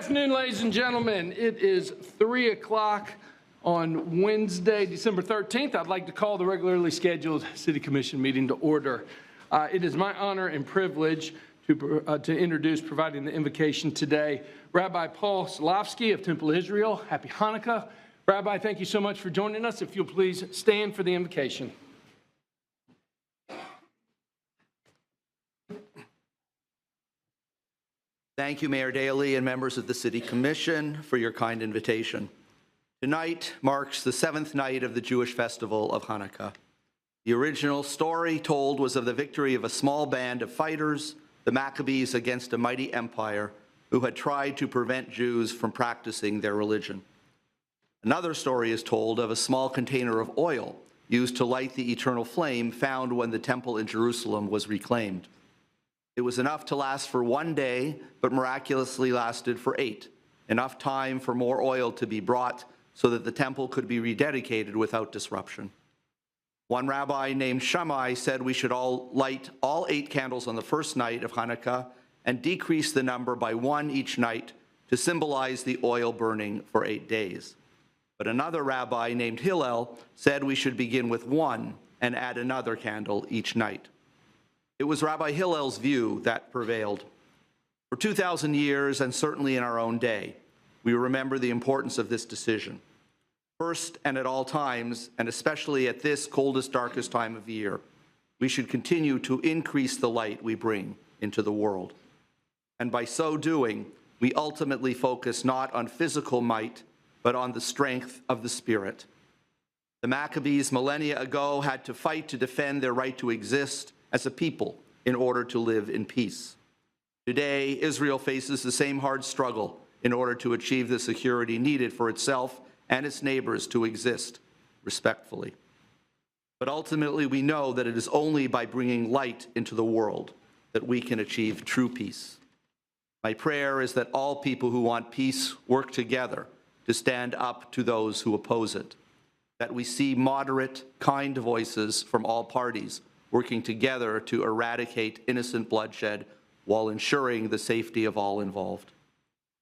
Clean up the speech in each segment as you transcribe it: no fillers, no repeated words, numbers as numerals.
afternoon, ladies and gentlemen. It is 3 o'clock on Wednesday, December 13th. I'd like to call the regularly scheduled City Commission meeting to order. It is my honor and privilege to introduce, providing the invocation today, Rabbi Paul Solofsky of Temple Israel. Happy Hanukkah. Rabbi, thank you so much for joining us. If you'll please stand for the invocation. Thank you, Mayor Daley and members of the City Commission, for your kind invitation. Tonight marks the seventh night of the Jewish festival of Hanukkah. The original story told was of the victory of a small band of fighters, the Maccabees, against a mighty empire who had tried to prevent Jews from practicing their religion. Another story is told of a small container of oil used to light the eternal flame found when the temple in Jerusalem was reclaimed. It was enough to last for 1 day, but miraculously lasted for 8, enough time for more oil to be brought so that the temple could be rededicated without disruption. One rabbi named Shammai said we should all light all 8 candles on the first night of Hanukkah and decrease the number by 1 each night to symbolize the oil burning for 8 days. But another rabbi named Hillel said we should begin with 1 and add another candle each night. It was Rabbi Hillel's view that prevailed. For 2,000 years, and certainly in our own day, we remember the importance of this decision. First and at all times, and especially at this coldest, darkest time of year, we should continue to increase the light we bring into the world. And by so doing, we ultimately focus not on physical might, but on the strength of the Spirit. The Maccabees millennia ago had to fight to defend their right to exist as a people in order to live in peace. Today, Israel faces the same hard struggle in order to achieve the security needed for itself and its neighbors to exist respectfully. But ultimately, we know that it is only by bringing light into the world that we can achieve true peace. My prayer is that all people who want peace work together to stand up to those who oppose it, that we see moderate, kind voices from all parties working together to eradicate innocent bloodshed while ensuring the safety of all involved.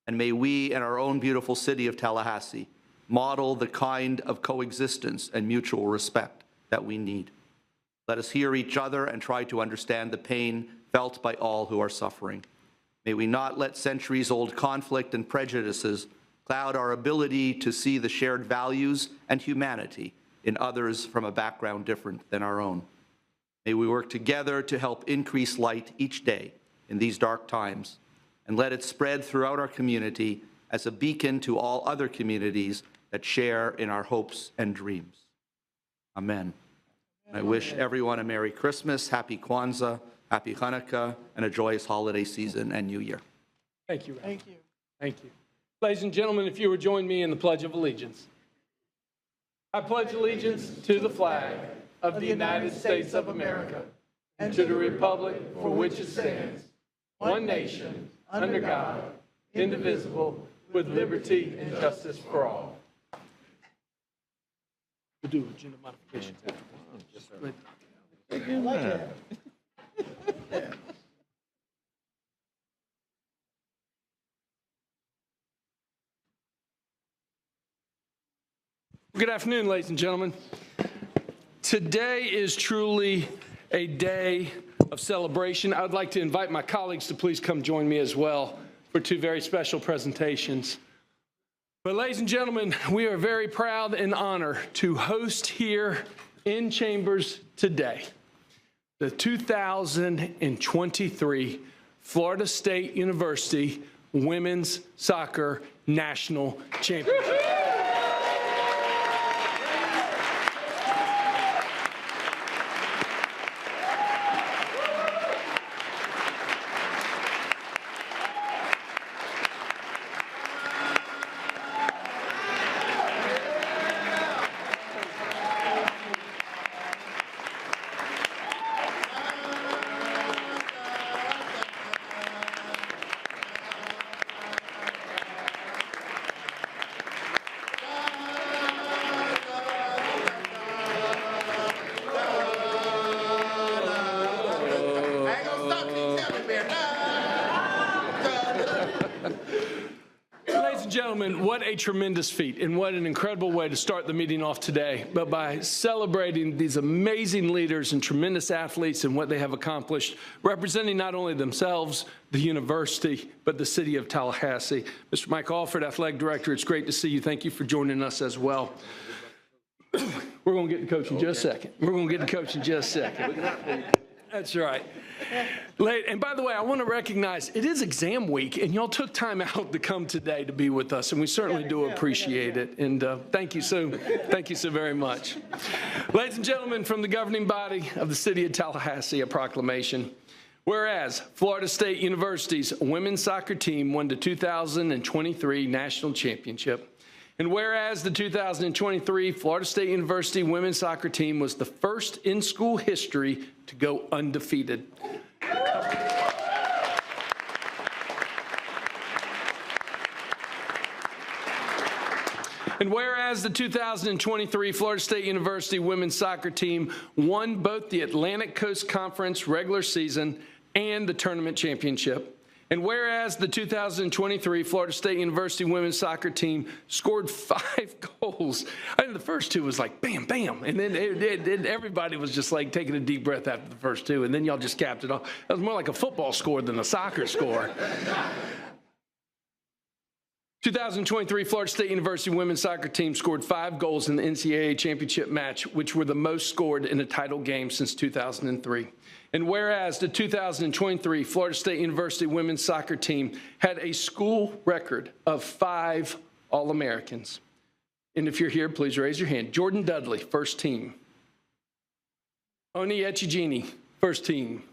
And may we, in our own beautiful city of Tallahassee, model the kind of coexistence and mutual respect that we need. Let us hear each other and try to understand the pain felt by all who are suffering. May we not let centuries-old conflict and prejudices cloud our ability to see the shared values and humanity in others from a background different than our own. May we work together to help increase light each day in these dark times, and let it spread throughout our community as a beacon to all other communities that share in our hopes and dreams. Amen. I wish everyone a Merry Christmas, Happy Kwanzaa, Happy Hanukkah, and a joyous holiday season and New Year. Thank you, Rabbi. Thank you. Thank you. Ladies and gentlemen, if you would join me in the Pledge of Allegiance. I pledge allegiance to the flag of the United States of America and to the republic for which it stands, one nation, under God, indivisible, with liberty and justice for all. We'll do agenda modification. I like it. Good afternoon, ladies and gentlemen. Today is truly a day of celebration. I would like to invite my colleagues to please come join me as well for 2 very special presentations. But ladies and gentlemen, we are very proud and honored to host here in Chambers today the 2023 Florida State University Women's Soccer National Championship. gentlemen, what a tremendous feat and what an incredible way to start the meeting off today. But by celebrating these amazing leaders and tremendous athletes and what they have accomplished, representing not only themselves, the university, but the city of Tallahassee. Mr. Mike Alford, Athletic Director, it's great to see you. Thank you for joining us as well. We're going to get to coach in just a second. We're going to get to coach in just a second. That's right. And by the way, I want to recognize it is exam week, and y'all took time out to come today to be with us, and we certainly do appreciate it. And thank you so very much. Ladies and gentlemen, from the governing body of the City of Tallahassee, a proclamation. Whereas Florida State University's women's soccer team won the 2023 National Championship. And whereas the 2023 Florida State University women's soccer team was the first in school history to go undefeated. And whereas the 2023 Florida State University women's soccer team won both the Atlantic Coast Conference regular season and the tournament championship. And whereas the 2023 Florida State University women's soccer team scored 5 goals, I think the first 2 was like bam, bam, and then everybody was just like taking a deep breath after the first 2, and then y'all just capped it off. That was more like a football score than a soccer score. 2023 Florida State University women's soccer team scored 5 goals in the NCAA championship match, which were the most scored in a title game since 2003. And whereas the 2023 Florida State University women's soccer team had a school record of 5 All-Americans. And if you're here, please raise your hand. Jordan Dudley, first team. Oni Echegini, first team.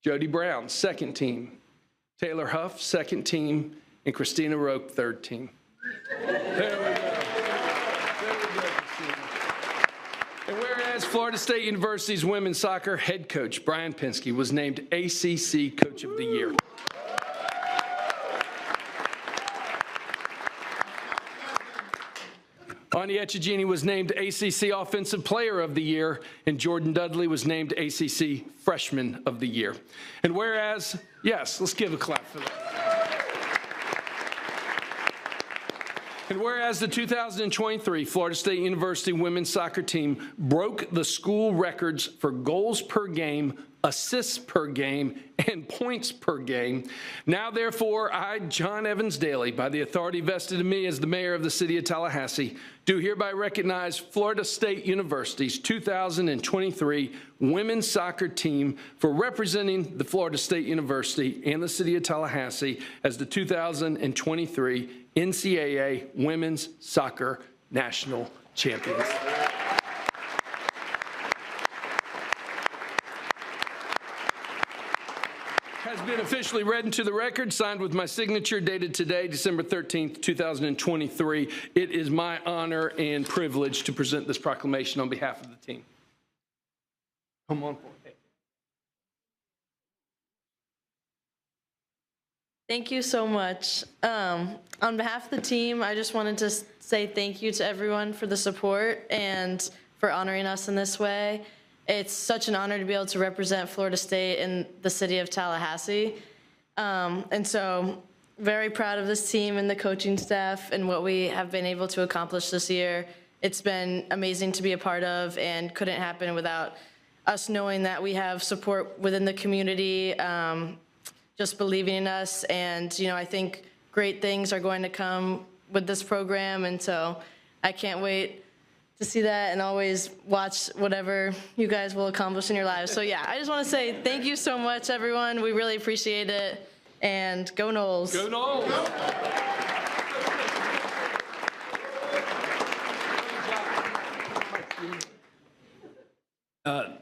Jody Brown, second team. Taylor Huff, second team. And Christina Roque, third team. There we go. And whereas Florida State University's women's soccer head coach, Brian Pinsky, was named ACC Coach of the Year. Ani Echegini was named ACC Offensive Player of the Year, and Jordan Dudley was named ACC Freshman of the Year. And whereas, yes, let's give a clap for that. And whereas the 2023 Florida State University women's soccer team broke the school records for goals per game, assists per game, and points per game, now therefore I, John Evans Daly, by the authority vested in me as the mayor of the city of Tallahassee, do hereby recognize Florida State University's 2023 women's soccer team for representing the Florida State University and the city of Tallahassee as the 2023 NCAA Women's Soccer National Champions. Has been officially read into the record, signed with my signature, dated today, December 13th, 2023. It is my honor and privilege to present this proclamation on behalf of the team. Come on forward. Thank you so much. On behalf of the team, I just wanted to say thank you to everyone for the support and for honoring us in this way. It's such an honor to be able to represent Florida State in the city of Tallahassee. And so very proud of this team and the coaching staff and what we have been able to accomplish this year. It's been amazing to be a part of and couldn't happen without us knowing that we have support within the community, just believing in us. And, you know, I think great things are going to come with this program. And so I can't wait to see that and always watch whatever you guys will accomplish in your lives. So yeah, I just want to say thank you so much, everyone. We really appreciate it. And go Noles. Go Noles.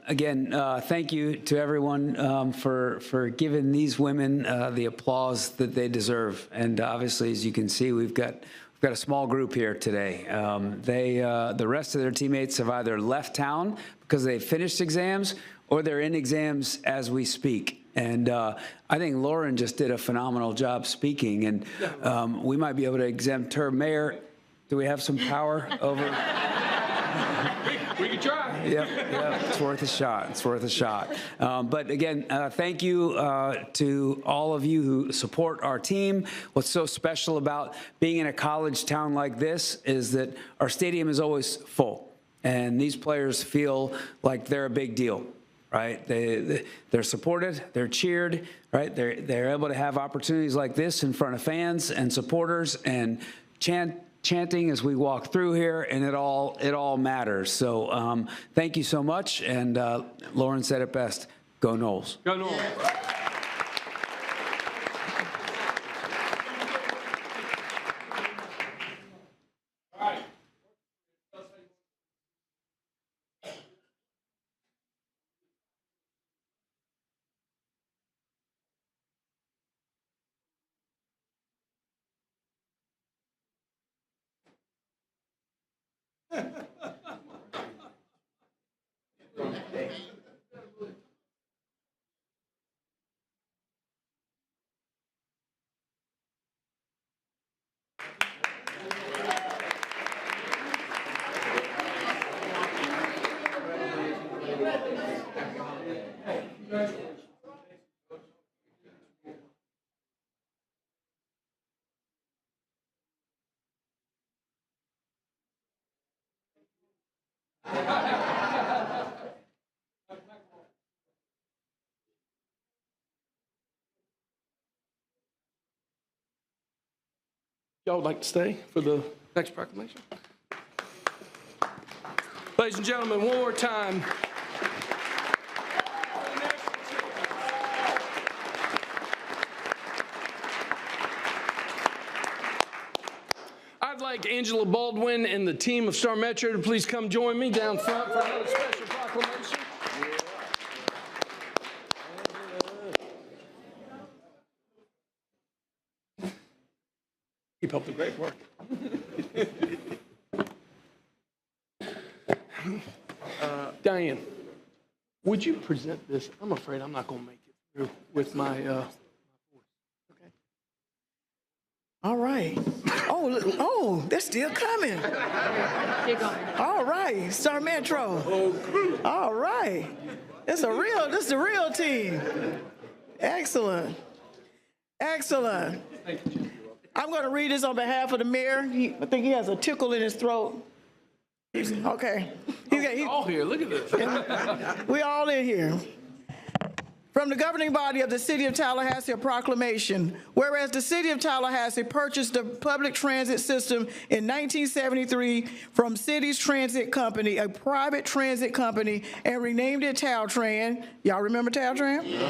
Again, thank you to everyone for giving these women the applause that they deserve. And obviously, as you can see, we've got a small group here today. The rest of their teammates have either left town because they finished exams or they're in exams as we speak. And I think Lauren just did a phenomenal job speaking, and we might be able to exempt her. Mayor, do we have some power over? We can try. Yep, it's worth a shot. It's worth a shot. But again, thank you to all of you who support our team. What's so special about being in a college town like this is that our stadium is always full, and these players feel like they're a big deal, right? They're supported, they're cheered, right? They're able to have opportunities like this in front of fans and supporters and chanting as we walk through here, and it all matters. So thank you so much. And Lauren said it best. Go Noles. Go Noles. Y'all would like to stay for the next proclamation? Ladies and gentlemen, one more time. I'd like Angela Baldwin and the team of Star Metro to please come join me down front for another special proclamation. Keep up the great work. Diane, would you present this? I'm afraid I'm not going to make it through with my voice. Okay. All right. Oh, they're still coming. All right, Star Metro. All right. This is the real team. Excellent. Excellent. I'm going to read this on behalf of the mayor. I think he has a tickle in his throat. Okay. He's all here. Look at this. We're all in here. From the governing body of the City of Tallahassee, a proclamation. Whereas the City of Tallahassee purchased the public transit system in 1973 from Cities Transit Company, a private transit company, and renamed it Taltran. Y'all remember Taltran? Yeah.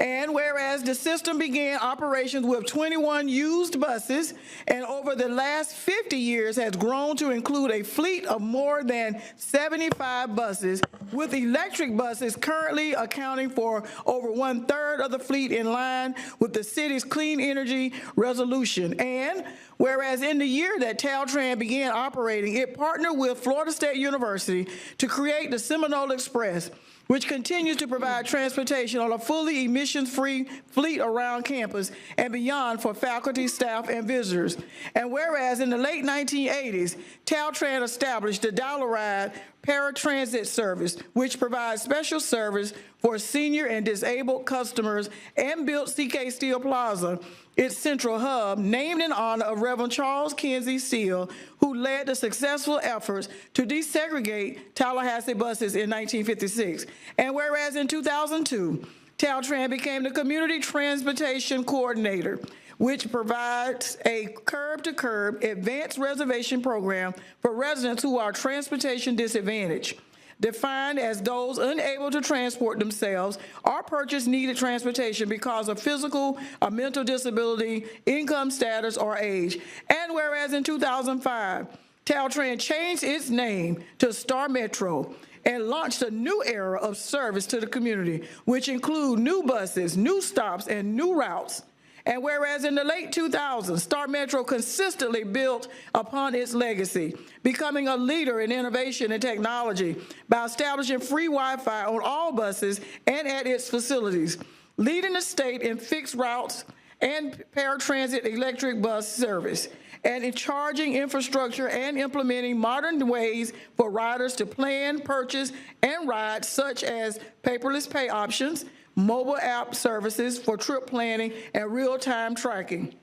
And whereas the system began operations with 21 used buses, and over the last 50 years has grown to include a fleet of more than 75 buses, with electric buses currently accounting for over 1/3 of the fleet, in line with the city's clean energy resolution. And whereas in the year that Taltran began operating, it partnered with Florida State University to create the Seminole Express, which continues to provide transportation on a fully emissions-free fleet around campus and beyond for faculty, staff, and visitors. And whereas in the late 1980s, Taltran established the Dollaride paratransit service, which provides special service for senior and disabled customers, and built CK Steel Plaza, its central hub, named in honor of Reverend Charles Kinsey Steele, who led the successful efforts to desegregate Tallahassee buses in 1956. And whereas in 2002, Taltran became the Community Transportation Coordinator, which provides a curb-to-curb advanced reservation program for residents who are transportation disadvantaged, defined as those unable to transport themselves or purchase needed transportation because of physical or mental disability, income status, or age. And whereas in 2005, Taltran changed its name to Star Metro and launched a new era of service to the community, which include new buses, new stops, and new routes. And whereas in the late 2000s, Star Metro consistently built upon its legacy, becoming a leader in innovation and technology by establishing free Wi-Fi on all buses and at its facilities, leading the state in fixed routes and paratransit electric bus service. and in charging infrastructure and implementing modern ways for riders to plan, purchase, and ride, such as paperless pay options, mobile app services for trip planning, and real-time tracking.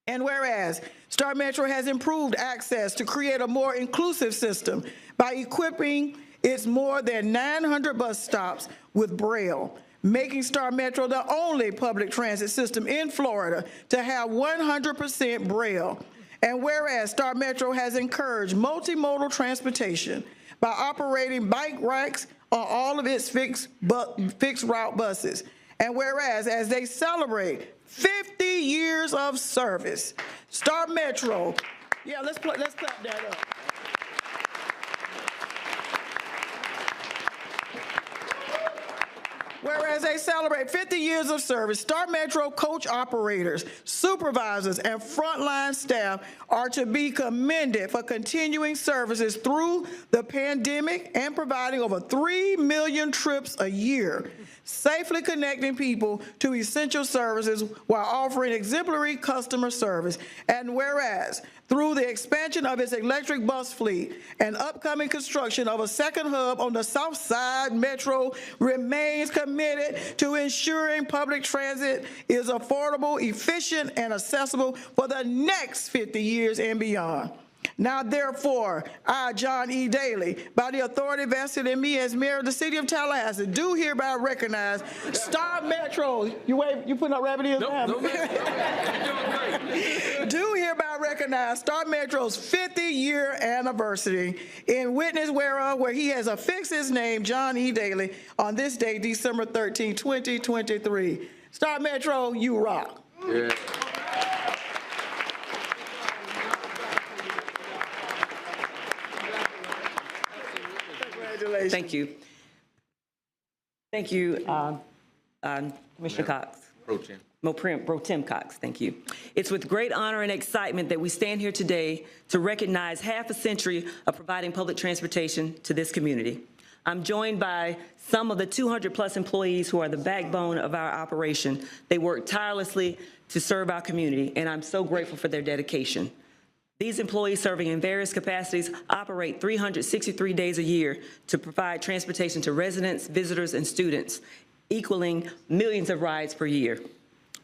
And whereas Star Metro has improved access to create a more inclusive system by equipping its more than 900 bus stops with Braille, making Star Metro the only public transit system in Florida to have 100% Braille. And whereas Star Metro has encouraged multimodal transportation by operating bike racks on all of its fixed route buses. And whereas as they celebrate 50 years of service, Star Metro, yeah, let's clap that up. Whereas they celebrate 50 years of service, Star Metro coach operators, supervisors, and frontline staff are to be commended for continuing services through the pandemic and providing over 3 million trips a year, safely connecting people to essential services while offering exemplary customer service. And whereas through the expansion of its electric bus fleet and upcoming construction of a second hub on the South Side, Metro remains committed to ensuring public transit is affordable, efficient, and accessible for the next 50 years and beyond. Now, therefore, I, John E. Daly, by the authority vested in me as mayor of the city of Tallahassee, do hereby recognize Star Metro. You putting up rabbit ears? Nope, no, man. You're doing great. Do hereby recognize Star Metro's 50-year anniversary, in witness whereof, where he has affixed his name, John E. Daly, on this day, December 13, 2023. Star Metro, you rock. Yeah. Thank you. Thank you, Commissioner Cox. Pro Tem Cox, thank you. It's with great honor and excitement that we stand here today to recognize half a century of providing public transportation to this community. I'm joined by some of the 200+ employees who are the backbone of our operation. They work tirelessly to serve our community, and I'm so grateful for their dedication. These employees, serving in various capacities, operate 363 days a year to provide transportation to residents, visitors, and students, equaling millions of rides per year.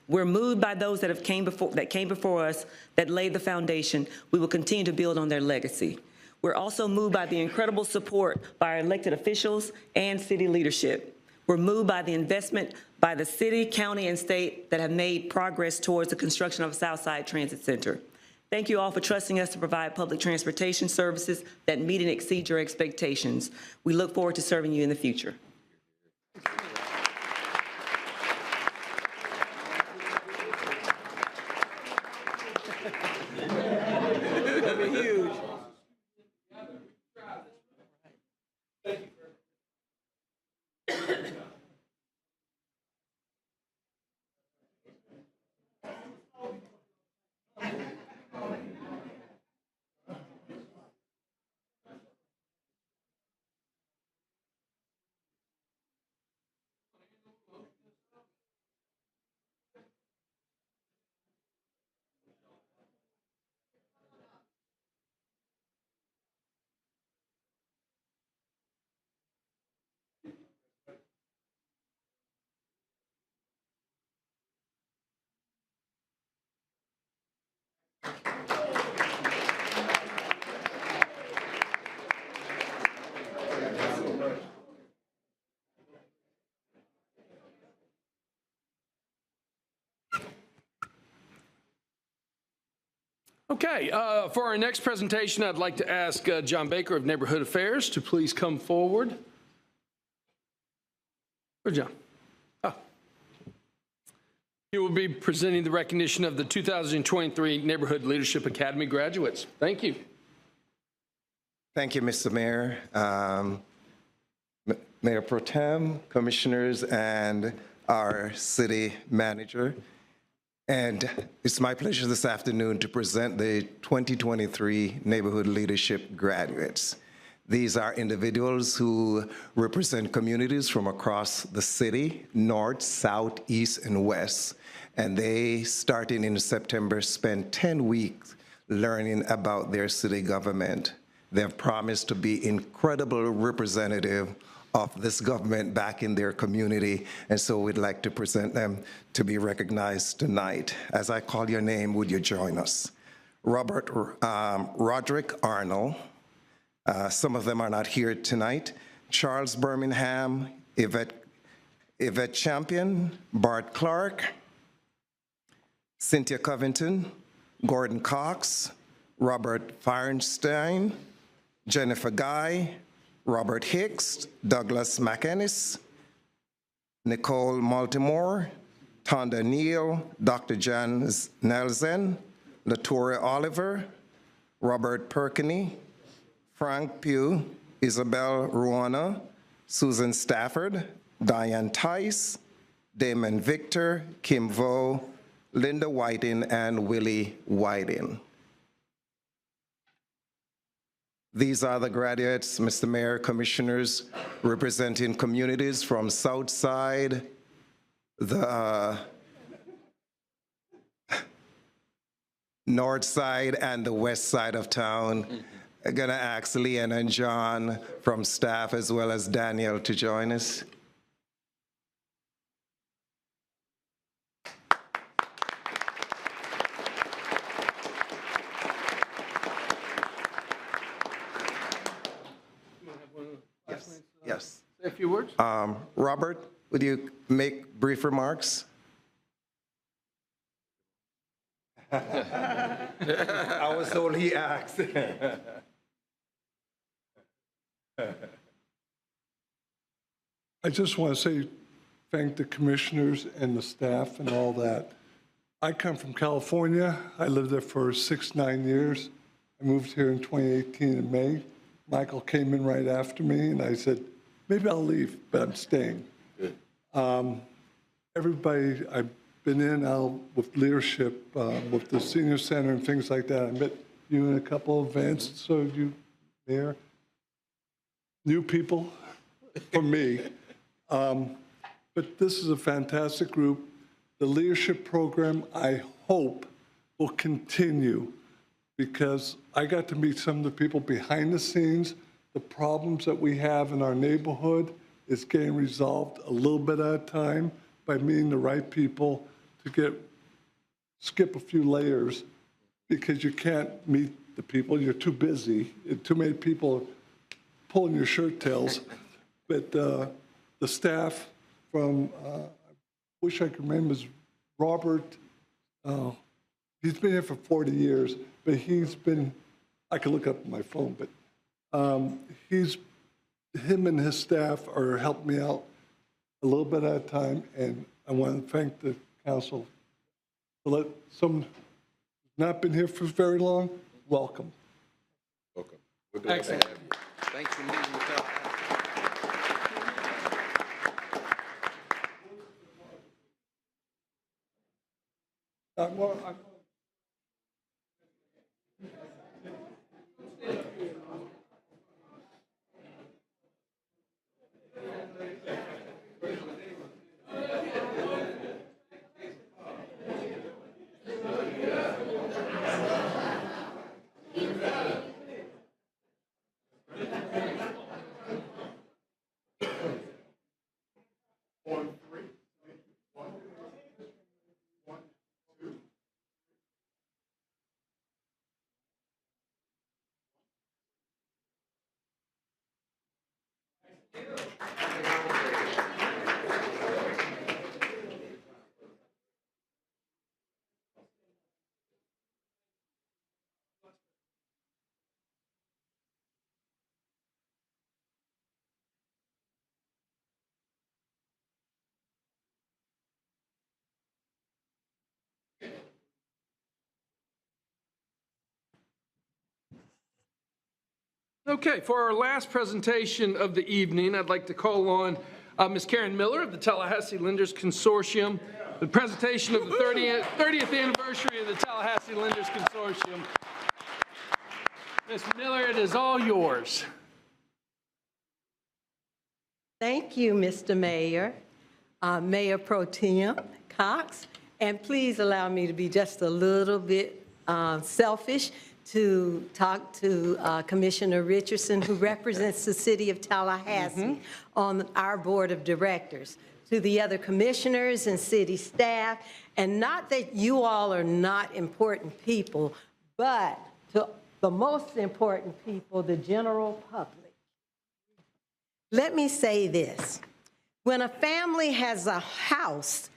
We're moved by those that came before us, that laid the foundation. We will continue to build on their legacy. We're also moved by the incredible support by our elected officials and city leadership. We're moved by the investment by the city, county, and state that have made progress towards the construction of a Southside Transit Center. Thank you all for trusting us to provide public transportation services that meet and exceed your expectations. We look forward to serving you in the future. Okay, for our next presentation, I'd like to ask John Baker of Neighborhood Affairs to please come forward. Where's John? Oh. He will be presenting the recognition of the 2023 Neighborhood Leadership Academy graduates. Thank you. Thank you, Mr. Mayor, Mayor Pro Tem, commissioners, and our city manager. And it's my pleasure this afternoon to present the 2023 Neighborhood Leadership graduates. These are individuals who represent communities from across the city, north, south, east, and west. And they, starting in September, spent 10 weeks learning about their city government. They have promised to be incredible representative of this government back in their community, and so we'd like to present them to be recognized tonight. As I call your name, would you join us? Roderick Arnold, some of them are not here tonight. Charles Birmingham, Yvette Champion, Bart Clark, Cynthia Covington, Gordon Cox, Robert Feinstein, Jennifer Guy, Robert Hicks, Douglas McEnnis, Nicole Maltimore, Tonda Neal, Dr. Jan Nelson, Latoya Oliver, Robert Perkiny, Frank Pugh, Isabel Ruana, Susan Stafford, Diane Tice, Damon Victor, Kim Vo, Linda Whiting, and Willie Whiting. These are the graduates, Mr. Mayor, commissioners, representing communities from Southside, the North Side, and the West Side of town. I'm gonna ask Leanne and John from staff, as well as Daniel, to join us. Yes. Say a few words. Robert, would you make brief remarks? I was told he asked. I just want to say, thank the commissioners and the staff and all that. I come from California. I lived there for 9 years. I moved here in 2018 in May. Michael came in right after me, and I said, maybe I'll leave, but I'm staying. Good. Everybody I've been in out with leadership, with the senior center and things like that. I met you in a couple of events, so you there. New people for me. But this is a fantastic group. The leadership program, I hope, will continue, because I got to meet some of the people behind the scenes. The problems that we have in our neighborhood is getting resolved a little bit at a time by meeting the right people to skip a few layers, because you can't meet the people. You're too busy. Too many people pulling your shirt tails. But the staff from, I wish I could remember, is Robert. He's been here for 40 years, but he's been, I could look up on my phone, but him and his staff are helping me out a little bit at a time, and I want to thank the council to let someone who's not been here for very long, welcome. Welcome. We're glad to have you. Thanks for meeting with us. Okay, for our last presentation of the evening, I'd like to call on Ms. Karen Miller of the Tallahassee Lenders Consortium, the presentation of the 30th anniversary of the Tallahassee Lenders Consortium. Ms. Miller, it is all yours. Thank you, Mr. Mayor, Mayor Pro Tem Cox, and please allow me to be just a little bit selfish to talk to Commissioner Richardson, who represents the City of Tallahassee on our board of directors, to the other commissioners and city staff, and not that you all are not important people, but to the most important people, the general public. Let me say this. When a family has a house,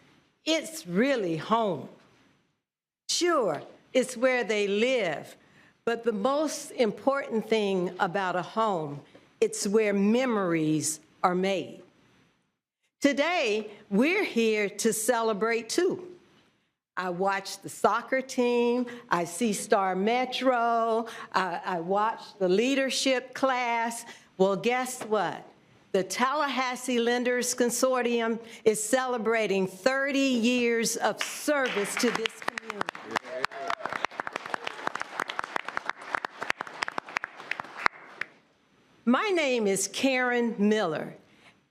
it's really home. Sure, it's where they live, but the most important thing about a home, it's where memories are made. Today, we're here to celebrate too. I watched the soccer team, I see Star Metro, I watched the leadership class. Well, guess what? The Tallahassee Lenders Consortium is celebrating 30 years of service to this community. My name is Karen Miller,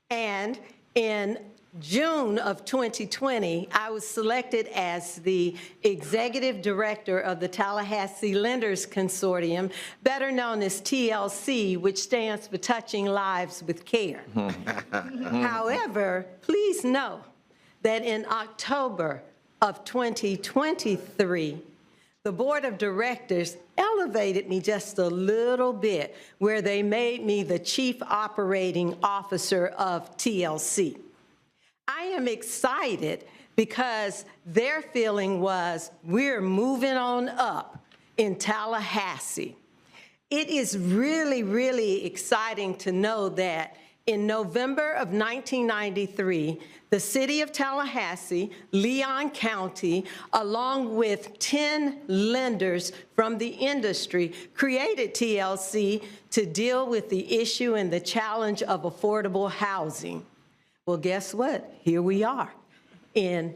and in June of 2020, I was selected as the executive director of the Tallahassee Lenders Consortium, better known as TLC, which stands for Touching Lives with Care. However, please know that in October of 2023, the board of directors elevated me just a little bit, where they made me the chief operating officer of TLC. I am excited because their feeling was we're moving on up in Tallahassee. It is really, really exciting to know that in November of 1993, the City of Tallahassee, Leon County, along with 10 lenders from the industry, created TLC to deal with the issue and the challenge of affordable housing. Well, guess what? Here we are in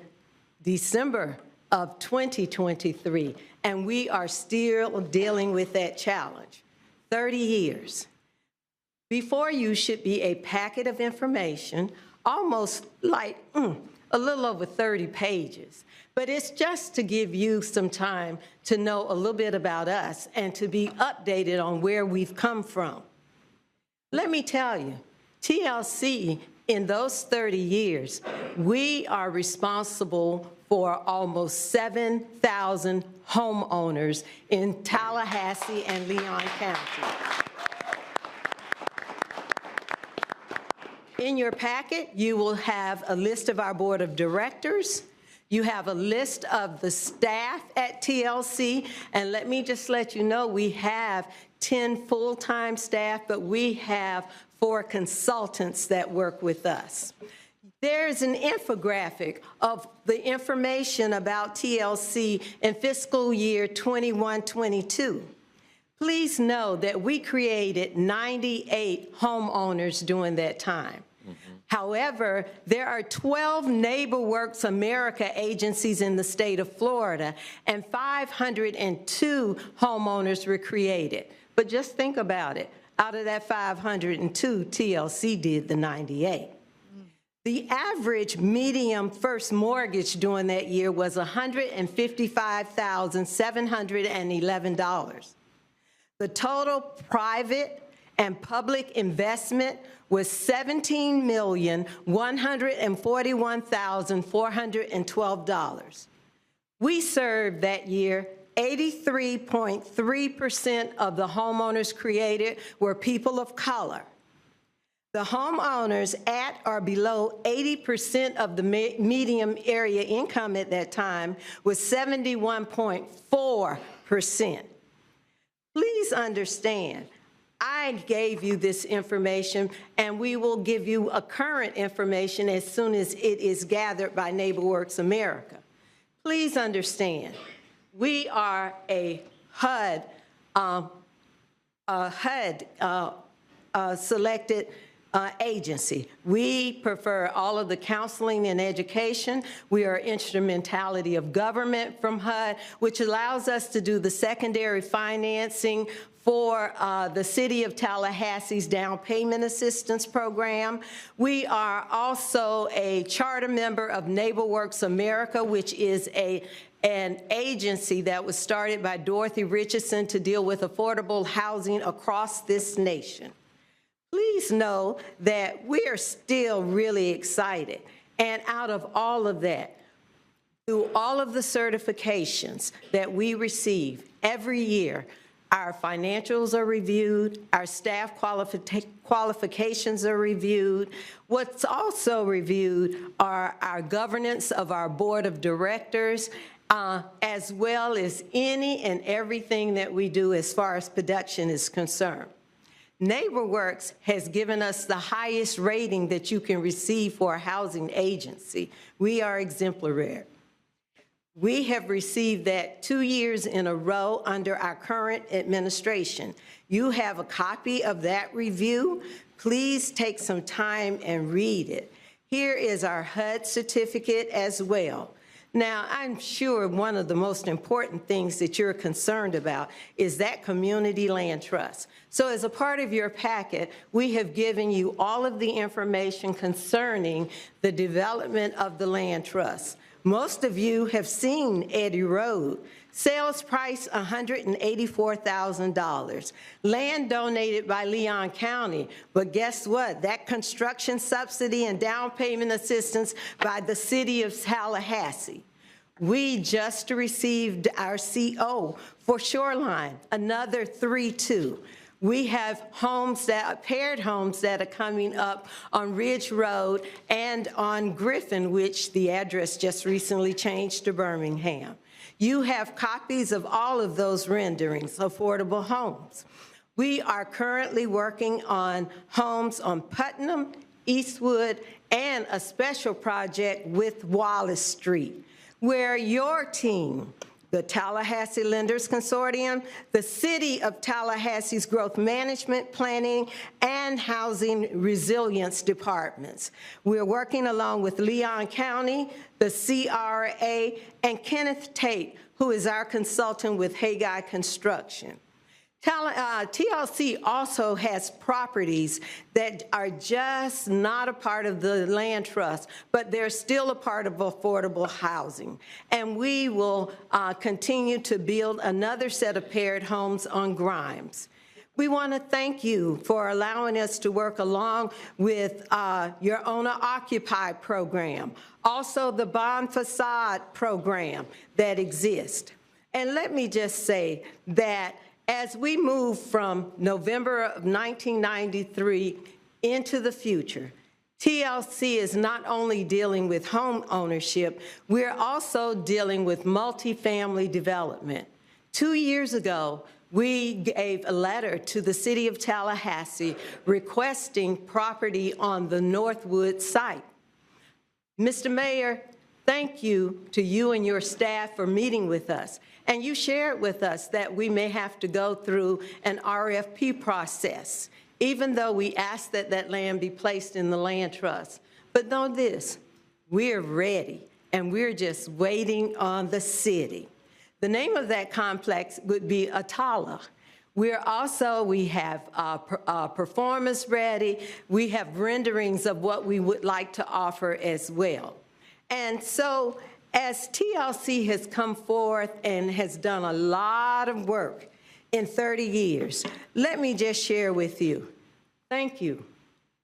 December of 2023, and we are still dealing with that challenge. 30 years. Before you should be a packet of information, almost like a little over 30 pages. But it's just to give you some time to know a little bit about us and to be updated on where we've come from. Let me tell you, TLC, in those 30 years, we are responsible for almost 7,000 homeowners in Tallahassee and Leon County. In your packet, you will have a list of our board of directors. You have a list of the staff at TLC. And let me just let you know, we have 10 full-time staff, but we have 4 consultants that work with us. There's an infographic of the information about TLC in fiscal year 21-22. Please know that we created 98 homeowners during that time. However, there are 12 NeighborWorks America agencies in the state of Florida, and 502 homeowners were created. But just think about it. Out of that 502, TLC did the 98. The average medium first mortgage during that year was $155,711. The total private and public investment was $17,141,412. We served that year 83.3% of the homeowners created were people of color. The homeowners at or below 80% of the median area income at that time was 71.4%. Please understand, I gave you this information, and we will give you a current information as soon as it is gathered by NeighborWorks America. Please understand, we are a HUD selected agency. We prefer all of the counseling and education. We are instrumentality of government from HUD, which allows us to do the secondary financing for the City of Tallahassee's down payment assistance program. We are also a charter member of NeighborWorks America, which is a an agency that was started by Dorothy Richardson to deal with affordable housing across this nation. Please know that we are still really excited. And out of all of that, through all of the certifications that we receive every year, our financials are reviewed, our staff qualifications are reviewed. What's also reviewed are our governance of our board of directors, as well as any and everything that we do as far as production is concerned. NeighborWorks has given us the highest rating that you can receive for a housing agency. We are exemplary. We have received that 2 years in a row under our current administration. You have a copy of that review. Please take some time and read it. Here is our HUD certificate as well. Now, I'm sure one of the most important things that you're concerned about is that community land trust. So as a part of your packet, we have given you all of the information concerning the development of the land trust. Most of you have seen Eddy Road. Sales price, $184,000. Land donated by Leon County, but guess what? That construction subsidy and down payment assistance by the City of Tallahassee. We just received our CO for Shoreline, another 3-2. We have homes paired homes that are coming up on Ridge Road and on Griffin, which the address just recently changed to Birmingham. You have copies of all of those renderings, affordable homes. We are currently working on homes on Putnam, Eastwood, and a special project with Wallace Street, where your team, the Tallahassee Lenders Consortium, the City of Tallahassee's Growth Management Planning, and Housing Resilience Departments. We're working along with Leon County, the CRA, and Kenneth Tate, who is our consultant with Haggai Construction. TLC also has properties that are just not a part of the land trust, but they're still a part of affordable housing. And we will continue to build another set of paired homes on Grimes. We want to thank you for allowing us to work along with your owner-occupied program, also the bond facade program that exists. And let me just say that as we move from November of 1993 into the future, TLC is not only dealing with home ownership, we're also dealing with multifamily development. 2 years ago, we gave a letter to the City of Tallahassee requesting property on the Northwood site. Mr. Mayor, thank you to you and your staff for meeting with us. And you shared with us that we may have to go through an RFP process, even though we asked that that land be placed in the land trust. But know this, we're ready, and we're just waiting on the city. The name of that complex would be Atala. We have performers ready. We have renderings of what we would like to offer as well. And so as TLC has come forth and has done a lot of work in 30 years, let me just share with you, thank you.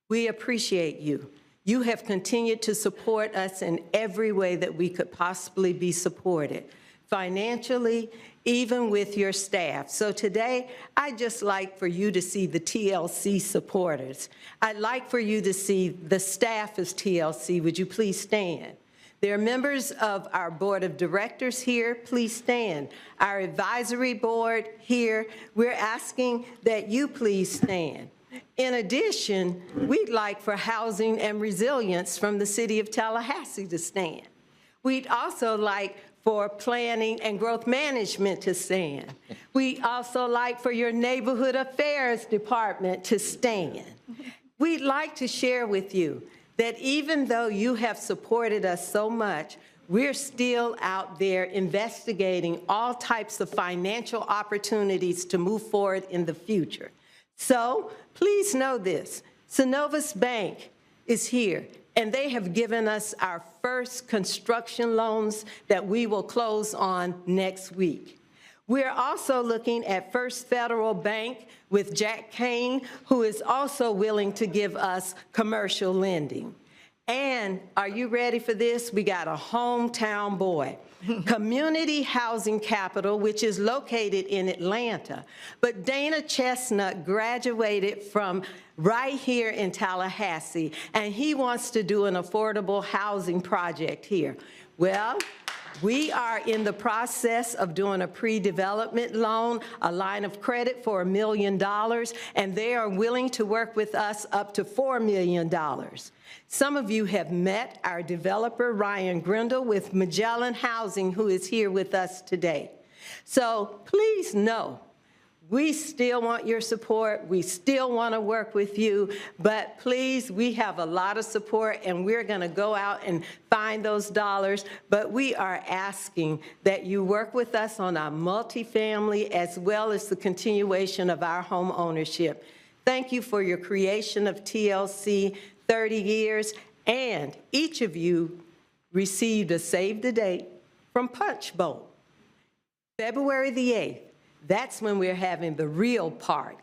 We appreciate you. You have continued to support us in every way that we could possibly be supported, financially, even with your staff. So today, I'd just like for you to see the TLC supporters. I'd like for you to see the staff as TLC. Would you please stand? There are members of our board of directors here. Please stand. Our advisory board here. We're asking that you please stand. In addition, we'd like for housing and resilience from the City of Tallahassee to stand. We'd also like for planning and growth management to stand. We'd also like for your neighborhood affairs department to stand. We'd like to share with you that even though you have supported us so much, we're still out there investigating all types of financial opportunities to move forward in the future. So please know this, Synovus Bank is here. and they have given us our first construction loans that we will close on next week. We're also looking at First Federal Bank with Jack Kane, who is also willing to give us commercial lending. And are you ready for this? We got a hometown boy. Community Housing Capital, which is located in Atlanta. But Dana Chestnut graduated from right here in Tallahassee, and he wants to do an affordable housing project here. Well, we are in the process of doing a pre-development loan, a line of credit for $1 million, and they are willing to work with us up to $4 million. Some of you have met our developer, Ryan Grindle, with Magellan Housing, who is here with us today. So please know, we still want your support. We still want to work with you, but please, we have a lot of support, and we're going to go out and find those dollars, but we are asking that you work with us on our multifamily as well as the continuation of our home ownership. Thank you for your creation of TLC 30 years, and each of you received a save the date from Punch Bowl, February the 8th. That's when we're having the real party.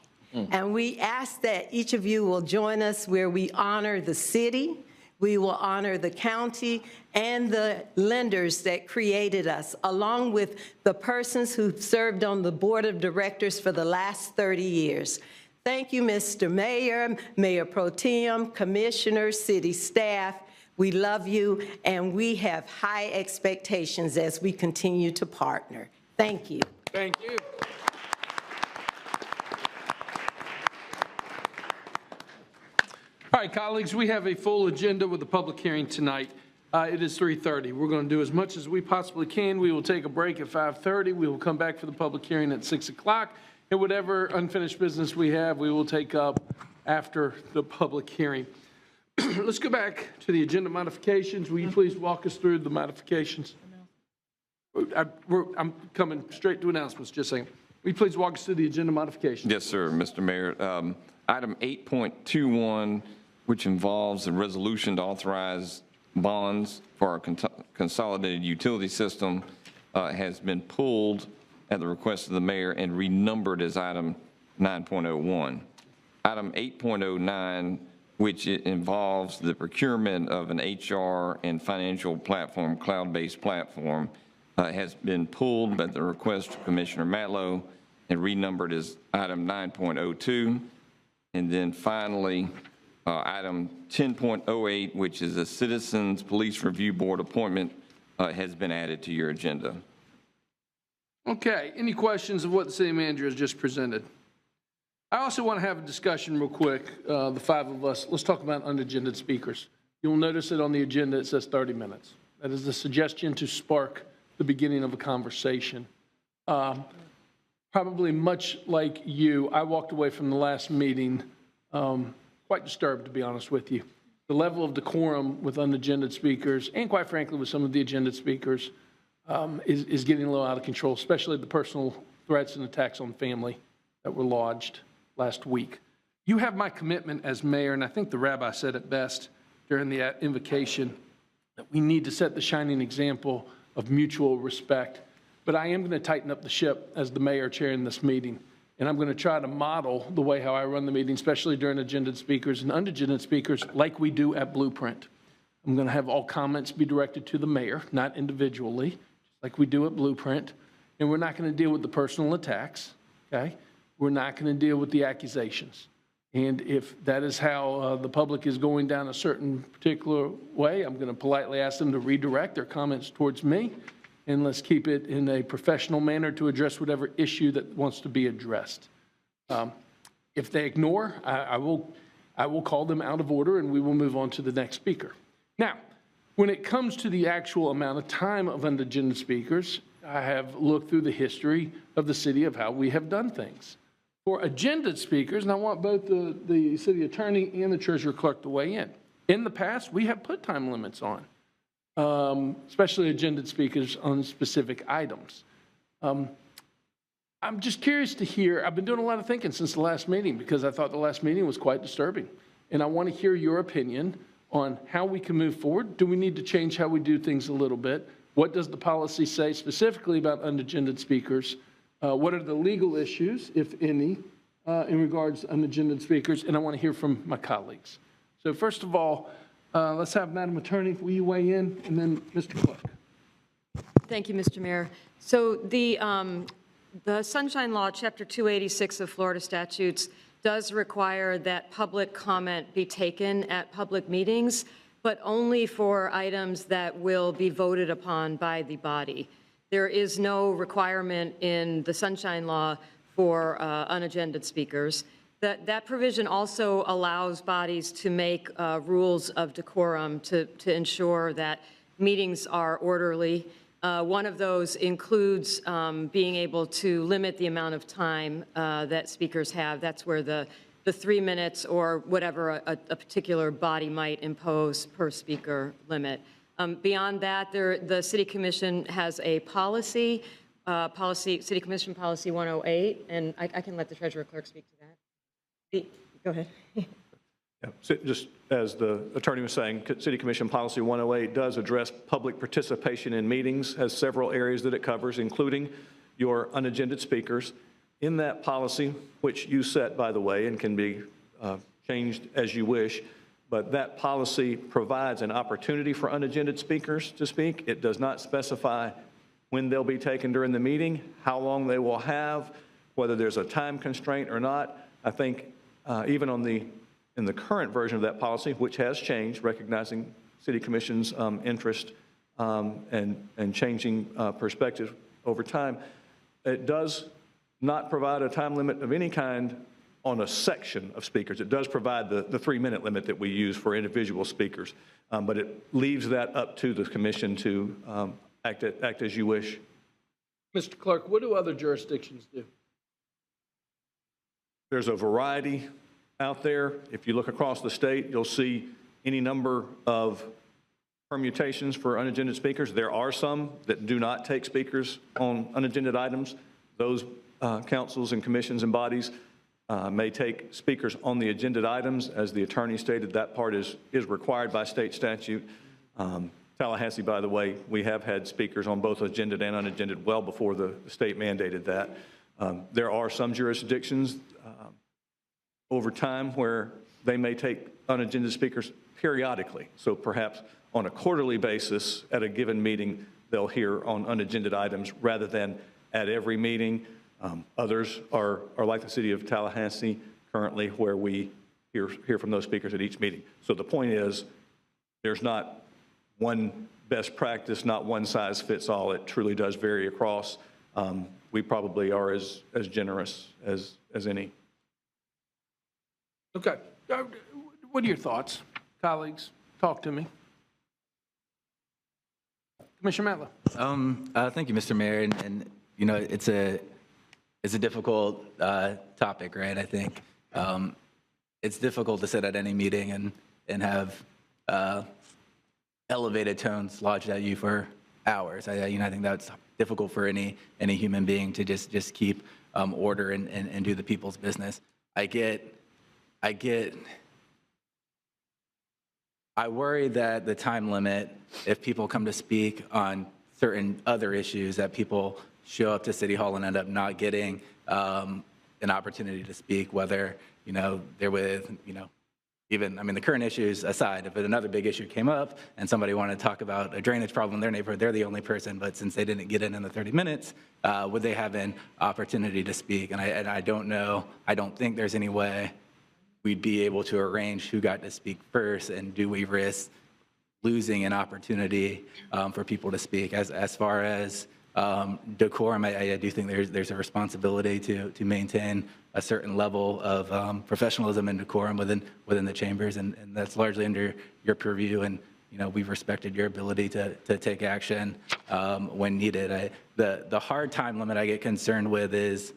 And we ask that each of you will join us where we honor the city, we will honor the county, and the lenders that created us, along with the persons who served on the board of directors for the last 30 years. Thank you, Mr. Mayor, Mayor Pro Tem, commissioners, city staff. We love you, and we have high expectations as we continue to partner. Thank you. Thank you. All right, colleagues, we have a full agenda with the public hearing tonight. It is 3:30. We're going to do as much as we possibly can. We will take a break at 5:30. We will come back for the public hearing at 6 o'clock. And whatever unfinished business we have, we will take up after the public hearing. Let's go back to the agenda modifications. Will you please walk us through the modifications? I'm coming straight to announcements, just saying. Will you please walk us through the agenda modifications? Yes, sir, Mr. Mayor. Item 8.21, which involves a resolution to authorize bonds for our consolidated utility system, has been pulled at the request of the mayor and renumbered as item 9.01. Item 8.09, which involves the procurement of an HR and financial platform, cloud-based platform, has been pulled at the request of Commissioner Matlow and renumbered as item 9.02. And then finally, item 10.08, which is a Citizens Police Review Board appointment, has been added to your agenda. Okay, any questions of what the city manager has just presented? I also want to have a discussion real quick, the five of us. Let's talk about unagended speakers. You'll notice that on the agenda it says 30 minutes. That is a suggestion to spark the beginning of a conversation. Probably much like you, I walked away from the last meeting quite disturbed, to be honest with you. The level of decorum with unagended speakers, and quite frankly with some of the agended speakers, is getting a little out of control, especially the personal threats and attacks on family that were lodged last week. You have my commitment as mayor, and I think the rabbi said it best during the invocation, that we need to set the shining example of mutual respect. But I am going to tighten up the ship as the mayor chairing this meeting, and I'm going to try to model the way how I run the meeting, especially during agended speakers and unagended speakers, like we do at Blueprint. I'm going to have all comments be directed to the mayor, not individually, like we do at Blueprint, and we're not going to deal with the personal attacks, okay? We're not going to deal with the accusations. And if that is how the public is going down a certain particular way, I'm going to politely ask them to redirect their comments towards me, and let's keep it in a professional manner to address whatever issue that wants to be addressed. If they ignore, I will call them out of order, and we will move on to the next speaker. Now, when it comes to the actual amount of time of unagended speakers, I have looked through the history of the city of how we have done things. For agended speakers, and I want both the city attorney and the treasurer clerk to weigh in. In the past, we have put time limits on, especially agended speakers on specific items. I'm just curious to hear, I've been doing a lot of thinking since the last meeting because I thought the last meeting was quite disturbing. And I want to hear your opinion on how we can move forward. Do we need to change how we do things a little bit? What does the policy say specifically about unagended speakers? What are the legal issues, if any, in regards to unagended speakers? And I want to hear from my colleagues. So first of all, let's have Madam Attorney, will you weigh in? And then Mr. Clark. Thank you, Mr. Mayor. So the Sunshine Law, Chapter 286 of Florida statutes, does require that public comment be taken at public meetings, but only for items that will be voted upon by the body. There is no requirement in the Sunshine Law for unagended speakers. That provision also allows bodies to make rules of decorum to ensure that meetings are orderly. One of those includes being able to limit the amount of time that speakers have. That's where the 3 minutes or whatever a particular body might impose per speaker limit. Beyond that, the City Commission has a policy, City Commission Policy 108, and I can let the Treasurer Clerk speak to that. Go ahead. Yeah, so just as the attorney was saying, City Commission Policy 108 does address public participation in meetings, has several areas that it covers, including your unagended speakers. In that policy, which you set, by the way, and can be changed as you wish, but that policy provides an opportunity for unagended speakers to speak. It does not specify when they'll be taken during the meeting, how long they will have, whether there's a time constraint or not. I think even in the current version of that policy, which has changed, recognizing City Commission's interest and changing perspective over time, it does not provide a time limit of any kind on a section of speakers. It does provide the 3-minute limit that we use for individual speakers, but it leaves that up to the commission to act as you wish. Mr. Clark, what do other jurisdictions do? There's a variety out there. If you look across the state, you'll see any number of permutations for unagended speakers. There are some that do not take speakers on unagended items. Those councils and commissions and bodies may take speakers on the agended items. As the attorney stated, that part is required by state statute. Tallahassee, by the way, we have had speakers on both agended and unagended well before the state mandated that. There are some jurisdictions over time where they may take unagended speakers periodically. So perhaps on a quarterly basis at a given meeting, they'll hear on unagended items rather than at every meeting. Others are like the City of Tallahassee currently, where we hear from those speakers at each meeting. So the point is, there's not one best practice, not one size fits all. It truly does vary across. We probably are as generous as any. Okay. What are your thoughts, colleagues? Talk to me. Commissioner Matlow. Thank you, Mr. Mayor. And you know, it's a difficult topic, right? I think it's difficult to sit at any meeting and have elevated tones lodged at you for hours. I think that's difficult for any human being to just keep order and do the people's business. I worry that the time limit, if people come to speak on certain other issues, that people show up to City Hall and end up not getting an opportunity to speak, whether, they're with, even, the current issues aside, if another big issue came up and somebody wanted to talk about a drainage problem in their neighborhood, they're the only person, but since they didn't get in the 30 minutes, would they have an opportunity to speak? And I don't know, I don't think there's any way we'd be able to arrange who got to speak first, and do we risk losing an opportunity for people to speak? As far as decorum, I do think there's a responsibility to maintain a certain level of professionalism and decorum within the chambers, and that's largely under your purview. And we've respected your ability to take action when needed. The hard time limit I get concerned with is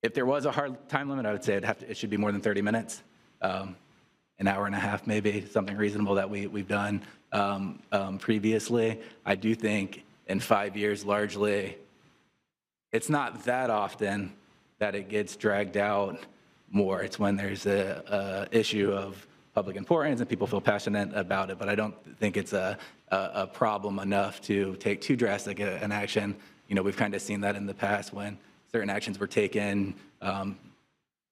if there was a hard time limit, I would say it should be more than 30 minutes. An hour and a half, maybe, something reasonable that we've done previously. I do think in 5 years, largely, it's not that often that it gets dragged out more. It's when there's a issue of public importance and people feel passionate about it, but I don't think it's a problem enough to take too drastic an action. You know, we've kind of seen that in the past when certain actions were taken,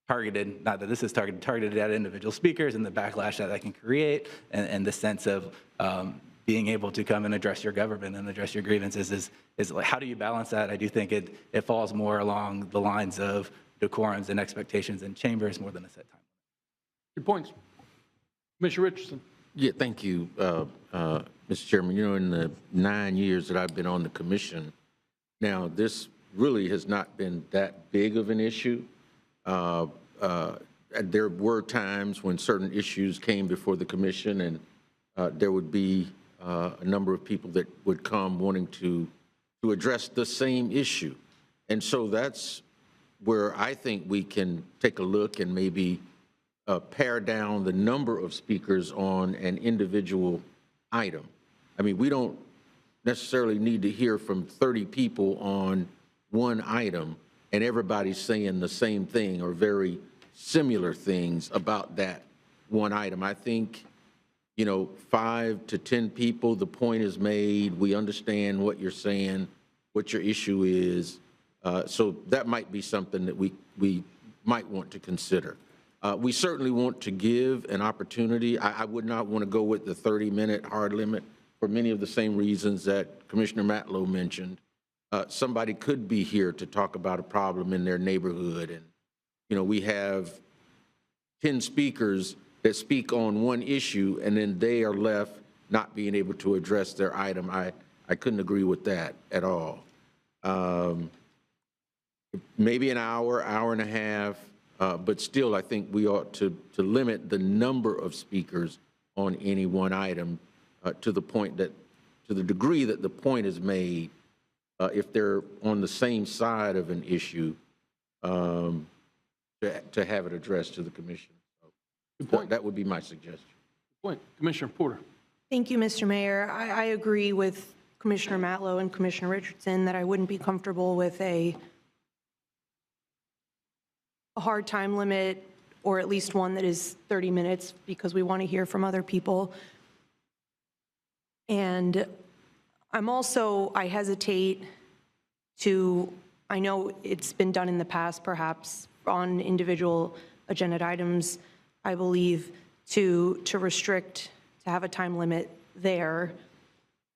targeted, not that this is targeted at individual speakers, and the backlash that can create, and the sense of being able to come and address your government and address your grievances is like, how do you balance that? I do think it falls more along the lines of decorums and expectations in chambers more than a set time. Good points. Commissioner Richardson. Yeah, thank you, Mr. Chairman. You know, in the 9 years that I've been on the commission, now this really has not been that big of an issue. There were times when certain issues came before the commission, and there would be a number of people that would come wanting to address the same issue. And so that's where I think we can take a look and maybe pare down the number of speakers on an individual item. I mean, we don't necessarily need to hear from 30 people on one item and everybody's saying the same thing or very similar things about that one item. I think, you know, 5 to 10 people, the point is made, we understand what you're saying, what your issue is. So that might be something that we might want to consider. We certainly want to give an opportunity. I would not want to go with the 30-minute hard limit for many of the same reasons that Commissioner Matlow mentioned. Somebody could be here to talk about a problem in their neighborhood, and, you know, we have 10 speakers that speak on one issue, and then they are left not being able to address their item. I couldn't agree with that at all. Maybe an hour, hour and a half, but still I think we ought to limit the number of speakers on any one item to the point that, to the degree that the point is made, if they're on the same side of an issue, to have it addressed to the commission. Good point. That would be my suggestion. Good point. Commissioner Porter. Thank you, Mr. Mayor. I agree with Commissioner Matlow and Commissioner Richardson that I wouldn't be comfortable with a hard time limit, or at least one that is 30 minutes, because we want to hear from other people. And I hesitate to, I know it's been done in the past, perhaps on individual agenda items, I believe, to restrict, to have a time limit there,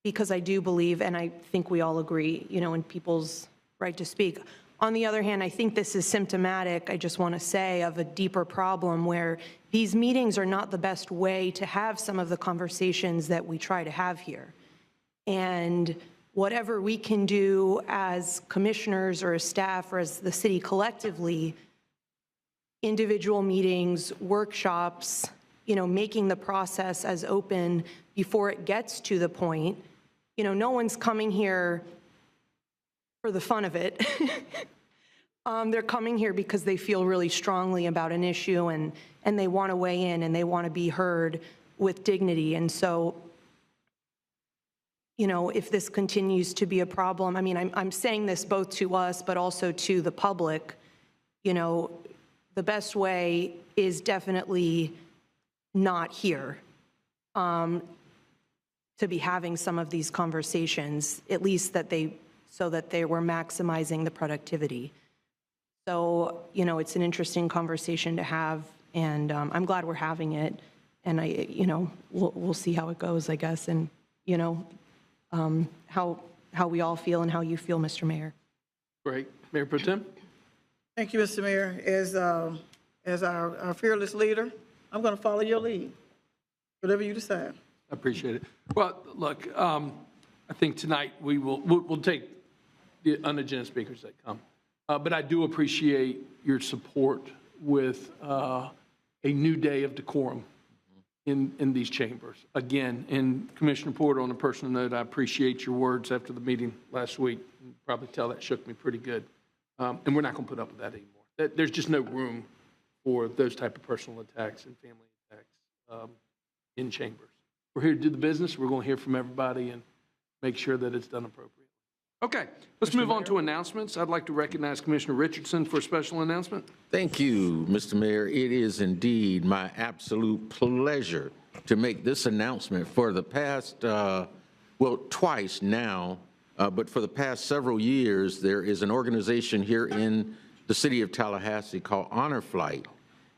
because I do believe, and I think we all agree, you know, in people's right to speak. On the other hand, I think this is symptomatic, I just want to say, of a deeper problem where these meetings are not the best way to have some of the conversations that we try to have here. And whatever we can do as commissioners or as staff or as the city collectively, individual meetings, workshops, you know, making the process as open before it gets to the point. You know, no one's coming here for the fun of it. They're coming here because they feel really strongly about an issue, and they want to weigh in and they want to be heard with dignity. And so, you know, if this continues to be a problem, I mean, I'm saying this both to us, but also to the public, you know, the best way is definitely not here to be having some of these conversations, at least so that they were maximizing the productivity. So, you know, it's an interesting conversation to have, and I'm glad we're having it. And you know, we'll see how it goes, I guess, and, you know, how we all feel and how you feel, Mr. Mayor. Great. Mayor Pro Tem? Thank you, Mr. Mayor. As our fearless leader, I'm going to follow your lead, whatever you decide. I appreciate it. Well, look, I think tonight we'll take the unagenda speakers that come. But I do appreciate your support with a new day of decorum in these chambers. Again, and Commissioner Porter, on a personal note, I appreciate your words after the meeting last week. You can probably tell that shook me pretty good. And we're not going to put up with that anymore. There's just no room for those type of personal attacks and family attacks in chambers. We're here to do the business. We're going to hear from everybody and make sure that it's done appropriately. Okay, let's move on to announcements. I'd like to recognize Commissioner Richardson for a special announcement. Thank you, Mr. Mayor. It is indeed my absolute pleasure to make this announcement. For the past, well, twice now, but for the past several years, there is an organization here in the city of Tallahassee called Honor Flight.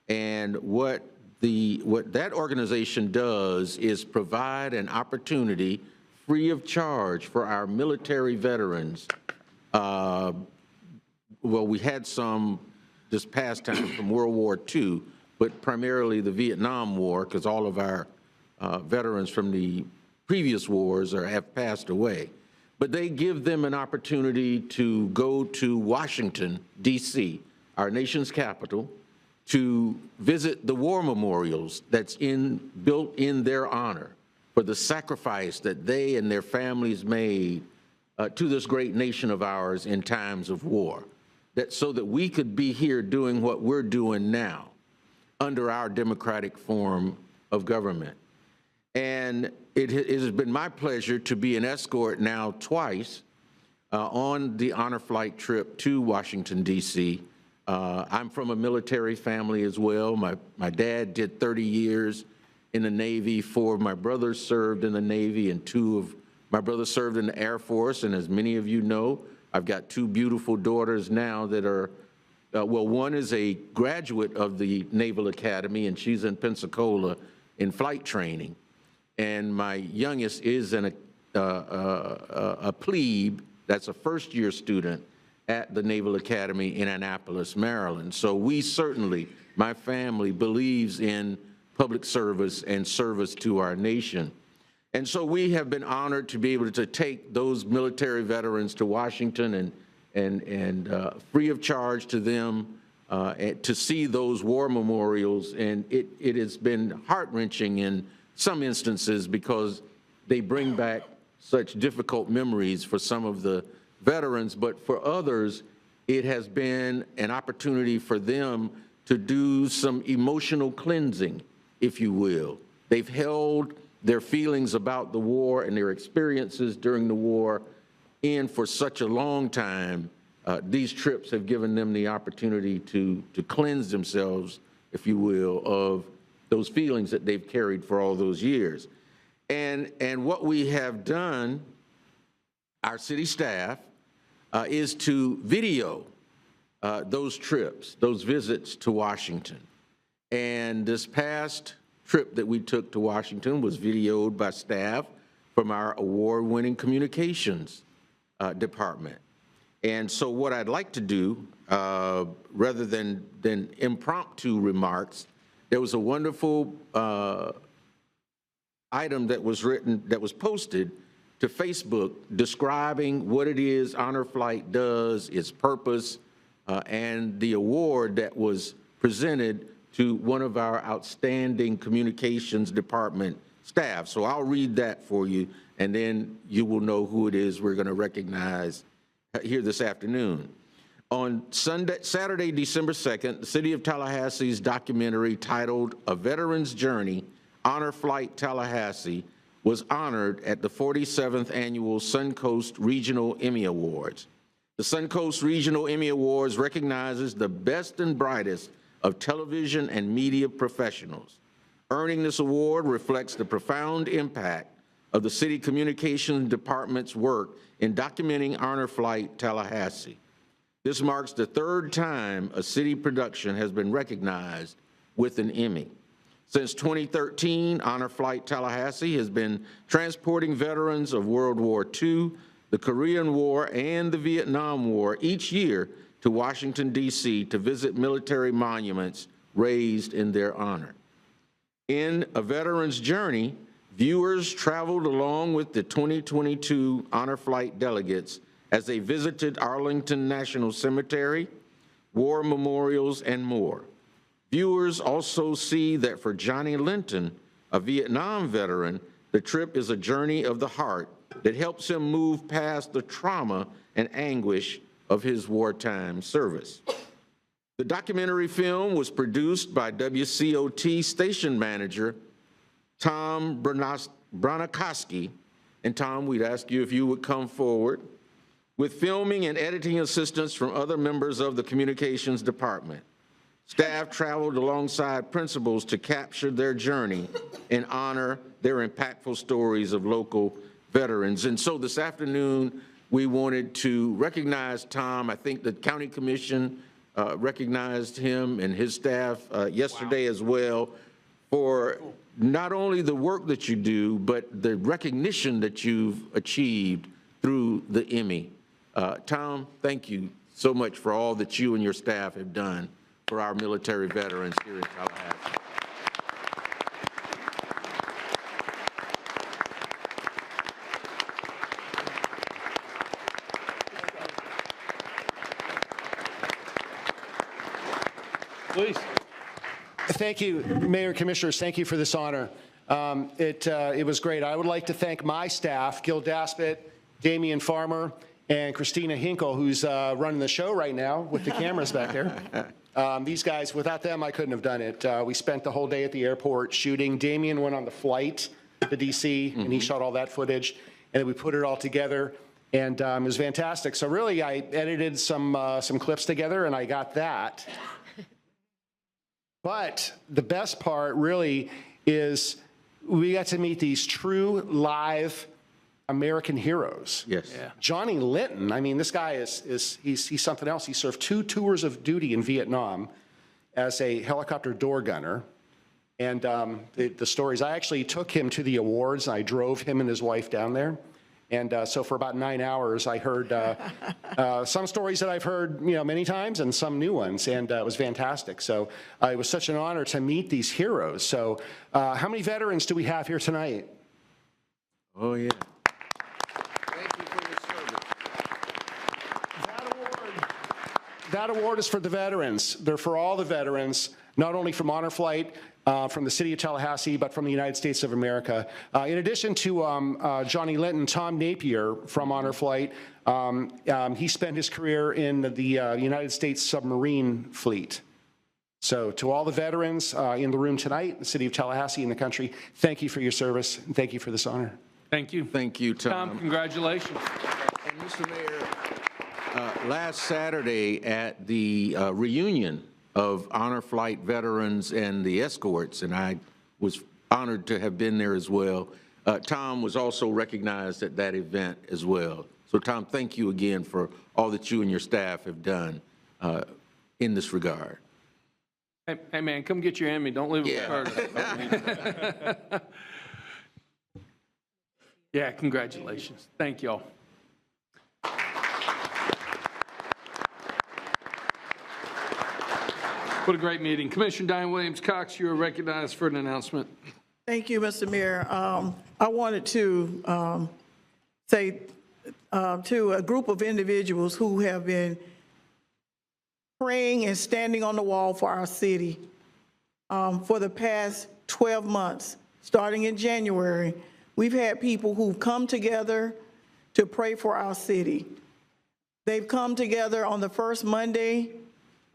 And what that organization does is provide an opportunity free of charge for our military veterans. Well, we had some this past time from World War II, but primarily the Vietnam War, because all of our veterans from the previous wars have passed away. But they give them an opportunity to go to Washington, D.C., our nation's capital, to visit the war memorials that's built in their honor for the sacrifice that they and their families made to this great nation of ours in times of war, so that we could be here doing what we're doing now under our democratic form of government. And it has been my pleasure to be an escort now twice on the Honor Flight trip to Washington, D.C. I'm from a military family as well. My dad did 30 years in the Navy. 4 of my brothers served in the Navy, and 2 of my brothers served in the Air Force. And as many of you know, I've got 2 beautiful daughters now that are, well, one is a graduate of the Naval Academy, and she's in Pensacola in flight training. And my youngest is a plebe, that's a first-year student at the Naval Academy in Annapolis, Maryland. So we certainly, my family, believes in public service and service to our nation. And so we have been honored to be able to take those military veterans to Washington and free of charge to them to see those war memorials. And it has been heart-wrenching in some instances because they bring back such difficult memories for some of the veterans, but for others, it has been an opportunity for them to do some emotional cleansing, if you will. They've held their feelings about the war and their experiences during the war in for such a long time. These trips have given them the opportunity to cleanse themselves, if you will, of those feelings that they've carried for all those years. And what we have done, our city staff, is to video those trips, those visits to Washington. And this past trip that we took to Washington was videoed by staff from our award-winning communications department. And so what I'd like to do, rather than impromptu remarks, there was a wonderful item that was posted to Facebook describing what it is Honor Flight does, its purpose, and the award that was presented to one of our outstanding communications department staff. So I'll read that for you, and then you will know who it is we're going to recognize here this afternoon. On Saturday, December 2nd, the City of Tallahassee's documentary titled A Veteran's Journey, Honor Flight Tallahassee, was honored at the 47th Annual Suncoast Regional Emmy Awards. The Suncoast Regional Emmy Awards recognizes the best and brightest of television and media professionals. Earning this award reflects the profound impact of the City Communications Department's work in documenting Honor Flight Tallahassee. This marks the 3rd time a city production has been recognized with an Emmy. Since 2013, Honor Flight Tallahassee has been transporting veterans of World War II, the Korean War, and the Vietnam War each year to Washington, D.C. to visit military monuments raised in their honor. In A Veteran's Journey, viewers traveled along with the 2022 Honor Flight delegates as they visited Arlington National Cemetery, war memorials, and more. Viewers also see that for Johnny Linton, a Vietnam veteran, the trip is a journey of the heart that helps him move past the trauma and anguish of his wartime service. The documentary film was produced by WCOT station manager Tom Branakowski. And Tom, we'd ask you if you would come forward. with filming and editing assistance from other members of the communications department. Staff traveled alongside principals to capture their journey and honor their impactful stories of local veterans. And so this afternoon, we wanted to recognize Tom. I think the County Commission recognized him and his staff yesterday as well for not only the work that you do, but the recognition that you've achieved through the Emmy. Tom, thank you so much for all that you and your staff have done for our military veterans here in Tallahassee. Please. Thank you, Mayor and Commissioners. Thank you for this honor. It was great. I would like to thank my staff, Gil Daspit, Damian Farmer, and Christina Hinkle, who's running the show right now with the cameras back there. These guys, without them, I couldn't have done it. We spent the whole day at the airport shooting. Damian went on the flight to D.C., and he shot all that footage, and then we put it all together, and it was fantastic. So really, I edited some clips together, and I got that. But the best part really is we got to meet these true live American heroes. Yes. Yeah. Johnny Linton, I mean, this guy he's something else. He served 2 tours of duty in Vietnam as a helicopter door gunner. And the stories, I actually took him to the awards. I drove him and his wife down there. And so for about 9 hours, I heard some stories that I've heard, many times, and some new ones, and it was fantastic. So it was such an honor to meet these heroes. So how many veterans do we have here tonight? Oh, yeah. Thank you for your service. That award is for the veterans. They're for all the veterans, not only from Honor Flight, from the City of Tallahassee, but from the United States of America. In addition to Johnny Linton, Tom Napier from Honor Flight, he spent his career in the United States submarine fleet. So to all the veterans in the room tonight, the City of Tallahassee and the country, thank you for your service, and thank you for this honor. Thank you. Thank you, Tom. Tom, congratulations. And Mr. Mayor, last Saturday at the reunion of Honor Flight veterans and the escorts, and I was honored to have been there as well. Tom was also recognized at that event as well. So Tom, thank you again for all that you and your staff have done in this regard. Hey man, come get your Emmy. Don't leave it with her. Yeah, congratulations. Thank y'all. What a great meeting. Commissioner Diane Williams-Cox, you are recognized for an announcement. Thank you, Mr. Mayor. I wanted to say to a group of individuals who have been praying and standing on the wall for our city for the past 12 months, starting in January. We've had people who've come together to pray for our city. They've come together on the first Monday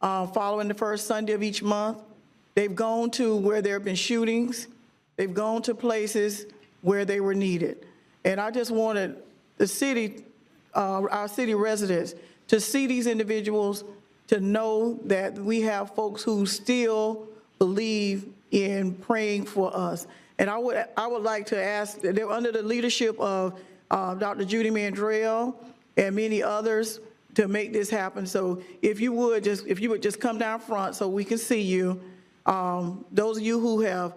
following the first Sunday of each month. They've gone to where there have been shootings. They've gone to places where they were needed. And I just wanted the city, our city residents, to see these individuals, to know that we have folks who still believe in praying for us. And I would like to ask, they're under the leadership of Dr. Judy Mandrell and many others, to make this happen. So if you would just come down front so we can see you. Those of you who have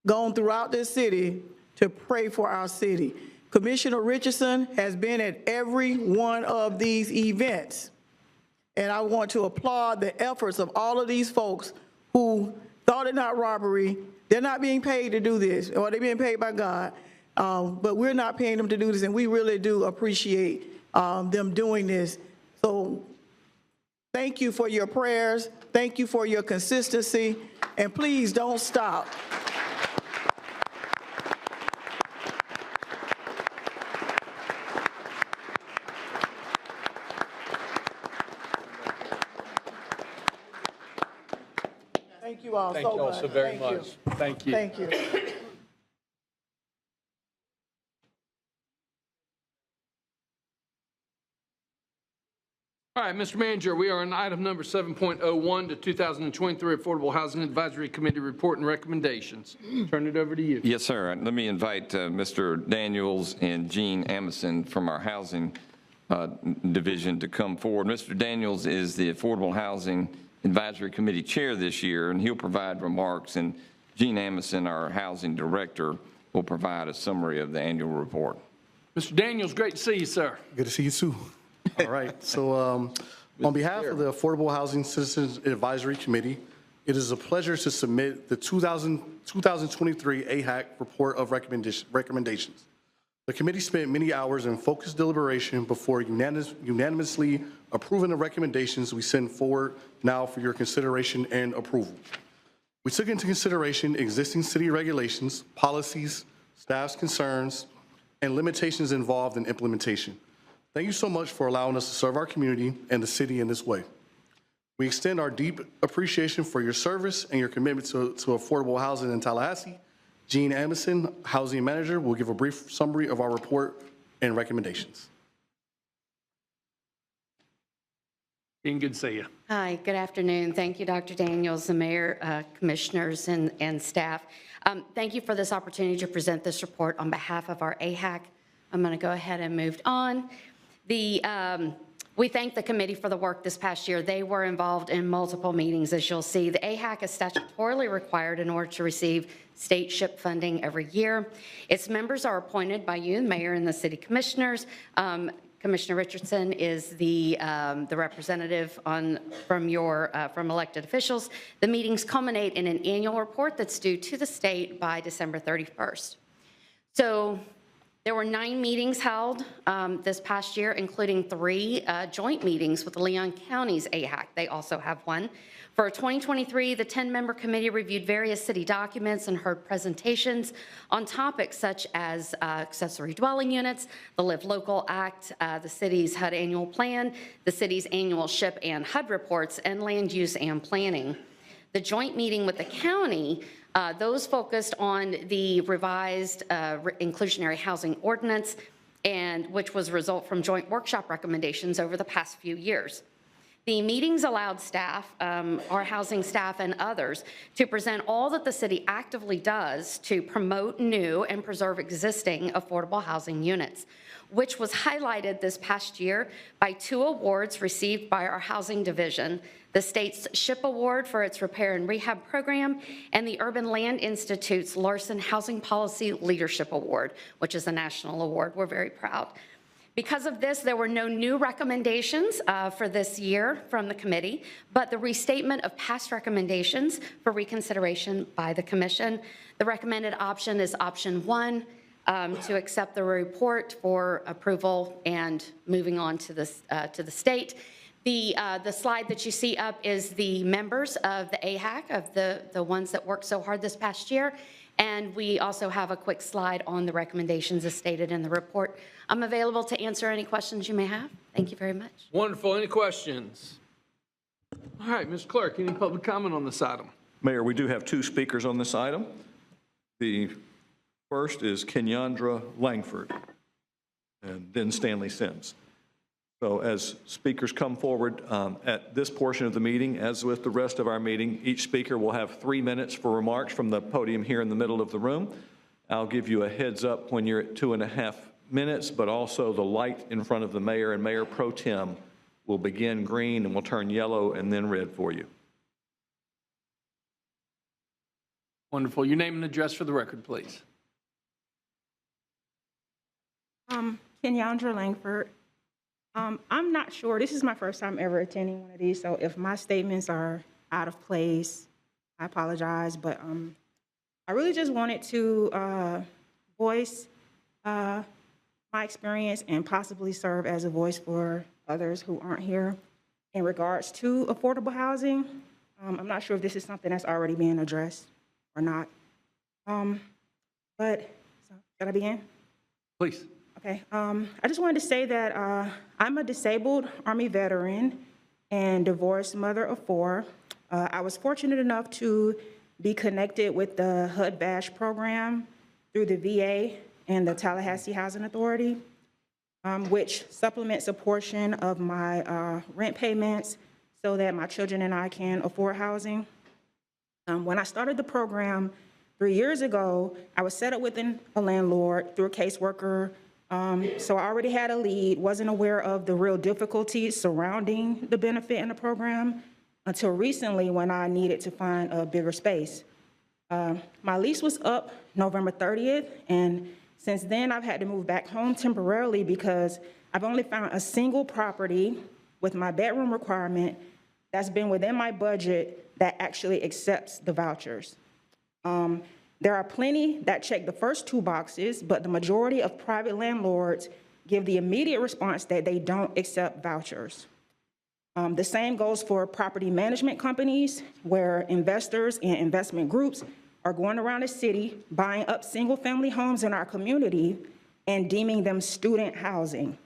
gone throughout this city to pray for our city. Commissioner Richardson has been at every one of these events. And I want to applaud the efforts of all of these folks who thought it not robbery. They're not being paid to do this, or they're being paid by God. But we're not paying them to do this, and we really do appreciate them doing this. So thank you for your prayers. Thank you for your consistency. And please don't stop. Thank you all so much. Thank you all so very much. Thank you. Thank you. All right, Mr. Manager, we are on item number 7.01, the 2023 Affordable Housing Advisory Committee report and recommendations. Turn it over to you. Yes, sir. Let me invite Mr. Daniels and Jean Amison from our Housing Division to come forward. Mr. Daniels is the Affordable Housing Advisory Committee Chair this year, and he'll provide remarks, and Jean Amison, our Housing Director, will provide a summary of the annual report. Mr. Daniels, great to see you, sir. Good to see you too. All right. So on behalf of the Affordable Housing Citizens Advisory Committee, it is a pleasure to submit the 2023 AHAC report of recommendations. The committee spent many hours in focused deliberation before unanimously approving the recommendations we send forward now for your consideration and approval. We took into consideration existing city regulations, policies, staff's concerns, and limitations involved in implementation. Thank you so much for allowing us to serve our community and the city in this way. We extend our deep appreciation for your service and your commitment to affordable housing in Tallahassee. Jean Amison, Housing Manager, will give a brief summary of our report and recommendations. Jean, good to see you. Hi, good afternoon. Thank you, Dr. Daniels, the mayor, commissioners, and staff. Thank you for this opportunity to present this report on behalf of our AHAC. I'm going to go ahead and move on. We thank the committee for the work this past year. They were involved in multiple meetings, as you'll see. The AHAC is statutorily required in order to receive state SHIP funding every year. Its members are appointed by you, the mayor, and the city commissioners. Commissioner Richardson is the representative from elected officials. The meetings culminate in an annual report that's due to the state by December 31st. So there were 9 meetings held this past year, including 3 joint meetings with Leon County's AHAC. They also have one. For 2023, the 10-member committee reviewed various city documents and heard presentations on topics such as accessory dwelling units, the Live Local Act, the city's HUD annual plan, the city's annual SHIP and HUD reports, and land use and planning. The joint meeting with the county, those focused on the revised inclusionary housing ordinance, and which was a result from joint workshop recommendations over the past few years. The meetings allowed staff, our housing staff and others, to present all that the city actively does to promote new and preserve existing affordable housing units, which was highlighted this past year by 2 awards received by our housing division: the state's SHIP Award for its repair and rehab program, and the Urban Land Institute's Larson Housing Policy Leadership Award, which is a national award. We're very proud. Because of this, there were no new recommendations for this year from the committee, but the restatement of past recommendations for reconsideration by the commission. The recommended option is option 1, to accept the report for approval and moving on to the state. The slide that you see up is the members of the AHAC, of the ones that worked so hard this past year. And we also have a quick slide on the recommendations as stated in the report. I'm available to answer any questions you may have. Thank you very much. Wonderful. Any questions? All right, Mr. Clerk, any public comment on this item? Mayor, we do have 2 speakers on this item. The first is Kenyandra Langford, and then Stanley Sims. So as speakers come forward at this portion of the meeting, as with the rest of our meeting, each speaker will have 3 minutes for remarks from the podium here in the middle of the room. I'll give you a heads up when you're at 2.5 minutes, but also the light in front of the mayor and Mayor Pro Tem will begin green and will turn yellow and then red for you. Wonderful. Your name and address for the record, please. Kenyandra Langford. I'm not sure. This is my first time ever attending one of these, so if my statements are out of place, I apologize. But I really just wanted to voice my experience and possibly serve as a voice for others who aren't here in regards to affordable housing. I'm not sure if this is something that's already being addressed or not. But so, should I begin? Please. Okay, I just wanted to say that I'm a disabled Army veteran and divorced mother of 4. I was fortunate enough to be connected with the HUD VASH program through the VA and the Tallahassee Housing Authority. which supplements a portion of my rent payments so that my children and I can afford housing. When I started the program 3 years ago, I was set up with a landlord through a caseworker. So I already had a lead, wasn't aware of the real difficulties surrounding the benefit in the program until recently when I needed to find a bigger space. My lease was up November 30th, and since then I've had to move back home temporarily because I've only found a single property with my bedroom requirement that's been within my budget that actually accepts the vouchers. There are plenty that check the first 2 boxes, but the majority of private landlords give the immediate response that they don't accept vouchers. The same goes for property management companies, where investors and investment groups are going around the city buying up single-family homes in our community and deeming them student housing.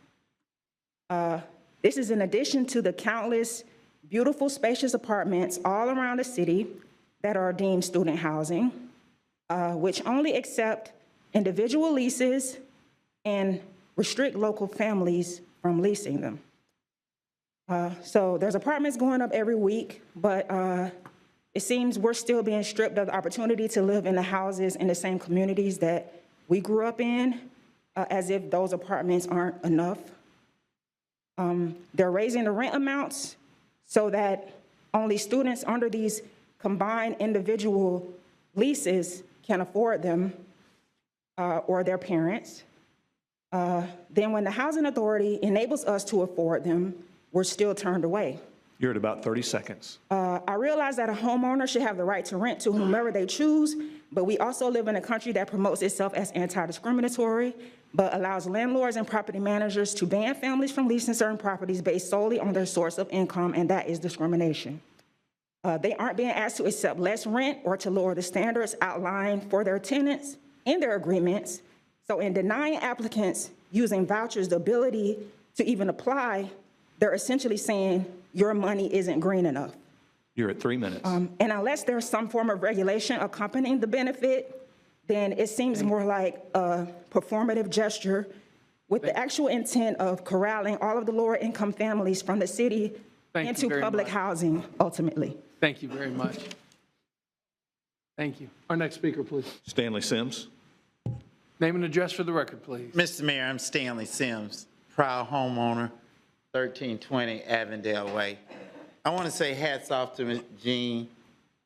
This is in addition to the countless beautiful, spacious apartments all around the city that are deemed student housing, which only accept individual leases and restrict local families from leasing them. So there's apartments going up every week, but it seems we're still being stripped of the opportunity to live in the houses in the same communities that we grew up in, as if those apartments aren't enough. They're raising the rent amounts so that only students under these combined individual leases can afford them, or their parents. Then when the housing authority enables us to afford them, we're still turned away. You're at about 30 seconds. I realize that a homeowner should have the right to rent to whomever they choose, but we also live in a country that promotes itself as anti-discriminatory, but allows landlords and property managers to ban families from leasing certain properties based solely on their source of income, and that is discrimination. They aren't being asked to accept less rent or to lower the standards outlined for their tenants in their agreements. So in denying applicants using vouchers the ability to even apply, they're essentially saying your money isn't green enough. You're at 3 minutes. And unless there's some form of regulation accompanying the benefit, then it seems more like a performative gesture with the actual intent of corralling all of the lower income families from the city into public housing ultimately. Thank you very much. Thank you. Our next speaker, please. Stanley Sims. Name and address for the record, please. Mr. Mayor, I'm Stanley Sims, proud homeowner, 1320 Avondale Way. I want to say hats off to Ms. Jean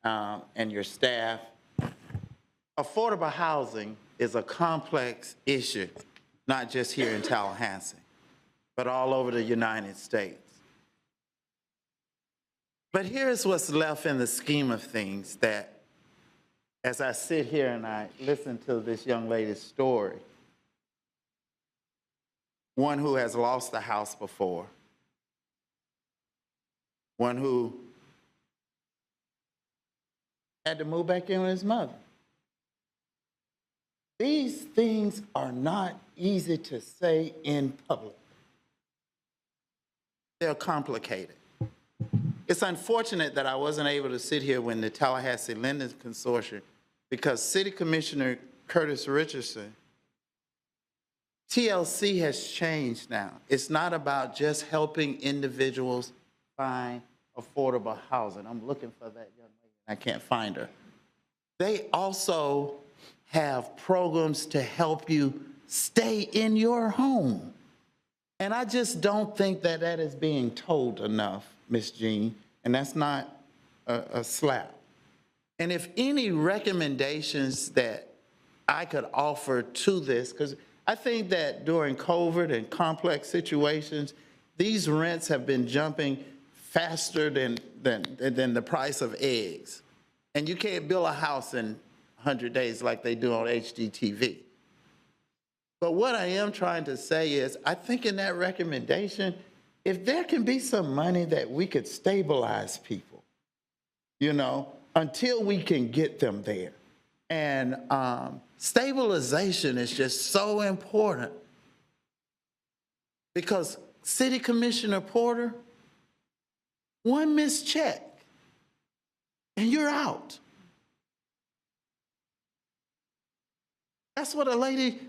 and your staff. Affordable housing is a complex issue, not just here in Tallahassee, but all over the United States. But here's what's left in the scheme of things that, as I sit here and I listen to this young lady's story, one who has lost a house before, one who had to move back in with his mother. These things are not easy to say in public. They're complicated. It's unfortunate that I wasn't able to sit here when the Tallahassee Lending Consortium, because City Commissioner Curtis Richardson, TLC has changed now. It's not about just helping individuals find affordable housing. I'm looking for that young lady. I can't find her. They also have programs to help you stay in your home. And I just don't think that that is being told enough, Ms. Jean, and that's not a slap. And if any recommendations that I could offer to this, because I think that during COVID and complex situations, these rents have been jumping faster than the price of eggs. And you can't build a house in 100 days like they do on HGTV. But what I am trying to say is, I think in that recommendation, if there can be some money that we could stabilize people, you know, until we can get them there. And stabilization is just so important, because City Commissioner Porter, one missed check and you're out. That's what a lady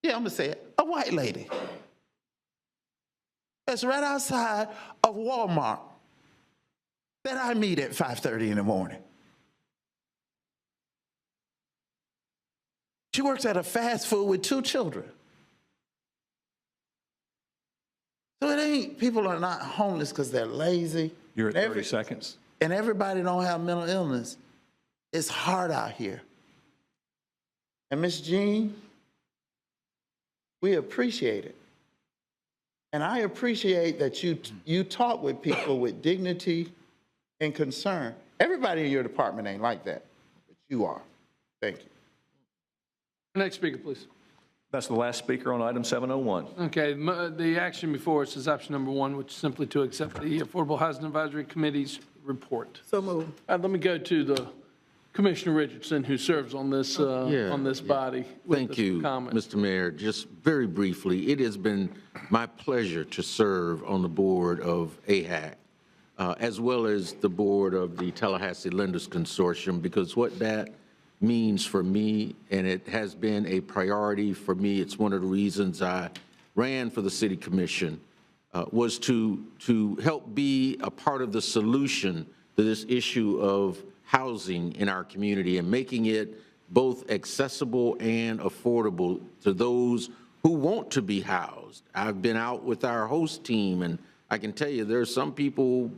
Yeah, I'm gonna say it, a white lady. That's right outside of Walmart that I meet at 5:30 in the morning. She works at a fast food with 2 children. So it ain't, people are not homeless because they're lazy. You're at 30 seconds. And everybody don't have mental illness. It's hard out here. And Miss Jean, we appreciate it. And I appreciate that you talk with people with dignity and concern. Everybody in your department ain't like that, but you are. Thank you. Next speaker, please. That's the last speaker on item 701. Okay, the action before us is option number 1, which is simply to accept the Affordable Housing Advisory Committee's report. So moved. Let me go to the Commissioner Richardson, who serves on this body. Thank you, Mr. Mayor. Just very briefly, it has been my pleasure to serve on the board of AHAC, as well as the board of the Tallahassee Lenders Consortium, because what that means for me, and it has been a priority for me, it's one of the reasons I ran for the City Commission, was to help be a part of the solution to this issue of housing in our community and making it both accessible and affordable to those who want to be housed. I've been out with our host team, and I can tell you there's some people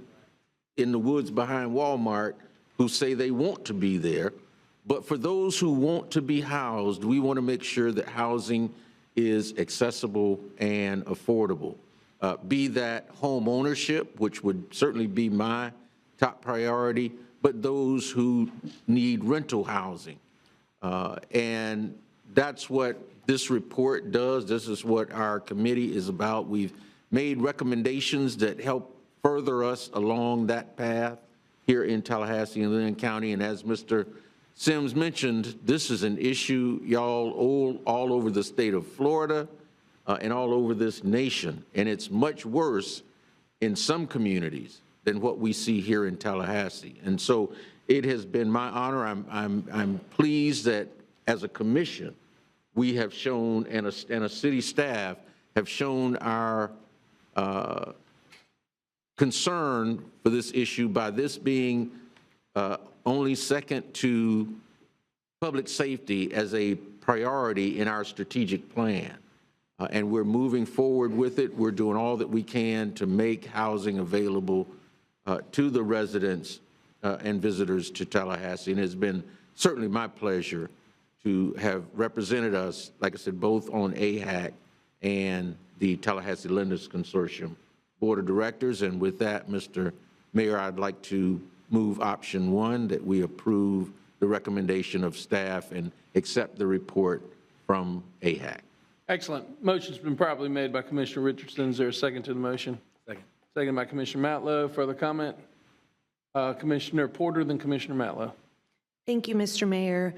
in the woods behind Walmart who say they want to be there. But for those who want to be housed, we want to make sure that housing is accessible and affordable. Be that home ownership, which would certainly be my top priority, but those who need rental housing. And that's what this report does. This is what our committee is about. We've made recommendations that help further us along that path here in Tallahassee and Lynn County. And as Mr. Sims mentioned, this is an issue, y'all, all over the state of Florida and all over this nation. And it's much worse in some communities than what we see here in Tallahassee. And so it has been my honor. I'm pleased that as a commission, we have shown, and a city staff have shown our concern for this issue by this being only second to public safety as a priority in our strategic plan. And we're moving forward with it. We're doing all that we can to make housing available to the residents and visitors to Tallahassee. And it's been certainly my pleasure to have represented us, like I said, both on AHAC and the Tallahassee Lenders Consortium Board of Directors. And with that, Mr. Mayor, I'd like to move option 1, that we approve the recommendation of staff and accept the report from AHAC. Excellent. Motion's been properly made by Commissioner Richardson. Is there a second to the motion? Second. Second by Commissioner Matlow. Further comment? Commissioner Porter, then Commissioner Matlow. Thank you, Mr. Mayor.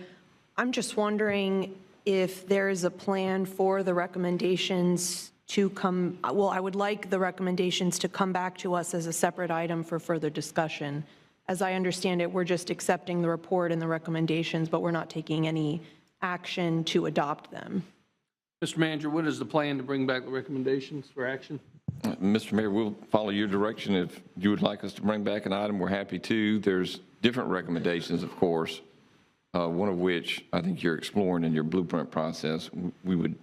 I'm just wondering if there is a plan for the recommendations to come, well, I would like the recommendations to come back to us as a separate item for further discussion. As I understand it, we're just accepting the report and the recommendations, but we're not taking any action to adopt them. Mr. Manager, what is the plan to bring back the recommendations for action? Mr. Mayor, we'll follow your direction. If you would like us to bring back an item, we're happy to. There's different recommendations, of course, one of which I think you're exploring in your blueprint process. We would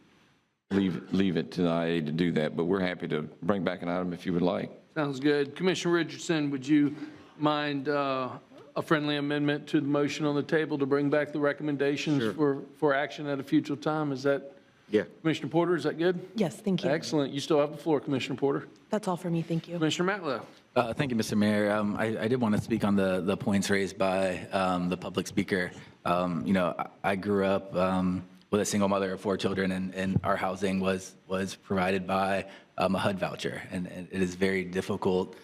leave it to the IA to do that, but we're happy to bring back an item if you would like. Sounds good. Commissioner Richardson, would you mind a friendly amendment to the motion on the table to bring back the recommendations for action at a future time? Is that, Commissioner Porter, is that good? Yes, thank you. Excellent. You still have the floor, Commissioner Porter. That's all for me. Thank you. Commissioner Matlow. Thank you, Mr. Mayor. I did want to speak on the points raised by the public speaker. You know, I grew up with a single mother of 4 children, and our housing was provided by a HUD voucher, and it is very difficult,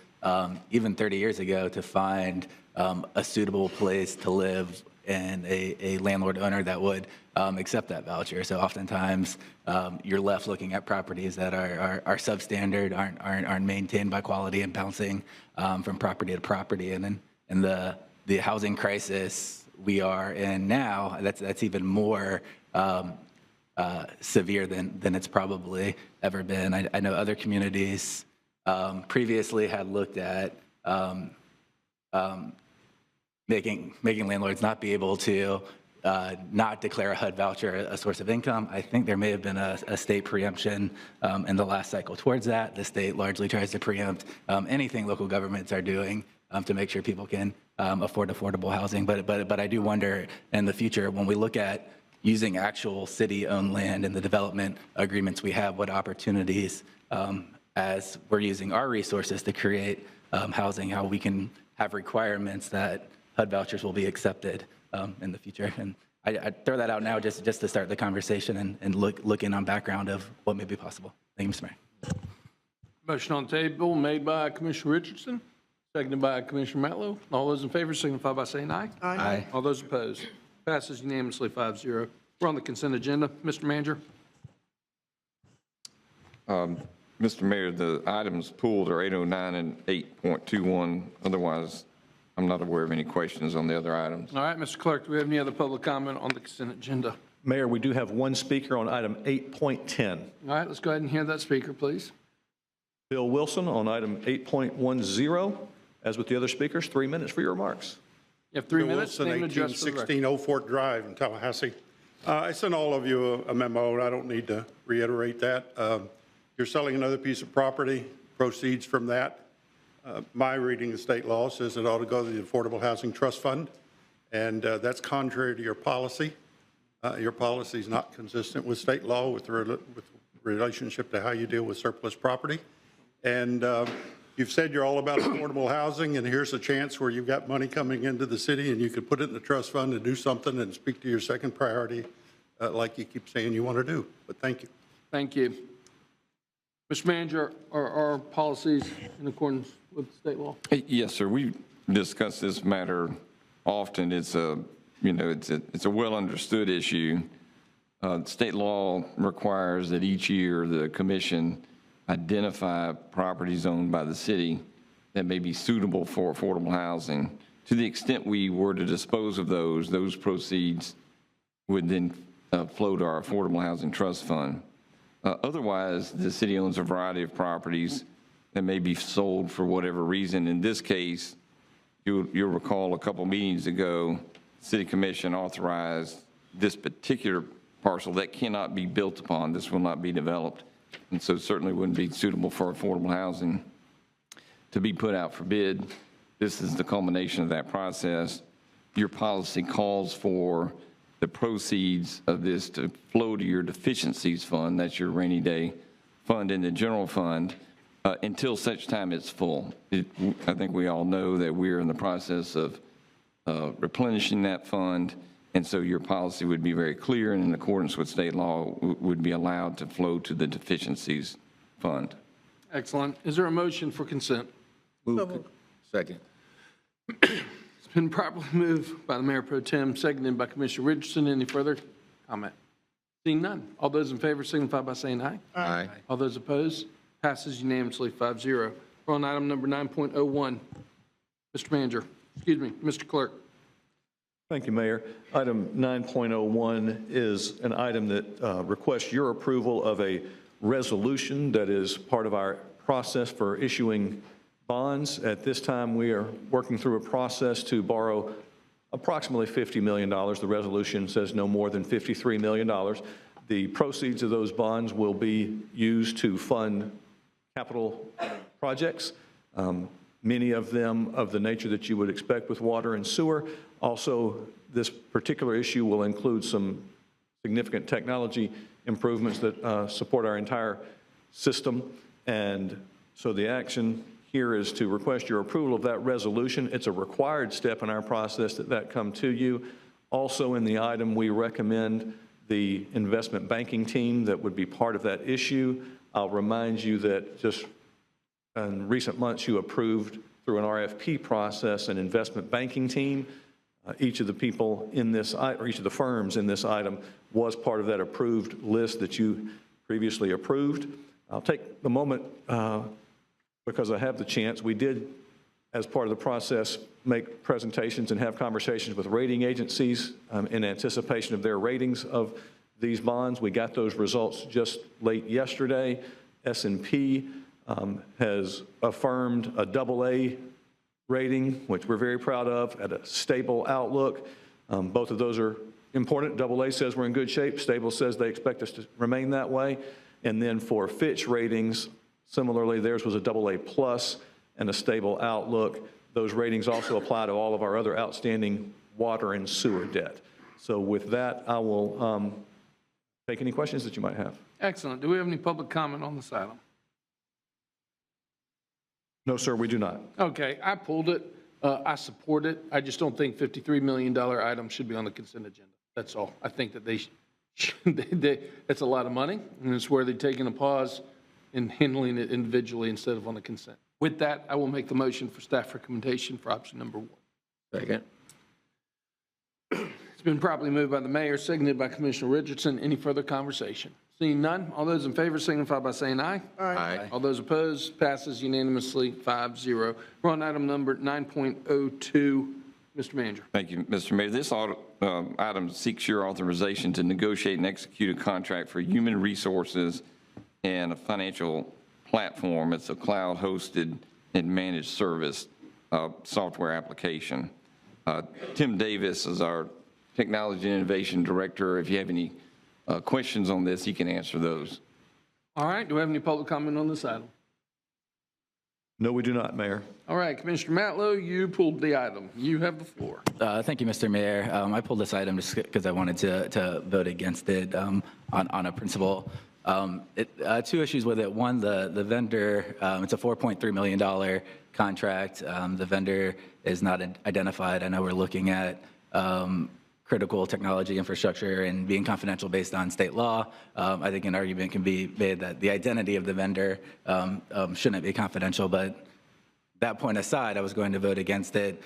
even 30 years ago, to find a suitable place to live and a landlord owner that would accept that voucher. So oftentimes you're left looking at properties that are substandard, aren't maintained by quality, and bouncing from property to property. And then in the housing crisis we are in now, that's even more severe than it's probably ever been. I know other communities previously had looked at making landlords not be able to not declare a HUD voucher a source of income. I think there may have been a state preemption in the last cycle towards that. The state largely tries to preempt anything local governments are doing to make sure people can afford affordable housing. But I do wonder in the future, when we look at using actual city-owned land and the development agreements we have, what opportunities as we're using our resources to create housing, how we can have requirements that HUD vouchers will be accepted in the future. And I throw that out now just to start the conversation and look in on background of what may be possible. Thank you, Mr. Mayor. Motion on the table made by Commissioner Richardson, seconded by Commissioner Matlow. All those in favor signify by saying aye. Aye. All those opposed. Passes unanimously 5-0. We're on the consent agenda. Mr. Manager. Mr. Mayor, the items pulled are 809 and 8.21. Otherwise, I'm not aware of any questions on the other items. All right, Mr. Clerk, do we have any other public comment on the consent agenda? Mayor, we do have one speaker on item 8.10. All right, let's go ahead and hear that speaker, please. Bill Wilson on item 8.10. As with the other speakers, 3 minutes for your remarks. You have 3 Bill minutes. Wilson, Name and address for the record. 1816 Old Fort Drive in Tallahassee. I sent all of you a memo, and I don't need to reiterate that. You're selling another piece of property, proceeds from that. My reading of state law says it ought to go to the Affordable Housing Trust Fund, and that's contrary to your policy. Your policy is not consistent with state law with relationship to how you deal with surplus property. And you've said you're all about affordable housing, and here's a chance where you've got money coming into the city and you could put it in the trust fund and do something and speak to your second priority like you keep saying you want to do. But thank you. Thank you. Mr. Manager, are our policies in accordance with state law? Yes, sir. We've discussed this matter often. It's a well understood issue. State law requires that each year the commission identify properties owned by the city that may be suitable for affordable housing. To the extent we were to dispose of those proceeds would then flow to our Affordable Housing Trust Fund. Otherwise, the city owns a variety of properties that may be sold for whatever reason. In this case, you'll recall a couple meetings ago, City Commission authorized this particular parcel that cannot be built upon. This will not be developed, and so certainly wouldn't be suitable for affordable housing to be put out for bid. This is the culmination of that process. Your policy calls for the proceeds of this to flow to your deficiencies fund, that's your rainy day fund in the general fund, until such time it's full. I think we all know that we're in the process of replenishing that fund, and so your policy would be very clear and in accordance with state law would be allowed to flow to the deficiencies fund. Excellent. Is there a motion for consent? Move. Second. It's been properly moved by the Mayor Pro Tem, seconded by Commissioner Richardson. Any further comment? Seeing none. All those in favor signify by saying aye. Aye. All those opposed? Passes unanimously 5-0. We're on item number 9.01. Mr. Manager, excuse me, Mr. Clerk. Thank you, Mayor. Item 9.01 is an item that requests your approval of a resolution that is part of our process for issuing bonds. At this time, we are working through a process to borrow approximately $50 million. The resolution says no more than $53 million. The proceeds of those bonds will be used to fund capital projects, many of them of the nature that you would expect with water and sewer. Also, this particular issue will include some significant technology improvements that support our entire system. And so the action here is to request your approval of that resolution. It's a required step in our process that come to you. Also in the item, we recommend the investment banking team that would be part of that issue. I'll remind you that just in recent months, you approved through an RFP process an investment banking team. Each of the people in this, or each of the firms in this item was part of that approved list that you previously approved. I'll take the moment because I have the chance. We did, as part of the process, make presentations and have conversations with rating agencies in anticipation of their ratings of these bonds. We got those results just late yesterday. S&P has affirmed a AA rating, which we're very proud of, at a stable outlook. Both of those are important. AA says we're in good shape. Stable says they expect us to remain that way. And then for Fitch ratings, similarly, theirs was a AA plus and a stable outlook. Those ratings also apply to all of our other outstanding water and sewer debt. So with that, I will take any questions that you might have. Excellent. Do we have any public comment on this item? No, sir, we do not. Okay, I pulled it. I support it. I just don't think $53 million items should be on the consent agenda. That's all. I think that that's a lot of money, and it's where they're taking a pause and handling it individually instead of on the consent. With that, I will make the motion for staff recommendation for option number 1. Second. It's been properly moved by the mayor, seconded by Commissioner Richardson. Any further conversation? Seeing none, all those in favor signify by saying aye. Aye. All those opposed, passes unanimously 5-0. We're on item number 9.02. Mr. Manager. Thank you, Mr. Mayor. This item seeks your authorization to negotiate and execute a contract for human resources and a financial platform. It's a cloud-hosted and managed service software application. Tim Davis is our Technology and Innovation Director. If you have any questions on this, he can answer those. All right. Do we have any public comment on this item? No, we do not, Mayor. All right, Commissioner Matlow, you pulled the item. You have the floor. Thank you, Mr. Mayor. I pulled this item just because I wanted to vote against it on a principle. Two issues with it. One, the vendor, it's a $4.3 million contract. The vendor is not identified. I know we're looking at critical technology infrastructure and being confidential based on state law. I think an argument can be made that the identity of the vendor shouldn't be confidential, but that point aside, I was going to vote against it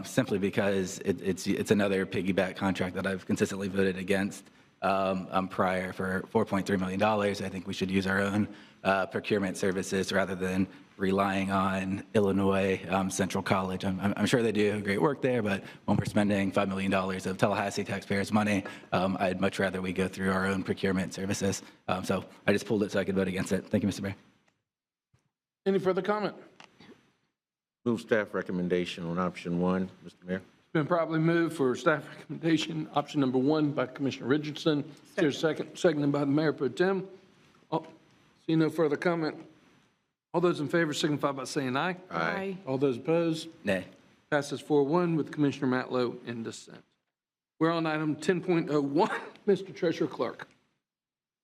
simply because it's another piggyback contract that I've consistently voted against prior for $4.3 million. I think we should use our own procurement services rather than relying on Illinois Central College. I'm sure they do great work there, but when we're spending $5 million of Tallahassee taxpayers' money, I'd much rather we go through our own procurement services. So I just pulled it so I could vote against it. Thank you, Mr. Mayor. Any further comment? Move staff recommendation on option 1, Mr. Mayor. It's been properly moved for staff recommendation, option number 1 by Commissioner Richardson. Is there a second? Seconded by the Mayor Pro Tem. See no further comment. All those in favor signify by saying aye. Aye. All those opposed? Nay. Passes 4-1 with Commissioner Matlow in dissent. We're on item 10.01. Mr. Treasurer Clerk.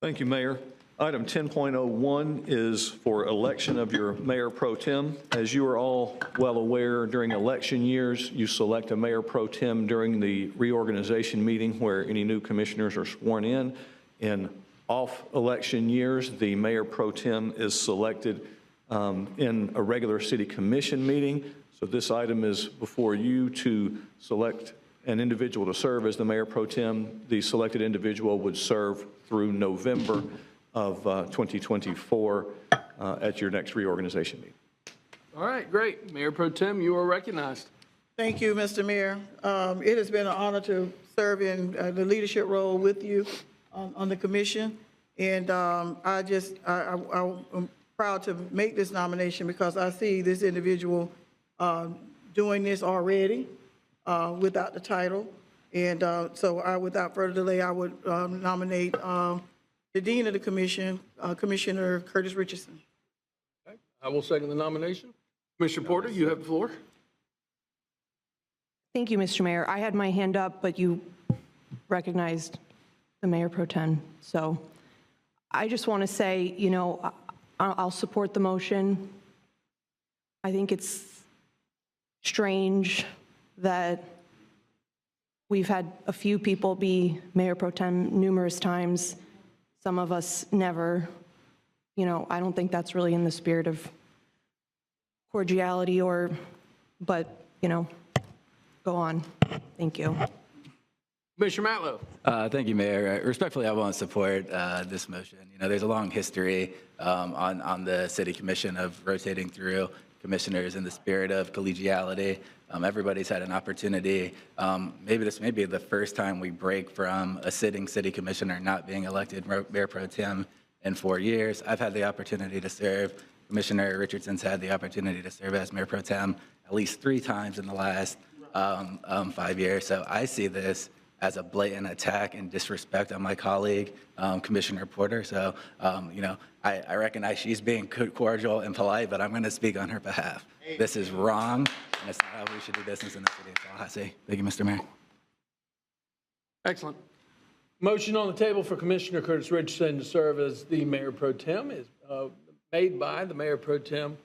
Thank you, Mayor. Item 10.01 is for election of your Mayor Pro Tem. As you are all well aware, during election years, you select a Mayor Pro Tem during the reorganization meeting where any new commissioners are sworn in. In off-election years, the Mayor Pro Tem is selected in a regular City Commission meeting. So this item is before you to select an individual to serve as the Mayor Pro Tem. The selected individual would serve through November of 2024 at your next reorganization meeting. All right, great. Mayor Pro Tem, you are recognized. Thank you, Mr. Mayor. It has been an honor to serve in the leadership role with you on the commission. And I'm proud to make this nomination because I see this individual doing this already without the title. And so without further delay, I would nominate the Dean of the Commission, Commissioner Curtis Richardson. Okay. I will second the nomination. Commissioner Porter, you have the floor. Thank you, Mr. Mayor. I had my hand up, but you recognized the Mayor Pro Tem. So I just want to say, you know, I'll support the motion. I think it's strange that we've had a few people be Mayor Pro Tem numerous times. Some of us never. You know, I don't think that's really in the spirit of cordiality but, you know, go on. Thank you. Commissioner Matlow. Thank you, Mayor. Respectfully, I won't support this motion. You know, there's a long history on the City Commission of rotating through commissioners in the spirit of collegiality. Everybody's had an opportunity. Maybe this may be the first time we break from a sitting city commissioner not being elected mayor pro tem in 4 years. I've had the opportunity to serve. Commissioner Richardson's had the opportunity to serve as mayor pro tem at least 3 times in the last 5 years. So I see this as a blatant attack and disrespect on my colleague, Commissioner Porter. So, I recognize she's being cordial and polite, but I'm going to speak on her behalf. This is wrong, and it's not how we should do business in the city of Tallahassee. Thank you, Mr. Mayor. Excellent. Motion on the table for Commissioner Curtis Richardson to serve as the mayor pro tem is made by the mayor pro tem,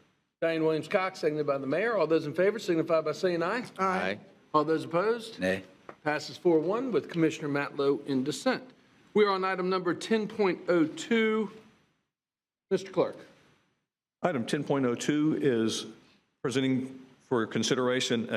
Diane Williams Cox, seconded by the mayor. All those in favor signify by saying aye. Aye. All those opposed? Nay. Passes 4-1 with Commissioner Matlow in dissent. We are on item number 10.02. Mr. Clerk. Item 10.02 is presenting for consideration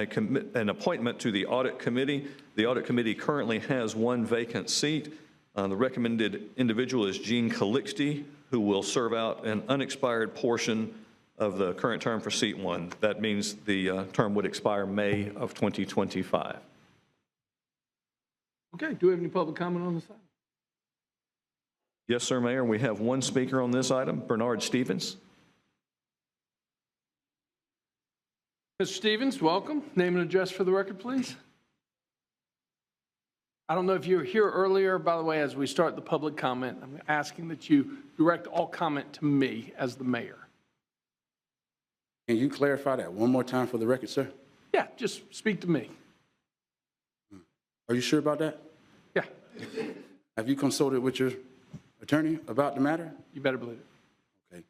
an appointment to the Audit Committee. The Audit Committee currently has 1 vacant seat. The recommended individual is Gene Calixte, who will serve out an unexpired portion of the current term for seat 1. That means the term would expire May of 2025. Okay, do we have any public comment on this item? Yes, sir, Mayor. We have 1 speaker on this item, Bernard Stevens. Mr. Stevens, welcome. Name and address for the record, please. I don't know if you were here earlier. By the way, as we start the public comment, I'm asking that you direct all comment to me as the mayor. Can you clarify that one more time for the record, sir? Yeah, just speak to me. Are you sure about that? Yeah. Have you consulted with your attorney about the matter? You better believe it. Okay.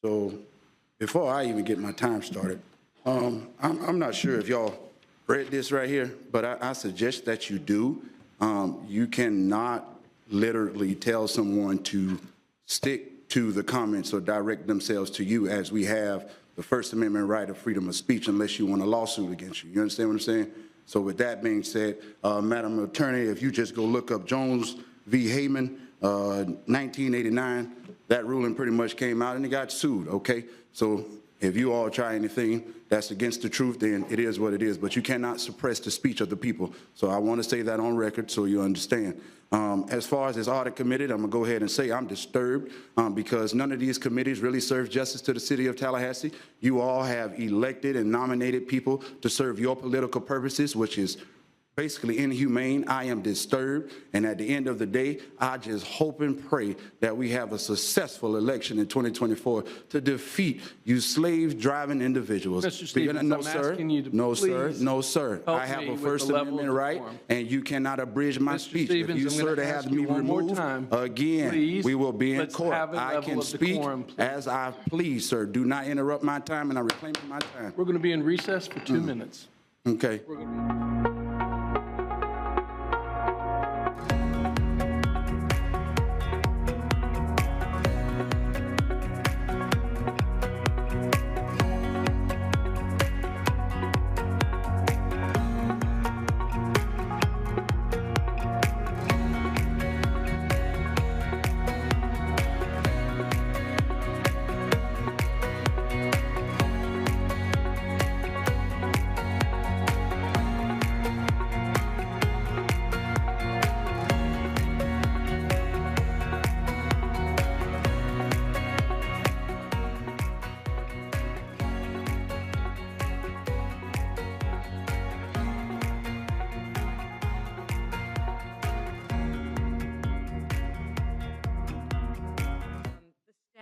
So before I even get my time started, I'm not sure if y'all read this right here, but I suggest that you do. You cannot literally tell someone to stick to the comments or direct themselves to you, as we have the First Amendment right of freedom of speech, unless you want a lawsuit against you. You understand what I'm saying? So with that being said, Madam Attorney, if you just go look up Jones v. Heyman, 1989, that ruling pretty much came out and it got sued, okay? So if you all try anything that's against the truth, then it is what it is. But you cannot suppress the speech of the people. So I want to say that on record so you understand. As far as this audit committee, I'm going to go ahead and say I'm disturbed because none of these committees really serve justice to the city of Tallahassee. You all have elected and nominated people to serve your political purposes, which is basically inhumane. I am disturbed, and at the end of the day, I just hope and pray that we have a successful election in 2024 to defeat you slave-driving individuals. Mr. Stevens, no, I'm sir. asking you to no, sir. please No, sir. help I have me a with First the level Amendment of right, decorum. and you cannot abridge my Mr. speech. Stevens, if you, I'm gonna sir, to ask have you me one more removed time. again, Please, we will be in let's court. have a I level can of speak decorum, please. as I please, sir. Do not interrupt my time, and I'm reclaiming my time. We're going to be in recess for 2 minutes. Okay. We're going to be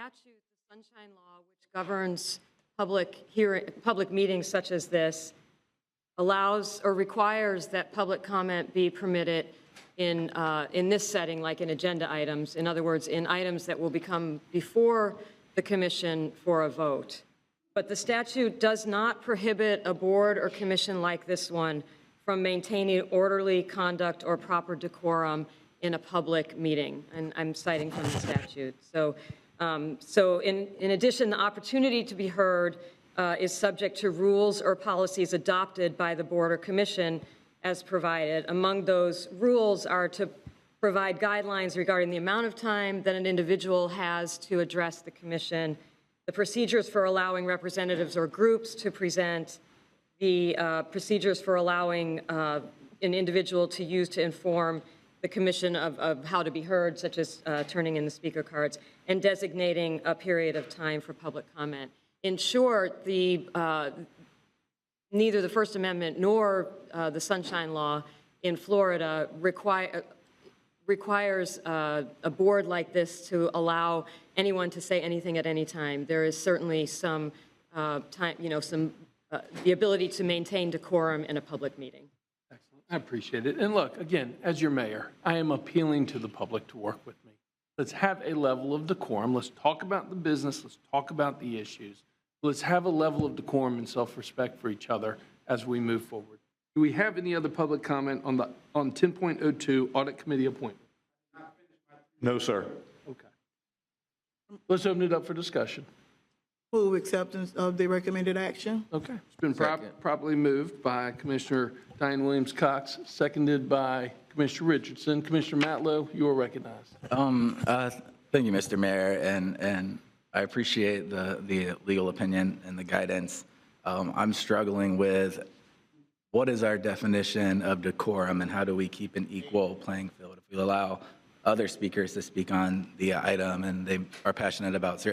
statute, the Sunshine Law, which governs public meetings such as this, allows or requires that public comment be permitted in this setting, like in agenda items. In other words, in items that will become before the commission for a vote. But the statute does not prohibit a board or commission like this one from maintaining orderly conduct or proper decorum in a public meeting. And I'm citing from the statute. So in addition, the opportunity to be heard is subject to rules or policies adopted by the board or commission as provided. Among those rules are to provide guidelines regarding the amount of time that an individual has to address the commission, the procedures for allowing representatives or groups to present, the procedures for allowing an individual to use to inform the commission of how to be heard, such as turning in the speaker cards, and designating a period of time for public comment. In short, neither the First Amendment nor the Sunshine Law in Florida requires a board like this to allow anyone to say anything at any time. There is certainly some time, the ability to maintain decorum in a public meeting. Excellent. I appreciate it. And look, again, as your mayor, I am appealing to the public to work with me. Let's have a level of decorum. Let's talk about the business. Let's talk about the issues. Let's have a level of decorum and self-respect for each other as we move forward. Do we have any other public comment on 10.02 Audit Committee appointment? No, sir. Okay. Let's open it up for discussion. Move acceptance of the recommended action. Okay. It's been properly moved by Commissioner Diane Williams-Cox, seconded by Commissioner Richardson. Commissioner Matlow, you are recognized. Thank you, Mr. Mayor, and I appreciate the legal opinion and the guidance. I'm struggling with what is our definition of decorum and how do we keep an equal playing field? If we allow other speakers to speak on the item and they are passionate about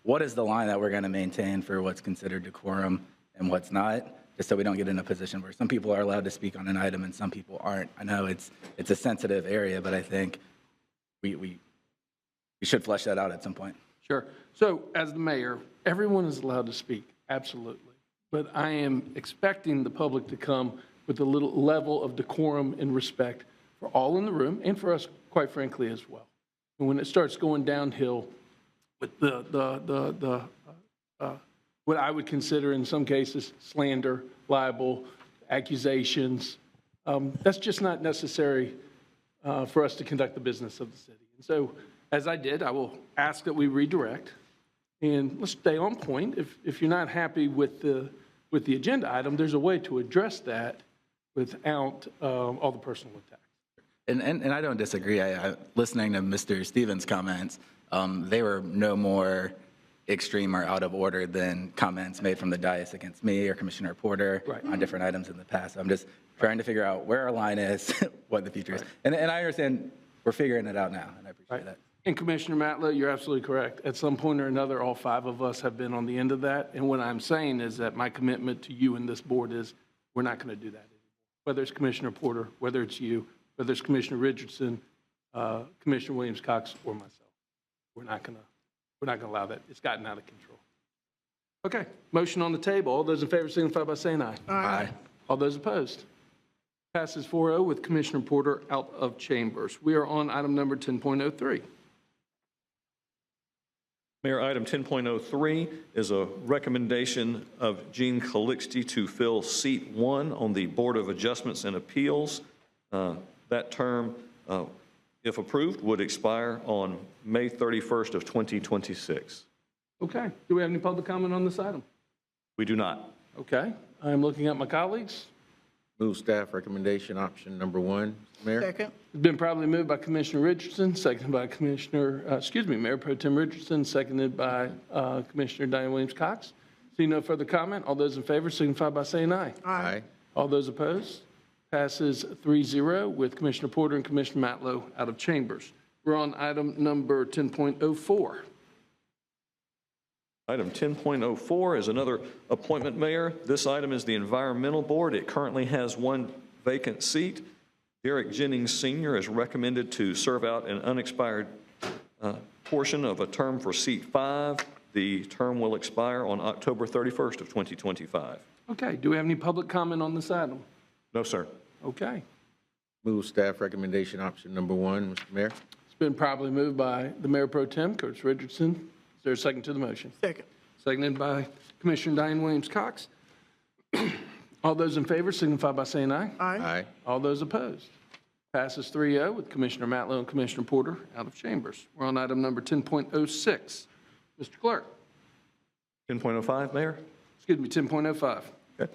what is the line that we're going to maintain for what's considered decorum and what's not, just so we don't get in a position where some people are allowed to speak on an item and some people aren't. I know it's a sensitive area, but I think we should flesh that out at some point. Sure. So as the mayor, everyone is allowed to speak, absolutely. But I am expecting the public to come with a little level of decorum and respect for all in the room and for us, quite frankly, as well. And when it starts going downhill with what I would consider in some cases slander, libel, accusations, that's just not necessary for us to conduct the business of the city. And so, as I did, I will ask that we redirect, and let's stay on point. If you're not happy with the agenda item, there's a way to address that without all the personal attacks. And I don't disagree. Listening to Mr. Stevens' comments, they were no more extreme or out of order than comments made from the dais against me or Commissioner Porter on different items in the past. I'm just trying to figure out where our line is, what the future is. And I understand we're figuring it out now, and I appreciate that. And Commissioner Matlow, you're absolutely correct. At some point or another, all five of us have been on the end of that. And what I'm saying is that my commitment to you and this board is we're not going to do that anymore. Whether it's Commissioner Porter, whether it's you, whether it's Commissioner Richardson, Commissioner Williams-Cox, or myself, we're not going to allow that. It's gotten out of control. Okay, motion on the table. All those in favor signify by saying aye. Aye. All those opposed? Passes 4-0 with Commissioner Porter out of chambers. We are on item number 10.03. Mayor, item 10.03 is a recommendation of Gene Calixte to fill seat 1 on the Board of Adjustments and Appeals. That term, if approved, would expire on May 31st of 2026. Okay. Do we have any public comment on this item? We do not. Okay. I'm looking at my colleagues. Move staff recommendation option number 1, Mayor. Second. It's been probably moved by Commissioner Richardson, seconded by Mayor Pro Tem Richardson, seconded by Commissioner Diane Williams-Cox. See no further comment. All those in favor signify by saying aye. Aye. All those opposed? Passes 3-0 with Commissioner Porter and Commissioner Matlow out of chambers. We're on item number 10.04. Item 10.04 is another appointment, Mayor. This item is the Environmental Board. It currently has 1 vacant seat. Derek Jennings Sr. is recommended to serve out an unexpired portion of a term for seat 5. The term will expire on October 31st of 2025. Okay. Do we have any public comment on this item? No, sir. Okay. Move staff recommendation option number 1, Mr. Mayor. It's been properly moved by the Mayor Pro Tem, Curtis Richardson. Is there a second to the motion? Second. Seconded by Commissioner Diane Williams-Cox. All those in favor signify by saying aye. Aye. Aye. All those opposed? Passes 3-0 with Commissioner Matlow and Commissioner Porter out of chambers. We're on item number 10.06. Mr. Clerk. 10.05, Mayor. Excuse me, 10.05. Okay.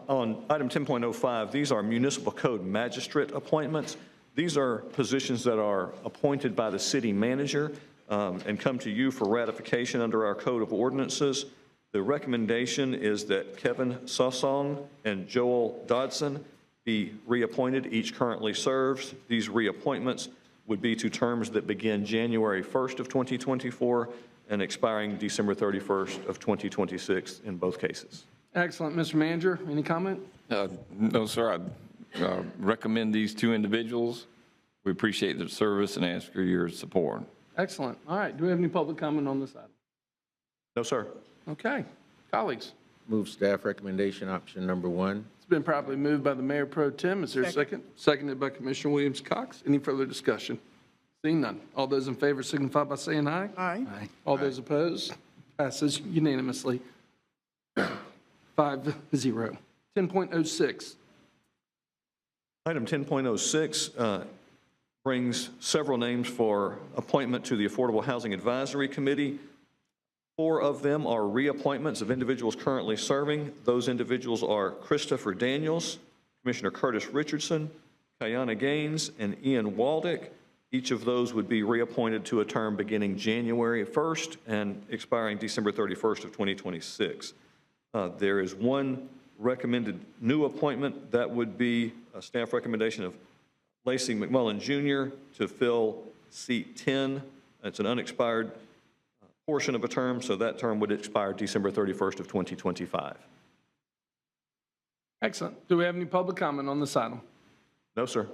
On item 10.05, these are municipal code magistrate appointments. These are positions that are appointed by the city manager. and come to you for ratification under our Code of Ordinances. The recommendation is that Kevin Sassong and Joel Dodson be reappointed. Each currently serves. These reappointments would be to terms that begin January 1st of 2024 and expiring December 31st of 2026 in both cases. Excellent. Mr. Manager, any comment? No, sir. I recommend these two individuals. We appreciate their service and ask for your support. Excellent. All right. Do we have any public comment on this item? No, sir. Okay. Colleagues, Move staff recommendation, option number 1. it's been properly moved by the Mayor Pro Tem. Is there a second? Seconded by Commissioner Williams Cox. Any further discussion? Seeing none. All those in favor signify by saying aye. Aye. All those opposed? Passes unanimously. 5-0. 10.06. Item 10.06 brings several names for appointment to the Affordable Housing Advisory Committee. 4 of them are reappointments of individuals currently serving. Those individuals are Christopher Daniels, Commissioner Curtis Richardson, Kayana Gaines, and Ian Waldick. Each of those would be reappointed to a term beginning January 1st and expiring December 31st of 2026. There is one recommended new appointment. That would be a staff recommendation of Lacey McMullen Jr. to fill seat 10. It's an unexpired portion of a term, so that term would expire December 31st of 2025. Excellent. Do we have any public comment on this item? No, sir.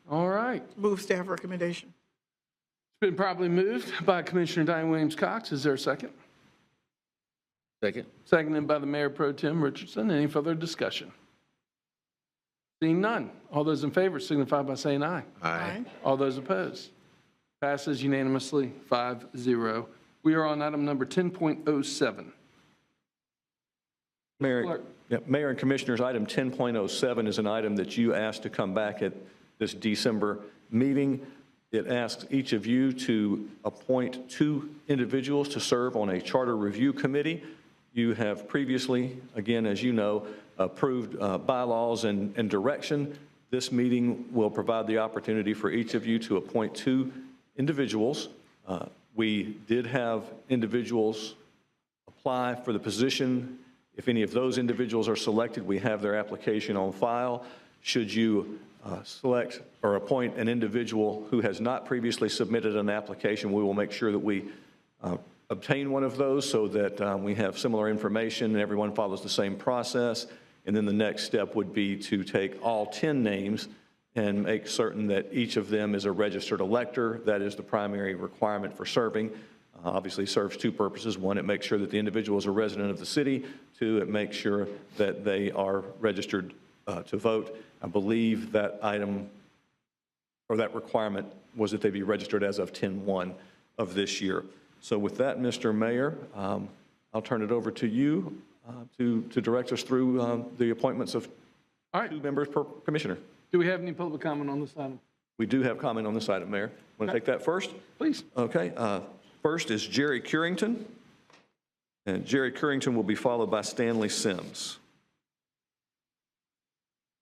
All right. Move staff recommendation. It's been properly moved by Commissioner Diane Williams Cox. Is there a second? Second. Seconded by the Mayor Pro Tem Richardson. Any further discussion? Seeing none. All those in favor signify by saying aye. Aye. All those opposed? Passes unanimously, 5-0. We are on item number 10.07. Mayor and Commissioners, item 10.07 is an item that you asked to come back at this December meeting. It asks each of you to appoint 2 individuals to serve on a charter review committee. You have previously, again, as you know, approved bylaws and direction. This meeting will provide the opportunity for each of you to appoint 2 individuals. We did have individuals apply for the position. If any of those individuals are selected, we have their application on file. Should you select or appoint an individual who has not previously submitted an application, we will make sure that we obtain one of those so that we have similar information and everyone follows the same process. And then the next step would be to take all 10 names and make certain that each of them is a registered elector. That is the primary requirement for serving. Obviously serves 2 purposes. 1, it makes sure that the individual is a resident of the city. 2, it makes sure that they are registered to vote. I believe that item or that requirement was that they be registered as of 10/1 of this year. So with that, Mr. Mayor, I'll turn it over to you to direct us through the appointments of 2 members per commissioner. Do we have any public comment on this item? We do have comment on this item, Mayor. Want to take that first? Please. Okay. First is Jerry Curington. And Jerry Curington will be followed by Stanley Sims.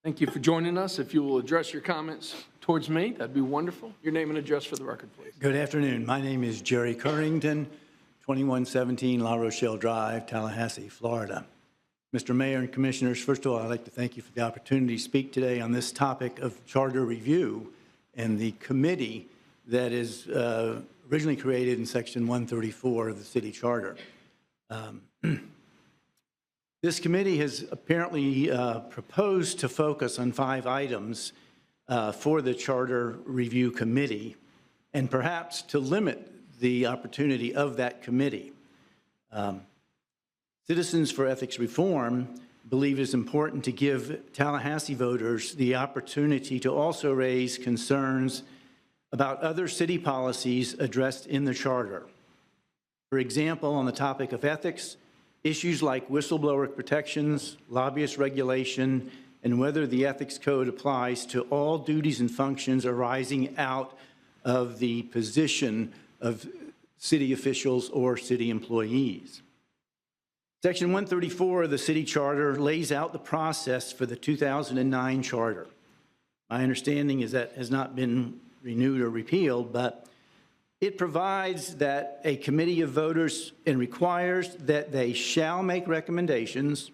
Thank you for joining us. If you will address your comments towards me, that'd be wonderful. Your name and address for the record, please. Good afternoon. My name is Jerry Curington, 2117 La Rochelle Drive, Tallahassee, Florida. Mr. Mayor and Commissioners, first of all, I'd like to thank you for the opportunity to speak today on this topic of charter review and the committee that is originally created in Section 134 of the city charter. This committee has apparently proposed to focus on 5 items for the Charter Review Committee, and perhaps to limit the opportunity of that committee. Citizens for Ethics Reform believe it's important to give Tallahassee voters the opportunity to also raise concerns about other city policies addressed in the charter. For example, on the topic of ethics, issues like whistleblower protections, lobbyist regulation, and whether the ethics code applies to all duties and functions arising out of the position of city officials or city employees. Section 134 of the city charter lays out the process for the 2009 charter. My understanding is that has not been renewed or repealed, but It provides that a committee of voters and requires that they shall make recommendations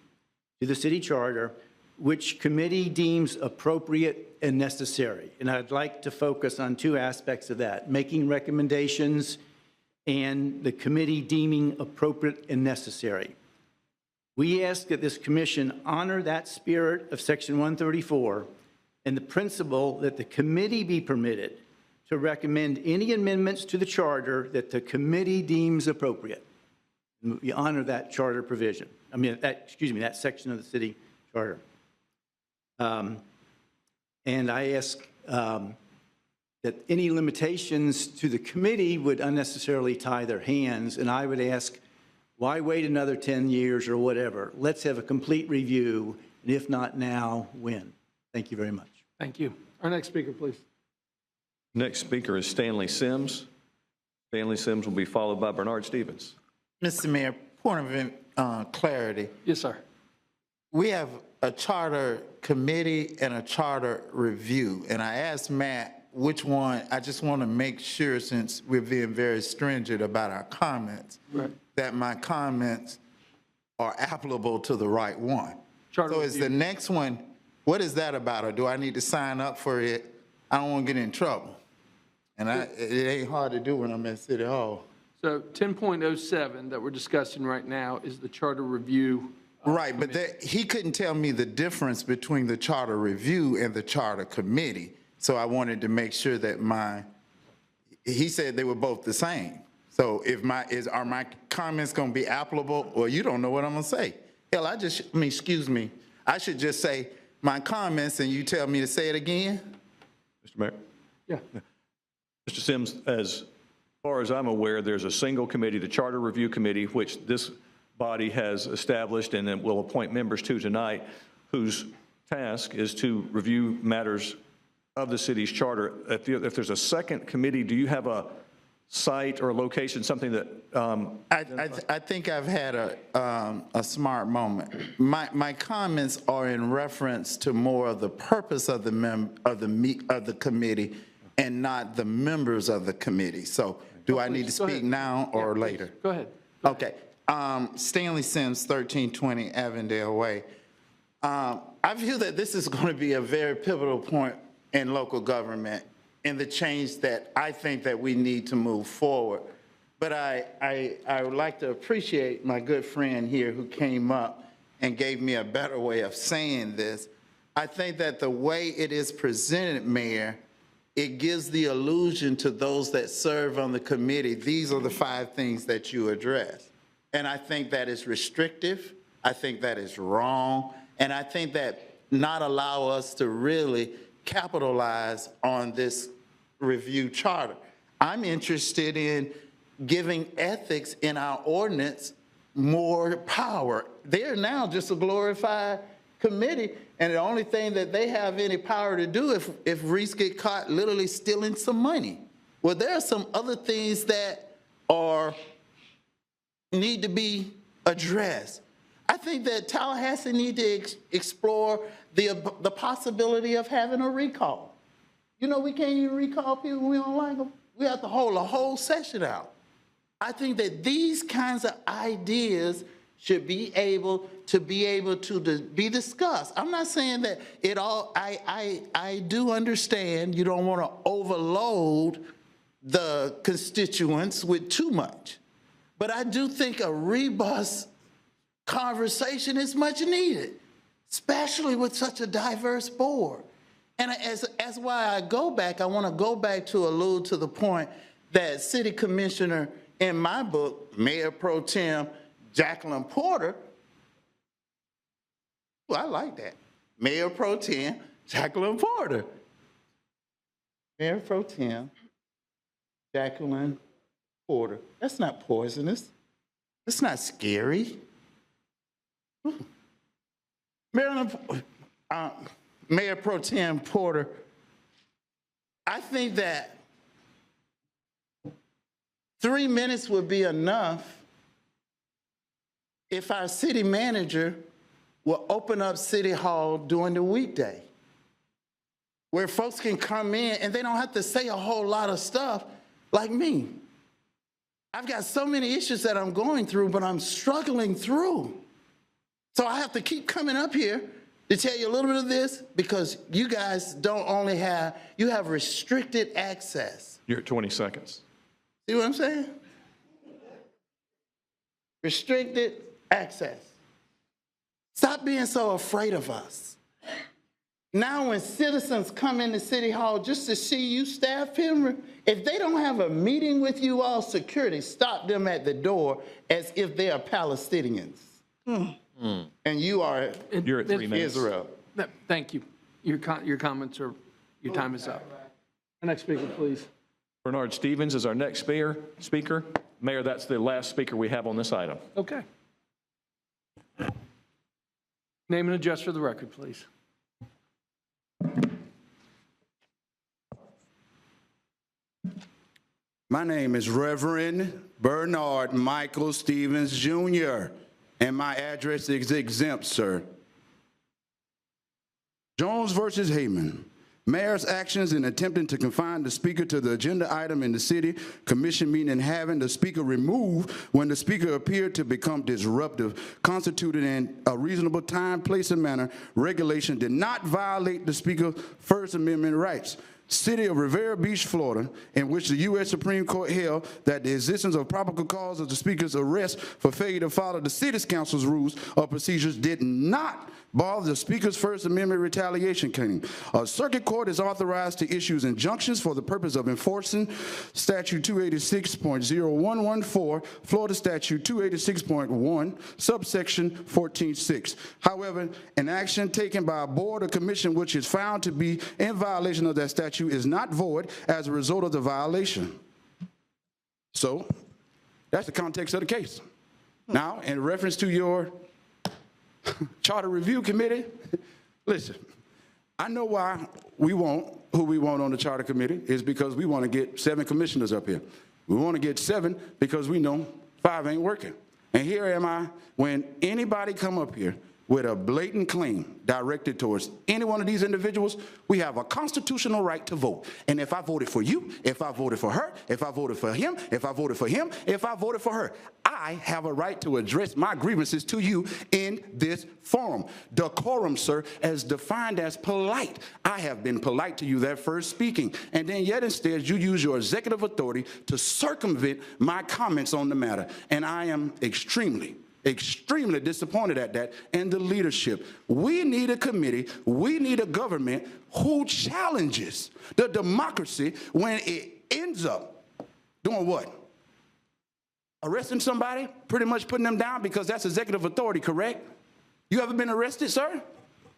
to the city charter, which committee deems appropriate and necessary. And I'd like to focus on two aspects of that, making recommendations and the committee deeming appropriate and necessary. We ask that this commission honor that spirit of Section 134 and the principle that the committee be permitted to recommend any amendments to the charter that the committee deems appropriate. We honor that charter provision. That section of the city charter. And I ask that any limitations to the committee would unnecessarily tie their hands, and I would ask, why wait another 10 years or whatever? Let's have a complete review, and if not now, when? Thank you very much. Thank you. Our next speaker, please. Next speaker is Stanley Sims. Stanley Sims will be followed by Bernard Stevens. Mr. Mayor, point of clarity. Yes, sir. We have a charter committee and a charter review, and I asked Matt which one. I just want to make sure, since we're being very stringent about our comments, that my comments are applicable to the right one. Charter so is the next one, what is that about, or do I need to sign up for it? I don't want to get in trouble. And it ain't hard to do when I'm at City Hall. So 10.07 that we're discussing right now is the charter review. Right, but he couldn't tell me the difference between the charter review and the charter committee. So I wanted to make sure that he said they were both the same. So are my comments going to be applicable? Well, you don't know what I'm going to say. Hell, excuse me. I should just say my comments and you tell me to say it again? Mr. Mayor? Yeah. Mr. Sims, as far as I'm aware, there's a single committee, the Charter Review Committee, which this body has established and then will appoint members to tonight, whose task is to review matters of the city's charter. If there's a second committee, do you have a site or a location, something that? I think I've had a smart moment. My comments are in reference to more of the purpose of the committee and not the members of the committee. So do I need to speak now or later? Go ahead. Okay. Stanley Sims, 1320 Avondale Way. I feel that this is going to be a very pivotal point in local government in the change that I think that we need to move forward. But I would like to appreciate my good friend here who came up and gave me a better way of saying this. I think that the way it is presented, Mayor, it gives the illusion to those that serve on the committee, these are the 5 things that you address. And I think that is restrictive. I think that is wrong. And I think that not allow us to really capitalize on this review charter. I'm interested in giving ethics in our ordinance more power. They're now just a glorified committee, and the only thing that they have any power to do if Reese get caught literally stealing some money. Well, there are some other things that need to be addressed. I think that Tallahassee need to explore the possibility of having a recall. You know, we can't even recall people we don't like them. We have to hold a whole session out. I think that these kinds of ideas should be able to be discussed. I'm not saying that it all, I do understand you don't want to overload the constituents with too much. But I do think a robust conversation is much needed, especially with such a diverse board. And as why I go back, I want to go back to allude to the point that City Commissioner, in my book, Mayor Pro Tem Jacqueline Porter, well, I like that. Mayor Pro Tem Jacqueline Porter. Mayor Pro Tem Jacqueline Porter. That's not poisonous. That's not scary. Mayor Pro Tem Porter, I think that 3 minutes would be enough if our city manager will open up City Hall during the weekday, where folks can come in and they don't have to say a whole lot of stuff. like me. I've got so many issues that I'm going through, but I'm struggling through. So I have to keep coming up here to tell you a little bit of this because you guys don't only have, you have restricted access. You're at 20 seconds. See what I'm saying? Restricted access. Stop being so afraid of us. Now when citizens come into City Hall just to see you, staff member, if they don't have a meeting with you all, security stop them at the door as if they are Palestinians. And you are You're at 3 minutes. Israel. Thank you. Your comments are, your time is up. Next speaker, please. Bernard Stevens is our next speaker. Mayor, that's the last speaker we have on this item. Okay. Name and address for the record, please. My name is Reverend Bernard Michael Stevens, Jr., and my address is exempt, sir. Jones versus Heyman. Mayor's actions in attempting to confine the speaker to the agenda item in the city commission meeting and having the speaker removed when the speaker appeared to become disruptive constituted in a reasonable time, place, and manner regulation did not violate the speaker's First Amendment rights. City of Rivera Beach, Florida, in which the U.S. Supreme Court held that the existence of probable cause of the speaker's arrest for failure to follow the city's council's rules or procedures did not bother the speaker's First Amendment retaliation claim. A circuit court is authorized to issue injunctions for the purpose of enforcing Statute 286.0114, Florida Statute 286.1, subsection 14.6. However, an action taken by a board or commission which is found to be in violation of that statute is not void as a result of the violation. So, that's the context of the case. Now, in reference to your Charter Review Committee, listen, I know why we want who we want on the Charter Committee is because we want to get 7 commissioners up here. We want to get 7 because we know 5 ain't working. And here am I, when anybody come up here with a blatant claim directed towards any one of these individuals, we have a constitutional right to vote. And if I voted for you, if I voted for her, if I voted for him, if I voted for him, if I voted for her, I have a right to address my grievances to you in this forum. Decorum, sir, as defined as polite. I have been polite to you that first speaking, and then yet instead you use your executive authority to circumvent my comments on the matter. And I am extremely disappointed at that and the leadership. We need a committee, we need a government who challenges the democracy when it ends up doing what? Arresting somebody, pretty much putting them down because that's executive authority, correct? You ever been arrested, sir?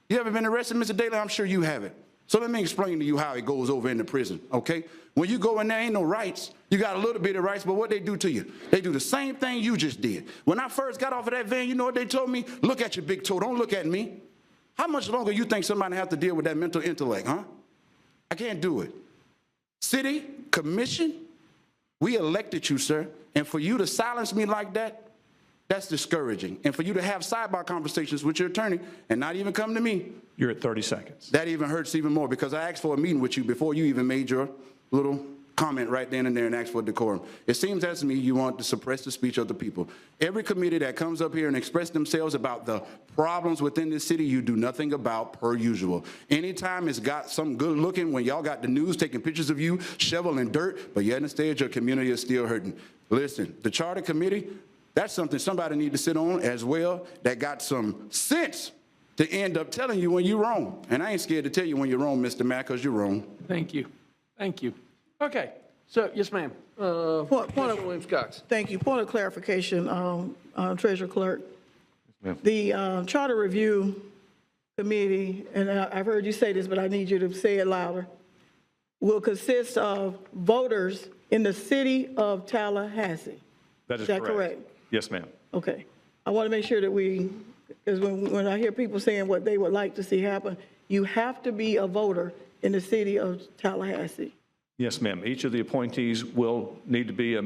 You ever been arrested, Mr. Daley? I'm sure you haven't. So let me explain to you how it goes over in the prison, okay? When you go in there, ain't no rights. You got a little bit of rights, but what they do to you? They do the same thing you just did. When I first got off of that van, you know what they told me? Look at your big toe, don't look at me. How much longer you think somebody have to deal with that mental intellect, huh? I can't do it. City, commission, we elected you, sir, and for you to silence me like that, that's discouraging. And for you to have sidebar conversations with your attorney and not even come to me. You're at 30 seconds. That even hurts even more because I asked for a meeting with you before you even made your little comment right then and there and asked for decorum. It seems as to me you want to suppress the speech of the people. Every committee that comes up here and express themselves about the problems within this city, you do nothing about per usual. Anytime it's got some good looking when y'all got the news taking pictures of you shoveling dirt, but yet instead your community is still hurting. Listen, the Charter Committee, that's something somebody need to sit on as well that got some sense to end up telling you when you're wrong. And I ain't scared to tell you when you're wrong, Mr. Mack, because you're wrong. Thank you. Thank you. Okay. So, yes, ma'am. Williams-Cox. Thank you. Point of clarification, Treasurer Clerk. The Charter Review Committee, and I've heard you say this, but I need you to say it louder, will consist of voters in the city of Tallahassee. That is that correct? Yes, ma'am. Okay. I want to make sure that because when I hear people saying what they would like to see happen, you have to be a voter in the city of Tallahassee. Yes, ma'am. Each of the appointees will need to be a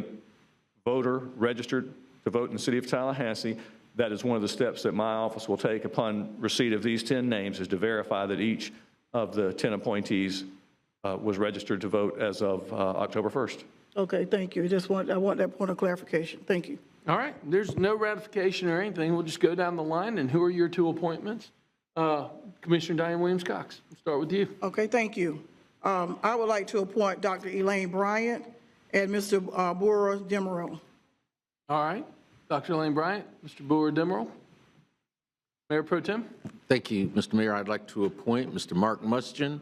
voter registered to vote in the city of Tallahassee. That is one of the steps that my office will take upon receipt of these 10 names, is to verify that each of the 10 appointees was registered to vote as of October 1st. Okay, thank you. I want that point of clarification. Thank you. All right, there's no ratification or anything. We'll just go down the line. And who are your two appointments? Commissioner Diane Williams-Cox, we'll start with you. Okay, thank you. I would like to appoint Dr. Elaine Bryant and Mr. Bora Demerol. All right, Dr. Elaine Bryant, Mr. Boer Demerol. Mayor Pro Tem. Thank you, Mr. Mayor. I'd like to appoint Mr. Mark Mustin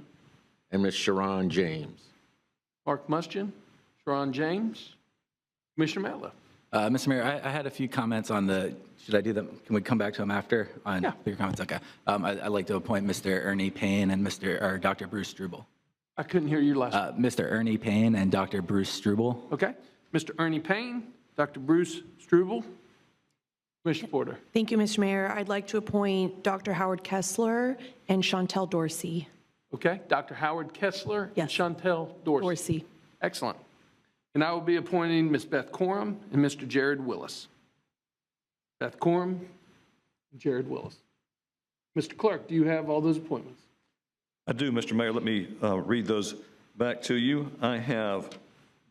and Ms. Sharon James. Mark Mustin, Sharon James, Commissioner Matlow. Mr. Mayor, I had a few comments on the, should I do them? Can we come back to them after on your comments? Okay. I'd like to appoint Mr. Ernie Payne and Dr. Bruce Struble. I couldn't hear you last. Mr. Ernie Payne and Dr. Bruce Struble. Okay. Mr. Ernie Payne, Dr. Bruce Struble. Commissioner Porter. Thank you, Mr. Mayor. I'd like to appoint Dr. Howard Kessler and Chantel Dorsey. Okay. Dr. Howard Kessler and Chantel Dorsey. Excellent. And I will be appointing Ms. Beth Coram and Mr. Jared Willis. Beth Coram and Jared Willis. Mr. Clerk, do you have all those appointments? I do, Mr. Mayor. Let me read those back to you. I have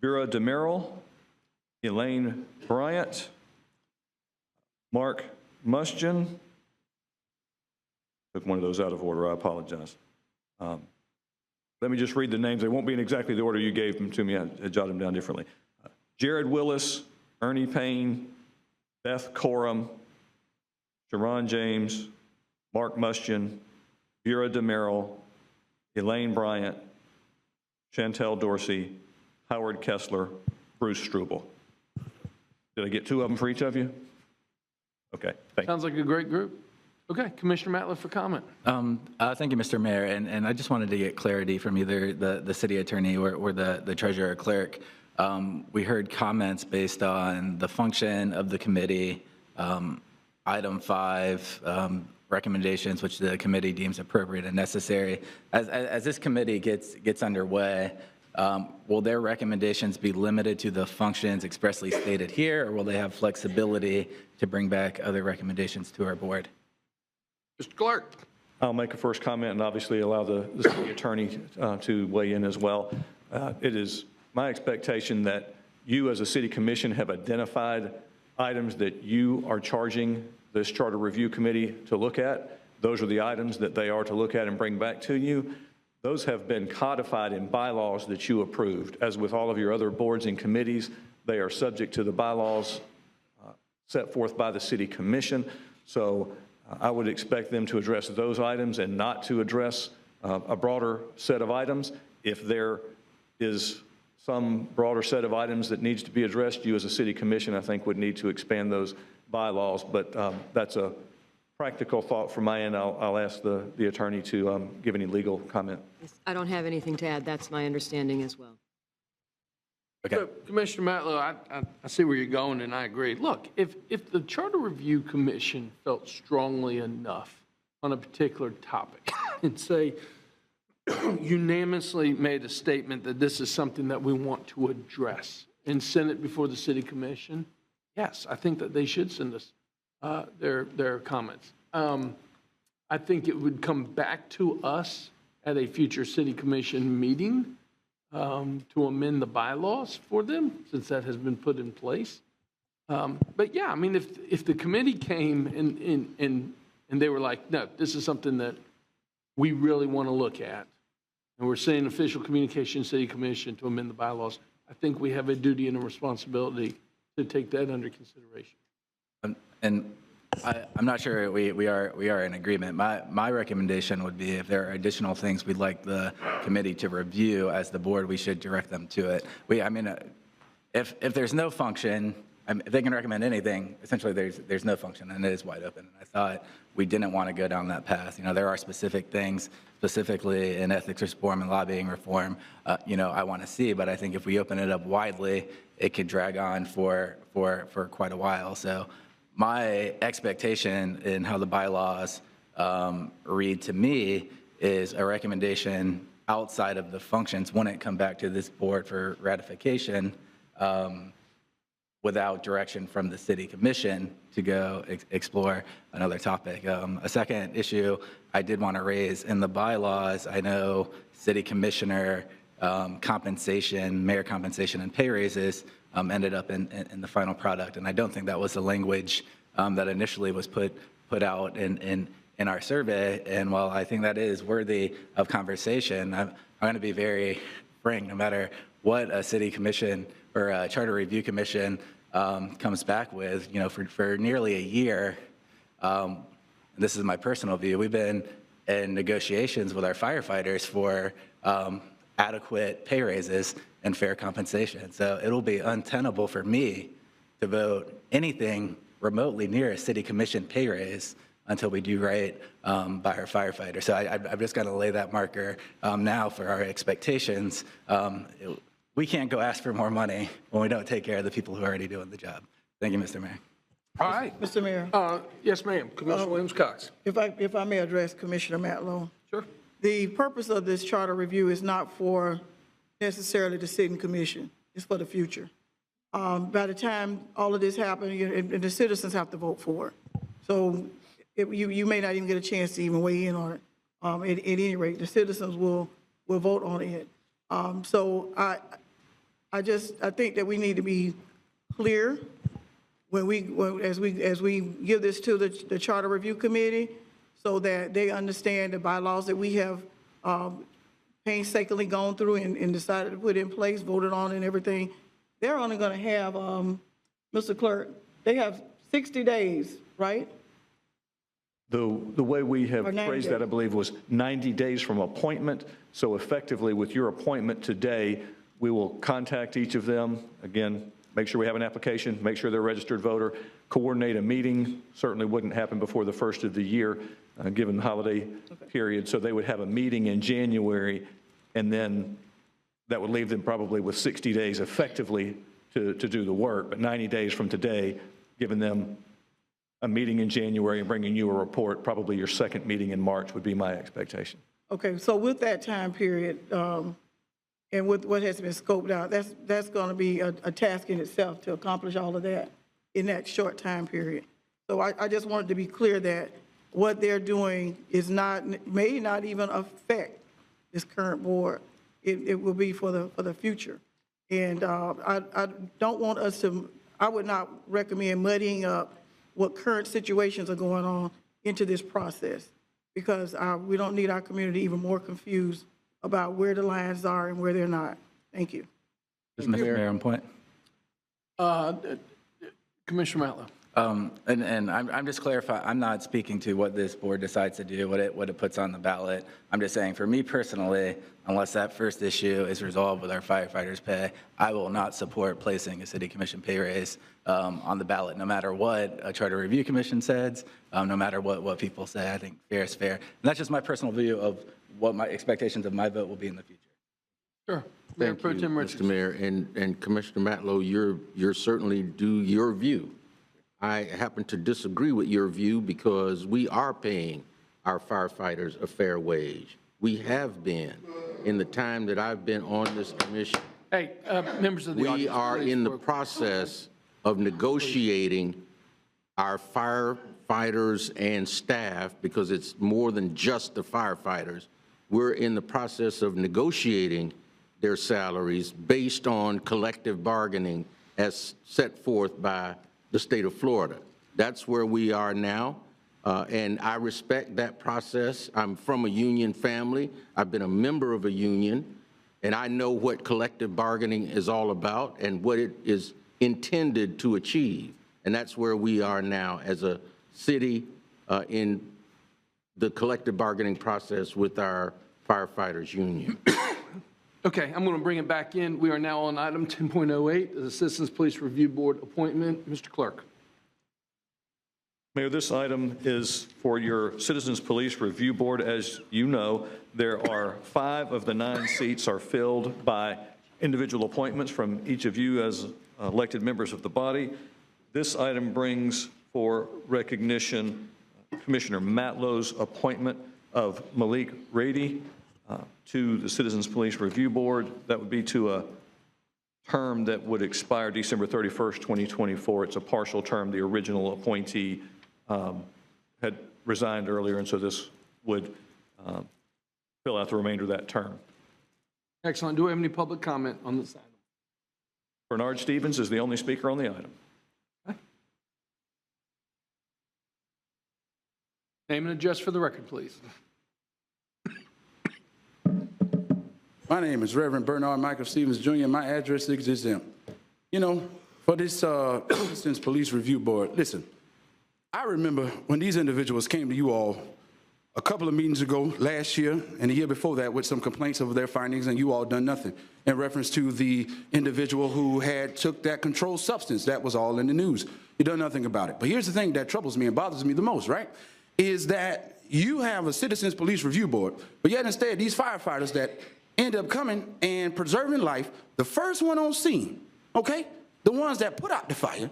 Vera DeMerrill, Elaine Bryant, Mark Mustin. Took one of those out of order. I apologize. Let me just read the names. They won't be in exactly the order you gave them to me. I jotted them down differently. Jared Willis, Ernie Payne, Beth Coram, Sharon James, Mark Mustin, Vera DeMerrill, Elaine Bryant, Chantel Dorsey, Howard Kessler, Bruce Struble. Did I get two of them for each of you? Okay, thank you. Sounds like a great group. Okay, Commissioner Matlow for comment. Thank you, Mr. Mayor, and I just wanted to get clarity from either the city attorney or the treasurer or clerk. We heard comments based on the function of the committee, item 5, recommendations which the committee deems appropriate and necessary. As this committee gets underway, will their recommendations be limited to the functions expressly stated here, or will they have flexibility to bring back other recommendations to our board? Mr. Clark. I'll make a first comment and obviously allow the city attorney to weigh in as well. It is my expectation that you as a city commission have identified items that you are charging this charter review committee to look at. Those are the items that they are to look at and bring back to you. Those have been codified in bylaws that you approved. As with all of your other boards and committees, they are subject to the bylaws set forth by the city commission. So I would expect them to address those items and not to address a broader set of items. If there is some broader set of items that needs to be addressed, you as a city commission, I think, would need to expand those bylaws. But that's a practical thought from my end. I'll ask the attorney to give any legal comment. I don't have anything to add. That's my understanding as well. Okay. So, Commissioner Matlow, I see where you're going, and I agree. Look, if the Charter Review Commission felt strongly enough on a particular topic and say unanimously made a statement that this is something that we want to address and send it before the City Commission, yes, I think that they should send us their comments. I think it would come back to us at a future City Commission meeting to amend the bylaws for them, since that has been put in place. But yeah, I mean, if the committee came and they were like, no, this is something that we really want to look at, and we're saying official communication City Commission to amend the bylaws, I think we have a duty and a responsibility to take that under consideration. And I'm not sure we are in agreement. My recommendation would be if there are additional things we'd like the committee to review as the board, we should direct them to it. If there's no function, if they can recommend anything, essentially there's no function and it is wide open. And I thought we didn't want to go down that path. There are specific things, specifically in ethics reform and lobbying reform, I want to see, but I think if we open it up widely, it could drag on for quite a while. So my expectation in how the bylaws read to me is a recommendation outside of the functions wouldn't come back to this board for ratification without direction from the City Commission to go explore another topic. A second issue I did want to raise in the bylaws, I know City Commissioner compensation, mayor compensation and pay raises ended up in the final product. And I don't think that was the language that initially was put out in our survey. And while I think that is worthy of conversation, I'm going to be very frank. No matter what a city commission or a charter review commission comes back with, for nearly a year, and this is my personal view, we've been in negotiations with our firefighters for adequate pay raises and fair compensation. So it'll be untenable for me to vote anything remotely near a city commission pay raise until we do right by our firefighters. So I'm just going to lay that marker now for our expectations. We can't go ask for more money when we don't take care of the people who are already doing the job. Thank you, Mr. Mayor. All right. Mr. Mayor. Yes, ma'am. Commissioner Williams-Cox. If I may address Commissioner Matlow. Sure. The purpose of this charter review is not for necessarily the sitting commission. It's for the future. By the time all of this happens, and the citizens have to vote for it. So you may not even get a chance to even weigh in on it. At any rate, the citizens will vote on it. So I think that we need to be clear as we give this to the Charter Review Committee, so that they understand the bylaws that we have painstakingly gone through and decided to put in place, voted on and everything. They're only going to have, Mr. Clerk, they have 60 days, right? The way we have Or 90 phrased that, I believe, was 90 days from appointment. So effectively, with your appointment today, we will contact each of them. Again, make sure we have an application, make sure they're a registered voter, coordinate a meeting. Certainly wouldn't happen before the first of the year, given the holiday period. So they would have a meeting in January, and then that would leave them probably with 60 days effectively to do the work. But 90 days from today, giving them a meeting in January and bringing you a report, probably your second meeting in March would be my expectation. Okay, so with that time period, and with what has been scoped out, that's going to be a task in itself to accomplish all of that in that short time period. So I just wanted to be clear that what they're doing may not even affect this current board. It will be for the future. And I don't want us to, I would not recommend muddying up what current situations are going on into this process, because we don't need our community even more confused about where the lines are and where they're not. Thank you. Mr. Mayor, on point. Commissioner Matlow. And I'm just clarifying, I'm not speaking to what this board decides to do, what it puts on the ballot. I'm just saying, for me personally, unless that first issue is resolved with our firefighters' pay, I will not support placing a city commission pay raise on the ballot, no matter what a charter review commission says, no matter what people say. I think fair is fair. And that's just my personal view of what my expectations of my vote will be in the future. Sure. Mayor Pro Tem Mr. Mayor, and Commissioner Matlow, you're certainly due your view. I happen to disagree with your view because we are paying our firefighters a fair wage. We have been in the time that I've been on this commission. Hey, members of the audience. We are in the process of negotiating our firefighters and staff, because it's more than just the firefighters. We're in the process of negotiating their salaries based on collective bargaining as set forth by the state of Florida. That's where we are now, and I respect that process. I'm from a union family. I've been a member of a union, and I know what collective bargaining is all about and what it is intended to achieve. And that's where we are now as a city in the collective bargaining process with our firefighters union. Okay, I'm going to bring it back in. We are now on item 10.08, the Citizens Police Review Board appointment. Mr. Clerk. Mayor, this item is for your Citizens Police Review Board. As you know, there are 5 of the 9 seats are filled by individual appointments from each of you as elected members of the body. This item brings for recognition Commissioner Matlow's appointment of Malik Rady to the Citizens Police Review Board. That would be to a term that would expire December 31st, 2024. It's a partial term. The original appointee had resigned earlier, and so this would fill out the remainder of that term. Excellent. Do we have any public comment on this item? Bernard Stevens is the only speaker on the item. Name and address for the record, please. My name is Reverend Bernard Michael Stevens, Jr. My address is them. You know, for this Citizens Police Review Board, listen, I remember when these individuals came to you all a couple of meetings ago last year and the year before that with some complaints of their findings, and you all done nothing in reference to the individual who had took that controlled substance. That was all in the news. You done nothing about it. But here's the thing that troubles me and bothers me the most, right, is that you have a Citizens Police Review Board, but yet instead these firefighters that end up coming and preserving life, the first one on scene, okay, the ones that put out the fire,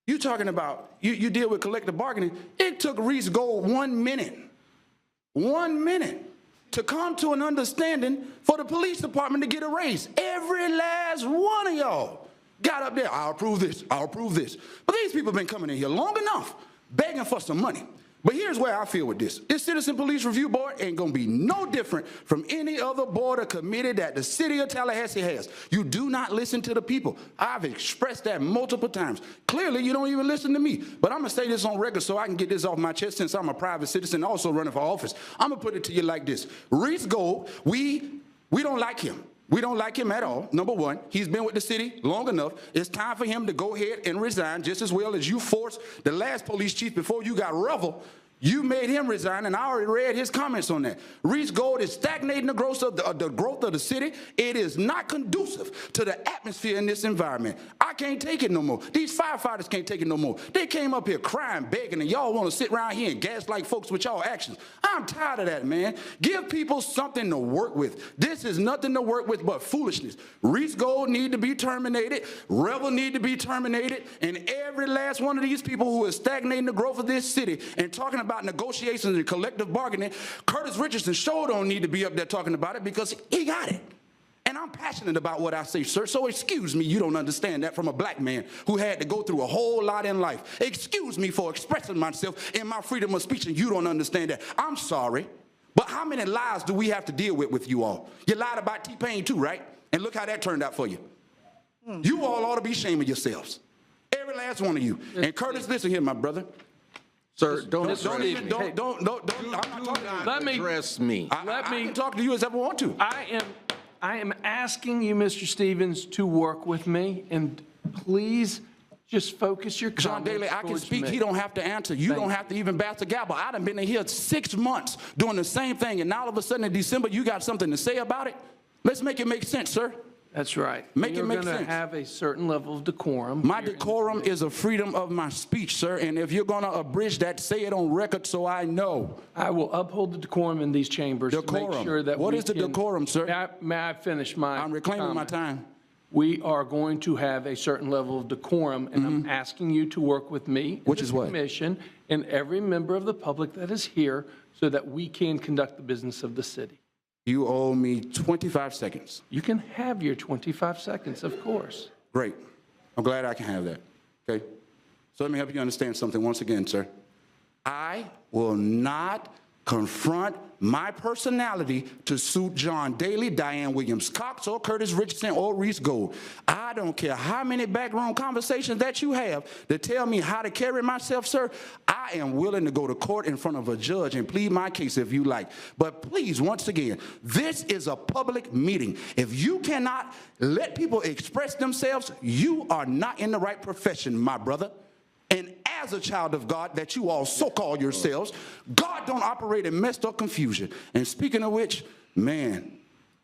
you talking about, you deal with collective bargaining. It took Reese Gold 1 minute to come to an understanding for the police department to get a raise. Every last one of y'all got up there, I'll approve this, I'll approve this. But these people have been coming in here long enough, begging for some money. But here's where I feel with this. This Citizen Police Review Board ain't gonna be no different from any other board or committee that the city of Tallahassee has. You do not listen to the people. I've expressed that multiple times. Clearly, you don't even listen to me. But I'm gonna say this on record so I can get this off my chest since I'm a private citizen also running for office. I'm gonna put it to you like this. Reese Gold, we don't like him. We don't like him at all, number one. He's been with the city long enough. It's time for him to go ahead and resign, just as well as you forced the last police chief before you got Revel. You made him resign, and I already read his comments on that. Reese Gold is stagnating the growth of the city. It is not conducive to the atmosphere in this environment. I can't take it no more. These firefighters can't take it no more. They came up here crying, begging, and y'all want to sit around here and gaslight folks with y'all actions. I'm tired of that, man. Give people something to work with. This is nothing to work with but foolishness. Reese Gold need to be terminated. Revel need to be terminated. And every last one of these people who is stagnating the growth of this city and talking about negotiations and collective bargaining, Curtis Richardson sure don't need to be up there talking about it because he got it. And I'm passionate about what I say, sir, so excuse me, you don't understand that from a black man who had to go through a whole lot in life. Excuse me for expressing myself in my freedom of speech, and you don't understand that. I'm sorry, but how many lies do we have to deal with you all? You lied about T-Pain too, right? And look how that turned out for you. You all ought to be ashamed of yourselves. Every last one of you. And Curtis, listen here, my brother. Sir, don't I'm not talking. Let me address me. I can talk to you as I want to. I am asking you, Mr. Stevens, to work with me, and please just focus your comments. John Daly, I can speak. Me. He don't have to answer. You don't have to even bat the gavel. I done been in here 6 months doing the same thing, and now all of a sudden in December you got something to say about it? Let's make it make sense, sir. That's right. Make it make sense. You're going to have a certain level of decorum. My decorum is a freedom of my speech, sir, and if you're going to abridge that, say it on record so I know. I will uphold the decorum in these chambers to make sure that What is the decorum, sir? May I finish my I'm reclaiming comment? my time. We are going to have a certain level of decorum, and I'm asking you to work with me, Which is what? Commission, and every member of the public that is here so that we can conduct the business of the city. You owe me 25 seconds. You can have your 25 seconds, of course. Great. I'm glad I can have that. Okay? So let me help you understand something once again, sir. I will not confront my personality to suit John Daly, Diane Williams-Cox, or Curtis Richardson, or Reese Gold. I don't care how many backroom conversations that you have to tell me how to carry myself, sir. I am willing to go to court in front of a judge and plead my case if you like. But please, once again, this is a public meeting. If you cannot let people express themselves, you are not in the right profession, my brother. And as a child of God that you all so-call yourselves, God don't operate in messed up confusion. And speaking of which, man,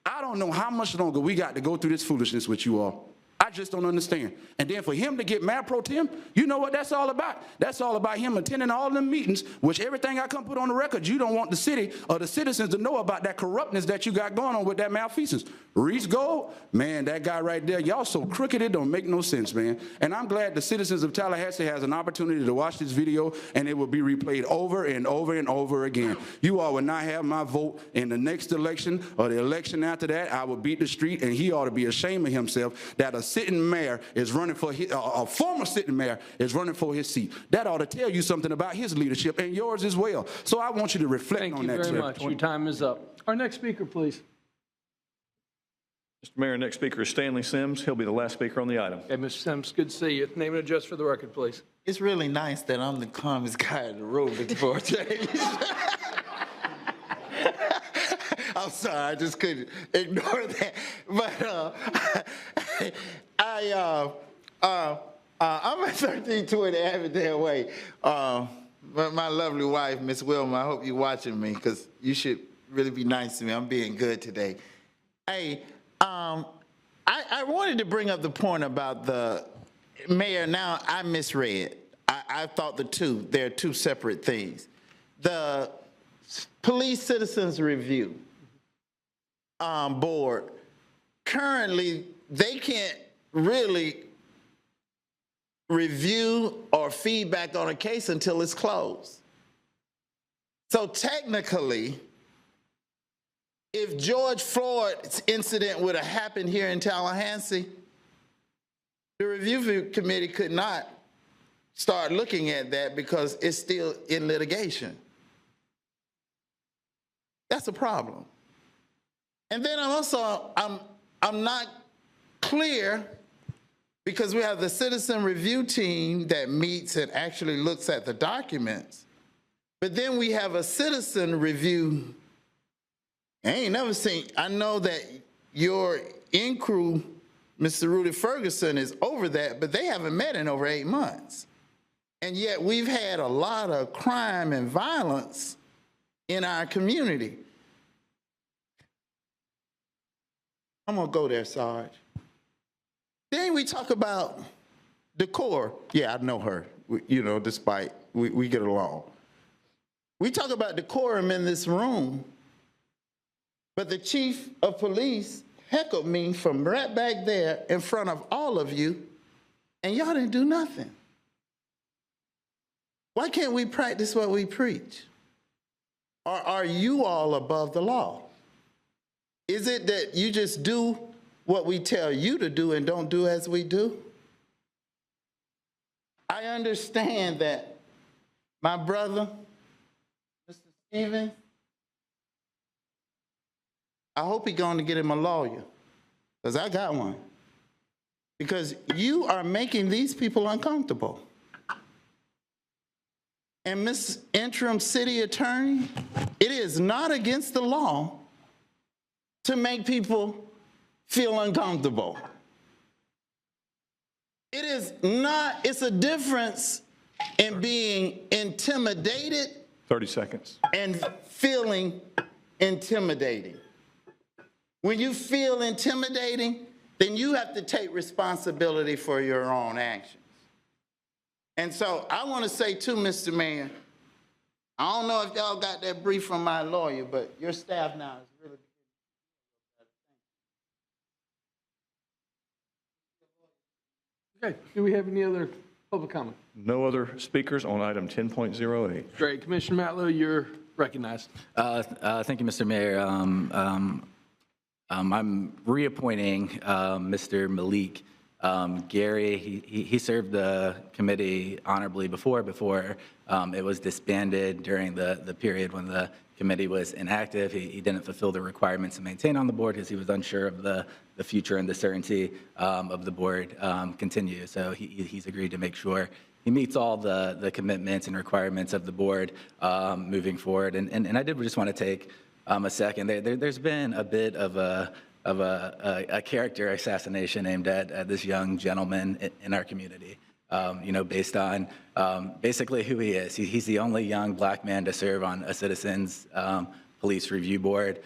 I don't know how much longer we got to go through this foolishness with you all. I just don't understand. And then for him to get mad pro tem, you know what that's all about? That's all about him attending all them meetings, which everything I come put on the record, you don't want the city or the citizens to know about that corruptness that you got going on with that malfeasance. Reese Gold, man, that guy right there, y'all so crooked it don't make no sense, man. And I'm glad the citizens of Tallahassee has an opportunity to watch this video, and it will be replayed over and over and over again. You all will not have my vote in the next election or the election after that. I will beat the street, and he ought to be ashamed of himself that a sitting mayor is running for his, a former sitting mayor is running for his seat. That ought to tell you something about his leadership and yours as well. So I want you to reflect on that, sir. Thank you very much. Your time is up. Our next speaker, please. Mr. Mayor, next speaker is Stanley Sims. He'll be the last speaker on the item. Okay, Mr. Sims, good to see you. Name and address for the record, please. It's really nice that I'm the calmest guy in the room before change. I'm sorry, I just couldn't ignore that. But I'm at 1320 Avondale Way. But my lovely wife, Miss Wilma, I hope you're watching me because you should really be nice to me. I'm being good today. Hey, I wanted to bring up the point about the mayor. Now, I misread. I thought they're two separate things. The Police Citizens Review board, currently, they can't really review or feedback on a case until it's closed. So technically, if George Floyd's incident would have happened here in Tallahassee, the review committee could not start looking at that because it's still in litigation. That's a problem. And then I'm not clear because we have the citizen review team that meets and actually looks at the documents, but then we have a citizen review. I ain't never seen, I know that your in-crew, Mr. Rudy Ferguson, is over that, but they haven't met in over 8 months. And yet we've had a lot of crime and violence in our community. I'm gonna go there, Sarge. Then we talk about decor. Yeah, I know her, despite we get along. We talk about decorum in this room, but the chief of police heckled me from right back there in front of all of you, and y'all didn't do nothing. Why can't we practice what we preach? Or are you all above the law? Is it that you just do what we tell you to do and don't do as we do? I understand that my brother, Mr. Stevens, I hope he's going to get him a lawyer, because I got one. Because you are making these people uncomfortable. And Ms. Interim City Attorney, it is not against the law to make people feel uncomfortable. It is not, it's a difference in being intimidated 30 seconds. And feeling intimidating. When you feel intimidating, then you have to take responsibility for your own actions. And so I want to say too, Mr. Mayor, I don't know if y'all got that brief from my lawyer, but your staff now is really Okay, do we have any other public comment? No other speakers on item 10.08. Great. Commissioner Matlow, you're recognized. Thank you, Mr. Mayor. I'm reappointing Mr. Malik. Gary, he served the committee honorably before it was disbanded during the period when the committee was inactive. He didn't fulfill the requirements to maintain on the board because he was unsure of the future and the certainty of the board continue. So he's agreed to make sure he meets all the commitments and requirements of the board moving forward. And I did just want to take a second. There's been a bit of a character assassination aimed at this young gentleman in our community, based on basically who he is. He's the only young black man to serve on a citizens police review board.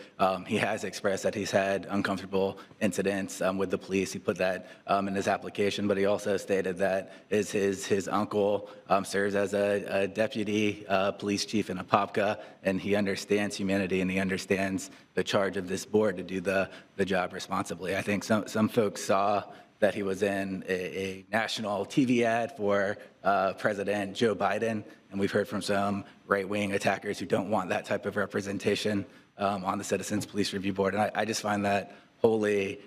He has expressed that he's had uncomfortable incidents with the police. He put that in his application, but he also stated that his uncle serves as a deputy police chief in Apopka, and he understands humanity and he understands the charge of this board to do the job responsibly. I think some folks saw that he was in a national TV ad for President Joe Biden, and we've heard from some right-wing attackers who don't want that type of representation on the Citizens Police Review Board. And I just find that wholly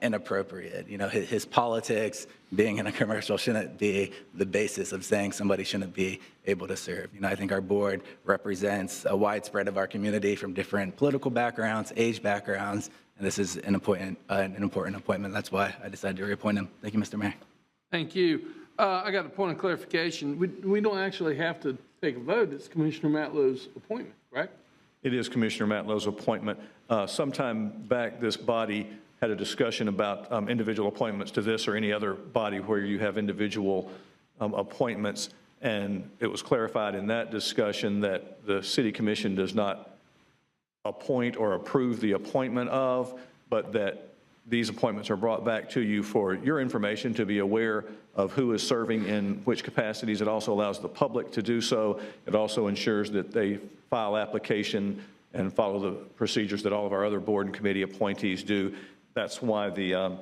inappropriate. You know, his politics, being in a commercial, shouldn't be the basis of saying somebody shouldn't be able to serve. You know, I think our board represents a widespread of our community from different political backgrounds, age backgrounds, and this is an important appointment. That's why I decided to reappoint him. Thank you, Mr. Mayor. Thank you. I got a point of clarification. We don't actually have to take a vote. It's Commissioner Matlow's appointment, right? It is Commissioner Matlow's appointment. Sometime back, this body had a discussion about individual appointments to this or any other body where you have individual appointments, and it was clarified in that discussion that the City Commission does not appoint or approve the appointment of, but that these appointments are brought back to you for your information to be aware of who is serving in which capacities. It also allows the public to do so. It also ensures that they file application and follow the procedures that all of our other board and committee appointees do. That's why the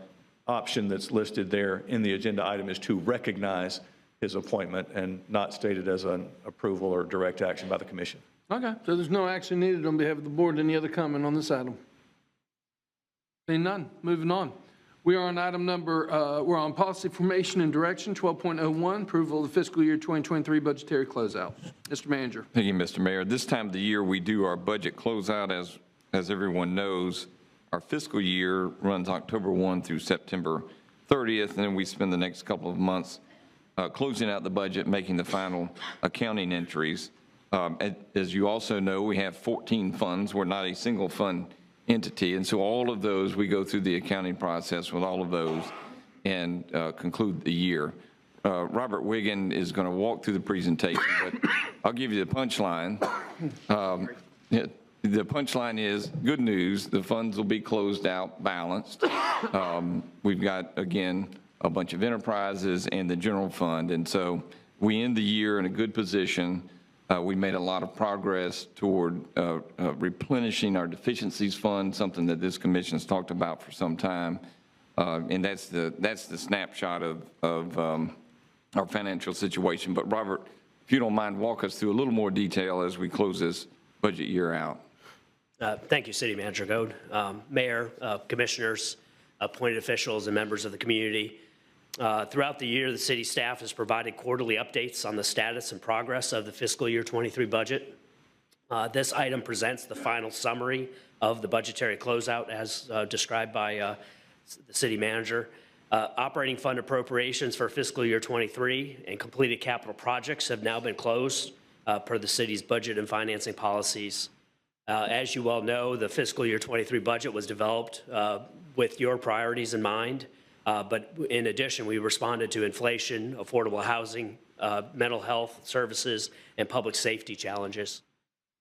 option that's listed there in the agenda item is to recognize his appointment and not stated as an approval or direct action by the commission. Okay, so there's no action needed on behalf of the board. Any other comment on this item? Seeing none, moving on. We are on item number, we're on policy formation and direction, 12.01, approval of the fiscal year 2023 budgetary closeout. Mr. Manager. Thank you, Mr. Mayor. This time of the year, we do our budget closeout. As everyone knows, our fiscal year runs October 1 through September 30th, and then we spend the next couple of months closing out the budget, making the final accounting entries. As you also know, we have 14 funds. We're not a single fund entity, and so all of those, we go through the accounting process with all of those and conclude the year. Robert Wiggin is going to walk through the presentation, but I'll give you the punchline. The punchline is good news. The funds will be closed out balanced. We've got, again, a bunch of enterprises and the general fund, and so we end the year in a good position. We made a lot of progress toward replenishing our deficiencies fund, something that this commission has talked about for some time, and that's the snapshot of our financial situation. But Robert, if you don't mind, walk us through a little more detail as we close this budget year out. Thank you, City Manager Goad, Mayor, Commissioners, appointed officials, and members of the community. Throughout the year, the city staff has provided quarterly updates on the status and progress of the fiscal year 23 budget. This item presents the final summary of the budgetary closeout as described by the city manager. Operating fund appropriations for fiscal year 23 and completed capital projects have now been closed per the city's budget and financing policies. As you well know, the fiscal year 23 budget was developed with your priorities in mind. But in addition, we responded to inflation, affordable housing, mental health services, and public safety challenges.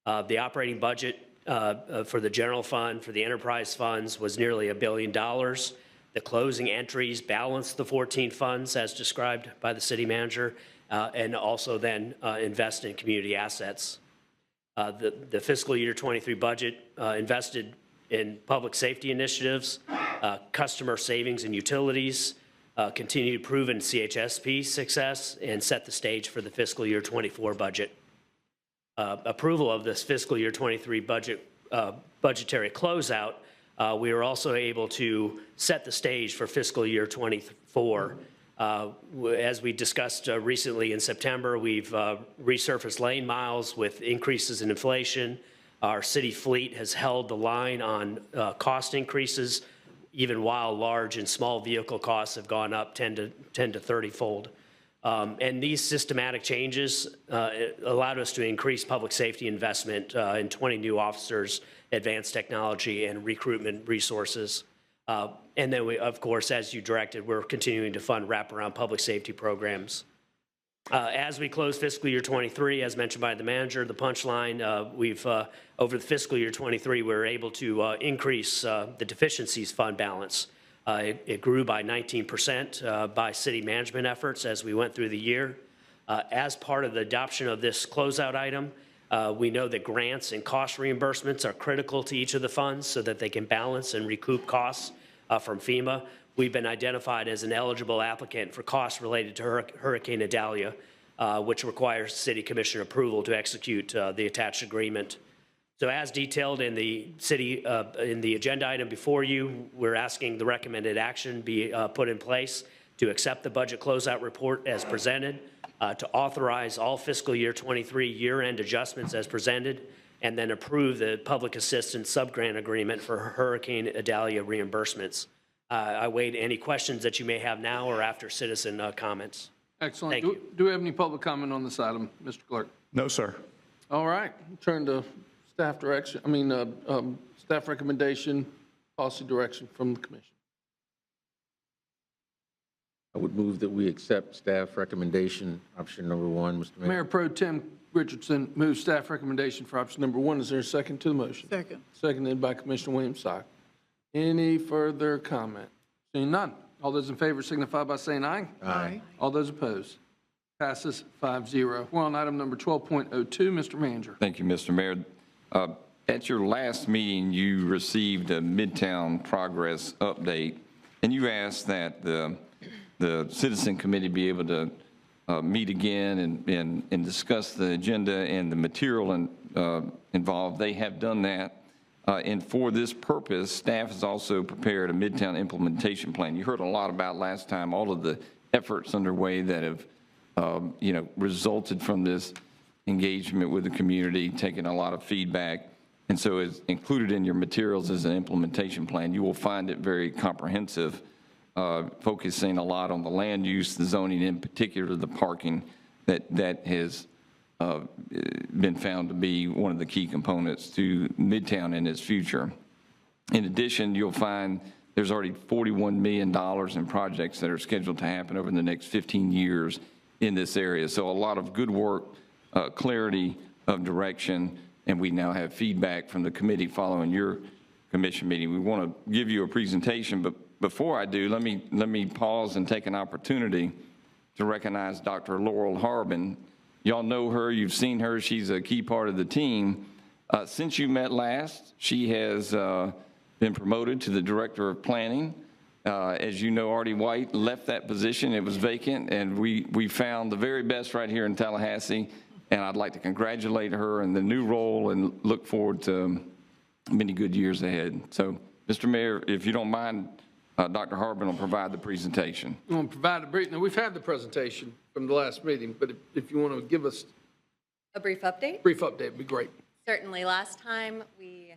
The operating budget for the general fund, for the enterprise funds, was nearly $1 billion. The closing entries balanced the 14 funds as described by the city manager, and also then invest in community assets. The fiscal year 23 budget invested in public safety initiatives, customer savings and utilities, continued proven CHSP success, and set the stage for the fiscal year 24 budget. Approval of this fiscal year 23 budget budgetary closeout, we were also able to set the stage for fiscal year 24. As we discussed recently in September, we've resurfaced lane miles with increases in inflation. Our city fleet has held the line on cost increases, even while large and small vehicle costs have gone up 10 to 30-fold. And these systematic changes allowed us to increase public safety investment in 20 new officers, advanced technology, and recruitment resources. And then, we, of course, as you directed, we're continuing to fund wraparound public safety programs. As we close fiscal year 23, as mentioned by the manager, the punchline, we've, over the fiscal year 23, we were able to increase the deficiencies fund balance. It grew by 19% by city management efforts as we went through the year. As part of the adoption of this closeout item, we know that grants and cost reimbursements are critical to each of the funds so that they can balance and recoup costs from FEMA. We've been identified as an eligible applicant for costs related to Hurricane Idalia, which requires City Commission approval to execute the attached agreement. So as detailed in the in the agenda item before you, we're asking the recommended action be put in place to accept the budget closeout report as presented, to authorize all fiscal year 23 year-end adjustments as presented, and then approve the public assistance subgrant agreement for Hurricane Idalia reimbursements. I wait any questions that you may have now or after citizen comments. Excellent. Thank you. Do we have any public comment on this item, Mr. Clerk? No, sir. All right, turn to staff direction, staff recommendation, policy direction from the commission. I would move that we accept staff recommendation, option number 1, Mr. Mayor. Mayor Pro Tem Richardson moves staff recommendation for option number 1. Is there a second to the motion? Second. Seconded by Commissioner Williams-Sock. Any further comment? Seeing none. All those in favor signify by saying aye. Aye. All those opposed? Passes 5-0. We're on item number 12.02. Mr. Manager. Thank you, Mr. Mayor. At your last meeting, you received a Midtown progress update, and you asked that the Citizen Committee be able to meet again and discuss the agenda and the material involved. They have done that. And for this purpose, staff has also prepared a Midtown implementation plan. You heard a lot about last time, all of the efforts underway that have resulted from this engagement with the community, taking a lot of feedback. And so it's included in your materials as an implementation plan. You will find it very comprehensive, focusing a lot on the land use, the zoning, in particular the parking that has been found to be one of the key components to Midtown and its future. In addition, you'll find there's already $41 million in projects that are scheduled to happen over the next 15 years in this area. So a lot of good work, clarity of direction, and we now have feedback from the committee following your commission meeting. We want to give you a presentation, but before I do, let me pause and take an opportunity to recognize Dr. Laurel Harbin. Y'all know her, you've seen her, she's a key part of the team. Since you met last, she has been promoted to the Director of Planning. As you know, Artie White left that position, it was vacant, and we found the very best right here in Tallahassee, and I'd like to congratulate her in the new role and look forward to many good years ahead. So, Mr. Mayor, if you don't mind, Dr. Harbin will provide the presentation. You want to provide a brief? Now, we've had the presentation from the last meeting, but if you want to give us a brief update? Brief update would be great. Certainly. Last time we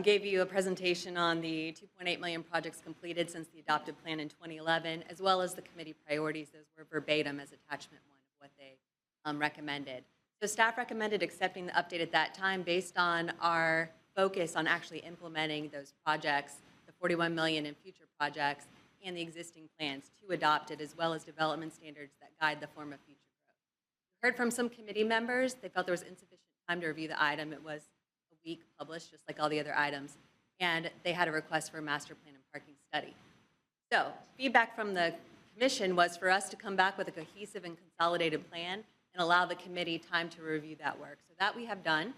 gave you a presentation on the 2.8 million projects completed since the adopted plan in 2011, as well as the committee priorities. Those were verbatim as attachment 1 of what they recommended. So staff recommended accepting the update at that time based on our focus on actually implementing those projects, the 41 million in future projects, and the existing plans to adopt it, as well as development standards that guide the form of future growth. We heard from some committee members. They felt there was insufficient time to review the item. It was a week published, just like all the other items, and they had a request for a master plan and parking study. So feedback from the commission was for us to come back with a cohesive and consolidated plan and allow the committee time to review that work. So that we have done.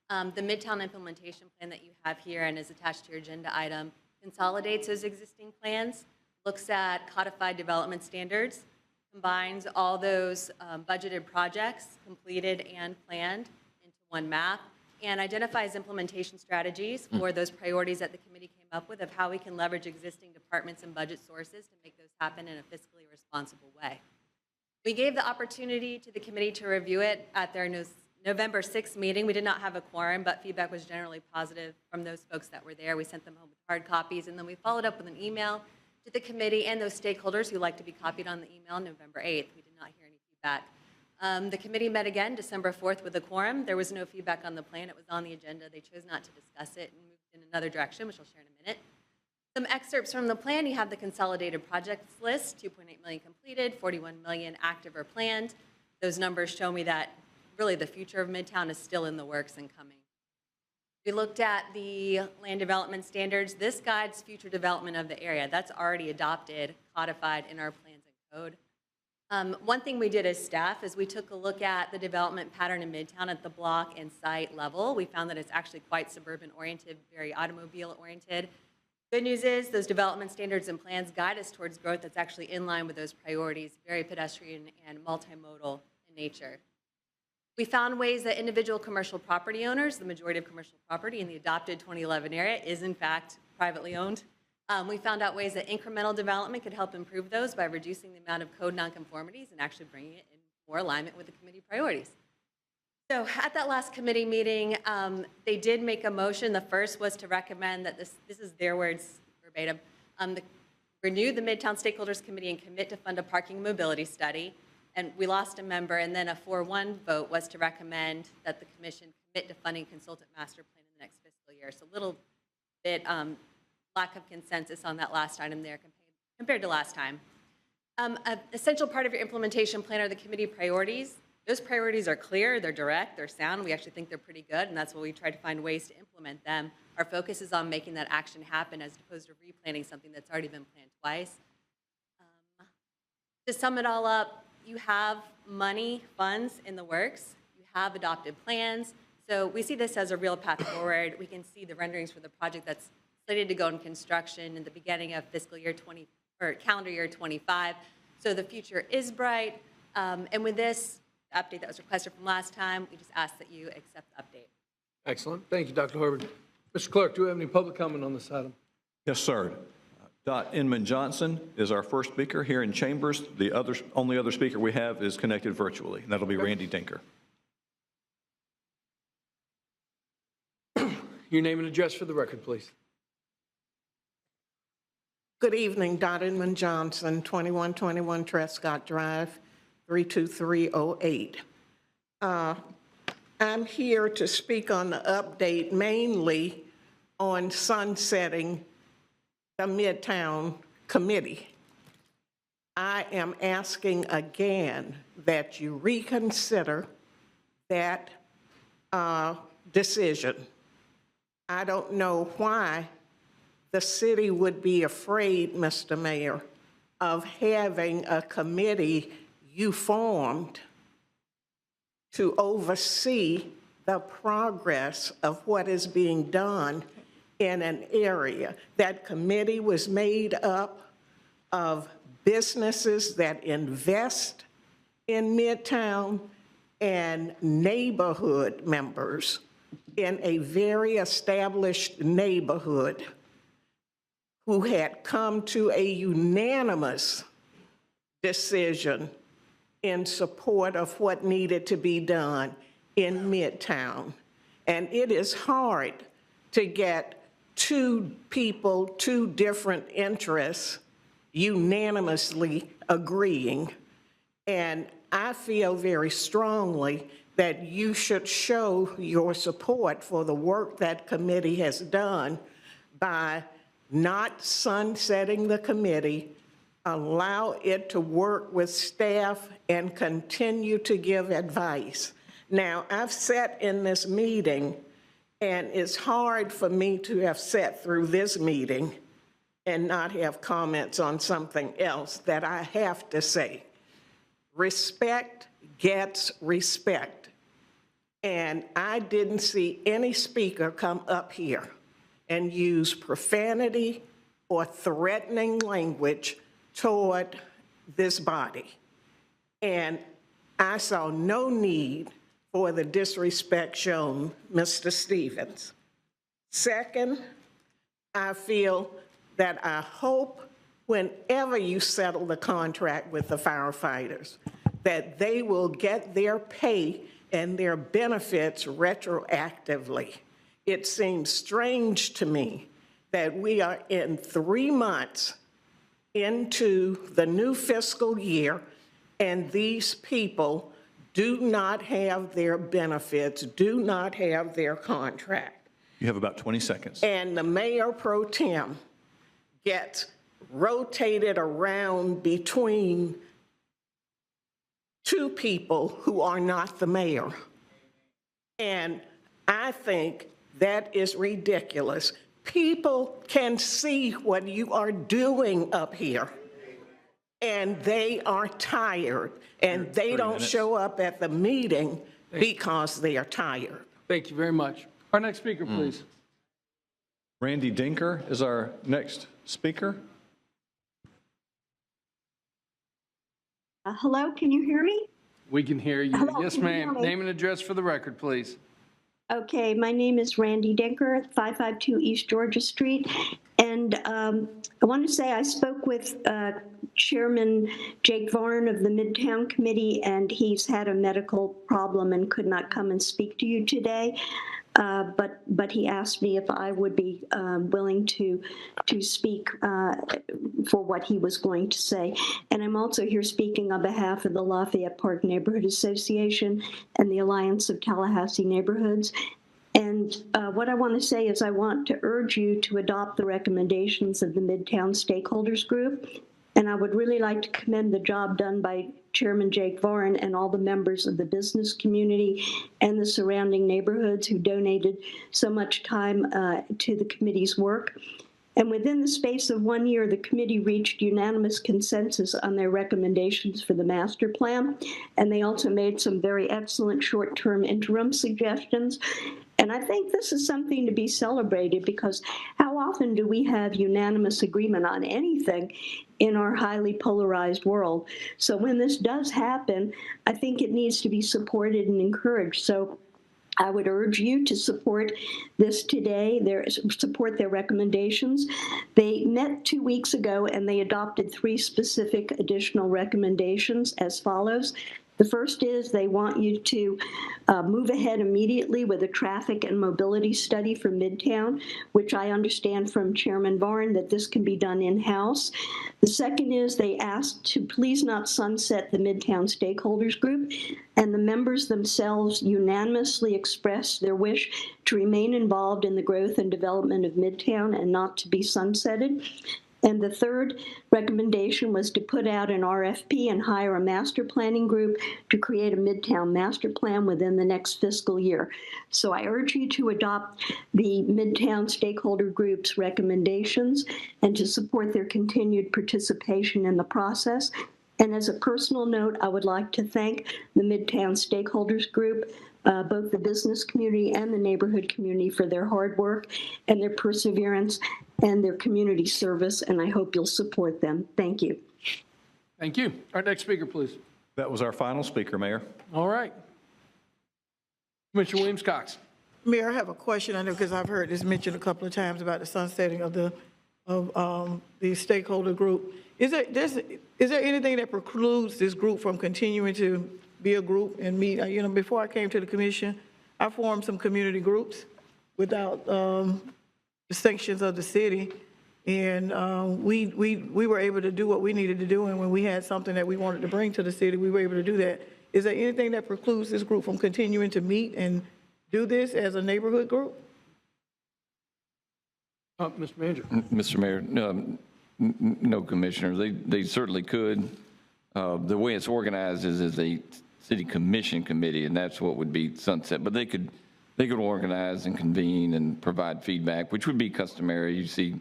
The Midtown implementation plan that you have here and is attached to your agenda item consolidates those existing plans, looks at codified development standards, combines all those budgeted projects, completed and planned, into one map, and identifies implementation strategies for those priorities that the committee came up with of how we can leverage existing departments and budget sources to make those happen in a fiscally responsible way. We gave the opportunity to the committee to review it at their November 6th meeting. We did not have a quorum, but feedback was generally positive from those folks that were there. We sent them home with hard copies, and then we followed up with an email to the committee and those stakeholders who like to be copied on the email November 8th. We did not hear any feedback. The committee met again December 4th with a quorum. There was no feedback on the plan. It was on the agenda. They chose not to discuss it and moved in another direction, which I'll share in a minute. Some excerpts from the plan. You have the consolidated projects list, 2.8 million completed, 41 million active or planned. Those numbers show me that really the future of Midtown is still in the works and coming. We looked at the land development standards. This guides future development of the area. That's already adopted, codified in our plans and code. One thing we did as staff is we took a look at the development pattern in Midtown at the block and site level. We found that it's actually quite suburban-oriented, very automobile-oriented. Good news is those development standards and plans guide us towards growth that's actually in line with those priorities, very pedestrian and multimodal in nature. We found ways that individual commercial property owners, the majority of commercial property in the adopted 2011 area is in fact privately owned. We found out ways that incremental development could help improve those by reducing the amount of code nonconformities and actually bringing it in more alignment with the committee priorities. So at that last committee meeting, they did make a motion. The first was to recommend that this is their words verbatim, renew the Midtown Stakeholders Committee and commit to fund a parking mobility study. And we lost a member, and then a 4-1 vote was to recommend that the commission commit to funding consultant master plan in the next fiscal year. So a little bit lack of consensus on that last item there compared to last time. An essential part of your implementation plan are the committee priorities. Those priorities are clear, they're direct, they're sound. We actually think they're pretty good, and that's why we try to find ways to implement them. Our focus is on making that action happen as opposed to replanning something that's already been planned twice. To sum it all up, you have money, funds in the works. You have adopted plans. So we see this as a real path forward. We can see the renderings for the project that's slated to go in construction in the beginning of fiscal year 20 or calendar year 25. So the future is bright. And with this update that was requested from last time, we just ask that you accept the update. Excellent. Thank you, Dr. Harvard. Mr. Clerk, do we have any public comment on this item? Yes, sir. Dot Inman Johnson is our first speaker here in chambers. The only other speaker we have is connected virtually, and that'll be Randy Dinker. Your name and address for the record, please. Good evening, Dot Inman Johnson, 2121 Trescott Drive, 32308. I'm here to speak on the update mainly on sunsetting the Midtown Committee. I am asking again that you reconsider that decision. I don't know why the city would be afraid, Mr. Mayor, of having a committee you formed to oversee the progress of what is being done in an area. That committee was made up of businesses that invest in Midtown and neighborhood members in a very established neighborhood who had come to a unanimous decision in support of what needed to be done in Midtown. And it is hard to get two people, two different interests unanimously agreeing. And I feel very strongly that you should show your support for the work that committee has done by not sunsetting the committee, allow it to work with staff and continue to give advice. Now, I've sat in this meeting, and it's hard for me to have sat through this meeting and not have comments on something else that I have to say. Respect gets respect. And I didn't see any speaker come up here and use profanity or threatening language toward this body. And I saw no need for the disrespect shown, Mr. Stevens. Second, I feel that I hope whenever you settle the contract with the firefighters, that they will get their pay and their benefits retroactively. It seems strange to me that we are in 3 months into the new fiscal year, and these people do not have their benefits, do not have their contract. You have about 20 seconds. And the mayor pro tem gets rotated around between two people who are not the mayor. And I think that is ridiculous. People can see what you are doing up here, and they are tired, and they don't show up at the meeting because they are tired. Thank you very much. Our next speaker, please. Randy Dinker is our next speaker. Hello, can you hear me? We can hear you. Hello, Yes, can you hear ma'am. me? Name and address for the record, please. Okay, my name is Randy Denker, 552 East Georgia Street. And I want to say I spoke with Chairman Jake Varn of the Midtown Committee, and he's had a medical problem and could not come and speak to you today. But he asked me if I would be willing to speak for what he was going to say. And I'm also here speaking on behalf of the Lafayette Park Neighborhood Association and the Alliance of Tallahassee Neighborhoods. And what I want to say is I want to urge you to adopt the recommendations of the Midtown Stakeholders Group. And I would really like to commend the job done by Chairman Jake Varn and all the members of the business community and the surrounding neighborhoods who donated so much time to the committee's work. And within the space of 1 year, the committee reached unanimous consensus on their recommendations for the master plan. And they also made some very excellent short-term interim suggestions. And I think this is something to be celebrated, because how often do we have unanimous agreement on anything in our highly polarized world? So when this does happen, I think it needs to be supported and encouraged. So I would urge you to support this today, support their recommendations. They met 2 weeks ago and they adopted 3 specific additional recommendations as follows. The first is they want you to move ahead immediately with a traffic and mobility study for Midtown, which I understand from Chairman Varn that this can be done in-house. The second is they asked to please not sunset the Midtown Stakeholders Group, and the members themselves unanimously expressed their wish to remain involved in the growth and development of Midtown and not to be sunsetted. And the third recommendation was to put out an RFP and hire a master planning group to create a Midtown master plan within the next fiscal year. So I urge you to adopt the Midtown Stakeholder Group's recommendations and to support their continued participation in the process. And as a personal note, I would like to thank the Midtown Stakeholders Group, both the business community and the neighborhood community, for their hard work and their perseverance and their community service, and I hope you'll support them. Thank you. Thank you. Our next speaker, please. That was our final speaker, Mayor. All right. Commissioner Williams-Cox. Mayor, I have a question. I know because I've heard this mentioned a couple of times about the sunsetting of the stakeholder group. Is there anything that precludes this group from continuing to be a group and meet? You know, before I came to the commission, I formed some community groups without the sanctions of the city, and we were able to do what we needed to do, and when we had something that we wanted to bring to the city, we were able to do that. Is there anything that precludes this group from continuing to meet and do this as a neighborhood group? Mr. Manager. Mr. Mayor, no, Commissioner. They certainly could. The way it's organized is as a city commission committee, and that's what would be sunset. But they could organize and convene and provide feedback, which would be customary. You see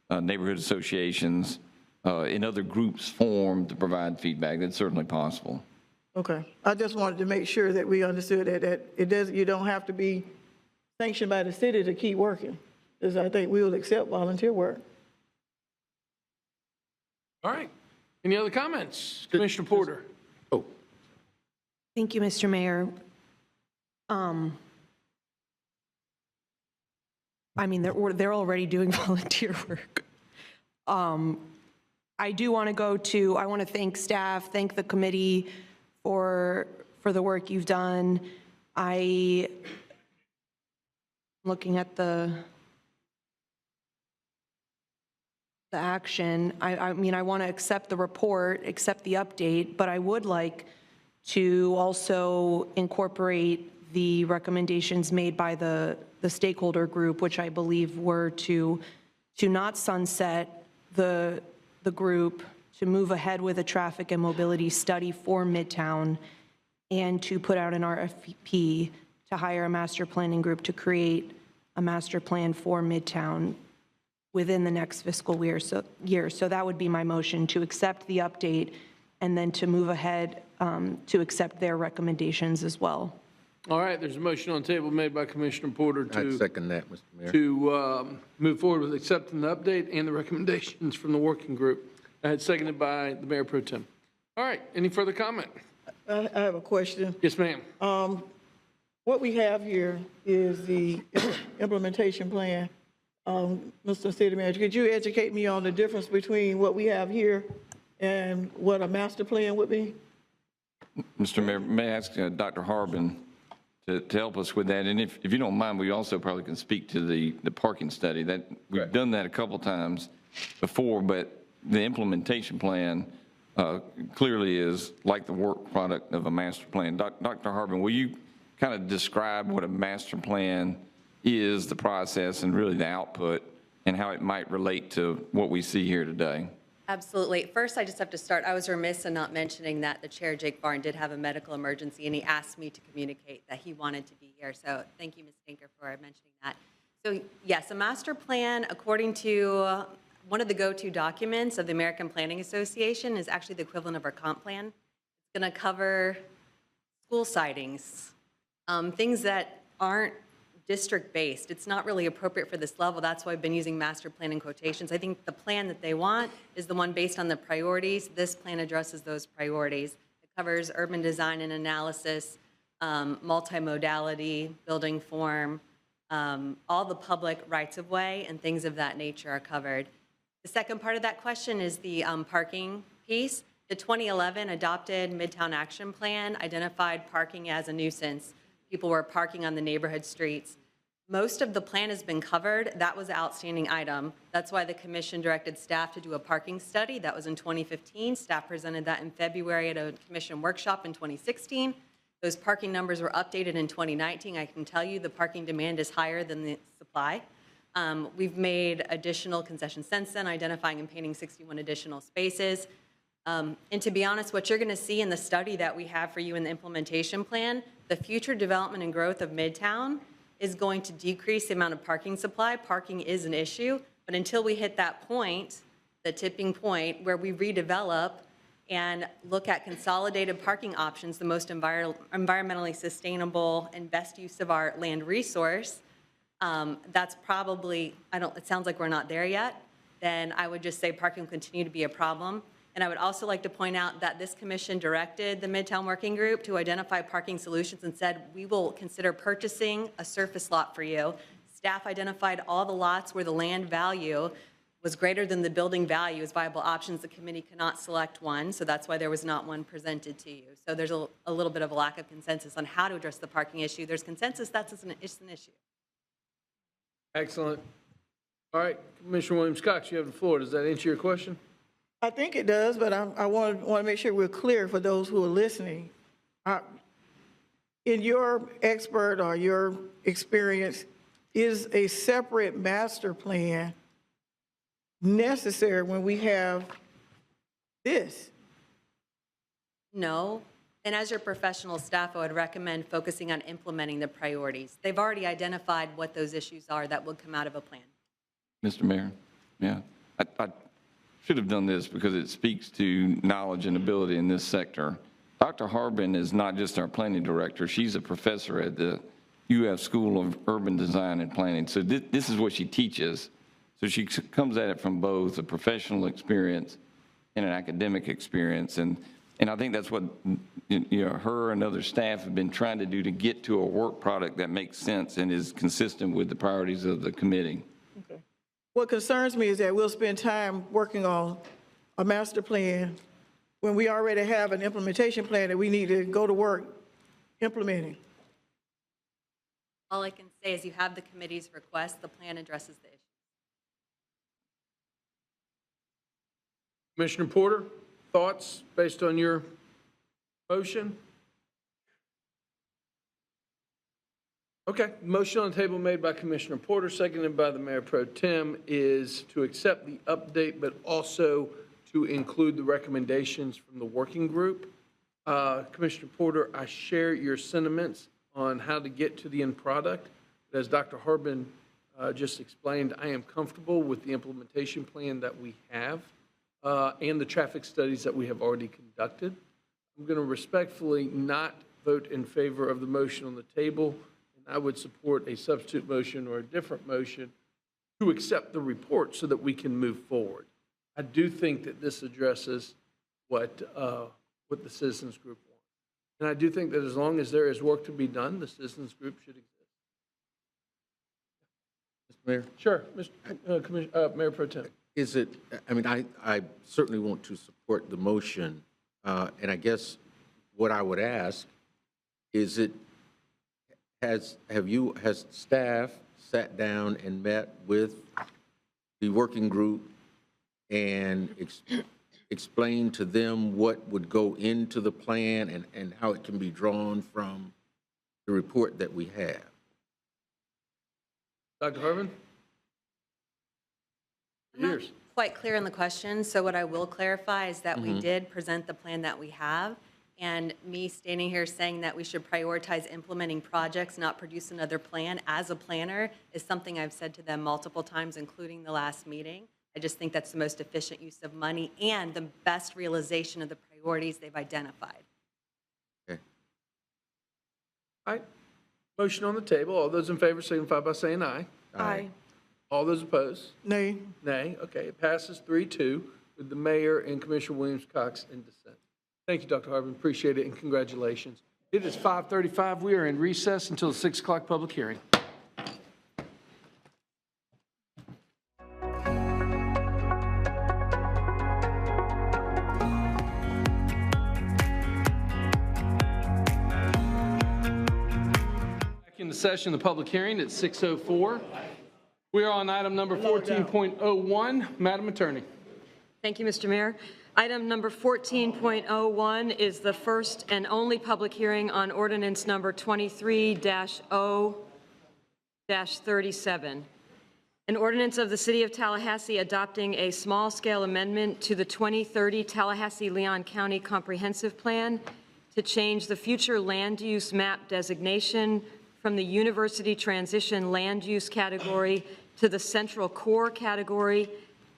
neighborhood associations and other groups formed to provide feedback. That's certainly possible. Okay. I just wanted to make sure that we understood that you don't have to be sanctioned by the city to keep working, because I think we will accept volunteer work. All right. Any other comments? Commissioner Porter. Oh. Thank you, Mr. Mayor. I mean, they're already doing volunteer work. I do want to I want to thank staff, thank the committee for the work you've done. Looking at the action, I mean, I want to accept the report, accept the update, but I would like to also incorporate the recommendations made by the stakeholder group, which I believe were to not sunset the group, to move ahead with a traffic and mobility study for Midtown, and to put out an RFP to hire a master planning group to create a master plan for Midtown within the next fiscal year. So that would be my motion, to accept the update and then to move ahead to accept their recommendations as well. All right, there's a motion on the table made by Commissioner Porter I'd second that, Mr. Mayor. to move forward with accepting the update and the recommendations from the working group. Seconded by the Mayor Pro Tem. All right, any further comment? I have a question. Yes, ma'am. What we have here is the implementation plan. Mr. City Manager, could you educate me on the difference between what we have here and what a master plan would be? Mr. Mayor, may I ask Dr. Harbin to help us with that? And if you don't mind, we also probably can speak to the parking study. That we've done that a couple times before, but the implementation plan clearly is like the work product of a master plan. Dr. Harbin, will you kind of describe what a master plan is, the process, and really the output, and how it might relate to what we see here today? Absolutely. First, I just have to start. I was remiss in not mentioning that the chair, Jake Barn, did have a medical emergency, and he asked me to communicate that he wanted to be here. So thank you, Ms. Tinker, for mentioning that. So yes, a master plan, according to one of the go-to documents of the American Planning Association, is actually the equivalent of our comp plan. It's going to cover school sightings, things that aren't district-based. It's not really appropriate for this level. That's why I've been using master plan in quotations. I think the plan that they want is the one based on the priorities. This plan addresses those priorities. It covers urban design and analysis, multimodality, building form, all the public rights-of-way and things of that nature are covered. The second part of that question is the parking piece. The 2011 adopted Midtown Action Plan identified parking as a nuisance. People were parking on the neighborhood streets. Most of the plan has been covered. That was an outstanding item. That's why the commission directed staff to do a parking study. That was in 2015. Staff presented that in February at a commission workshop in 2016. Those parking numbers were updated in 2019. I can tell you the parking demand is higher than the supply. We've made additional concessions since then, identifying and painting 61 additional spaces. And to be honest, what you're going to see in the study that we have for you in the implementation plan, the future development and growth of Midtown is going to decrease the amount of parking supply. Parking is an issue, but until we hit that point, the tipping point where we redevelop and look at consolidated parking options, the most environmentally sustainable and best use of our land resource, that's probably, it sounds like we're not there yet, then I would just say parking will continue to be a problem. And I would also like to point out that this commission directed the Midtown Working Group to identify parking solutions and said, we will consider purchasing a surface lot for you. Staff identified all the lots where the land value was greater than the building value as viable options. The committee cannot select one, so that's why there was not one presented to you. So there's a little bit of a lack of consensus on how to address the parking issue. There's consensus, it's an issue. Excellent. All right, Commissioner Williams-Cox, you have the floor. Does that answer your question? I think it does, but I want to make sure we're clear for those who are listening. In your expert or your experience, is a separate master plan necessary when we have this? No. And as your professional staff, I would recommend focusing on implementing the priorities. They've already identified what those issues are that would come out of a plan. Mr. Mayor, yeah. I should have done this because it speaks to knowledge and ability in this sector. Dr. Harbin is not just our planning director. She's a professor at the UF School of Urban Design and Planning. So this is what she teaches. So she comes at it from both a professional experience and an academic experience. And I think that's what her and other staff have been trying to do to get to a work product that makes sense and is consistent with the priorities of the committee. Okay. What concerns me is that we'll spend time working on a master plan when we already have an implementation plan that we need to go to work implementing. All I can say is you have the committee's request. The plan addresses the issue. Commissioner Porter, thoughts based on your motion? Okay, motion on the table made by Commissioner Porter, seconded by the Mayor Pro Tem, is to accept the update, but also to include the recommendations from the working group. Commissioner Porter, I share your sentiments on how to get to the end product. As Dr. Harbin just explained, I am comfortable with the implementation plan that we have and the traffic studies that we have already conducted. I'm going to respectfully not vote in favor of the motion on the table, and I would support a substitute motion or a different motion to accept the report so that we can move forward. I do think that this addresses what the citizens group wants. And I do think that as long as there is work to be done, the citizens group should exist. Mr. Mayor? Sure, Mayor Pro Tem. Is it, I mean, I certainly want to support the motion, and I guess what I would ask is has staff sat down and met with the working group and explained to them what would go into the plan and how it can be drawn from the report that we have? Dr. Harvin? I'm not quite clear on the question, so what I will clarify is that we did present the plan that we have, and me standing here saying that we should prioritize implementing projects, not produce another plan as a planner, is something I've said to them multiple times, including the last meeting. I just think that's the most efficient use of money and the best realization of the priorities they've identified. Okay. All right. Motion on the table. All those in favor signify by saying aye. Aye. All those opposed? Nay. Nay. Okay, it passes 3-2 with the mayor and Commissioner Williams-Cox in dissent. Thank you, Dr. Harvin. Appreciate it, and congratulations. It is 5:35. We are in recess until the 6 o'clock public hearing. Back in the session, the public hearing at 6:04. We are on item number 14.01. Madam Attorney. Thank you, Mr. Mayor. Item number 14.01 is the first and only public hearing on ordinance number 23-0-37. An ordinance of the City of Tallahassee adopting a small-scale amendment to the 2030 Tallahassee-Leon County Comprehensive Plan to change the future land use map designation from the University Transition Land Use category to the Central Core category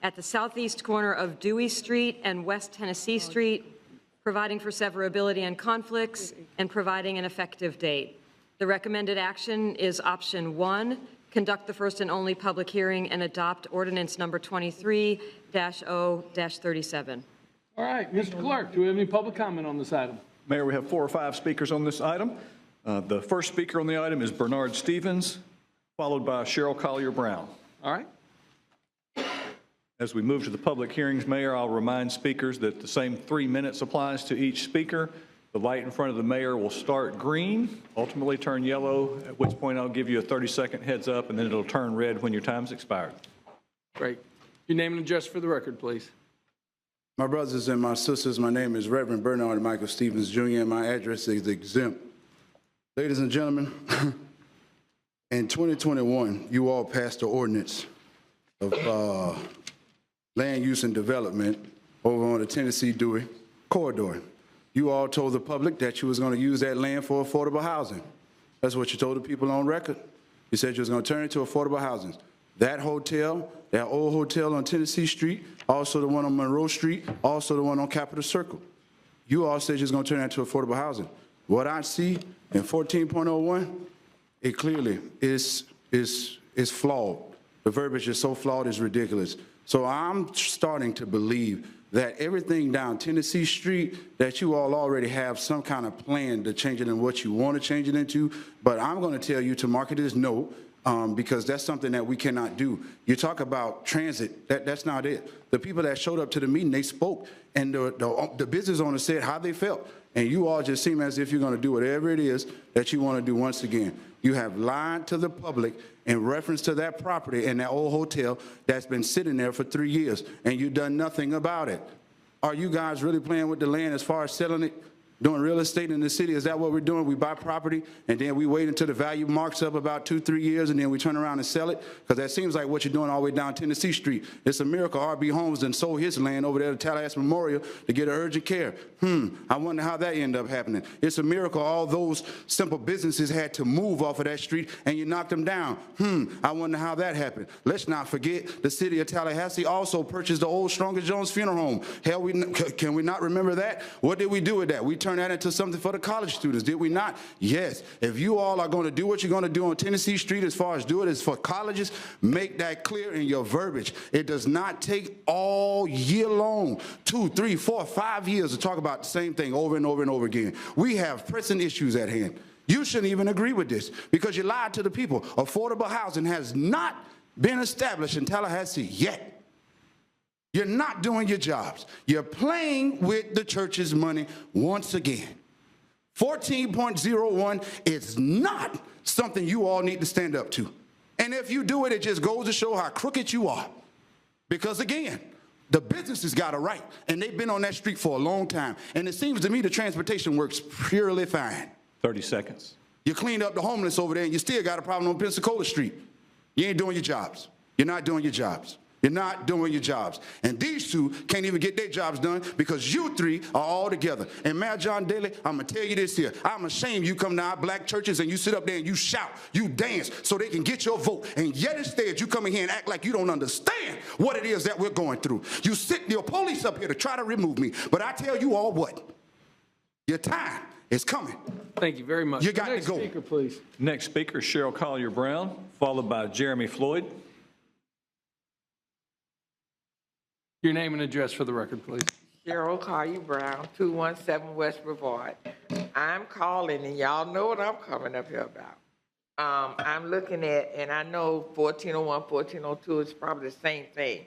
at the southeast corner of Dewey Street and West Tennessee Street, providing for severability and conflicts, and providing an effective date. The recommended action is option 1, conduct the first and only public hearing and adopt ordinance number 23-0-37. All right, Mr. Clerk, do we have any public comment on this item? Mayor, we have 4 or 5 speakers on this item. The first speaker on the item is Bernard Stevens, followed by Cheryl Collier-Brown. All right. As we move to the public hearings, Mayor, I'll remind speakers that the same 3 minutes applies to each speaker. The light in front of the mayor will start green, ultimately turn yellow, at which point I'll give you a 30-second heads up, and then it'll turn red when your time's expired. Great. Your name and address for the record, please. My brothers and my sisters, my name is Reverend Bernard Michael Stevens, Jr., and my address is exempt. Ladies and gentlemen, in 2021, you all passed the ordinance of land use and development over on the Tennessee-Dewey corridor. You all told the public that you was going to use that land for affordable housing. That's what you told the people on record. You said you was going to turn it to affordable housing. That hotel, that old hotel on Tennessee Street, also the one on Monroe Street, also the one on Capitol Circle. You all said you was going to turn that to affordable housing. What I see in 14.01, it clearly is flawed. The verbiage is so flawed, it's ridiculous. So I'm starting to believe that everything down Tennessee Street, that you all already have some kind of plan to change it in what you want to change it into. But I'm going to tell you to mark it as no, because that's something that we cannot do. You talk about transit, that's not it. The people that showed up to the meeting, they spoke, and the business owner said how they felt. And you all just seem as if you're going to do whatever it is that you want to do once again. You have lied to the public in reference to that property and that old hotel that's been sitting there for 3 years, and you've done nothing about it. Are you guys really playing with the land as far as selling it? Doing real estate in the city, is that what we're doing? We buy property and then we wait until the value marks up about 2-3 years and then we turn around and sell it? Because that seems like what you're doing all the way down Tennessee Street. It's a miracle R.B. Holmes done sold his land over there to Tallahassee Memorial to get urgent care. I wonder how that ended up happening. It's a miracle all those simple businesses had to move off of that street and you knocked them down. I wonder how that happened. Let's not forget the city of Tallahassee also purchased the old Stronger Jones Funeral Home. Hell, can we not remember that? What did we do with that? We turned turn that into something for the college students, did we not? Yes. If you all are going to do what you're going to do on Tennessee Street as far as do it as for colleges, make that clear in your verbiage. It does not take all year long, 2, 3, 4, 5 years to talk about the same thing over and over and over again. We have pressing issues at hand. You shouldn't even agree with this because you lied to the people. Affordable housing has not been established in Tallahassee yet. You're not doing your jobs. You're playing with the church's money once again. 14.01 is not something you all need to stand up to. And if you do it, it just goes to show how crooked you are. Because again, the businesses got it right, and they've been on that street for a long time. And it seems to me the transportation works purely fine. 30 seconds. You cleaned up the homeless over there, and you still got a problem on Pensacola Street. You ain't doing your jobs. You're not doing your jobs. You're not doing your jobs. And these two can't even get their jobs done because you three are all together. And Mayor John Daly, I'm going to tell you this here. I'm ashamed you come to our black churches and you sit up there and you shout, you dance so they can get your vote. And yet instead you come in here and act like you don't understand what it is that we're going through. You sit your police up here to try to remove me. But I tell you all what, your time is coming. Thank you very much. You got to go. Next speaker, please. Next speaker, Cheryl Collier-Brown, followed by Jeremy Floyd. Your name and address for the record, please. Cheryl Collier-Brown, 217 West Brevard. I'm calling, and y'all know what I'm coming up here about. I'm looking at, and I know 1401, 1402 is probably the same thing.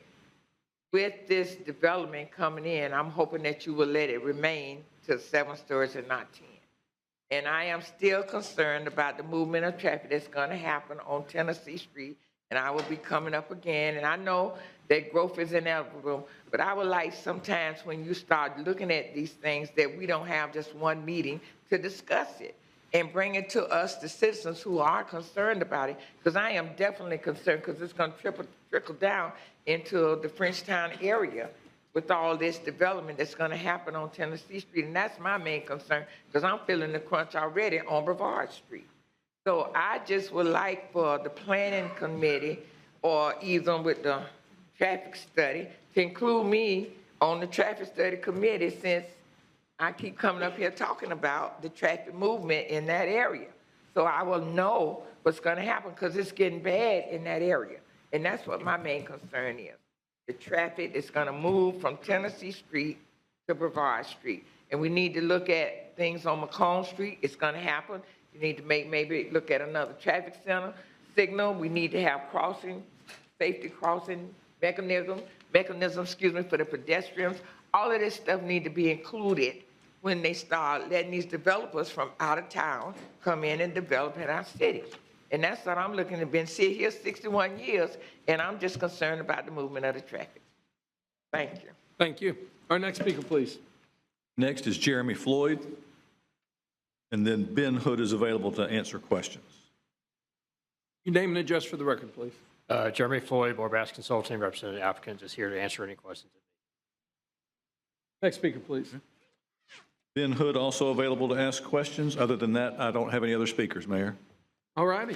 With this development coming in, I'm hoping that you will let it remain to 7 stories and not 10. And I am still concerned about the movement of traffic that's going to happen on Tennessee Street, and I will be coming up again. And I know that growth is inevitable, but I would like sometimes when you start looking at these things that we don't have just one meeting to discuss it and bring it to us, the citizens who are concerned about it, because I am definitely concerned because it's going to trickle down into the Frenchtown area with all this development that's going to happen on Tennessee Street. And that's my main concern because I'm feeling the crunch already on Brevard Street. So I just would like for the planning committee or even with the traffic study to include me on the traffic study committee since I keep coming up here talking about the traffic movement in that area. So I will know what's going to happen because it's getting bad in that area. And that's what my main concern is. The traffic is going to move from Tennessee Street to Brevard Street. And we need to look at things on Macomb Street. It's going to happen. You need to maybe look at another traffic center signal. We need to have crossing, safety crossing mechanism, for the pedestrians. All of this stuff need to be included when they start letting these developers from out of town come in and develop in our city. And that's what I'm looking at. Been sitting here 61 years, and I'm just concerned about the movement of the traffic. Thank you. Thank you. Our next speaker, please. Next is Jeremy Floyd, and then Ben Hood is available to answer questions. Your name and address for the record, please. Jeremy Floyd, Board Bass Consulting, representing the applicant, is here to answer any questions. Next speaker, please. Ben Hood also available to ask questions. Other than that, I don't have any other speakers, Mayor. All righty.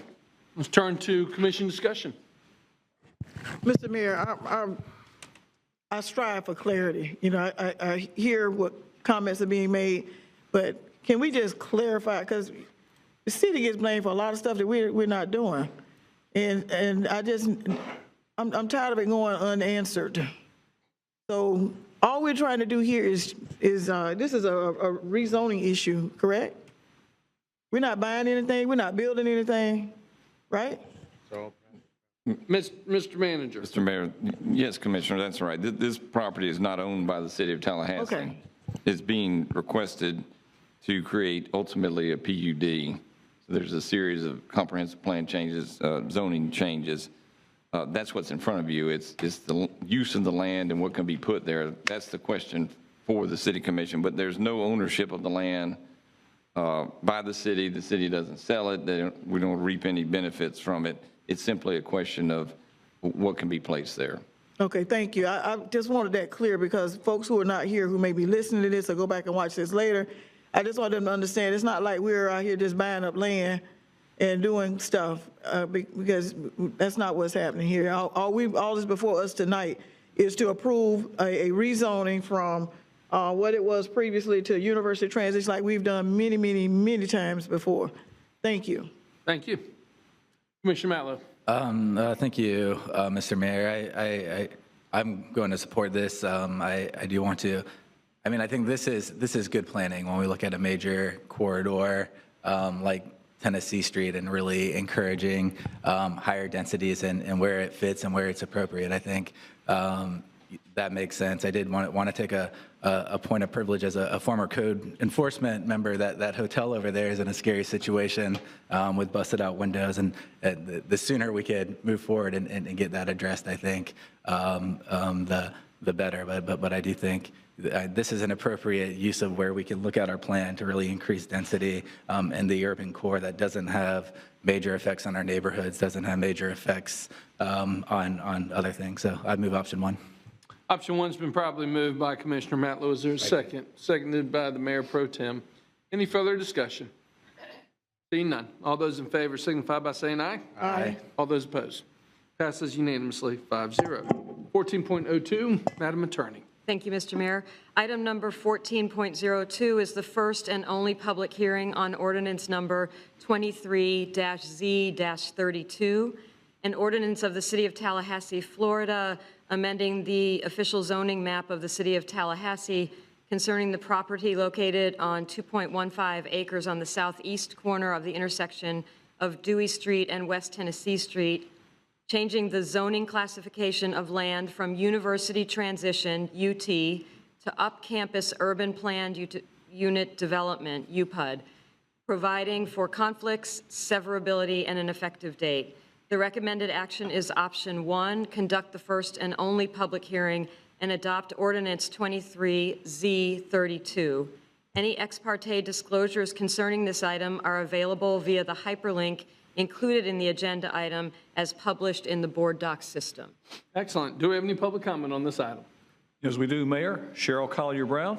Let's turn to commission discussion. Mr. Mayor, I strive for clarity. You know, I hear what comments are being made, but can we just clarify? Because the city gets blamed for a lot of stuff that we're not doing. And I'm tired of it going unanswered. So all we're trying to do here is this is a rezoning issue, correct? We're not buying anything, we're not building anything, right? So, Mr. Manager. Mr. Mayor, yes, Commissioner, that's right. This property is not owned by the city of Tallahassee. Okay. It's being requested to create ultimately a PUD. So there's a series of comprehensive plan changes, zoning changes. That's what's in front of you. It's the use of the land and what can be put there. That's the question for the city commission, but there's no ownership of the land by the city. The city doesn't sell it. We don't reap any benefits from it. It's simply a question of what can be placed there. Okay, thank you. I just wanted that clear because folks who are not here who may be listening to this or go back and watch this later, I just want them to understand it's not like we're out here just buying up land and doing stuff because that's not what's happening here. All that's before us tonight is to approve a rezoning from what it was previously to university transition like we've done many, many, many times before. Thank you. Thank you. Commissioner Matlow. Thank you, Mr. Mayor. I'm going to support this. I do want to. I mean, I think this is good planning when we look at a major corridor like Tennessee Street and really encouraging higher densities and where it fits and where it's appropriate. I think that makes sense. I did want to take a point of privilege as a former code enforcement member. That hotel over there is in a scary situation with busted out windows, and the sooner we could move forward and get that addressed, I think the better. But I do think this is an appropriate use of where we can look at our plan to really increase density in the urban core that doesn't have major effects on our neighborhoods, doesn't have major effects on other things. So I'd move option 1. Option 1's been probably moved by Commissioner Matlow. Is there a second? Seconded by the Mayor Pro Tem. Any further discussion? Seeing none. All those in favor signify by saying aye. Aye. All those opposed. Passes unanimously, 5-0. 14.02, Madam Attorney. Thank you, Mr. Mayor. Item number 14.02 is the first and only public hearing on ordinance number 23-Z-32, an ordinance of the City of Tallahassee, Florida, amending the official zoning map of the City of Tallahassee concerning the property located on 2.15 acres on the southeast corner of the intersection of Dewey Street and West Tennessee Street, changing the zoning classification of land from University Transition, UT, to Up-Campus Urban Planned Unit Development, UPUD, providing for conflicts, severability, and an effective date. The recommended action is option 1, conduct the first and only public hearing and adopt ordinance 23Z32. Any ex parte disclosures concerning this item are available via the hyperlink included in the agenda item as published in the board docs system. Excellent. Do we have any public comment on this item? As we do, Mayor. Cheryl Collier-Brown.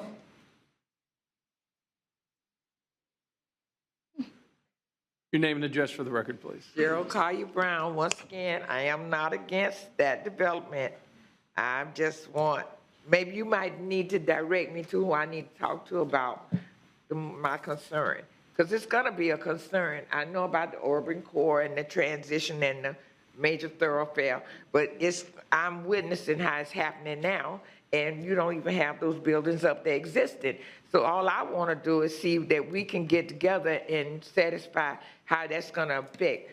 Your name and address for the record, please. Gerald Collier Brown, once again, I am not against that development. I just want, maybe you might need to direct me to who I need to talk to about my concern. Because it's going to be a concern. I know about the urban core and the transition and the major thoroughfare, but I'm witnessing how it's happening now, and you don't even have those buildings up there existing. So all I want to do is see that we can get together and satisfy how that's going to affect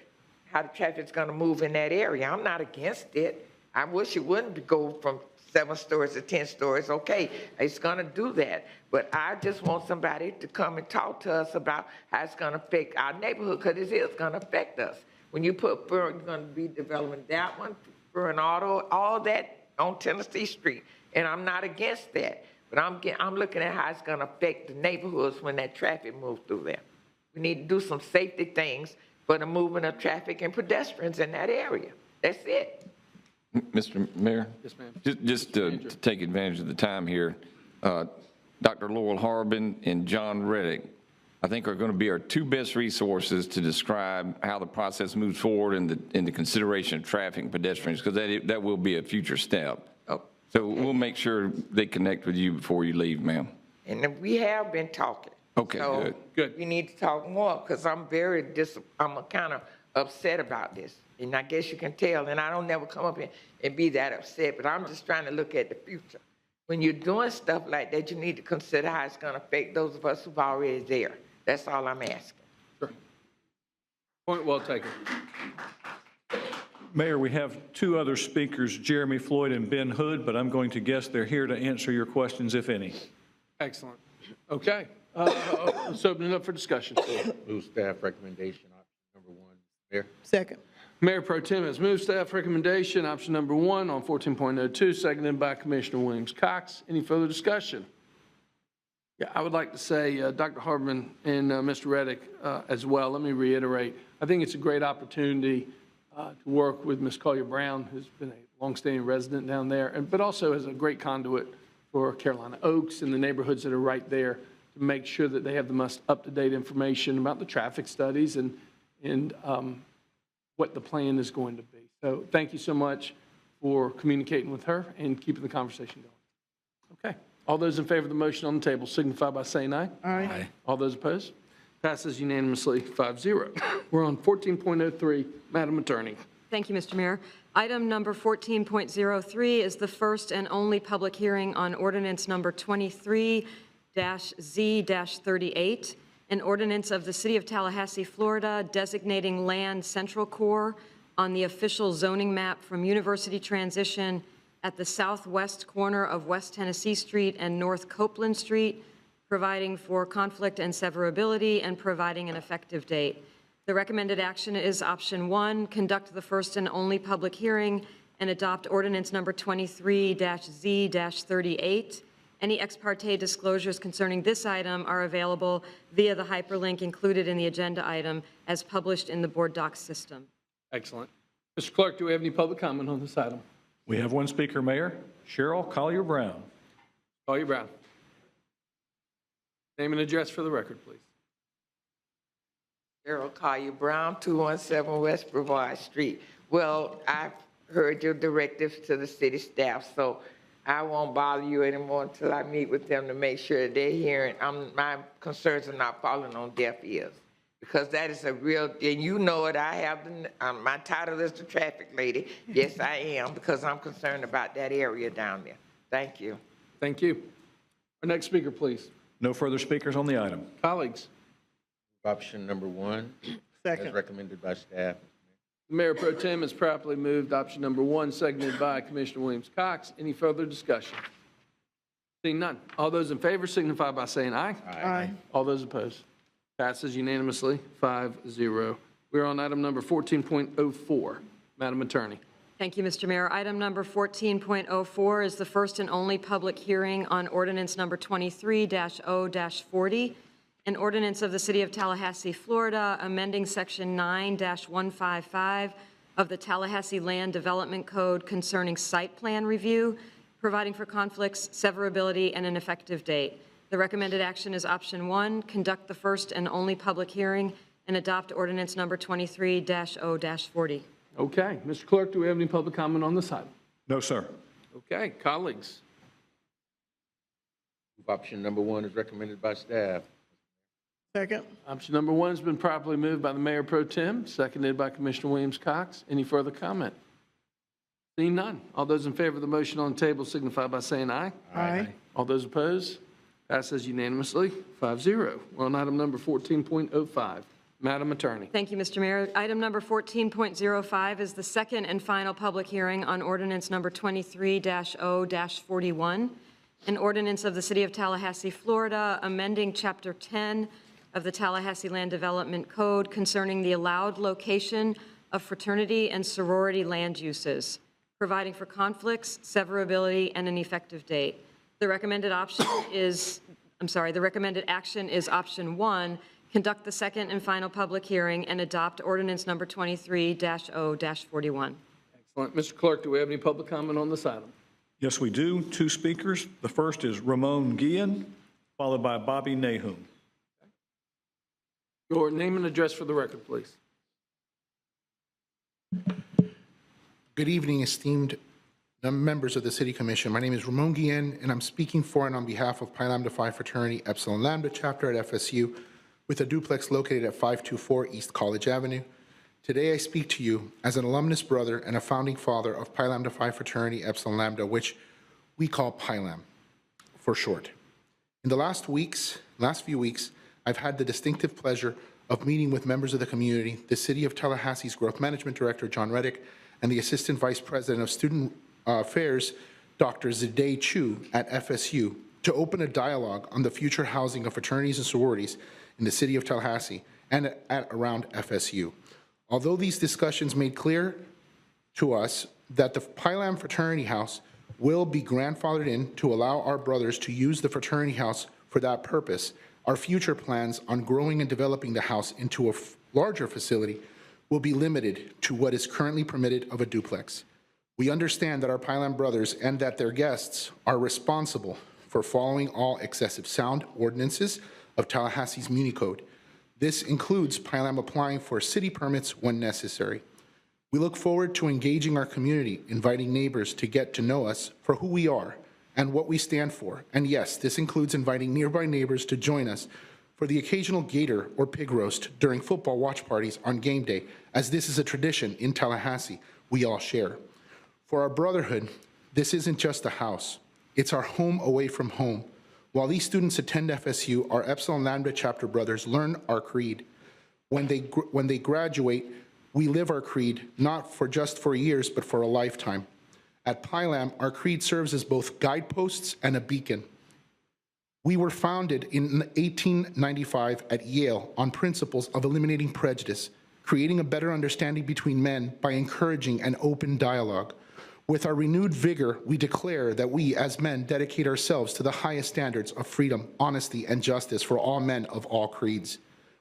how the traffic's going to move in that area. I'm not against it. I wish it wouldn't go from 7 stories to 10 stories. Okay, it's going to do that. But I just want somebody to come and talk to us about how it's going to affect our neighborhood, because it is going to affect us. When you put you're going to be developing that one, Burn Auto, all that on Tennessee Street. And I'm not against that. But I'm looking at how it's going to affect the neighborhoods when that traffic moves through there. We need to do some safety things for the movement of traffic and pedestrians in that area. That's it. Mr. Mayor? Yes, ma'am. Just to take advantage of the time here, Dr. Laurel Harbin and John Reddick, I think are going to be our 2 best resources to describe how the process moves forward in the consideration of traffic and pedestrians, because that will be a future step. Oh, so we'll make sure they connect with you before you leave, ma'am. And we have been talking. Okay, so good. We need to talk more, because I'm I'm kind of upset about this. And I guess you can tell, and I don't never come up here and be that upset, but I'm just trying to look at the future. When you're doing stuff like that, you need to consider how it's going to affect those of us who've already there. That's all I'm asking. Sure. Point well taken. Mayor, we have 2 other speakers, Jeremy Floyd and Ben Hood, but I'm going to guess they're here to answer your questions, if any. Excellent. Okay. Let's open it up for discussion. Move staff recommendation, option number 1. Mayor? Second. Mayor Pro Tem has moved staff recommendation, option number 1 on 14.02, seconded by Commissioner Williams-Cox. Any further discussion? Yeah, I would like to say, Dr. Harbin and Mr. Reddick as well, let me reiterate, I think it's a great opportunity to work with Ms. Collier-Brown, who's been a longstanding resident down there, but also as a great conduit for Carolina Oaks and the neighborhoods that are right there to make sure that they have the most up-to-date information about the traffic studies and what the plan is going to be. So thank you so much for communicating with her and keeping the conversation going. Okay. All those in favor of the motion on the table signify by saying aye. Aye. All those opposed? Passes unanimously, 5-0. We're on 14.03. Madam Attorney. Thank you, Mr. Mayor. Item number 14.03 is the first and only public hearing on ordinance number 23-Z-38, an ordinance of the City of Tallahassee, Florida, designating land central core on the official zoning map from University Transition at the southwest corner of West Tennessee Street and North Copeland Street, providing for conflict and severability, and providing an effective date. The recommended action is option 1, conduct the first and only public hearing and adopt ordinance number 23-Z-38. Any ex parte disclosures concerning this item are available via the hyperlink included in the agenda item as published in the board docs system. Excellent. Mr. Clerk, do we have any public comment on this item? We have one speaker, Mayor. Cheryl Collier-Brown. Collier-Brown. Name and address for the record, please. Cheryl Collier-Brown, 217 West Brevard Street. Well, I've heard your directives to the city staff, so I won't bother you anymore until I meet with them to make sure they're hearing. My concerns are not falling on deaf ears, because that is a real, and you know it, I have, my title is the traffic lady. Yes, I am, because I'm concerned about that area down there. Thank you. Thank you. Our next speaker, please. No further speakers on the item. Colleagues. Option number 1. Second. As recommended by staff. The Mayor Pro Tem has properly moved option number 1, seconded by Commissioner Williams-Cox. Any further discussion? Seeing none. All those in favor signify by saying aye. Aye. All those opposed? Passes unanimously, 5-0. We're on item number 14.04. Madam Attorney. Thank you, Mr. Mayor. Item number 14.04 is the first and only public hearing on ordinance number 23-0-40, an ordinance of the City of Tallahassee, Florida, amending Section 9-155 of the Tallahassee Land Development Code concerning site plan review, providing for conflicts, severability, and an effective date. The recommended action is option 1, conduct the first and only public hearing and adopt ordinance number 23-0-40. Okay. Mr. Clerk, do we have any public comment on this item? No, sir. Okay. Colleagues. Option number 1 is recommended by staff. Second. Option number 1 has been properly moved by the Mayor Pro Tem, seconded by Commissioner Williams-Cox. Any further comment? Seeing none. All those in favor of the motion on the table signify by saying aye. Aye. All those opposed? Passes unanimously, 5-0. We're on item number 14.05. Madam Attorney. Thank you, Mr. Mayor. Item number 14.05 is the second and final public hearing on ordinance number 23-0-41, an ordinance of the City of Tallahassee, Florida, amending Chapter 10 of the Tallahassee Land Development Code concerning the allowed location of fraternity and sorority land uses, providing for conflicts, severability, and an effective date. The recommended action is option 1, conduct the second and final public hearing and adopt ordinance number 23-0-41. Excellent. Mr. Clerk, do we have any public comment on this item? Yes, we do. 2 speakers. The first is Ramon Guillen, followed by Bobby Nahum. Your name and address for the record, please. Good evening, esteemed members of the City Commission. My name is Ramon Guillen, and I'm speaking for and on behalf of Pi Lambda Phi Fraternity Epsilon Lambda chapter at FSU, with a duplex located at 524 East College Avenue. Today I speak to you as an alumnus brother and a founding father of Pi Lambda Phi Fraternity Epsilon Lambda, which we call Pi Lam for short. In the last few weeks, I've had the distinctive pleasure of meeting with members of the community, the City of Tallahassee's Growth Management Director, John Reddick, and the Assistant Vice President of Student Affairs, Dr. Zidane Chu at FSU, to open a dialogue on the future housing of fraternities and sororities in the City of Tallahassee and at around FSU. Although these discussions made clear to us that the Pi Lam Fraternity House will be grandfathered in to allow our brothers to use the fraternity house for that purpose, our future plans on growing and developing the house into a larger facility will be limited to what is currently permitted of a duplex. We understand that our Pi Lam brothers and that their guests are responsible for following all excessive sound ordinances of Tallahassee's Muni Code. This includes Pi Lam applying for city permits when necessary. We look forward to engaging our community, inviting neighbors to get to know us for who we are and what we stand for. And yes, this includes inviting nearby neighbors to join us for the occasional gator or pig roast during football watch parties on game day, as this is a tradition in Tallahassee we all share. For our brotherhood, this isn't just a house. It's our home away from home. While these students attend FSU, our Epsilon Lambda chapter brothers learn our creed. When they graduate, we live our creed, not for just 4 years, but for a lifetime. At PILAM, our creed serves as both guideposts and a beacon. We were founded in 1895 at Yale on principles of eliminating prejudice, creating a better understanding between men by encouraging an open dialogue. With our renewed vigor, we declare that we, as men, dedicate ourselves to the highest standards of freedom, honesty, and justice for all men of all creeds.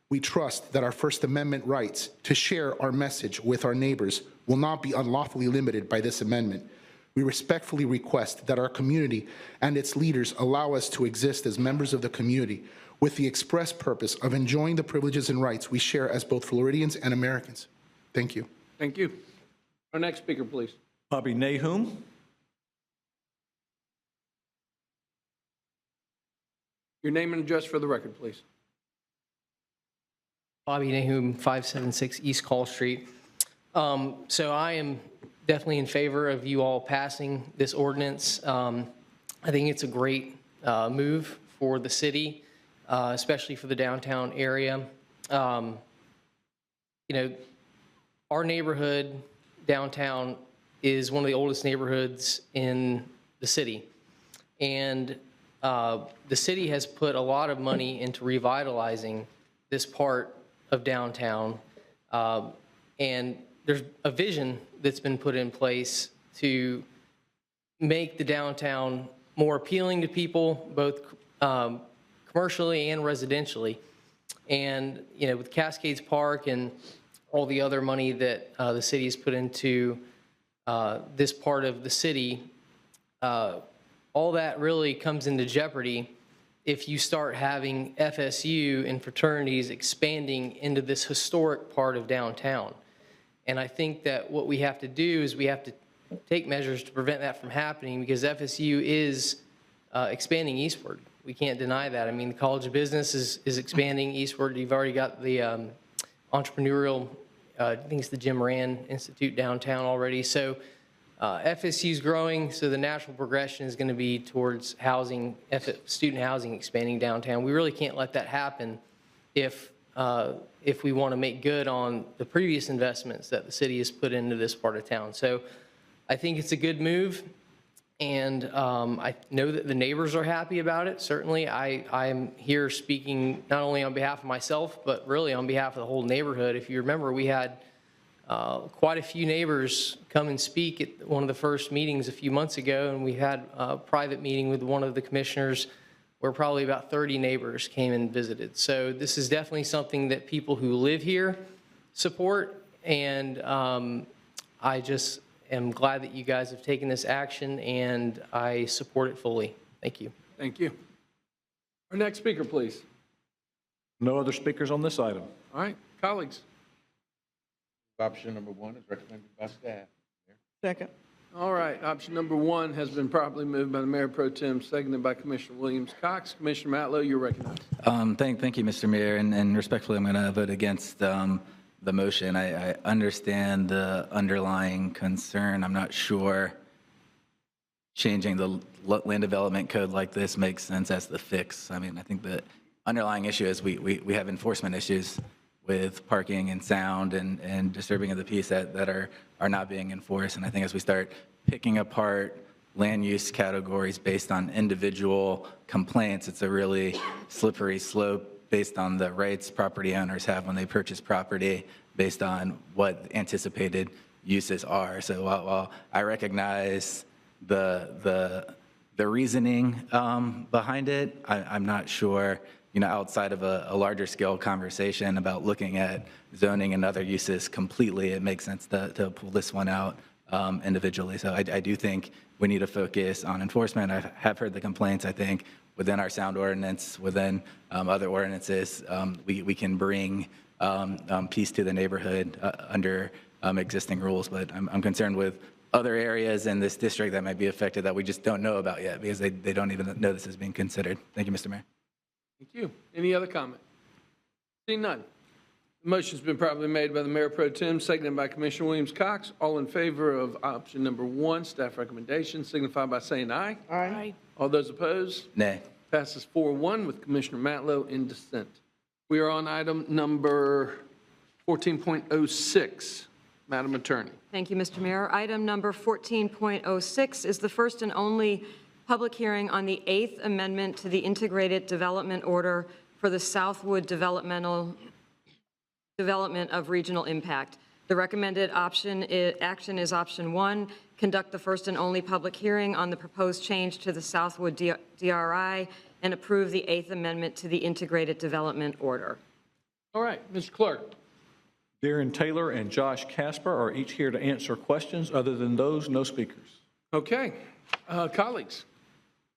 We trust that our First Amendment rights to share our message with our neighbors will not be unlawfully limited by this amendment. We respectfully request that our community and its leaders allow us to exist as members of the community with the express purpose of enjoying the privileges and rights we share as both Floridians and Americans. Thank you. Thank you. Our next speaker, please. Bobby Nahum. Your name and address for the record, please. Bobby Nahum, 576 East Call Street. So I am definitely in favor of you all passing this ordinance. I think it's a great move for the city, especially for the downtown area. You know, our neighborhood downtown is one of the oldest neighborhoods in the city. And the city has put a lot of money into revitalizing this part of downtown. And there's a vision that's been put in place to make the downtown more appealing to people, both commercially and residentially. And, you know, with Cascades Park and all the other money that the city has put into this part of the city, all that really comes into jeopardy if you start having FSU and fraternities expanding into this historic part of downtown. And I think that what we have to do is we have to take measures to prevent that from happening, because FSU is expanding eastward. We can't deny that. I mean, the College of Business is expanding eastward. You've already got the entrepreneurial, I think it's the Jim Moran Institute downtown already. So FSU is growing, so the natural progression is going to be towards housing, student housing expanding downtown. We really can't let that happen if we want to make good on the previous investments that the city has put into this part of town. So I think it's a good move, and I know that the neighbors are happy about it. Certainly, I'm here speaking not only on behalf of myself, but really on behalf of the whole neighborhood. If you remember, we had quite a few neighbors come and speak at one of the first meetings a few months ago, and we had a private meeting with one of the commissioners where probably about 30 neighbors came and visited. So this is definitely something that people who live here support, and I just am glad that you guys have taken this action, and I support it fully. Thank you. Thank you. Our next speaker, please. No other speakers on this item. All right, colleagues. Option number 1 is recommended by staff. Second. All right, option number 1 has been properly moved by the Mayor Pro Tem, seconded by Commissioner Williams-Cox. Commissioner Matlow, you're recognized. Thank you, Mr. Mayor, and respectfully, I'm going to vote against the motion. I understand the underlying concern. I'm not sure changing the land development code like this makes sense as the fix. I mean, I think the underlying issue is we have enforcement issues with parking and sound and disturbing of the peace that are not being enforced. And I think as we start picking apart land use categories based on individual complaints, it's a really slippery slope based on the rights property owners have when they purchase property based on what anticipated uses are. So while I recognize the reasoning behind it, I'm not sure, you know, outside of a larger scale conversation about looking at zoning and other uses completely, it makes sense to pull this one out individually. So I do think we need to focus on enforcement. I have heard the complaints. I think within our sound ordinance, within other ordinances, we can bring peace to the neighborhood under existing rules. But I'm concerned with other areas in this district that might be affected that we just don't know about yet because they don't even know this is being considered. Thank you, Mr. Mayor. Thank you. Any other comment? Seeing none. The motion's been properly made by the Mayor Pro Tem, seconded by Commissioner Williams Cox. All in favor of option number 1, staff recommendation, signify by saying aye. Aye. All those opposed? Nay. Passes 4-1 with Commissioner Matlow in dissent. We are on item number 14.06. Madam Attorney. Thank you, Mr. Mayor. Item number 14.06 is the first and only public hearing on the 8th Amendment to the Integrated Development Order for the Southwood Development of Regional Impact. The recommended action is option 1, conduct the first and only public hearing on the proposed change to the Southwood DRI and approve the 8th Amendment to the Integrated Development Order. All right, Mr. Clerk. Darren Taylor and Josh Casper are each here to answer questions. Other than those, no speakers. Okay. Colleagues.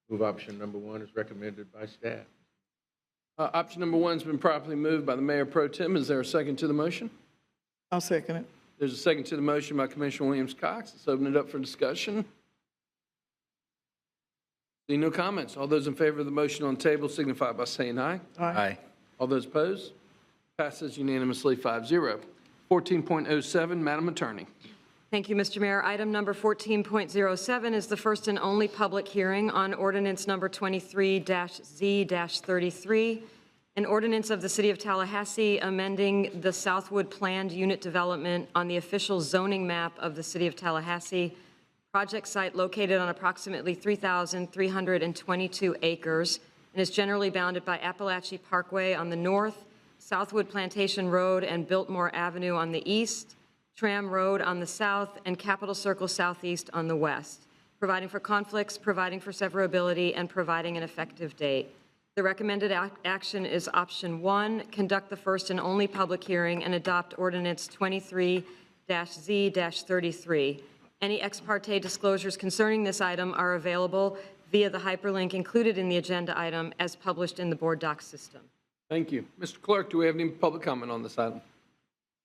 Move option number 1 is recommended by staff. Option number 1 has been properly moved by the Mayor Pro Tem. Is there a second to the motion? I'll second it. There's a second to the motion by Commissioner Williams Cox. Let's open it up for discussion. See no comments. All those in favor of the motion on the table signify by saying aye. Aye. All those opposed? Passes unanimously 5-0. 14.07, Madam Attorney. Thank you, Mr. Mayor. Item number 14.07 is the first and only public hearing on ordinance number 23-Z-33, an ordinance of the City of Tallahassee amending the Southwood Planned Unit Development on the official zoning map of the City of Tallahassee, project site located on approximately 3,322 acres and is generally bounded by Appalachie Parkway on the north, Southwood Plantation Road and Biltmore Avenue on the east, Tram Road on the south, and Capitol Circle Southeast on the west, providing for conflicts, providing for severability, and providing an effective date. The recommended action is option 1, conduct the first and only public hearing and adopt ordinance 23-Z-33. Any ex parte disclosures concerning this item are available via the hyperlink included in the agenda item as published in the board docs system. Thank you. Mr. Clerk, do we have any public comment on this item?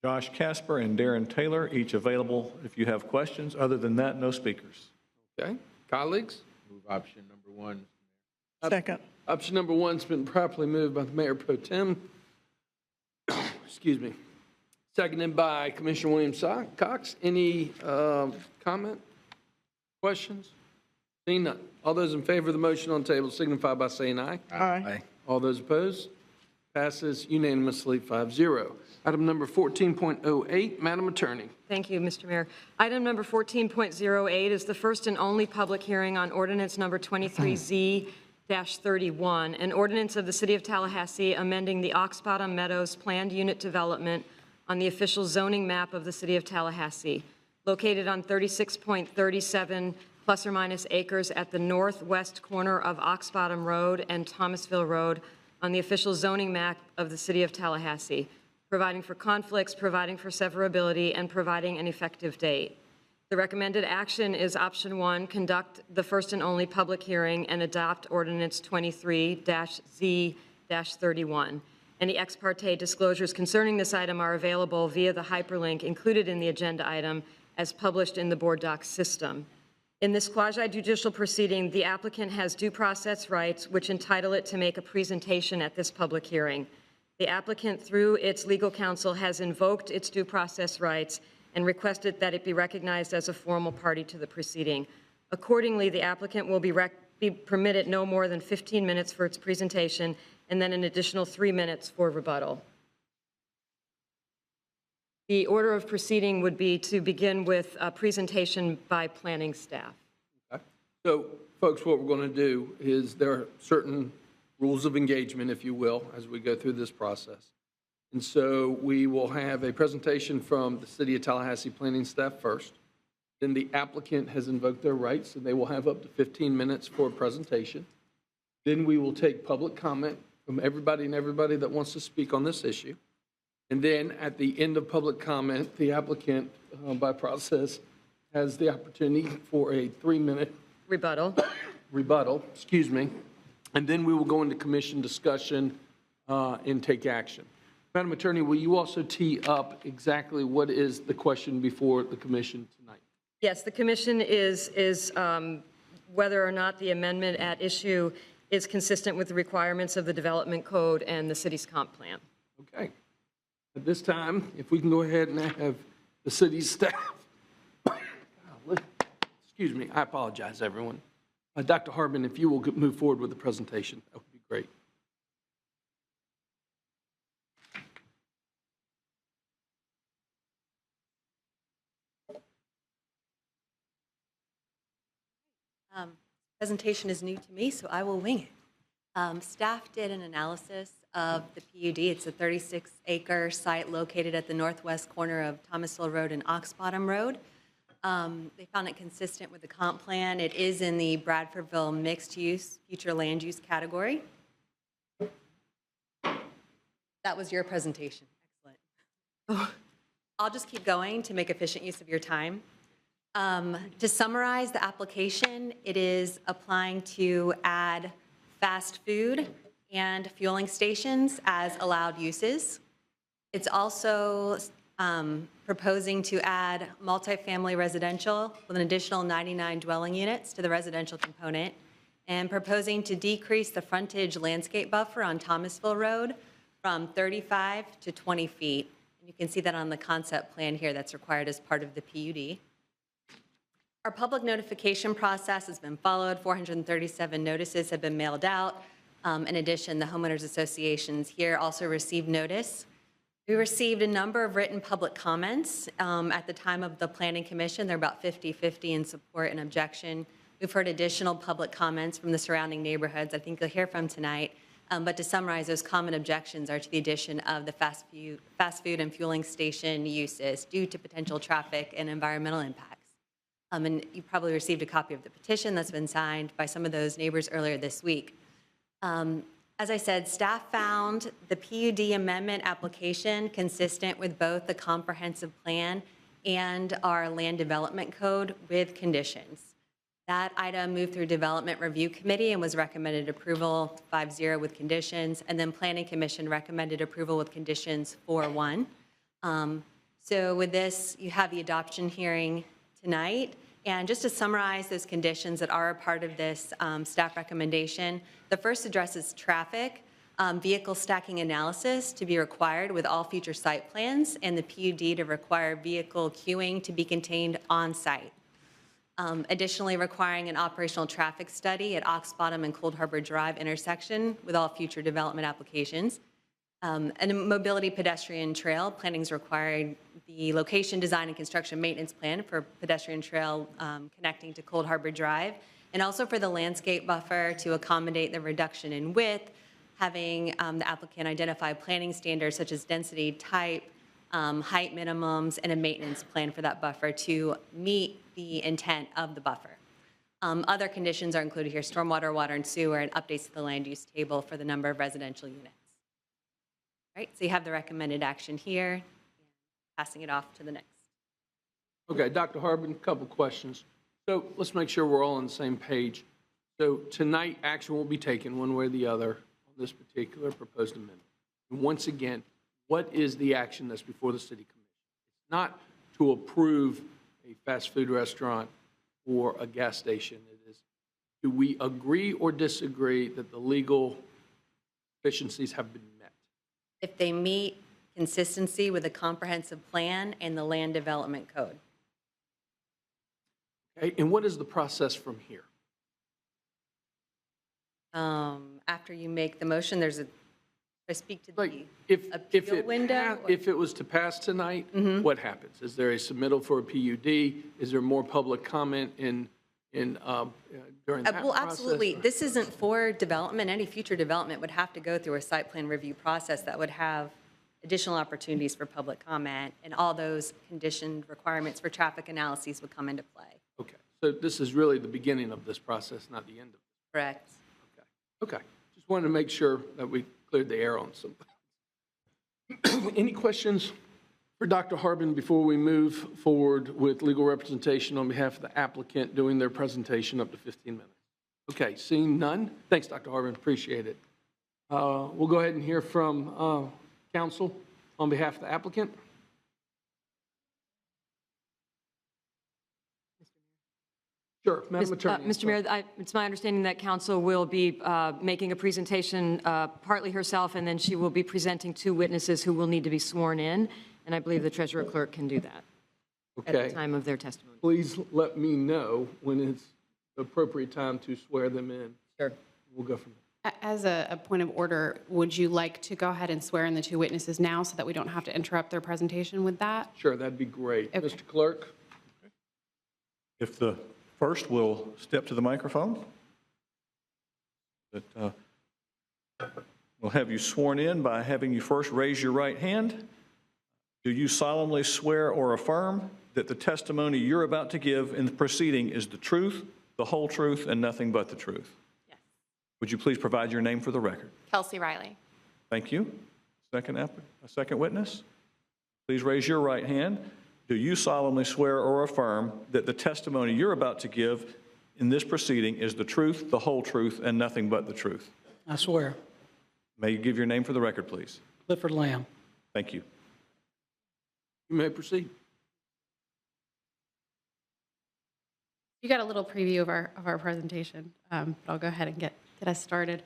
Josh Casper and Darren Taylor, each available if you have questions. Other than that, no speakers. Okay. Colleagues? Move option number 1. Second. Option number 1's been properly moved by the Mayor Pro Tem. Excuse me. Seconded by Commissioner Williams Cox. Any comment? Questions? Seeing none. All those in favor of the motion on the table signify by saying aye. Aye. All those opposed? Passes unanimously 5-0. Item number 14.08, Madam Attorney. Thank you, Mr. Mayor. Item number 14.08 is the first and only public hearing on ordinance number 23Z-31, an ordinance of the City of Tallahassee amending the Oxbottom Meadows Planned Unit Development on the official zoning map of the City of Tallahassee, located on 36.37 plus or minus acres at the northwest corner of Oxbottom Road and Thomasville Road on the official zoning map of the City of Tallahassee, providing for conflicts, providing for severability, and providing an effective date. The recommended action is option 1, conduct the first and only public hearing and adopt ordinance 23-Z-31. Any ex parte disclosures concerning this item are available via the hyperlink included in the agenda item as published in the board docs system. In this quasi-judicial proceeding, the applicant has due process rights which entitle it to make a presentation at this public hearing. The applicant, through its legal counsel, has invoked its due process rights and requested that it be recognized as a formal party to the proceeding. Accordingly, the applicant will be permitted no more than 15 minutes for its presentation and then an additional 3 minutes for rebuttal. The order of proceeding would be to begin with a presentation by planning staff. Okay. So, folks, what we're going to do is there are certain rules of engagement, if you will, as we go through this process. And so we will have a presentation from the City of Tallahassee planning staff first. Then the applicant has invoked their rights, and they will have up to 15 minutes for a presentation. Then we will take public comment from everybody that wants to speak on this issue. And then at the end of public comment, the applicant, by process, has the opportunity for a 3-minute rebuttal. Excuse me. And then we will go into commission discussion and take action. Madam Attorney, will you also tee up exactly what is the question before the commission tonight? Yes, the commission is whether or not the amendment at issue is consistent with the requirements of the development code and the city's comp plan. Okay. At this time, if we can go ahead and have the city's staff. Excuse me, I apologize, everyone. Dr. Harbin, if you will move forward with the presentation, that would be great. Presentation is new to me, so I will wing it. Staff did an analysis of the PUD. It's a 36-acre site located at the northwest corner of Thomasville Road and Ox Bottom Road. They found it consistent with the comp plan. It is in the Bradfordville mixed-use, future land use category. That was your presentation. Excellent. I'll just keep going to make efficient use of your time. To summarize the application, it is applying to add fast food and fueling stations as allowed uses. It's also proposing to add multifamily residential with an additional 99 dwelling units to the residential component, and proposing to decrease the frontage landscape buffer on Thomasville Road from 35 to 20 feet. And you can see that on the concept plan here that's required as part of the PUD. Our public notification process has been followed. 437 notices have been mailed out. In addition, the homeowners associations here also received notice. We received a number of written public comments. At the time of the Planning Commission, they're about 50-50 in support and objection. We've heard additional public comments from the surrounding neighborhoods I think you'll hear from tonight. But to summarize, those common objections are to the addition of the fast food and fueling station uses due to potential traffic and environmental impacts. And you probably received a copy of the petition that's been signed by some of those neighbors earlier this week. As I said, staff found the PUD amendment application consistent with both the comprehensive plan and our land development code with conditions. That item moved through Development Review Committee and was recommended approval 5-0 with conditions, and then Planning Commission recommended approval with conditions 4-1. So with this, you have the adoption hearing tonight. And just to summarize those conditions that are a part of this staff recommendation, the first addresses traffic, vehicle stacking analysis to be required with all future site plans, and the PUD to require vehicle queuing to be contained on site. Additionally, requiring an operational traffic study at Ox Bottom and Cold Harbor Drive intersection with all future development applications. And a mobility pedestrian trail, planning is required the location, design, and construction maintenance plan for pedestrian trail connecting to Cold Harbor Drive, and also for the landscape buffer to accommodate the reduction in width, having the applicant identify planning standards such as density, type, height minimums, and a maintenance plan for that buffer to meet the intent of the buffer. Other conditions are included here: stormwater, water, and sewer, and updates to the land use table for the number of residential units. All right, so you have the recommended action here. Passing it off to the next. Okay, Dr. Harbin, a couple questions. So let's make sure we're all on the same page. So tonight, action will be taken one way or the other on this particular proposed amendment. And once again, what is the action that's before the City Commission? It's not to approve a fast food restaurant or a gas station. It is, do we agree or disagree that the legal efficiencies have been met? If they meet consistency with the comprehensive plan and the land development code. Okay, and what is the process from here? After you make the motion, there's I speak to the If window. If it was to pass tonight, what happens? Is there a submittal for a PUD? Is there more public comment during that Well, process? absolutely. This isn't for development. Any future development would have to go through a site plan review process that would have additional opportunities for public comment, and all those conditioned requirements for traffic analyses would come into play. Okay, so this is really the beginning of this process, not the end of it. Correct. Okay, just wanted to make sure that we cleared the air on something. Any questions for Dr. Harbin before we move forward with legal representation on behalf of the applicant doing their presentation up to 15 minutes? Okay, seeing none. Thanks, Dr. Harbin, appreciate it. We'll go ahead and hear from counsel on behalf of the applicant. Sure, Madam Attorney. Mr. Mayor, it's my understanding that counsel will be making a presentation partly herself, and then she will be presenting 2 witnesses who will need to be sworn in, and I believe the treasurer clerk can do that at Okay. the time of their testimony. Please let me know when it's the appropriate time to swear them in. Sure. We'll go from there. As a point of order, would you like to go ahead and swear in the 2 witnesses now so that we don't have to interrupt their presentation with that? Sure, that'd be great. Okay. Mr. Clerk? If the first will step to the microphone, that we'll have you sworn in by having you first raise your right hand. Do you solemnly swear or affirm that the testimony you're about to give in the proceeding is the truth, the whole truth, and nothing but the truth? Yes. Would you please provide your name for the record? Kelsey Riley. Thank you. A second witness? Please raise your right hand. Do you solemnly swear or affirm that the testimony you're about to give in this proceeding is the truth, the whole truth, and nothing but the truth? I swear. May you give your name for the record, please? Clifford Lamb. Thank you. You may proceed. You got a little preview of our presentation, but I'll go ahead and get us started.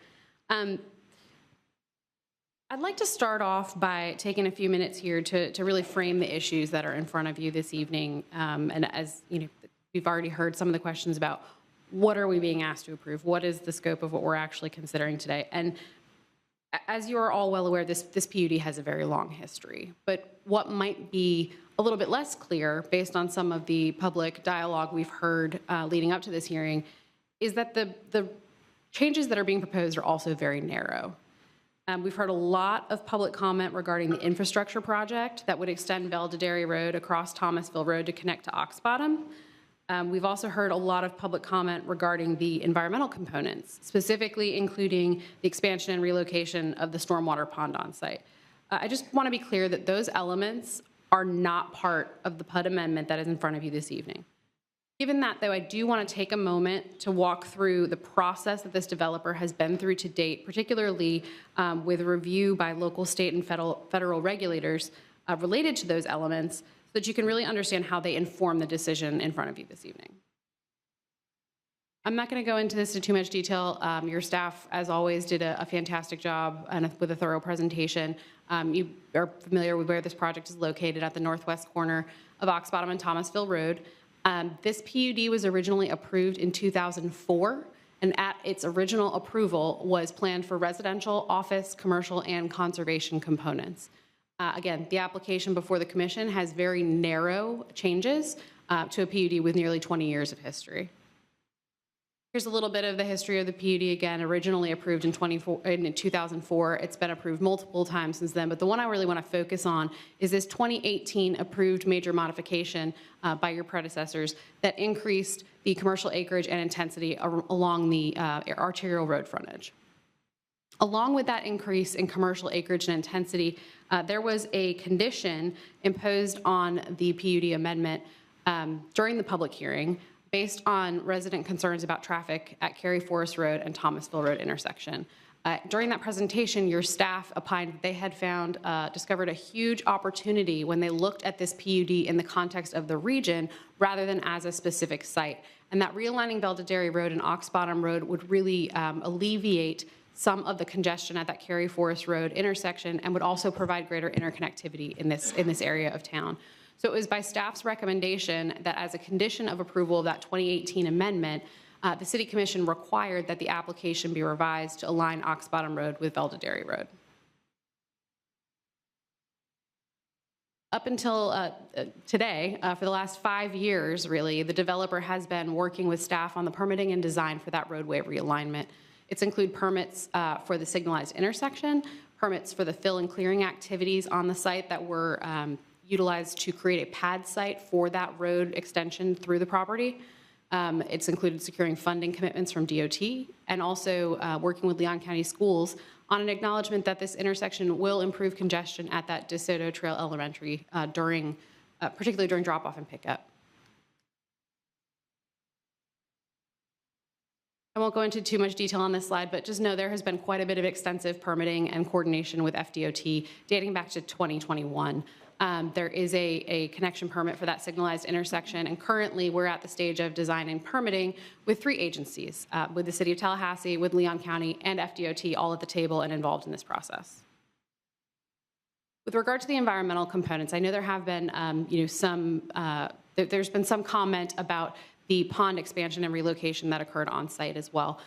I'd like to start off by taking a few minutes here to really frame the issues that are in front of you this evening. And as you know, we've already heard some of the questions about what are we being asked to approve? What is the scope of what we're actually considering today? And as you are all well aware, this PUD has a very long history. But what might be a little bit less clear, based on some of the public dialogue we've heard leading up to this hearing, is that the changes that are being proposed are also very narrow. We've heard a lot of public comment regarding the infrastructure project that would extend Veldaderi Road across Thomasville Road to connect to Ox Bottom. We've also heard a lot of public comment regarding the environmental components, specifically including the expansion and relocation of the stormwater pond on site. I just want to be clear that those elements are not part of the PUD amendment that is in front of you this evening. Given that, though, I do want to take a moment to walk through the process that this developer has been through to date, particularly with review by local, state, and federal regulators related to those elements, so that you can really understand how they inform the decision in front of you this evening. I'm not going to go into this in too much detail. Your staff, as always, did a fantastic job and with a thorough presentation. You are familiar with where this project is located at the northwest corner of Ox Bottom and Thomasville Road. This PUD was originally approved in 2004, and at its original approval was planned for residential, office, commercial, and conservation components. Again, the application before the commission has very narrow changes to a PUD with nearly 20 years of history. Here's a little bit of the history of the PUD. Again, originally approved in 2004. It's been approved multiple times since then, but the one I really want to focus on is this 2018 approved major modification by your predecessors that increased the commercial acreage and intensity along the arterial road frontage. Along with that increase in commercial acreage and intensity, there was a condition imposed on the PUD amendment during the public hearing based on resident concerns about traffic at Cary Forest Road and Thomasville Road intersection. During that presentation, your staff opined that they had discovered a huge opportunity when they looked at this PUD in the context of the region rather than as a specific site. And that realigning Veldaderi Road and Ox Bottom Road would really alleviate some of the congestion at that Cary Forest Road intersection and would also provide greater interconnectivity in this area of town. So it was by staff's recommendation that as a condition of approval of that 2018 amendment, the City Commission required that the application be revised to align Ox Bottom Road with Veldaderi Road. Up until today, for the last 5 years, really, the developer has been working with staff on the permitting and design for that roadway realignment. It's include permits for the signalized intersection, permits for the fill and clearing activities on the site that were utilized to create a pad site for that road extension through the property. It's included securing funding commitments from DOT and also working with Leon County Schools on an acknowledgement that this intersection will improve congestion at that DeSoto Trail Elementary particularly during drop-off and pickup. I won't go into too much detail on this slide, but just know there has been quite a bit of extensive permitting and coordination with FDOT dating back to 2021. There is a connection permit for that signalized intersection, and currently we're at the stage of design and permitting with 3 agencies, with the City of Tallahassee, with Leon County, and FDOT all at the table and involved in this process. With regard to the environmental components, I know there have been, there's been some comment about the pond expansion and relocation that occurred on site as well.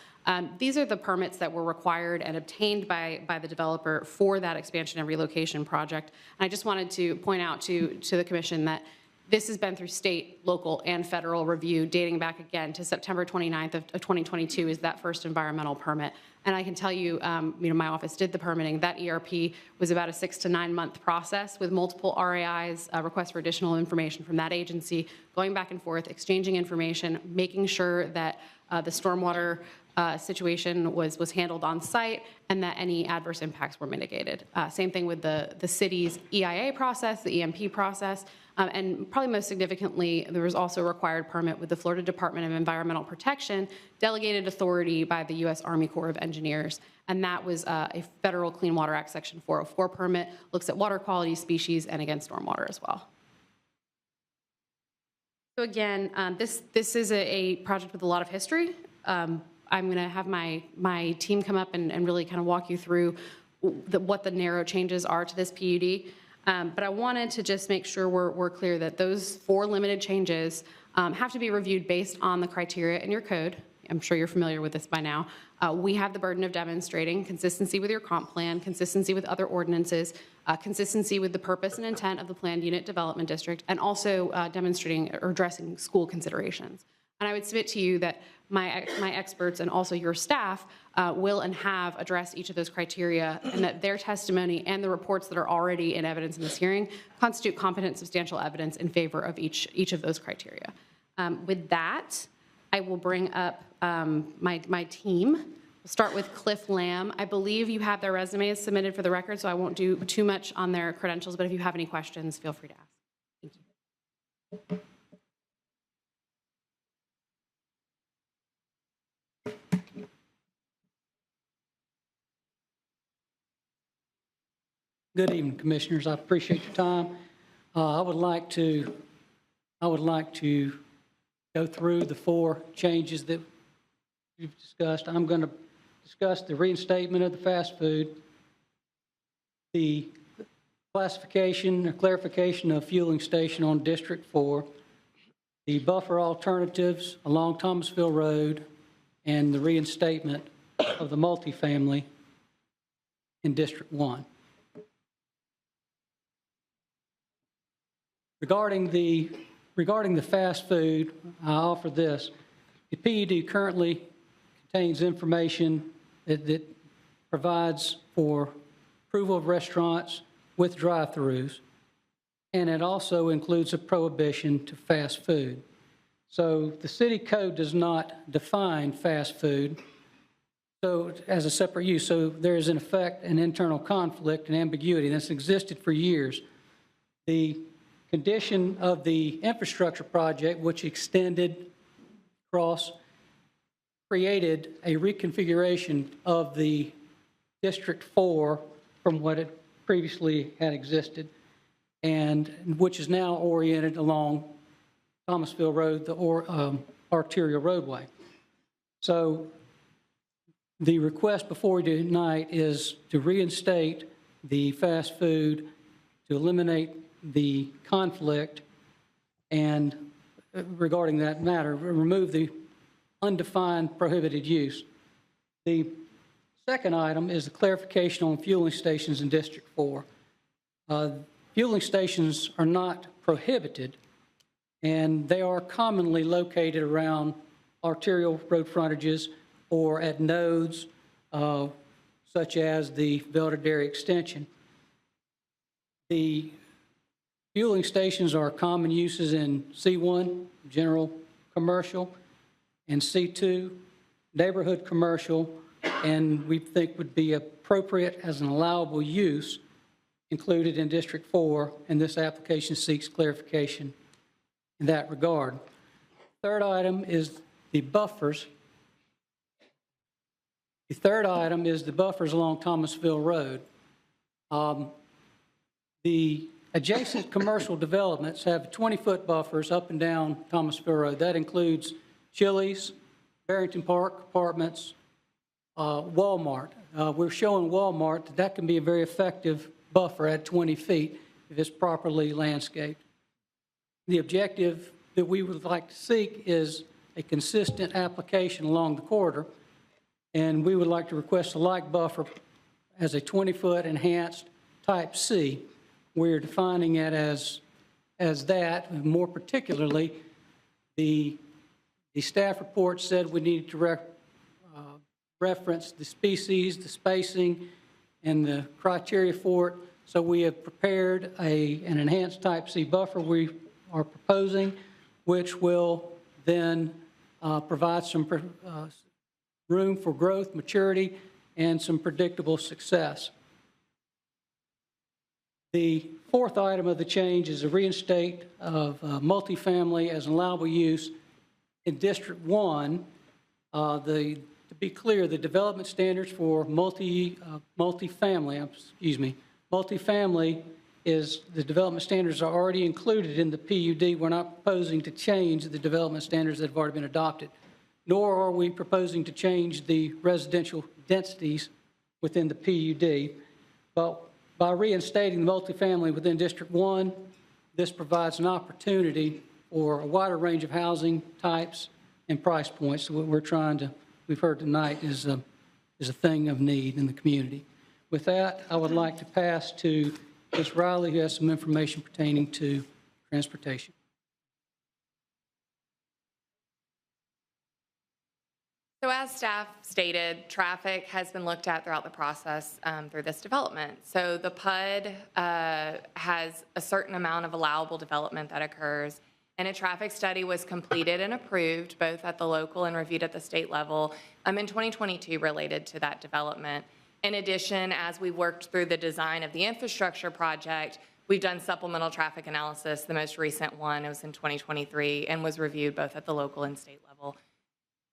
These are the permits that were required and obtained by the developer for that expansion and relocation project. And I just wanted to point out to the commission that this has been through state, local, and federal review dating back again to September 29th of 2022 is that first environmental permit. And I can tell you, my office did the permitting. That ERP was about a 6 to 9 month process with multiple RAIs, requests for additional information from that agency, going back and forth, exchanging information, making sure that the stormwater situation was handled on site and that any adverse impacts were mitigated. Same thing with the city's EIA process, the EMP process, and probably most significantly, there was also a required permit with the Florida Department of Environmental Protection, delegated authority by the U.S. Army Corps of Engineers, and that was a Federal Clean Water Act Section 404 permit, looks at water quality, species, and again, stormwater as well. So again, this is a project with a lot of history. I'm going to have my team come up and really kind of walk you through what the narrow changes are to this PUD. But I wanted to just make sure we're clear that those 4 limited changes have to be reviewed based on the criteria in your code. I'm sure you're familiar with this by now. We have the burden of demonstrating consistency with your comp plan, consistency with other ordinances, consistency with the purpose and intent of the planned unit development district, and also demonstrating or addressing school considerations. And I would submit to you that my experts and also your staff will and have addressed each of those criteria, and that their testimony and the reports that are already in evidence in this hearing constitute competent, substantial evidence in favor of each of those criteria. With that, I will bring up my team. We'll start with Cliff Lamb. I believe you have their resumes submitted for the record, so I won't do too much on their credentials, but if you have any questions, feel free to ask. Thank you. Good evening, Commissioners. I appreciate your time. I would like to go through the 4 changes that we've discussed. I'm going to discuss the reinstatement of the fast food, the classification or clarification of fueling station on District 4, the buffer alternatives along Thomasville Road, and the reinstatement of the multifamily in District 1. Regarding the fast food, I offer this. The PUD currently contains information that provides for approval of restaurants with drive-throughs, and it also includes a prohibition to fast food. So the city code does not define fast food as a separate use. So there is in effect an internal conflict and ambiguity that's existed for years. The condition of the infrastructure project, which extended across, created a reconfiguration of the District 4 from what it previously had existed, and which is now oriented along Thomasville Road, the arterial roadway. So the request before you tonight is to reinstate the fast food, to eliminate the conflict, and regarding that matter, remove the undefined prohibited use. The second item is the clarification on fueling stations in District 4. Fueling stations are not prohibited, and they are commonly located around arterial road frontages or at nodes such as the Belvedere extension. The fueling stations are common uses in C1, general commercial, and C2, neighborhood commercial, and we think would be appropriate as an allowable use included in District 4, and this application seeks clarification in that regard. Third item is the buffers. The third item is the buffers along Thomasville Road. The Adjacent commercial developments have 20-foot buffers up and down Thomasville Road. That includes Chili's, Barrington Park Apartments, Walmart. We're showing Walmart that can be a very effective buffer at 20 feet if it's properly landscaped. The objective that we would like to seek is a consistent application along the corridor, and we would like to request a like buffer as a 20-foot enhanced type C. We're defining it as that, and more particularly, the staff report said we needed to reference the species, the spacing, and the criteria for it. So we have prepared an enhanced type C buffer we are proposing, which will then provide some room for growth, maturity, and some predictable success. The fourth item of the change is a reinstate of multifamily as an allowable use in District 1. To be clear, the development standards for multifamily is the development standards are already included in the PUD. We're not proposing to change the development standards that have already been adopted, nor are we proposing to change the residential densities within the PUD. But by reinstating the multifamily within District 1, this provides an opportunity for a wider range of housing types and price points. So what we've heard tonight is a thing of need in the community. With that, I would like to pass to Ms. Riley, who has some information pertaining to transportation. So as staff stated, traffic has been looked at throughout the process through this development. So the PUD has a certain amount of allowable development that occurs, and a traffic study was completed and approved both at the local and reviewed at the state level in 2022 related to that development. In addition, as we worked through the design of the infrastructure project, we've done supplemental traffic analysis. The most recent one was in 2023 and was reviewed both at the local and state level.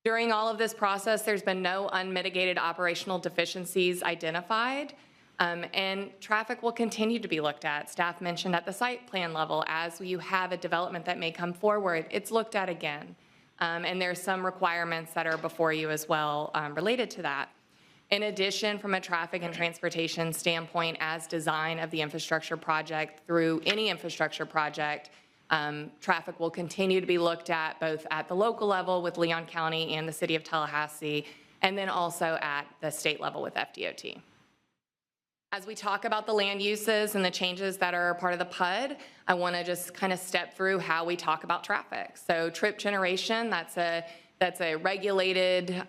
During all of this process, there's been no unmitigated operational deficiencies identified, and traffic will continue to be looked at. Staff mentioned at the site plan level, as you have a development that may come forward, it's looked at again. And there's some requirements that are before you as well related to that. In addition, from a traffic and transportation standpoint, as design of the infrastructure project through any infrastructure project, traffic will continue to be looked at both at the local level with Leon County and the City of Tallahassee, and then also at the state level with FDOT. As we talk about the land uses and the changes that are part of the PUD, I want to just kind of step through how we talk about traffic. So trip generation, that's a regulated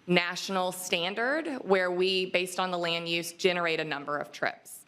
national standard where we, based on the land use, generate a number of trips.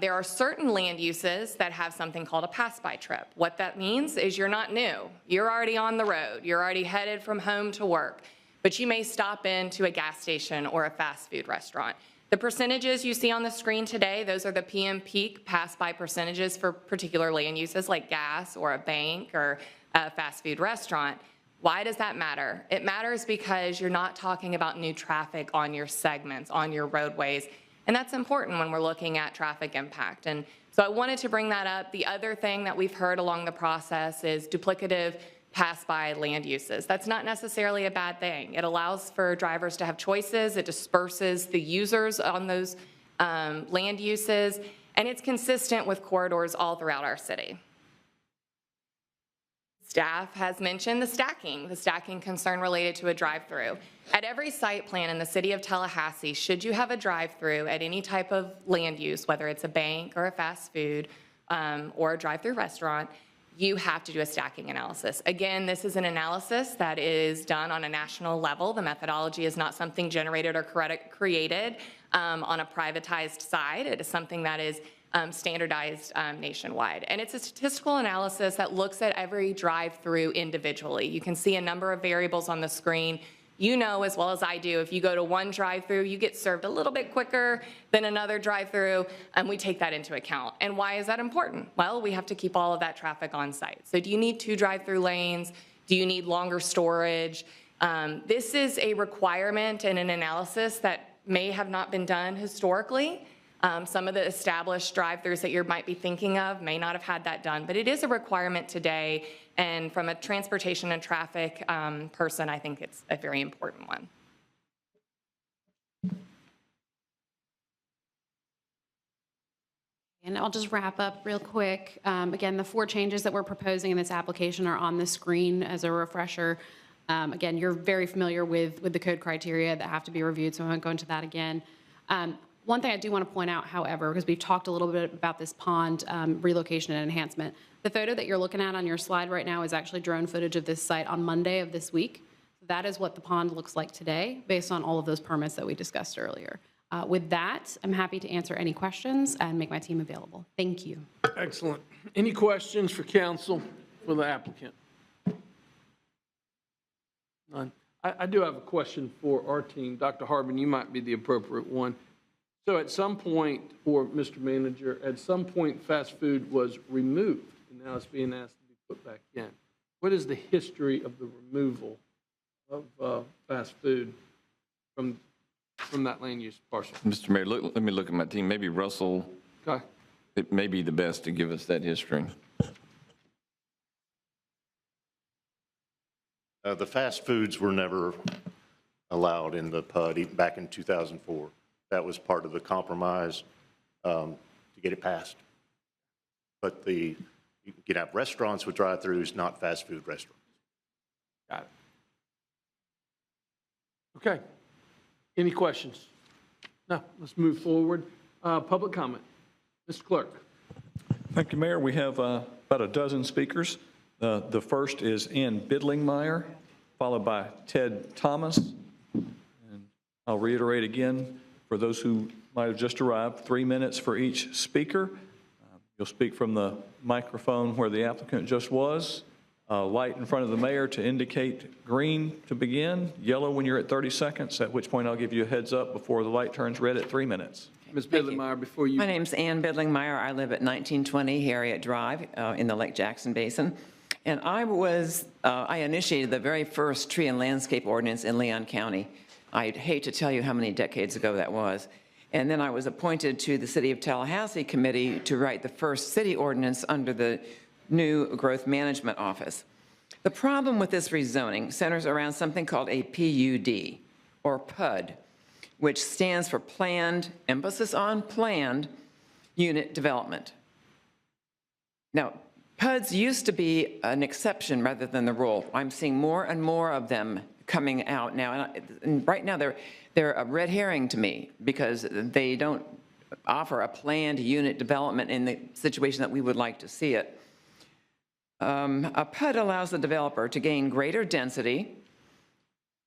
There are certain land uses that have something called a pass-by trip. What that means is you're not new. You're already on the road. You're already headed from home to work, but you may stop into a gas station or a fast food restaurant. The percentages you see on the screen today, those are the PM peak pass-by percentages for particular land uses like gas or a bank or a fast food restaurant. Why does that matter? It matters because you're not talking about new traffic on your segments, on your roadways. And that's important when we're looking at traffic impact. And so I wanted to bring that up. The other thing that we've heard along the process is duplicative pass-by land uses. That's not necessarily a bad thing. It allows for drivers to have choices. It disperses the users on those land uses. And it's consistent with corridors all throughout our city. Staff has mentioned the stacking concern related to a drive-through. At every site plan in the City of Tallahassee, should you have a drive-through at any type of land use, whether it's a bank or a fast food or a drive-through restaurant, you have to do a stacking analysis. Again, this is an analysis that is done on a national level. The methodology is not something generated or created on a privatized side. It is something that is standardized nationwide. And it's a statistical analysis that looks at every drive-through individually. You can see a number of variables on the screen. You know as well as I do, if you go to one drive-through, you get served a little bit quicker than another drive-through, and we take that into account. And why is that important? Well, we have to keep all of that traffic on site. So do you need 2 drive-through lanes? Do you need longer storage? This is a requirement and an analysis that may have not been done historically. Some of the established drive-throughs that you might be thinking of may not have had that done, but it is a requirement today. And from a transportation and traffic person, I think it's a very important one. And I'll just wrap up real quick. Again, the 4 changes that we're proposing in this application are on the screen as a refresher. Again, you're very familiar with the code criteria that have to be reviewed, so I won't go into that again. One thing I do want to point out, however, because we've talked a little bit about this pond relocation and enhancement, the photo that you're looking at on your slide right now is actually drone footage of this site on Monday of this week. So that is what the pond looks like today, based on all of those permits that we discussed earlier. With that, I'm happy to answer any questions and make my team available. Thank you. Excellent. Any questions for council for the applicant? None. I do have a question for our team. Dr. Harbin, you might be the appropriate one. So at some point, or Mr. Manager, at some point fast food was removed, and now it's being asked to be put back in. What is the history of the removal of fast food from that land use parcel? Mr. Mayor, let me look at my team. Maybe Russell, Okay. it may be the best to give us that history. The fast foods were never allowed in the PUD back in 2004. That was part of the compromise to get it passed. But you can have restaurants with drive-throughs, not fast food restaurants. Got it. Okay. Any questions? No, let's move forward. Public comment. Mr. Clerk. Thank you, Mayor. We have about a dozen speakers. The first is Ann Bidlingmeyer, followed by Ted Thomas. And I'll reiterate again, for those who might have just arrived, 3 minutes for each speaker. You'll speak from the microphone where the applicant just was. Light in front of the mayor to indicate green to begin, yellow when you're at 30 seconds, at which point I'll give you a heads up before the light turns red at 3 minutes. Ms. Bidlingmeyer, before you... My name's Ann Bidlingmeyer. I live at 1920 Harriet Drive in the Lake Jackson Basin. And I initiated the very first tree and landscape ordinance in Leon County. I'd hate to tell you how many decades ago that was. And then I was appointed to the City of Tallahassee Committee to write the first city ordinance under the new Growth Management Office. The problem with this rezoning centers around something called a PUD, or PUD, which stands for Planned, emphasis on Planned, Unit Development. Now, PUDs used to be an exception rather than the rule. I'm seeing more and more of them coming out now. And right now, they're a red herring to me because they don't offer a planned unit development in the situation that we would like to see it. A PUD allows the developer to gain greater density,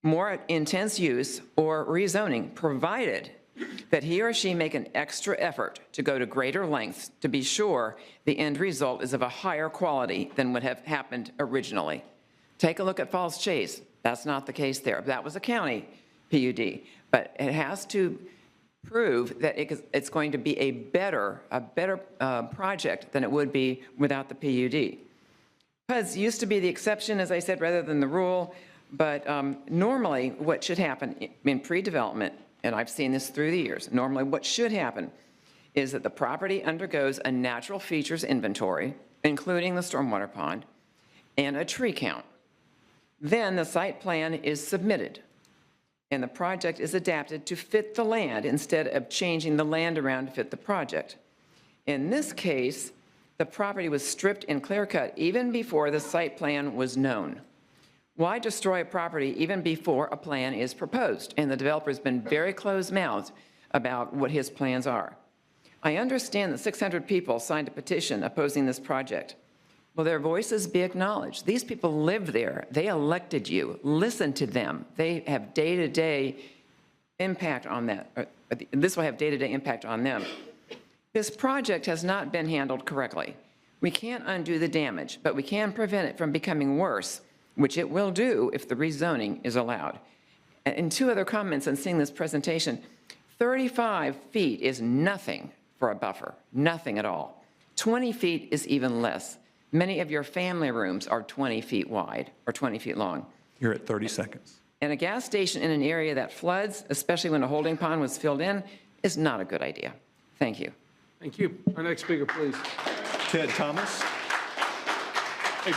more intense use, or rezoning, provided that he or she make an extra effort to go to greater lengths to be sure the end result is of a higher quality than would have happened originally. Take a look at Falls Chase. That's not the case there. That was a county PUD, but it has to prove that it's going to be a better project than it would be without the PUD. PUDs used to be the exception, as I said, rather than the rule, but normally what should happen in pre-development, and I've seen this through the years, normally what should happen is that the property undergoes a natural features inventory, including the stormwater pond, and a tree count. Then the site plan is submitted, and the project is adapted to fit the land instead of changing the land around to fit the project. In this case, the property was stripped and clear-cut even before the site plan was known. Why destroy a property even before a plan is proposed? And the developer's been very closed-mouthed about what his plans are. I understand that 600 people signed a petition opposing this project. Will their voices be acknowledged? These people live there. They elected you. Listen to them. They have day-to-day impact on that. This will have day-to-day impact on them. This project has not been handled correctly. We can't undo the damage, but we can prevent it from becoming worse, which it will do if the rezoning is allowed. And 2 other comments on seeing this presentation. 35 feet is nothing for a buffer, nothing at all. 20 feet is even less. Many of your family rooms are 20 feet wide or 20 feet long. You're at 30 seconds. And a gas station in an area that floods, especially when a holding pond was filled in, is not a good idea. Thank you. Thank you. Our next speaker, please. Ted Thomas. Hey,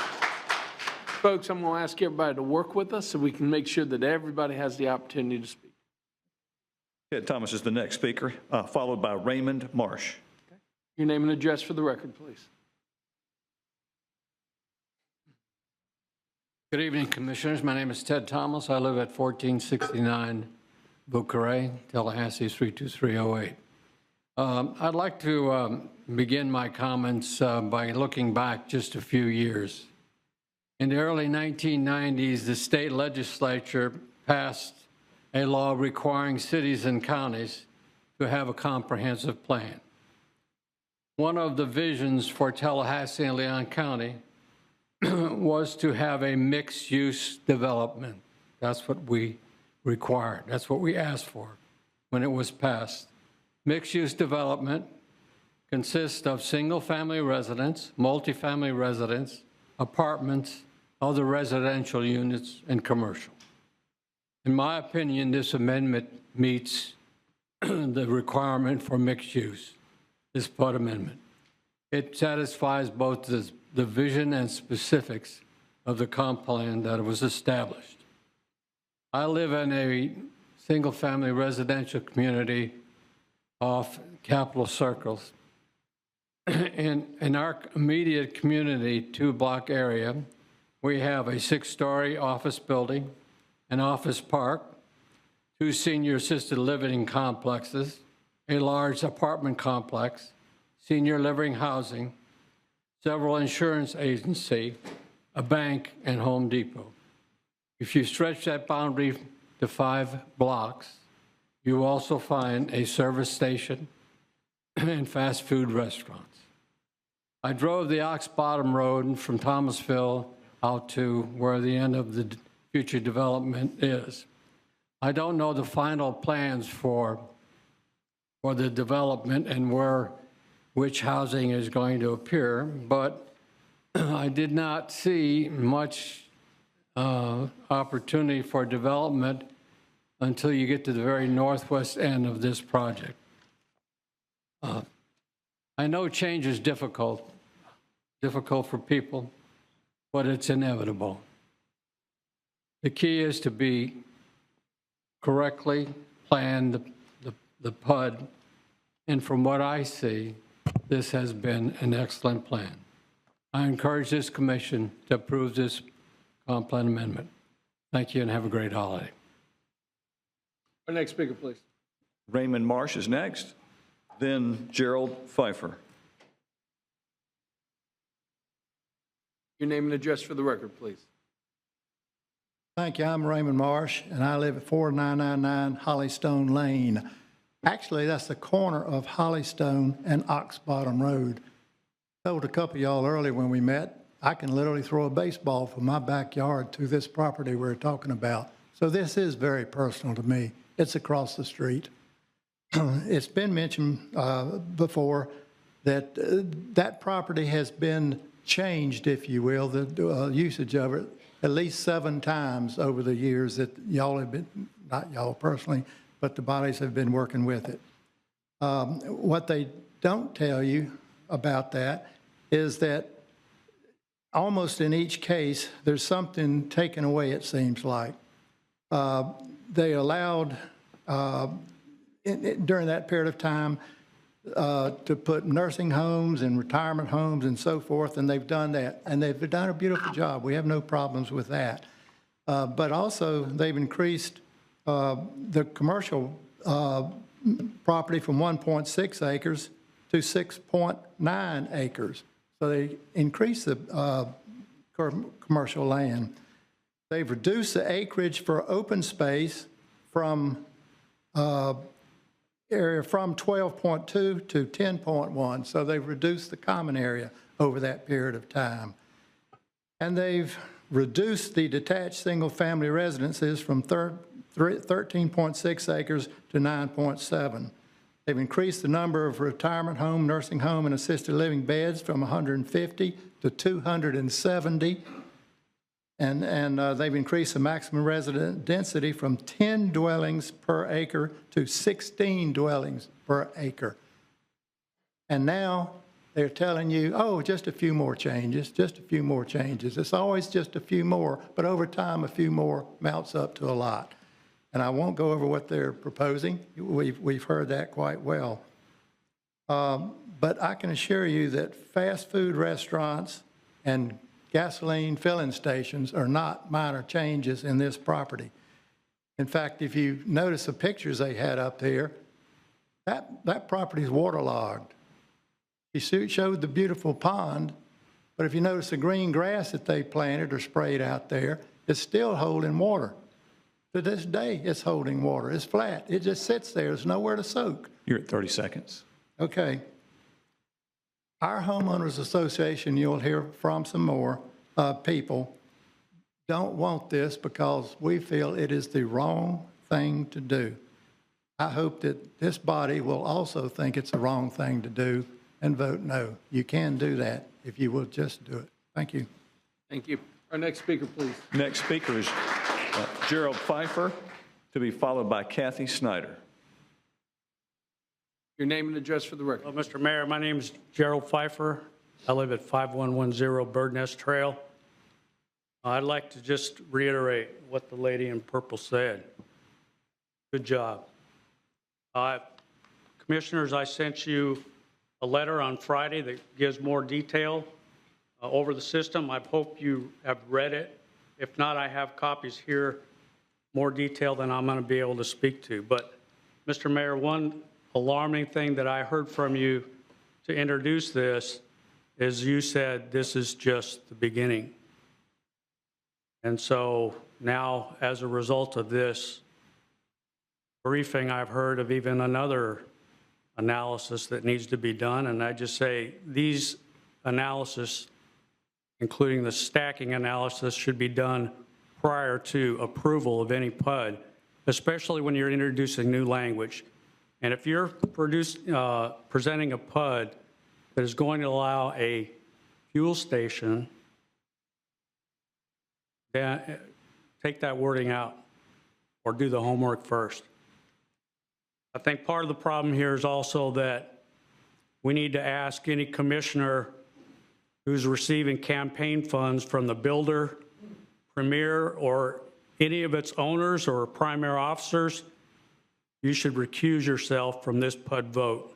folks, I'm going to ask everybody to work with us so we can make sure that everybody has the opportunity to speak. Ted Thomas is the next speaker, followed by Raymond Marsh. Your name and address for the record, please. Good evening, Commissioners. My name is Ted Thomas. I live at 1469 Bucare, Tallahassee 32308. I'd like to begin my comments by looking back just a few years. In the early 1990s, the state legislature passed a law requiring cities and counties to have a comprehensive plan. One of the visions for Tallahassee and Leon County was to have a mixed-use development. That's what we required. That's what we asked for when it was passed. Mixed-use development consists of single-family residence, multifamily residence, apartments, other residential units, and commercial. In my opinion, this amendment meets the requirement for mixed use, this PUD amendment. It satisfies both the vision and specifics of the comp plan that was established. I live in a single-family residential community off Capitol Circles. In our immediate community, 2-block area, we have a 6-story office building, an office park, 2 senior assisted living complexes, a large apartment complex, senior living housing, several insurance agencies, a bank, and Home Depot. If you stretch that boundary to 5 blocks, you also find a service station and fast food restaurants. I drove the Ox Bottom Road from Thomasville out to where the end of the future development is. I don't know the final plans for the development and which housing is going to appear, but I did not see much opportunity for development until you get to the very northwest end of this project. I know change is difficult for people, but it's inevitable. The key is to be correctly plan the PUD, and from what I see, this has been an excellent plan. I encourage this commission to approve this comp plan amendment. Thank you and have a great holiday. Our next speaker, please. Raymond Marsh is next, then Gerald Pfeiffer. Your name and address for the record, please. Thank you. I'm Raymond Marsh, and I live at 4999 Hollystone Lane. Actually, that's the corner of Hollystone and Ox Bottom Road. I told a couple of y'all earlier when we met, I can literally throw a baseball from my backyard to this property we're talking about. So this is very personal to me. It's across the street. It's been mentioned before that that property has been changed, if you will, the usage of it, at least 7 times over the years that y'all have been, not y'all personally, but the bodies have been working with it. What they don't tell you about that is that almost in each case, there's something taken away, it seems like. They allowed, during that period of time, to put nursing homes and retirement homes and so forth, and they've done that. And they've done a beautiful job. We have no problems with that. But also, they've increased the commercial property from 1.6 acres to 6.9 acres. So they increased the commercial land. They've reduced the acreage for open space from area from 12.2 to 10.1. So they've reduced the common area over that period of time. And they've reduced the detached single-family residences from 13.6 acres to 9.7. They've increased the number of retirement home, nursing home, and assisted living beds from 150 to 270. And they've increased the maximum resident density from 10 dwellings per acre to 16 dwellings per acre. And now they're telling you, oh, just a few more changes, just a few more changes. It's always just a few more, but over time, a few more mounts up to a lot. And I won't go over what they're proposing. We've heard that quite well. But I can assure you that fast food restaurants and gasoline filling stations are not minor changes in this property. In fact, if you notice the pictures they had up here, that property is waterlogged. He showed the beautiful pond, but if you notice the green grass that they planted or sprayed out there, it's still holding water. To this day, it's holding water. It's flat. It just sits there. There's nowhere to soak. You're at 30 seconds. Okay. Our homeowners association, you'll hear from some more people, don't want this because we feel it is the wrong thing to do. I hope that this body will also think it's the wrong thing to do and vote no. You can do that if you will just do it. Thank you. Thank you. Our next speaker, please. Next speaker is Gerald Pfeiffer, to be followed by Kathy Snyder. Your name and address for the record. Well, Mr. Mayor, my name is Gerald Pfeiffer. I live at 5110 Bird Nest Trail. I'd like to just reiterate what the lady in purple said. Good job. Commissioners, I sent you a letter on Friday that gives more detail over the system. I hope you have read it. If not, I have copies here, more detail than I'm going to be able to speak to. But, Mr. Mayor, one alarming thing that I heard from you to introduce this is you said this is just the beginning. And so now, as a result of this briefing, I've heard of even another analysis that needs to be done. And I just say these analysis, including the stacking analysis, should be done prior to approval of any PUD, especially when you're introducing new language. And if you're presenting a PUD that is going to allow a fuel station, then take that wording out or do the homework first. I think part of the problem here is also that we need to ask any commissioner who's receiving campaign funds from the builder, premier, or any of its owners or primary officers, you should recuse yourself from this PUD vote.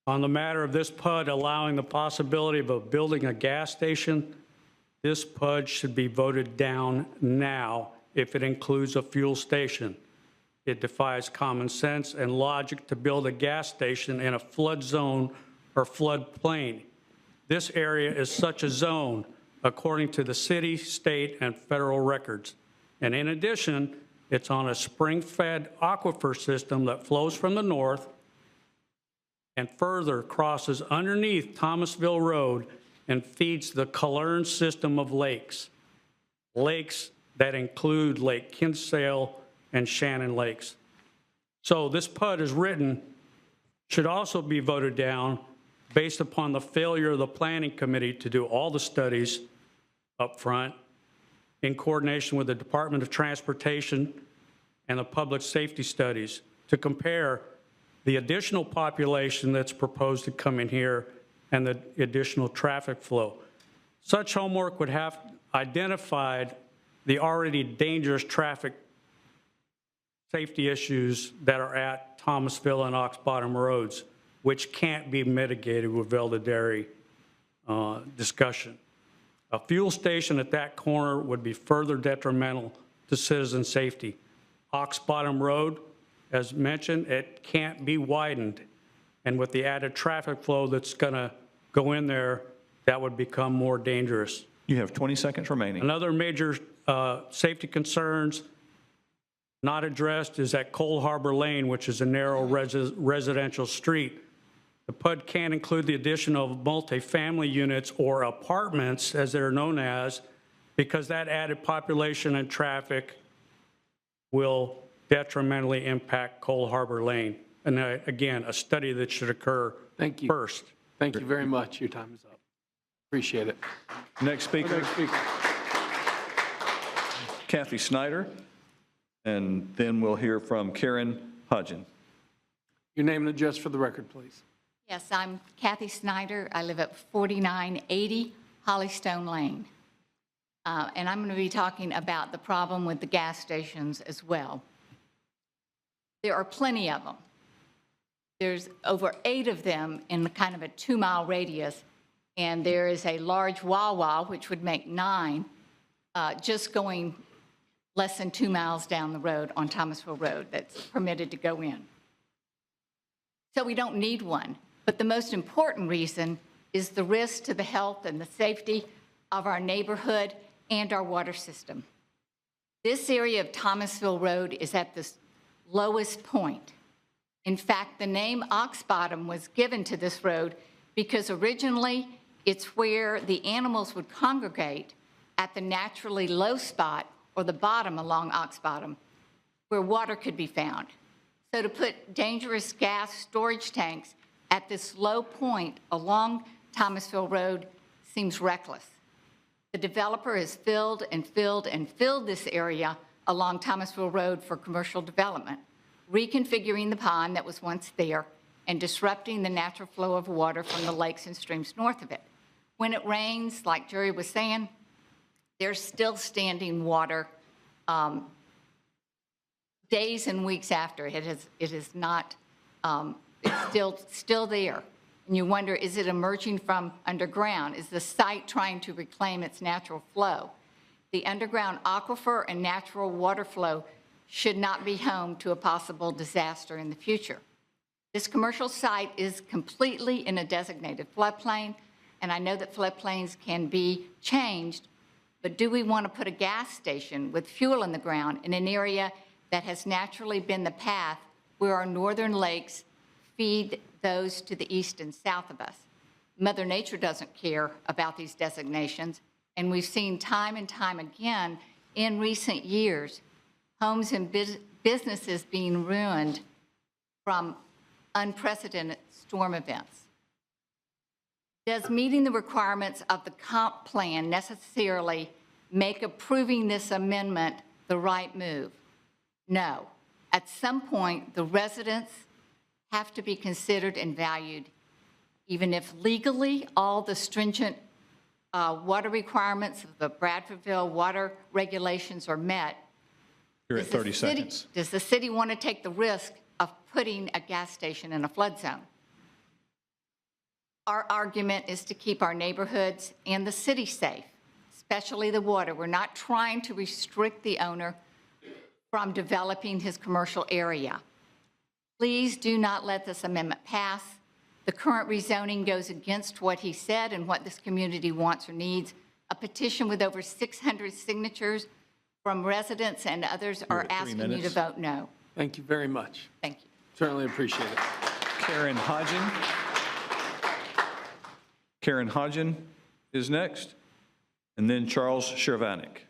On the matter of this PUD allowing the possibility of building a gas station, this PUD should be voted down now if it includes a fuel station. It defies common sense and logic to build a gas station in a flood zone or flood plain. This area is such a zone, according to the city, state, and federal records. And in addition, it's on a spring-fed aquifer system that flows from the north and further crosses underneath Thomasville Road and feeds the Calern system of lakes. Lakes that include Lake Kinsale and Shannon Lakes. So this PUD as written should also be voted down based upon the failure of the Planning Committee to do all the studies up front in coordination with the Department of Transportation and the public safety studies to compare the additional population that's proposed to come in here and the additional traffic flow. Such homework would have identified the already dangerous traffic safety issues that are at Thomasville and Ox Bottom Roads, which can't be mitigated with Veldaderi discussion. A fuel station at that corner would be further detrimental to citizen safety. Ox Bottom Road, as mentioned, it can't be widened. And with the added traffic flow that's going to go in there, that would become more dangerous. You have 20 seconds remaining. Another major safety concerns not addressed is at Coal Harbor Lane, which is a narrow residential street. The PUD can't include the addition of multifamily units or apartments, as they're known as, because that added population and traffic will detrimentally impact Coal Harbor Lane. And again, a study that should occur first. Thank you very much. Your time is up. Appreciate it. Next speaker. Kathy Snyder. And then we'll hear from Karen Hudgen. Your name and address for the record, please. Yes, I'm Kathy Snyder. I live at 4980 Hollystone Lane. And I'm going to be talking about the problem with the gas stations as well. There are plenty of them. There's over 8 of them in kind of a 2-mile radius, and there is a large Wawa, which would make 9, just going less than 2 miles down the road on Thomasville Road that's permitted to go in. So we don't need one. But the most important reason is the risk to the health and the safety of our neighborhood and our water system. This area of Thomasville Road is at the lowest point. In fact, the name Ox Bottom was given to this road because originally it's where the animals would congregate at the naturally low spot or the bottom along Ox Bottom, where water could be found. So to put dangerous gas storage tanks at this low point along Thomasville Road seems reckless. The developer has filled and filled and filled this area along Thomasville Road for commercial development, reconfiguring the pond that was once there and disrupting the natural flow of water from the lakes and streams north of it. When it rains, like Jerry was saying, there's still standing water days and weeks after. It is not, it's still there. And you wonder, is it emerging from underground? Is the site trying to reclaim its natural flow? The underground aquifer and natural water flow should not be home to a possible disaster in the future. This commercial site is completely in a designated floodplain, and I know that floodplains can be changed, but do we want to put a gas station with fuel in the ground in an area that has naturally been the path where our northern lakes feed those to the east and south of us? Mother Nature doesn't care about these designations, and we've seen time and time again in recent years homes and businesses being ruined from unprecedented storm events. Does meeting the requirements of the comp plan necessarily make approving this amendment the right move? No. At some point, the residents have to be considered and valued. Even if legally all the stringent water requirements of the Bradfordville water regulations are met, You're at 30 seconds. does the city want to take the risk of putting a gas station in a flood zone? Our argument is to keep our neighborhoods and the city safe, especially the water. We're not trying to restrict the owner from developing his commercial area. Please do not let this amendment pass. The current rezoning goes against what he said and what this community wants or needs. A petition with over 600 signatures from residents and others are asking you to vote no. Thank you very much. Thank you. Certainly appreciate it. Karen Hodgen. Karen Hodgen is next, and then Charles Shervanek.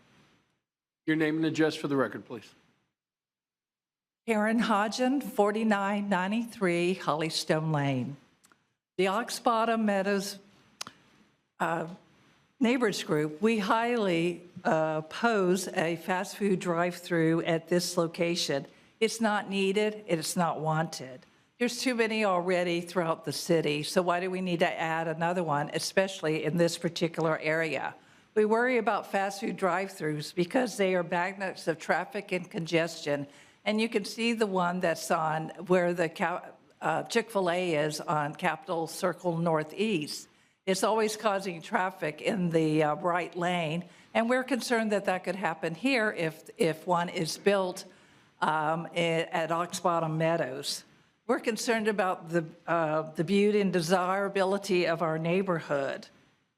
Your name and address for the record, please. Karen Hodgen, 4993 Hollystone Lane. The Ox Bottom Meadows Neighbors Group, we highly oppose a fast food drive-through at this location. It's not needed, it's not wanted. There's too many already throughout the city, so why do we need to add another one, especially in this particular area? We worry about fast food drive-throughs because they are magnets of traffic and congestion. And you can see the one that's on where the Chick-fil-A is on Capitol Circle Northeast. It's always causing traffic in the right lane. And we're concerned that that could happen here if one is built at Ox Bottom Meadows. We're concerned about the beauty and desirability of our neighborhood.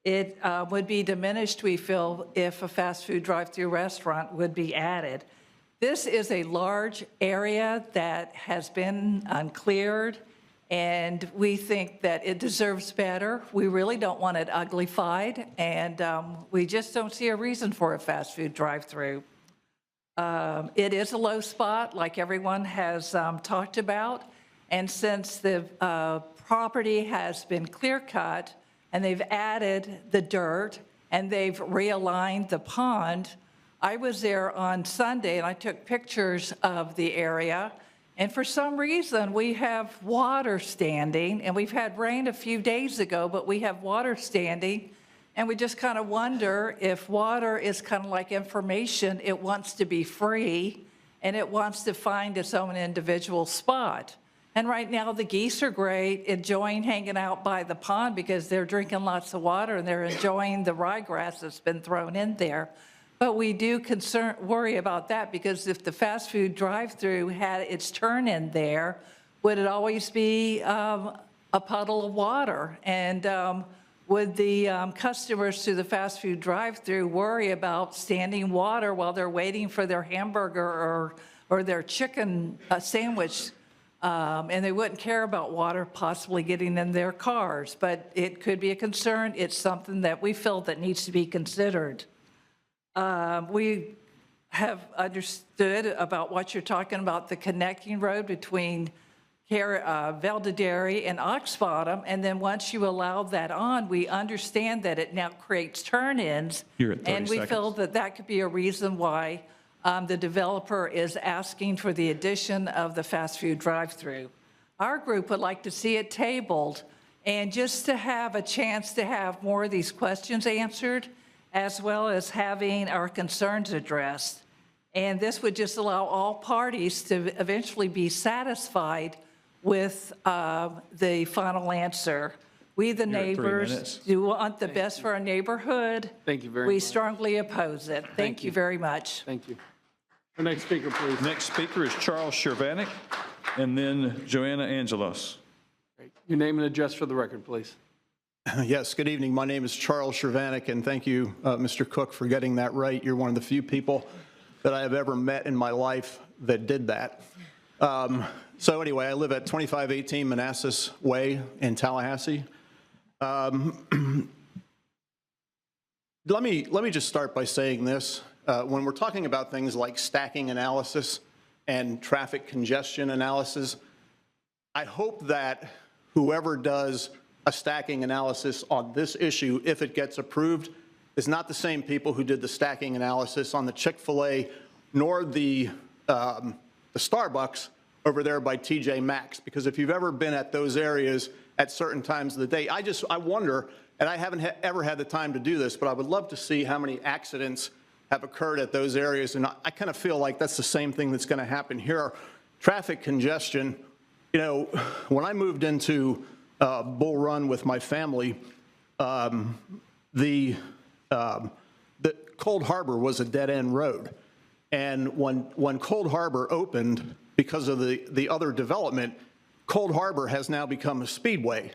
It would be diminished, we feel, if a fast food drive-through restaurant would be added. This is a large area that has been uncleared, and we think that it deserves better. We really don't want it uglified, and we just don't see a reason for a fast food drive-through. It is a low spot, like everyone has talked about, and since the property has been clear-cut and they've added the dirt and they've realigned the pond, I was there on Sunday and I took pictures of the area, And for some reason, we have water standing, and we've had rain a few days ago, but we have water standing. And we just kind of wonder if water is kind of like information. It wants to be free, and it wants to find its own individual spot. And right now, the geese are great, enjoying hanging out by the pond because they're drinking lots of water, and they're enjoying the ryegrass that's been thrown in there. But we do worry about that, because if the fast food drive-through had its turn in there, would it always be a puddle of water? And would the customers to the fast food drive-through worry about standing water while they're waiting for their hamburger or their chicken sandwich? And they wouldn't care about water possibly getting in their cars. But it could be a concern. It's something that we feel that needs to be considered. We have understood about what you're talking about, the connecting road between Veldaderi and Oxbottom, and then once you allow that on, we understand that it now creates turn-ins. You're at 30 and we seconds. feel that that could be a reason why the developer is asking for the addition of the fast food drive-through. Our group would like to see it tabled, and just to have a chance to have more of these questions answered, as well as having our concerns addressed. And this would just allow all parties to eventually be satisfied with the final answer. We, the You're at 3 neighbors, minutes. do want the best for our neighborhood. Thank you very We much. strongly oppose it. Thank you very much. Thank you. The next speaker, please. Next speaker is Charles Chervanek, and then Joanna Angelos. Your name and address for the record, please. Yes, good evening. My name is Charles Chervanek, and thank you, Mr. Cook, for getting that right. You're one of the few people that I have ever met in my life that did that. So anyway, I live at 2518 Manassas Way in Tallahassee. Let me just start by saying this. When we're talking about things like stacking analysis and traffic congestion analysis, I hope that whoever does a stacking analysis on this issue, if it gets approved, is not the same people who did the stacking analysis on the Chick-fil-A nor the Starbucks over there by TJ Maxx. Because if you've ever been at those areas at certain times of the day, I wonder, and I haven't ever had the time to do this, but I would love to see how many accidents have occurred at those areas. And I kind of feel like that's the same thing that's going to happen here. Traffic congestion, you know, when I moved into Bull Run with my family, the Cold Harbor was a dead-end road. And when Cold Harbor opened, because of the other development, Cold Harbor has now become a speedway.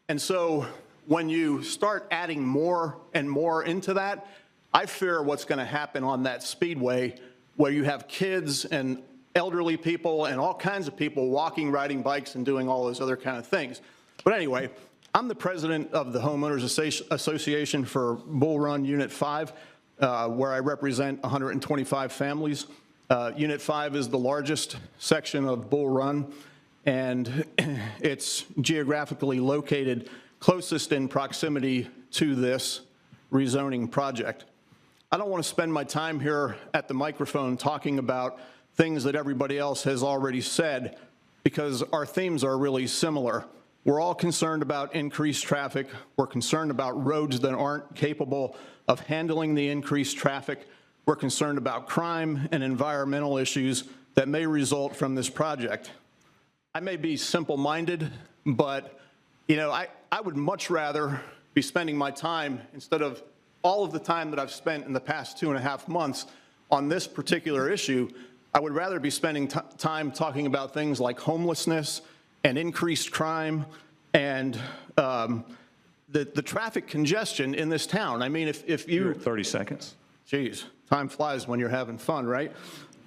And so when you start adding more and more into that, I fear what's going to happen on that speedway, where you have kids and elderly people and all kinds of people walking, riding bikes, and doing all those other kind of things. But anyway, I'm the president of the Homeowners Association for Bull Run Unit 5, where I represent 125 families. Unit 5 is the largest section of Bull Run, and it's geographically located closest in proximity to this rezoning project. I don't want to spend my time here at the microphone talking about things that everybody else has already said, because our themes are really similar. We're all concerned about increased traffic. We're concerned about roads that aren't capable of handling the increased traffic. We're concerned about crime and environmental issues that may result from this project. I may be simple-minded, but you know, I would much rather be spending my time, instead of all of the time that I've spent in the past 2.5 months on this particular issue, I would rather be spending time talking about things like homelessness and increased crime and the traffic congestion in this town. I mean, if you... You're at 30 seconds. Geez, time flies when you're having fun, right?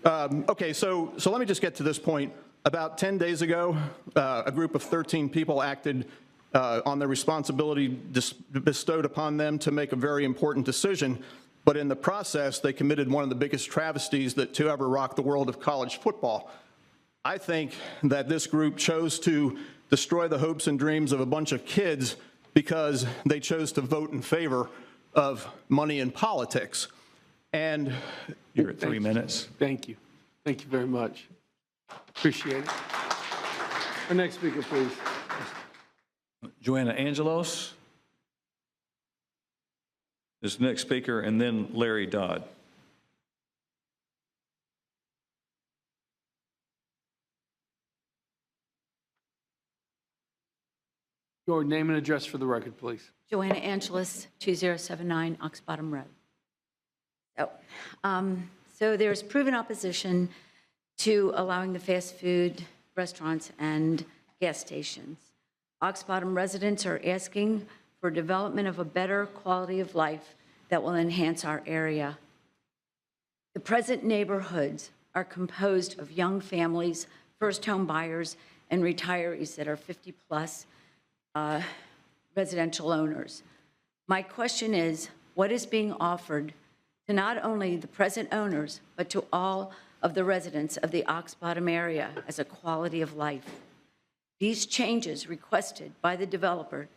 Okay, so let me just get to this point. About 10 days ago, a group of 13 people acted on the responsibility bestowed upon them to make a very important decision, but in the process, they committed one of the biggest travesties to ever rock the world of college football. I think that this group chose to destroy the hopes and dreams of a bunch of kids because they chose to vote in favor of money in politics. And you're at 3 minutes. Thank you. Thank you very much. Appreciate it. Our next speaker, please. Joanna Angelos is the next speaker, and then Larry Dodd. Your name and address for the record, please. Joanna Angeles, 2079 Ox Bottom Road. So there's proven opposition to allowing the fast food restaurants and gas stations. Ox Bottom residents are asking for development of a better quality of life that will enhance our area. The present neighborhoods are composed of young families, first home buyers, and retirees that are 50-plus residential owners. My question is, what is being offered to not only the present owners, but to all of the residents of the Ox Bottom area as a quality of life? These changes requested by the developer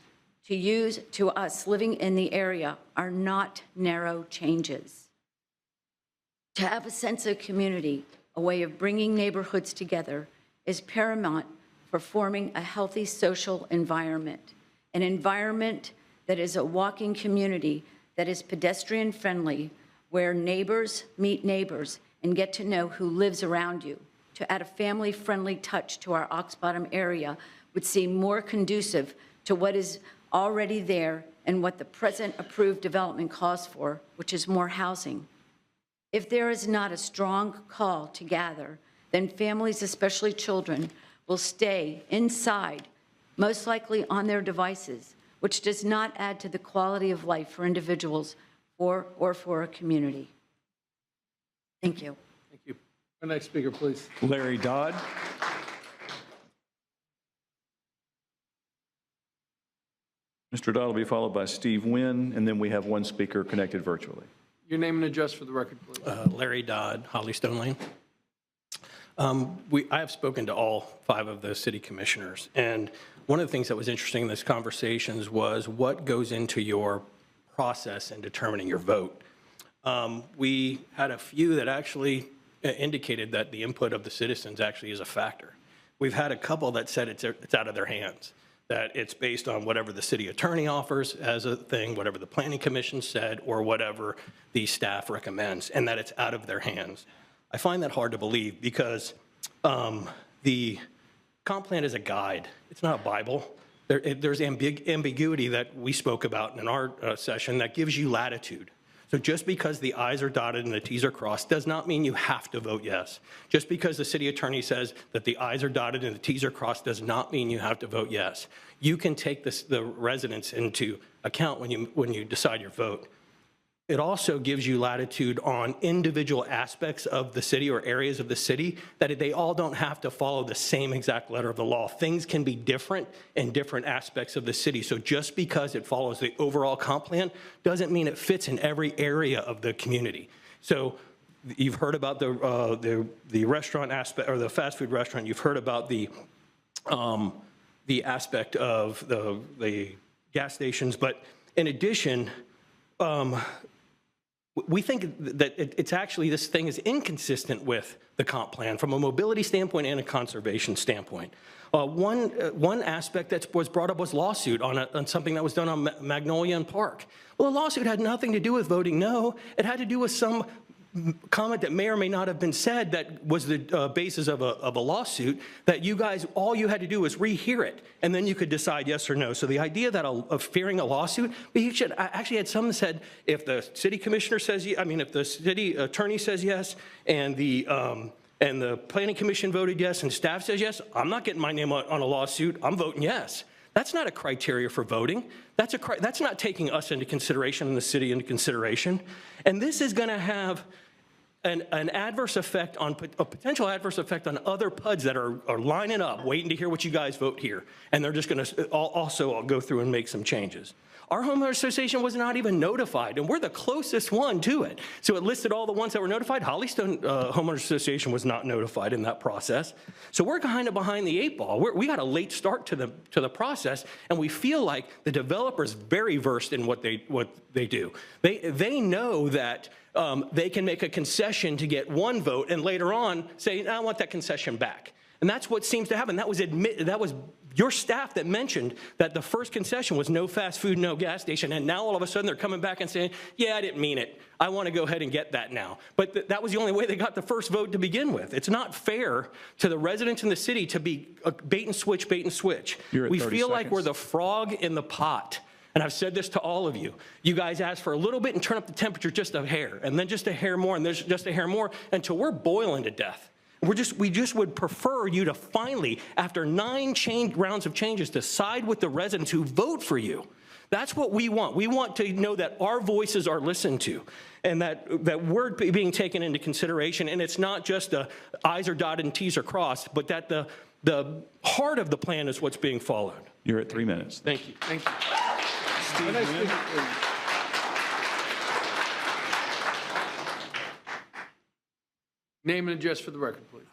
to us living in the area are not narrow changes. To have a sense of community, a way of bringing neighborhoods together, is paramount for forming a healthy social environment, an environment that is a walking community that is pedestrian friendly, where neighbors meet neighbors and get to know who lives around you. To add a family-friendly touch to our Ox Bottom area would seem more conducive to what is already there and what the present approved development calls for, which is more housing. If there is not a strong call to gather, then families, especially children, will stay inside, most likely on their devices, which does not add to the quality of life for individuals or for a community. Thank you. Thank you. Our next speaker, please. Larry Dodd. Mr. Dodd will be followed by Steve Wynn, and then we have one speaker connected virtually. Your name and address for the record, please. Larry Dodd, Hollystone Lane. I have spoken to all 5 of the city commissioners, and one of the things that was interesting in these conversations was what goes into your process in determining your vote. We had a few that actually indicated that the input of the citizens actually is a factor. We've had a couple that said it's out of their hands, that it's based on whatever the city attorney offers as a thing, whatever the planning commission said, or whatever the staff recommends, and that it's out of their hands. I find that hard to believe because the comp plan is a guide. It's not a Bible. There's ambiguity that we spoke about in our session that gives you latitude. So just because the I's are dotted and the T's are crossed does not mean you have to vote yes. Just because the city attorney says that the I's are dotted and the T's are crossed does not mean you have to vote yes. You can take the residents into account when you decide your vote. It also gives you latitude on individual aspects of the city or areas of the city that they all don't have to follow the same exact letter of the law. Things can be different in different aspects of the city. So just because it follows the overall comp plan doesn't mean it fits in every area of the community. So you've heard about the restaurant aspect or the fast food restaurant. You've heard about the aspect of the gas stations. But in addition, we think that it's actually, this thing is inconsistent with the comp plan from a mobility standpoint and a conservation standpoint. One aspect that was brought up was lawsuit on something that was done on Magnolia and Park. Well, the lawsuit had nothing to do with voting no. It had to do with some comment that may or may not have been said that was the basis of a lawsuit that you guys, all you had to do was rehear it, and then you could decide yes or no. So the idea that of fearing a lawsuit, we should actually had some that said if the city commissioner says, if the city attorney says yes, and the planning commission voted yes, and staff says yes, I'm not getting my name on a lawsuit. I'm voting yes. That's not a criteria for voting. That's not taking us into consideration and the city into consideration. And this is going to have an adverse effect on a potential adverse effect on other PUDs that are lining up, waiting to hear what you guys vote here. And they're just going to also go through and make some changes. Our homeowner association was not even notified, and we're the closest one to it. So it listed all the ones that were notified. Hollystone Homeowners Association was not notified in that process. So we're kind of behind the 8 ball. We got a late start to the process, and we feel like the developer's very versed in what they do. They know that they can make a concession to get one vote and later on say, I want that concession back. And that's what seems to happen. That was your staff that mentioned that the first concession was no fast food, no gas station, and now all of a sudden they're coming back and saying, yeah, I didn't mean it. I want to go ahead and get that now. But that was the only way they got the first vote to begin with. It's not fair to the residents in the city to be bait and switch, bait and switch. You're at 30 We feel like seconds. we're the frog in the pot. And I've said this to all of you. You guys ask for a little bit and turn up the temperature just a hair, and then just a hair more, and there's just a hair more, until we're boiling to death. We just would prefer you to finally, after 9 rounds of changes, to side with the residents who vote for you. That's what we want. We want to know that our voices are listened to and that we're being taken into consideration. And it's not just the I's are dotted and T's are crossed, but that the heart of the plan is what's being followed. You're at 3 minutes. Thank you. Thank you. Our next speaker, please. Name and address for the record, please.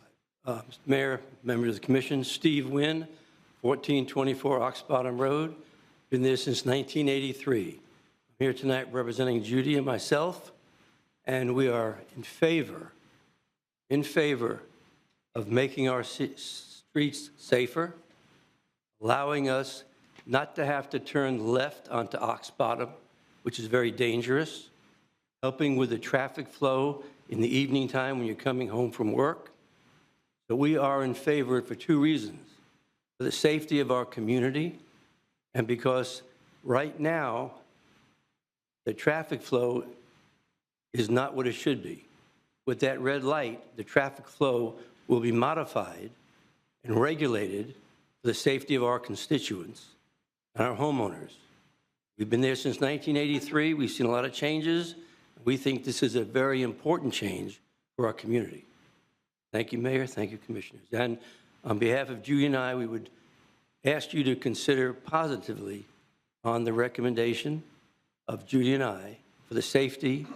Mr. Mayor, members of the commission, Steve Wynn, 1424 Ox Bottom Road. Been there since 1983. I'm here tonight representing Judy and myself, and we are in favor of making our streets safer, allowing us not to have to turn left onto Ox Bottom, which is very dangerous, helping with the traffic flow in the evening time when you're coming home from work. So we are in favor for 2 reasons: for the safety of our community, and because right now the traffic flow is not what it should be. With that red light, the traffic flow will be modified and regulated for the safety of our constituents and our homeowners. We've been there since 1983. We've seen a lot of changes. We think this is a very important change for our community. Thank you, Mayor. Thank you, Commissioners. And on behalf of Judy and I, we would ask you to consider positively on the recommendation of Judy and I for the safety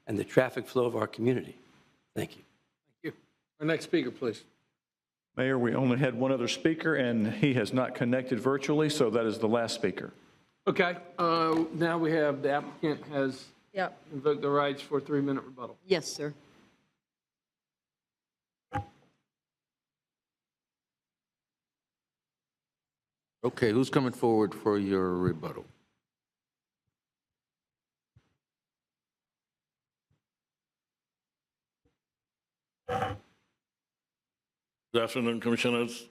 and the traffic flow of our community. Thank you. Thank you. Our next speaker, please. Mayor, we only had one other speaker, and he has not connected virtually, so that is the last speaker. Okay, now we have the applicant has invoked the rights for a 3-minute rebuttal. Yes, sir. Okay, who's coming forward for your rebuttal? Good afternoon, Commissioners.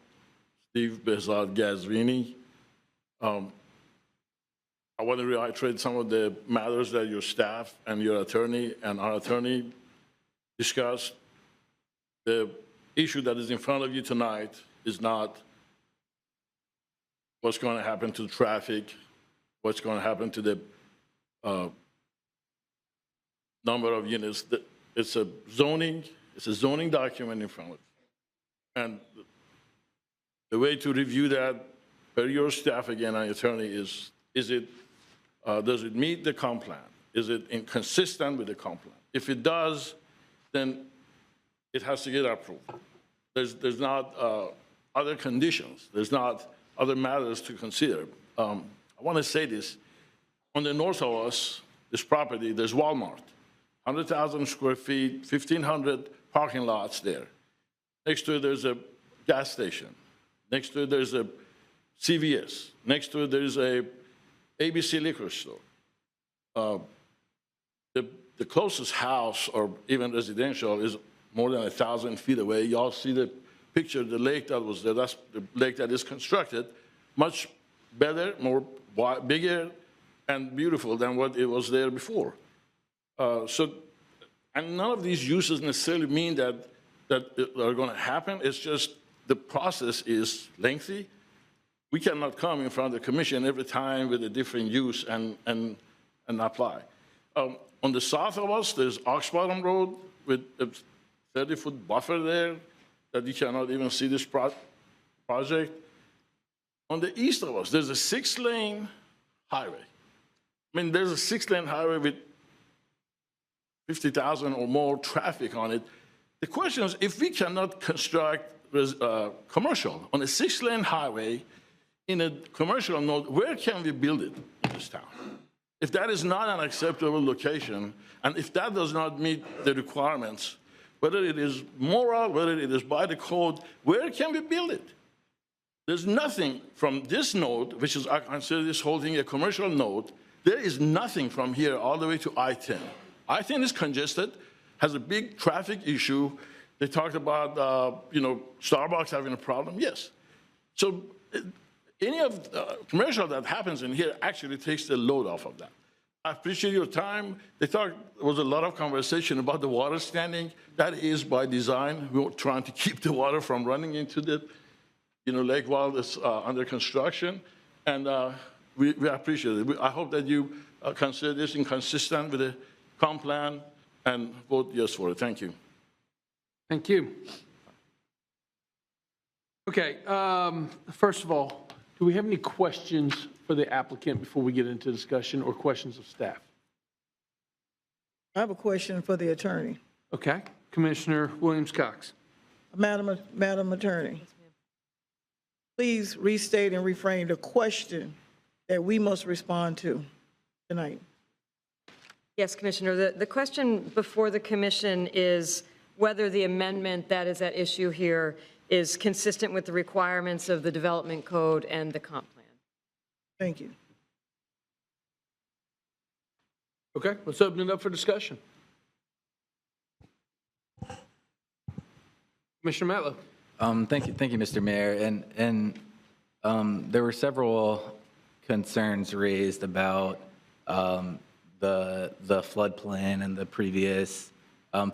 Steve Behzad Gazvini. I want to reiterate some of the matters that your staff and your attorney and our attorney discussed. The issue that is in front of you tonight is not what's going to happen to traffic, what's going to happen to the number of units. It's a zoning document in front of you. And the way to review that, per your staff again, and attorney, is it, does it meet the comp plan? Is it inconsistent with the comp plan? If it does, then it has to get approved. There's not other conditions. There's not other matters to consider. I want to say this. On the north of us, this property, there's Walmart, 100,000 square feet, 1,500 parking lots there. Next to it, there's a gas station. Next to it, there's a CVS. Next to it, there's a ABC liquor store. The closest house, or even residential, is more than 1,000 feet away. Y'all see the picture, the lake that was there. That's the lake that is constructed, much better, more bigger, and beautiful than what it was there before. And none of these uses necessarily mean that are going to happen. It's just the process is lengthy. We cannot come in front of the commission every time with a different use and apply. On the south of us, there's Ox Bottom Road with a 30-foot buffer there that you cannot even see this project. On the east of us, there's a 6-lane highway. I mean, there's a 6-lane highway with 50,000 or more traffic on it. The question is, if we cannot construct commercial on a 6-lane highway in a commercial node, where can we build it in this town? If that is not an acceptable location, and if that does not meet the requirements, whether it is moral, whether it is by the code, where can we build it? There's nothing from this node, which is, I consider this whole thing a commercial node, there is nothing from here all the way to I-10. I-10 is congested, has a big traffic issue. They talked about, Starbucks having a problem. Yes. So any of the commercial that happens in here actually takes the load off of that. I appreciate your time. There was a lot of conversation about the water standing. That is by design. We're trying to keep the water from running into the lake while it's under construction. And we appreciate it. I hope that you consider this inconsistent with the comp plan and vote yes for it. Thank you. Thank you. Okay, first of all, do we have any questions for the applicant before we get into discussion or questions of staff? I have a question for the attorney. Okay, Commissioner Williams-Cox. Madam Attorney, please restate and reframe the question that we must respond to tonight. Yes, Commissioner. The question before the commission is whether the amendment that is at issue here is consistent with the requirements of the development code and the comp plan. Thank you. Okay, let's open it up for discussion. Commissioner Matlow. Thank you, Mr. Mayor. And there were several concerns raised about the floodplain and the previous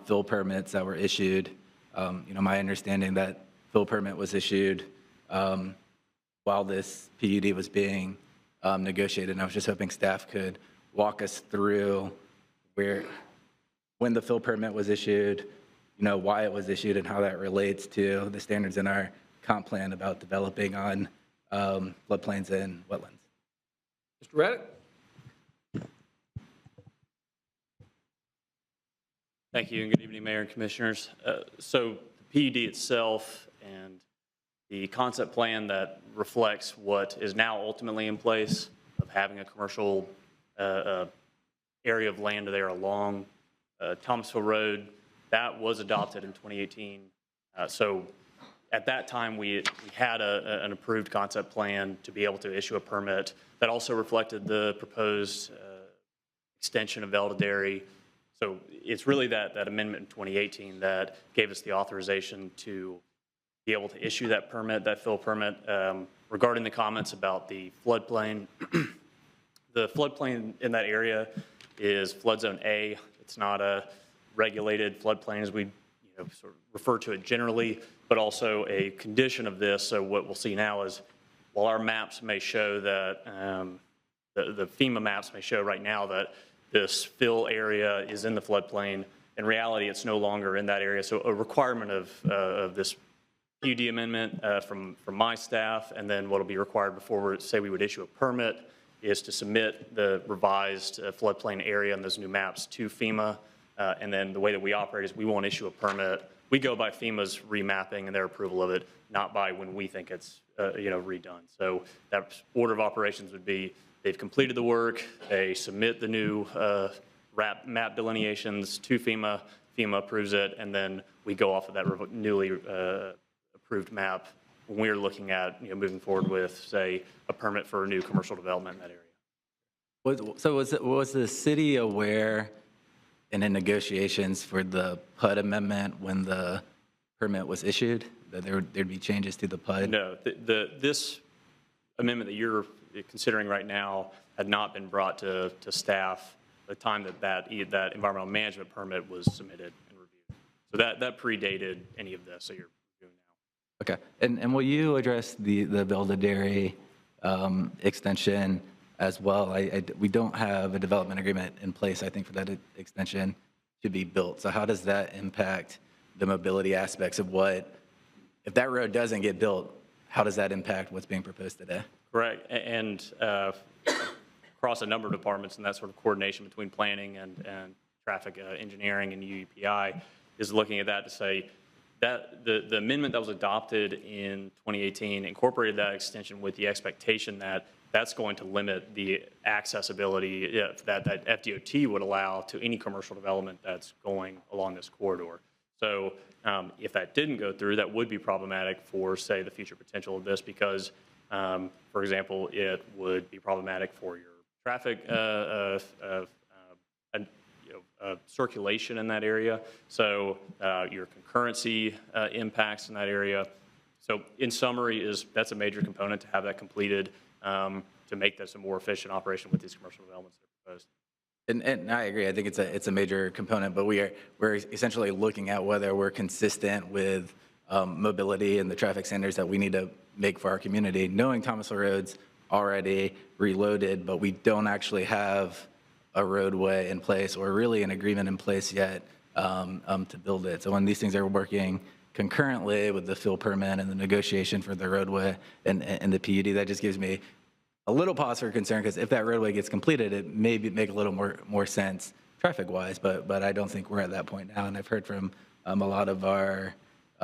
fill permits that were issued. My understanding that fill permit was issued while this PUD was being negotiated. And I was just hoping staff could walk us through when the fill permit was issued, why it was issued and how that relates to the standards in our comp plan about developing on floodplains and wetlands. Mr. Reddick. Thank you, and good evening, Mayor and Commissioners. So the PUD itself and the concept plan that reflects what is now ultimately in place of having a commercial area of land there along Thomasville Road, that was adopted in 2018. So at that time, we had an approved concept plan to be able to issue a permit that also reflected the proposed extension of Eldadary. So it's really that amendment in 2018 that gave us the authorization to be able to issue that permit, that fill permit. Regarding the comments about the floodplain, the floodplain in that area is flood zone A. It's not a regulated floodplain as we sort of refer to it generally, but also a condition of this. So what we'll see now is while our maps may show that, the FEMA maps may show right now that this fill area is in the floodplain, in reality it's no longer in that area. So a requirement of this PUD amendment from my staff, and then what will be required before we would issue a permit, is to submit the revised floodplain area and those new maps to FEMA. And then the way that we operate is we won't issue a permit. We go by FEMA's remapping and their approval of it, not by when we think it's redone. So that order of operations would be they've completed the work, they submit the new map delineations to FEMA, FEMA approves it, and then we go off of that newly approved map when we're looking at moving forward with, say, a permit for a new commercial development in that area. So was the city aware and in negotiations for the PUD amendment when the permit was issued, that there'd be changes to the PUD? No, this amendment that you're considering right now had not been brought to staff at the time that environmental management permit was submitted and reviewed. So that predated any of this that you're doing now. Okay, and will you address the Eldadary extension as well? We don't have a development agreement in place, I think, for that extension to be built. So how does that impact the mobility aspects of if that road doesn't get built, how does that impact what's being proposed today? Correct, and across a number of departments and that sort of coordination between planning and traffic engineering and UEPI is looking at that to say that the amendment that was adopted in 2018 incorporated that extension with the expectation that that's going to limit the accessibility that FDOT would allow to any commercial development that's going along this corridor. So if that didn't go through, that would be problematic for, say, the future potential of this because, for example, it would be problematic for your traffic circulation in that area. So your concurrency impacts in that area. So in summary, that's a major component to have that completed to make this a more efficient operation with these commercial developments that are proposed. And I agree. I think it's a major component, but we're essentially looking at whether we're consistent with mobility and the traffic standards that we need to make for our community. Knowing Thomasville Road's already reloaded, but we don't actually have a roadway in place or really an agreement in place yet to build it. So when these things are working concurrently with the fill permit and the negotiation for the roadway and the PUD, that just gives me a little pause for concern, because if that roadway gets completed, it may make a little more sense traffic-wise, but I don't think we're at that point now. And I've heard from a lot of our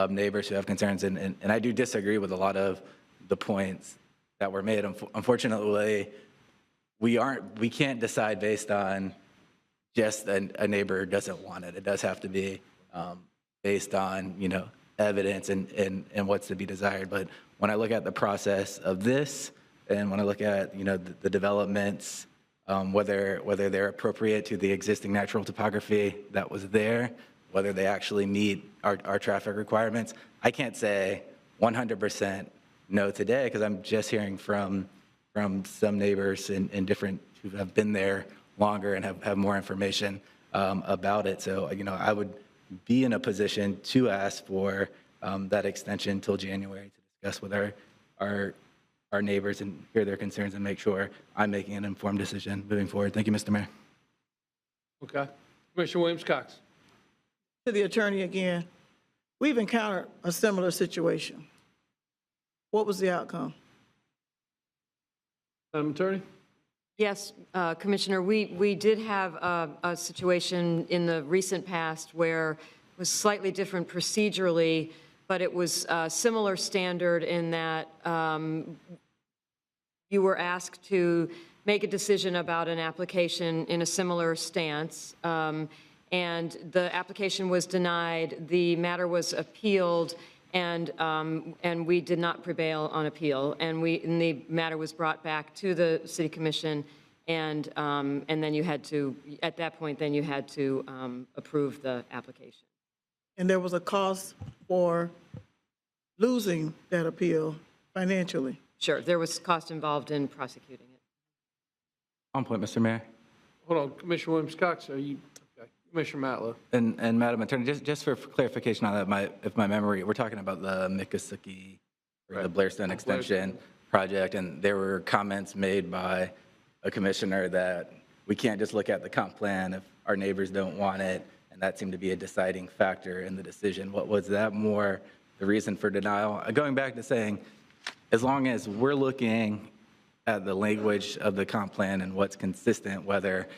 neighbors who have concerns, and I do disagree with a lot of the points that were made. Unfortunately, we can't decide based on just a neighbor doesn't want it. It does have to be based on, evidence and what's to be desired. But when I look at the process of this, and when I look at, the developments, whether they're appropriate to the existing natural topography that was there, whether they actually meet our traffic requirements, I can't say 100% no today, because I'm just hearing from some neighbors and different who have been there longer and have more information about it. So, I would be in a position to ask for that extension till January to discuss with our neighbors and hear their concerns and make sure I'm making an informed decision moving forward. Thank you, Mr. Mayor. Okay. Commissioner Williams-Cox. To the attorney again, we've encountered a similar situation. What was the outcome? Madam Attorney? Yes, Commissioner, we did have a situation in the recent past where it was slightly different procedurally, but it was a similar standard in that you were asked to make a decision about an application in a similar stance, and the application was denied, the matter was appealed, and we did not prevail on appeal, and the matter was brought back to the City Commission, and then you had to, at that point, then you had to approve the application. And there was a cost for losing that appeal financially. Sure, there was cost involved in prosecuting it. On point, Mr. Mayor. Hold on, Commissioner Williams-Cox, are you, okay. Commissioner Matlow. And Madam Attorney, just for clarification on that, if my memory, we're talking about the Miccosukee, or the Blairstone Extension project, and there were comments made by a commissioner that we can't just look at the comp plan if our neighbors don't want it, and that seemed to be a deciding factor in the decision. What was that more the reason for denial? Going back to saying, as long as we're looking at the language of the comp plan and what's consistent, whether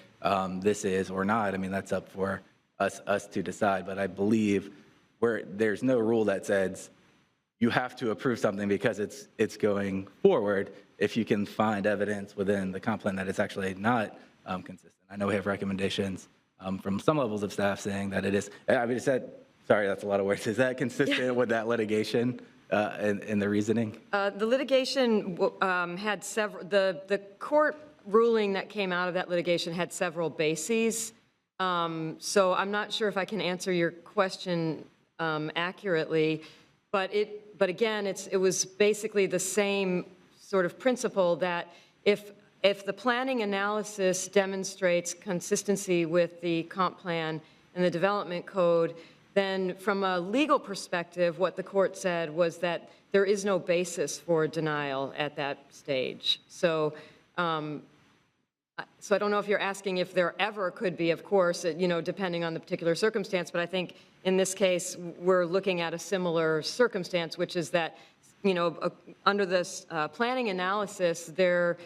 this is or not, I mean, that's up for us to decide. But I believe there's no rule that says you have to approve something because it's going forward if you can find evidence within the comp plan that it's actually not consistent. I know we have recommendations from some levels of staff saying that it is. I mean, sorry, that's a lot of words. Is that consistent with that litigation and the reasoning? The litigation had several, the court ruling that came out of that litigation had several bases. So I'm not sure if I can answer your question accurately, but again, it was basically the same sort of principle that if the planning analysis demonstrates consistency with the comp plan and the development code, then from a legal perspective, what the court said was that there is no basis for denial at that stage. So, so I don't know if you're asking if there ever could be, of course, depending on the particular circumstance, but I think in this case, we're looking at a similar circumstance, which is that, under this planning analysis, there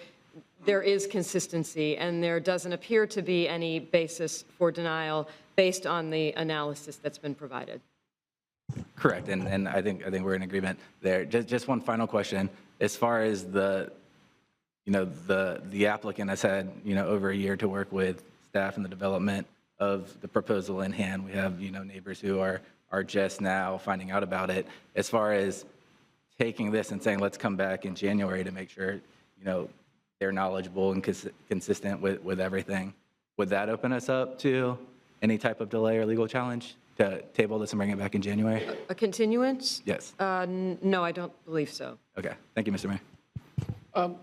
is consistency, and there doesn't appear to be any basis for denial based on the analysis that's been provided. Correct, and I think we're in agreement there. Just one final question. As far as the the applicant has had, over a year to work with staff in the development of the proposal in hand. We have, neighbors who are just now finding out about it. As far as taking this and saying, let's come back in January to make sure, they're knowledgeable and consistent with everything, would that open us up to any type of delay or legal challenge to table this and bring it back in January? A continuance? Yes. No, I don't believe so. Okay. Thank you, Mr. Mayor.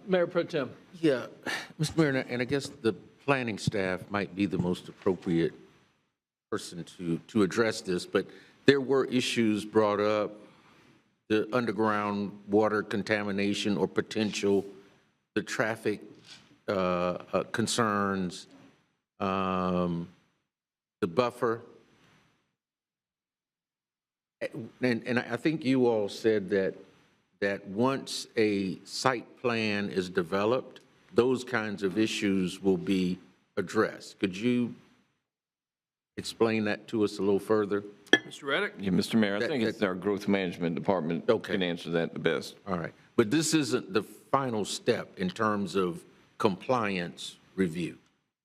Mayor Pro Tem. Yeah, Mr. Mayor, and I guess the planning staff might be the most appropriate person to address this, but there were issues brought up, the underground water contamination or potential, the traffic concerns, the buffer. And I think you all said that once a site plan is developed, those kinds of issues will be addressed. Could you explain that to us a little further? Mr. Reddick? Yeah, Mr. Mayor, I think it's our growth management department can answer that the best. All right. But this isn't the final step in terms of compliance review.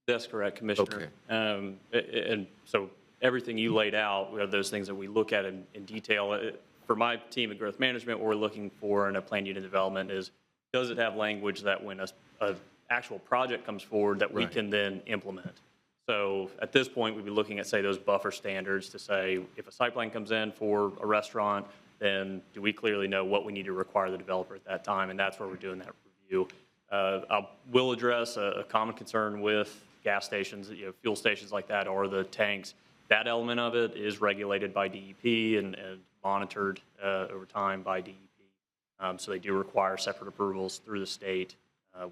That's correct, Commissioner. Okay. And so everything you laid out are those things that we look at in detail. For my team at growth management, what we're looking for in a planned unit development is, does it have language that when a actual project comes forward that we can then implement? So at this point, we'd be looking at, say, those buffer standards to say, if a site plan comes in for a restaurant, then do we clearly know what we need to require the developer at that time? And that's where we're doing that review. I will address a common concern with gas stations, fuel stations like that, or the tanks. That element of it is regulated by DEP and monitored over time by DEP. So they do require separate approvals through the state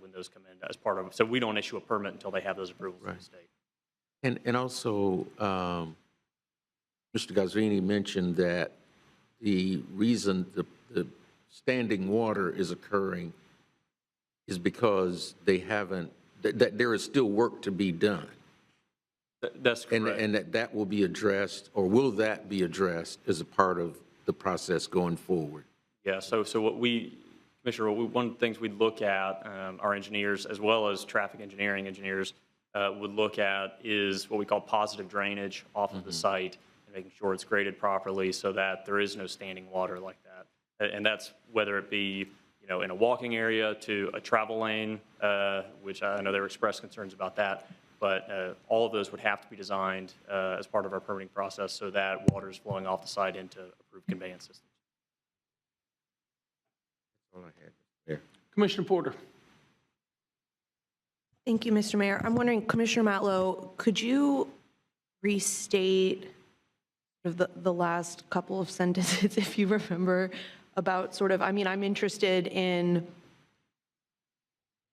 when those come in as part of it. So we don't issue a permit until they have those approvals from the state. And also, Mr. Gazzini mentioned that the reason the standing water is occurring is because they haven't, that there is still work to be done. That's correct. And that will be addressed, or will that be addressed as a part of the process going forward? Yeah, so what we, Commissioner, one of the things we'd look at, our engineers, as well as traffic engineering engineers, would look at is what we call positive drainage off of the site and making sure it's graded properly so that there is no standing water like that. And that's whether it be, in a walking area to a travel lane, which I know there were expressed concerns about that, but all of those would have to be designed as part of our permitting process so that water is flowing off the site into approved conveyance systems. That's all I had. Yeah. Commissioner Porter. Thank you, Mr. Mayor. I'm wondering, Commissioner Matlow, could you restate the last couple of sentences, if you remember, about I'm interested in,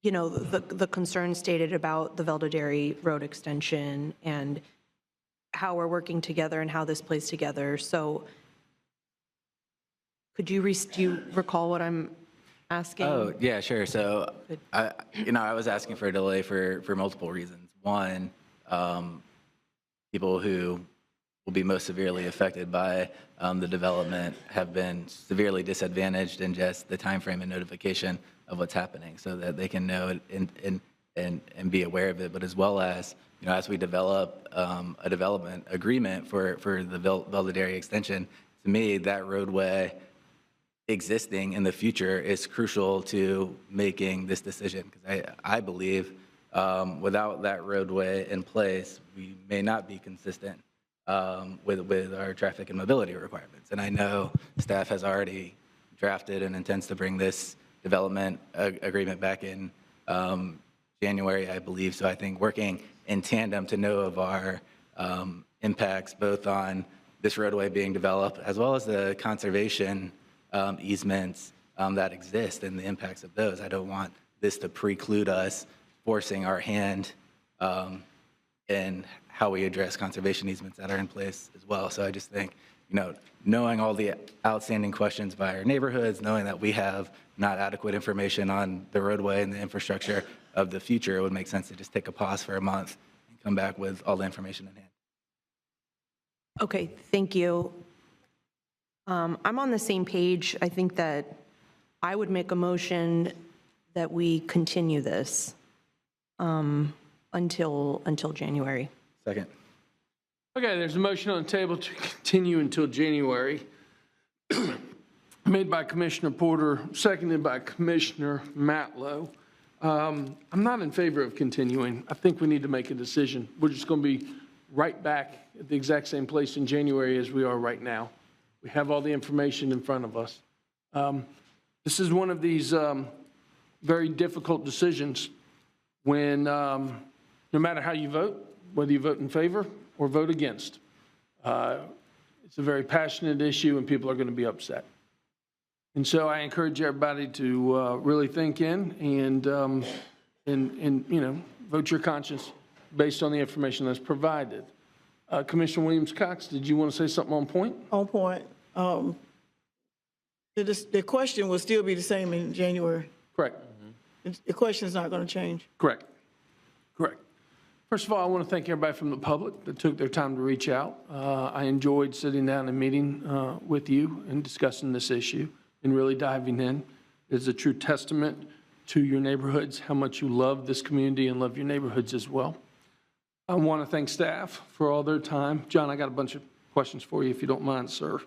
the concern stated about the Velderdary Road extension and how we're working together and how this plays together. So could you, do you recall what I'm asking? Oh, yeah, sure. So, I was asking for a delay for multiple reasons. One, people who will be most severely affected by the development have been severely disadvantaged in just the time frame and notification of what's happening so that they can know it and be aware of it. But as well as, as we develop a development agreement for the Velderdary extension, to me, that roadway existing in the future is crucial to making this decision, because I believe without that roadway in place, we may not be consistent with our traffic and mobility requirements. And I know staff has already drafted and intends to bring this development agreement back in January, I believe. So I think working in tandem to know of our impacts, both on this roadway being developed, as well as the conservation easements that exist and the impacts of those. I don't want this to preclude us forcing our hand in how we address conservation easements that are in place as well. So I just think, knowing all the outstanding questions by our neighborhoods, knowing that we have not adequate information on the roadway and the infrastructure of the future, it would make sense to just take a pause for a month and come back with all the information in hand. Okay, thank you. I'm on the same page. I think that I would make a motion that we continue this until January. Second. Okay, there's a motion on the table to continue until January, made by Commissioner Porter, seconded by Commissioner Matlow. I'm not in favor of continuing. I think we need to make a decision. We're just going to be right back at the exact same place in January as we are right now. We have all the information in front of us. This is one of these very difficult decisions when, no matter how you vote, whether you vote in favor or vote against, it's a very passionate issue and people are going to be upset. And so I encourage everybody to really think in and you know, vote your conscience based on the information that's provided. Commissioner Williams-Cox, did you want to say something on point? On point. The question will still be the same in January. Correct. The question is not going to change. Correct. Correct. First of all, I want to thank everybody from the public that took their time to reach out. I enjoyed sitting down and meeting with you and discussing this issue and really diving in. It's a true testament to your neighborhoods, how much you love this community and love your neighborhoods as well. I want to thank staff for all their time. John, I got a bunch of questions for you, if you don't mind, sir,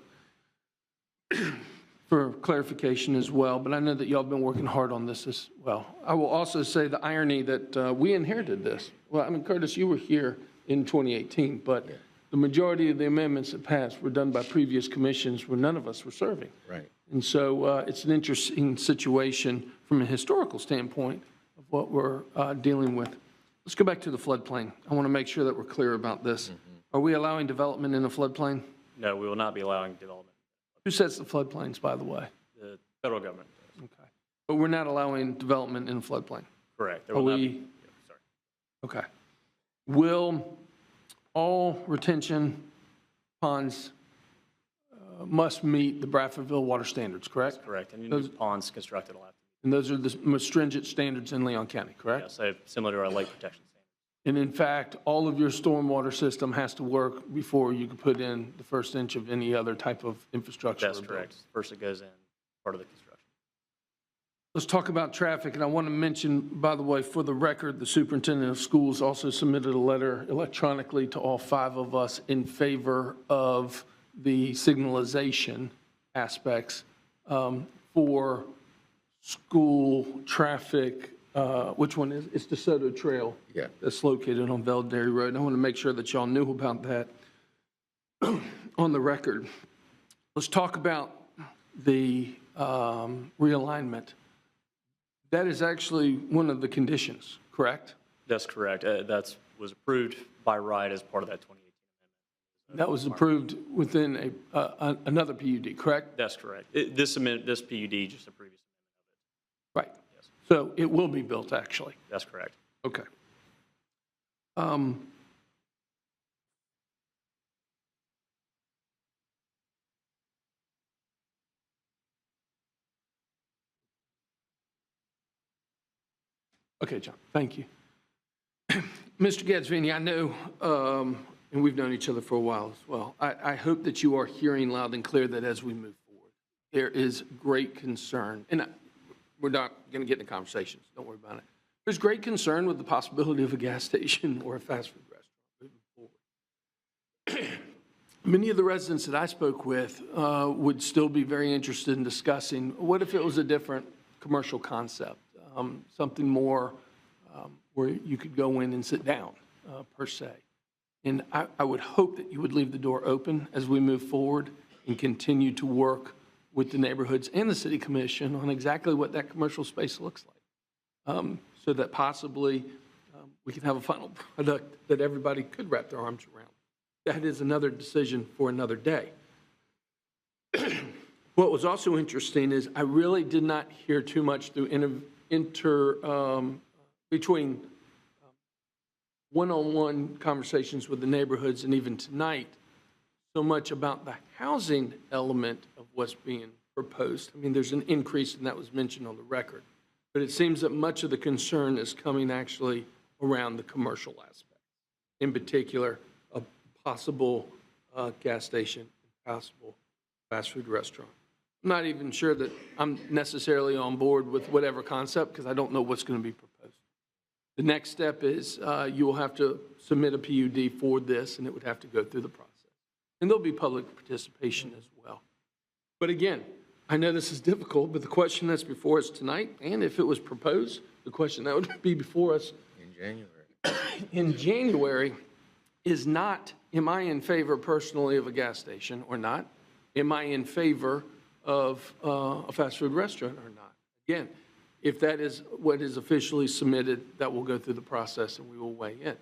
for clarification as well, but I know that y'all have been working hard on this as well. I will also say the irony that we inherited this. Well, I mean, Curtis, you were here in 2018, but the majority of the amendments that passed were done by previous commissions where none of us were serving. Right. And so it's an interesting situation from a historical standpoint of what we're dealing with. Let's go back to the floodplain. I want to make sure that we're clear about this. Are we allowing development in the floodplain? No, we will not be allowing development. Who sets the floodplains, by the way? The federal government does. Okay. But we're not allowing development in the floodplain? Correct. There will not be. Sorry. Okay. Will all retention ponds must meet the Bradfordville water standards, correct? That's correct. And new ponds constructed will have to. And those are the most stringent standards in Leon County, correct? Yes, similar to our lake protection standards. And in fact, all of your stormwater system has to work before you can put in the first inch of any other type of infrastructure. That's correct. First it goes in, part of the construction. Let's talk about traffic, and I want to mention, by the way, for the record, the superintendent of schools also submitted a letter electronically to all 5 of us in favor of the signalization aspects for school traffic. Which one is? It's DeSoto Trail. Yeah. That's located on Veldary Road. And I want to make sure that y'all knew about that on the record. Let's talk about the realignment. That is actually one of the conditions, correct? That's correct. That was approved by right as part of that 2018 amendment. That was approved within another PUD, correct? That's correct. This PUD, just a previous. Right. Yes. So it will be built, actually. That's correct. Okay. Okay, John, thank you. Mr. Gadsvini, I know, and we've known each other for a while as well, I hope that you are hearing loud and clear that as we move forward, there is great concern, and we're not going to get into conversations, don't worry about it. There's great concern with the possibility of a gas station or a fast food restaurant moving forward. Many of the residents that I spoke with would still be very interested in discussing, what if it was a different commercial concept, something more where you could go in and sit down, per se. And I would hope that you would leave the door open as we move forward and continue to work with the neighborhoods and the city commission on exactly what that commercial space looks like, so that possibly we can have a final product that everybody could wrap their arms around. That is another decision for another day. What was also interesting is I really did not hear too much through between one-on-one conversations with the neighborhoods and even tonight, so much about the housing element of what's being proposed. I mean, there's an increase, and that was mentioned on the record. But it seems that much of the concern is coming actually around the commercial aspect, in particular, a possible gas station, possible fast food restaurant. I'm not even sure that I'm necessarily on board with whatever concept because I don't know what's going to be proposed. The next step is you will have to submit a PUD for this, and it would have to go through the process. And there'll be public participation as well. But again, I know this is difficult, but the question that's before us tonight, and if it was proposed, the question that would be before us in January is not, am I in favor personally of a gas station or not? Am I in favor of a fast food restaurant or not? Again, if that is what is officially submitted, that will go through the process and we will weigh in.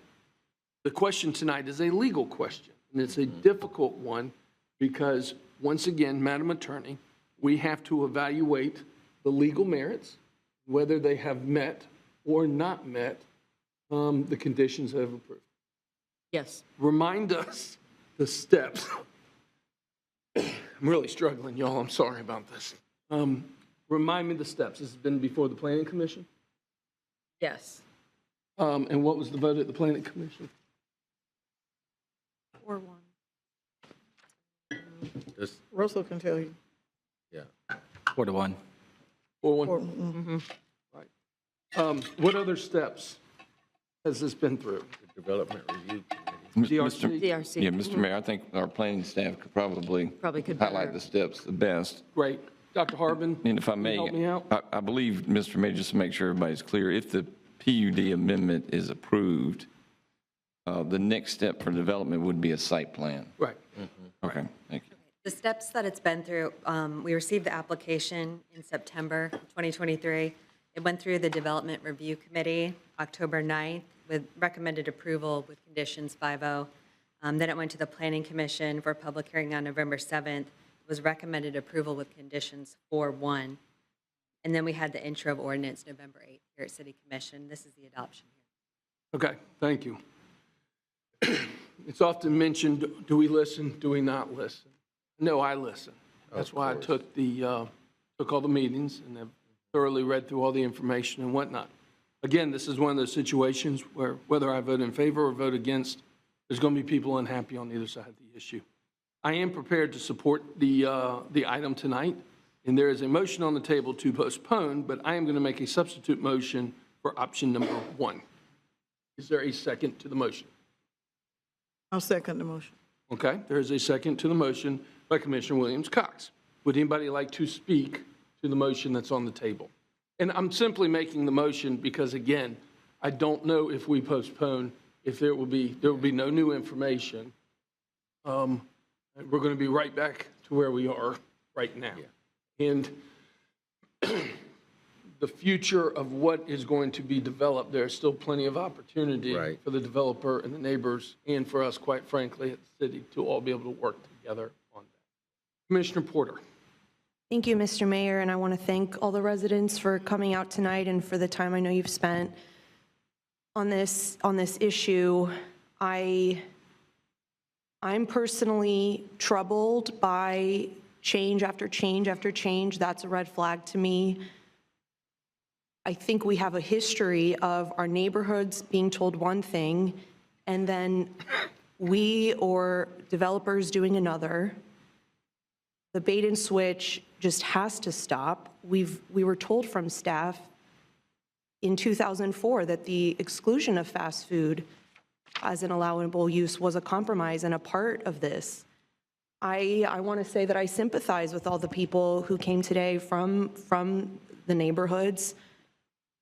The question tonight is a legal question, and it's a difficult one because, once again, Madam Attorney, we have to evaluate the legal merits, whether they have met or not met the conditions that have approved. Yes. Remind us the steps. I'm really struggling, y'all. I'm sorry about this. Remind me the steps. This has been before the Planning Commission? Yes. And what was the vote at the Planning Commission? 4-1. Russell can tell you. Yeah. 4-1. 4-1. Right. What other steps has this been through? The Development Review DRC? DRC. Yeah, Mr. Mayor, I think our planning staff could probably highlight better. the steps the best. Great. Dr. Harbin, And if I can you may, help me out? I believe, Mr. Mayor, just to make sure everybody's clear, if the PUD amendment is approved, the next step for development would be a site plan. Right. Okay, thank you. The steps that it's been through, we received the application in September 2023. It went through the Development Review Committee October 9th with recommended approval with conditions 5-0. Then it went to the Planning Commission for a public hearing on November 7th. It was recommended approval with conditions 4-1. And then we had the intro of ordinance November 8th here at City Commission. This is the adoption here. Okay, thank you. It's often mentioned, do we listen, do we not listen? No, I listen. That's why I took all the meetings and have thoroughly read through all the information and whatnot. Again, this is one of those situations where whether I vote in favor or vote against, there's going to be people unhappy on either side of the issue. I am prepared to support the item tonight, and there is a motion on the table to postpone, but I am going to make a substitute motion for option number 1. Is there a second to the motion? I'll second the motion. Okay, there is a second to the motion by Commissioner Williams-Cox. Would anybody like to speak to the motion that's on the table? And I'm simply making the motion because, again, I don't know if we postpone, if there will be no new information. We're going to be right back to where we are right now. Yeah. And the future of what is going to be developed, there's still plenty of opportunity for the developer and the neighbors and for us, quite frankly, at the city to all be able to work together on that. Commissioner Porter. Thank you, Mr. Mayor, and I want to thank all the residents for coming out tonight and for the time I know you've spent on this issue. I'm personally troubled by change after change after change. That's a red flag to me. I think we have a history of our neighborhoods being told one thing and then we or developers doing another. The bait and switch just has to stop. We were told from staff in 2004 that the exclusion of fast food as an allowable use was a compromise and a part of this. I want to say that I sympathize with all the people who came today from the neighborhoods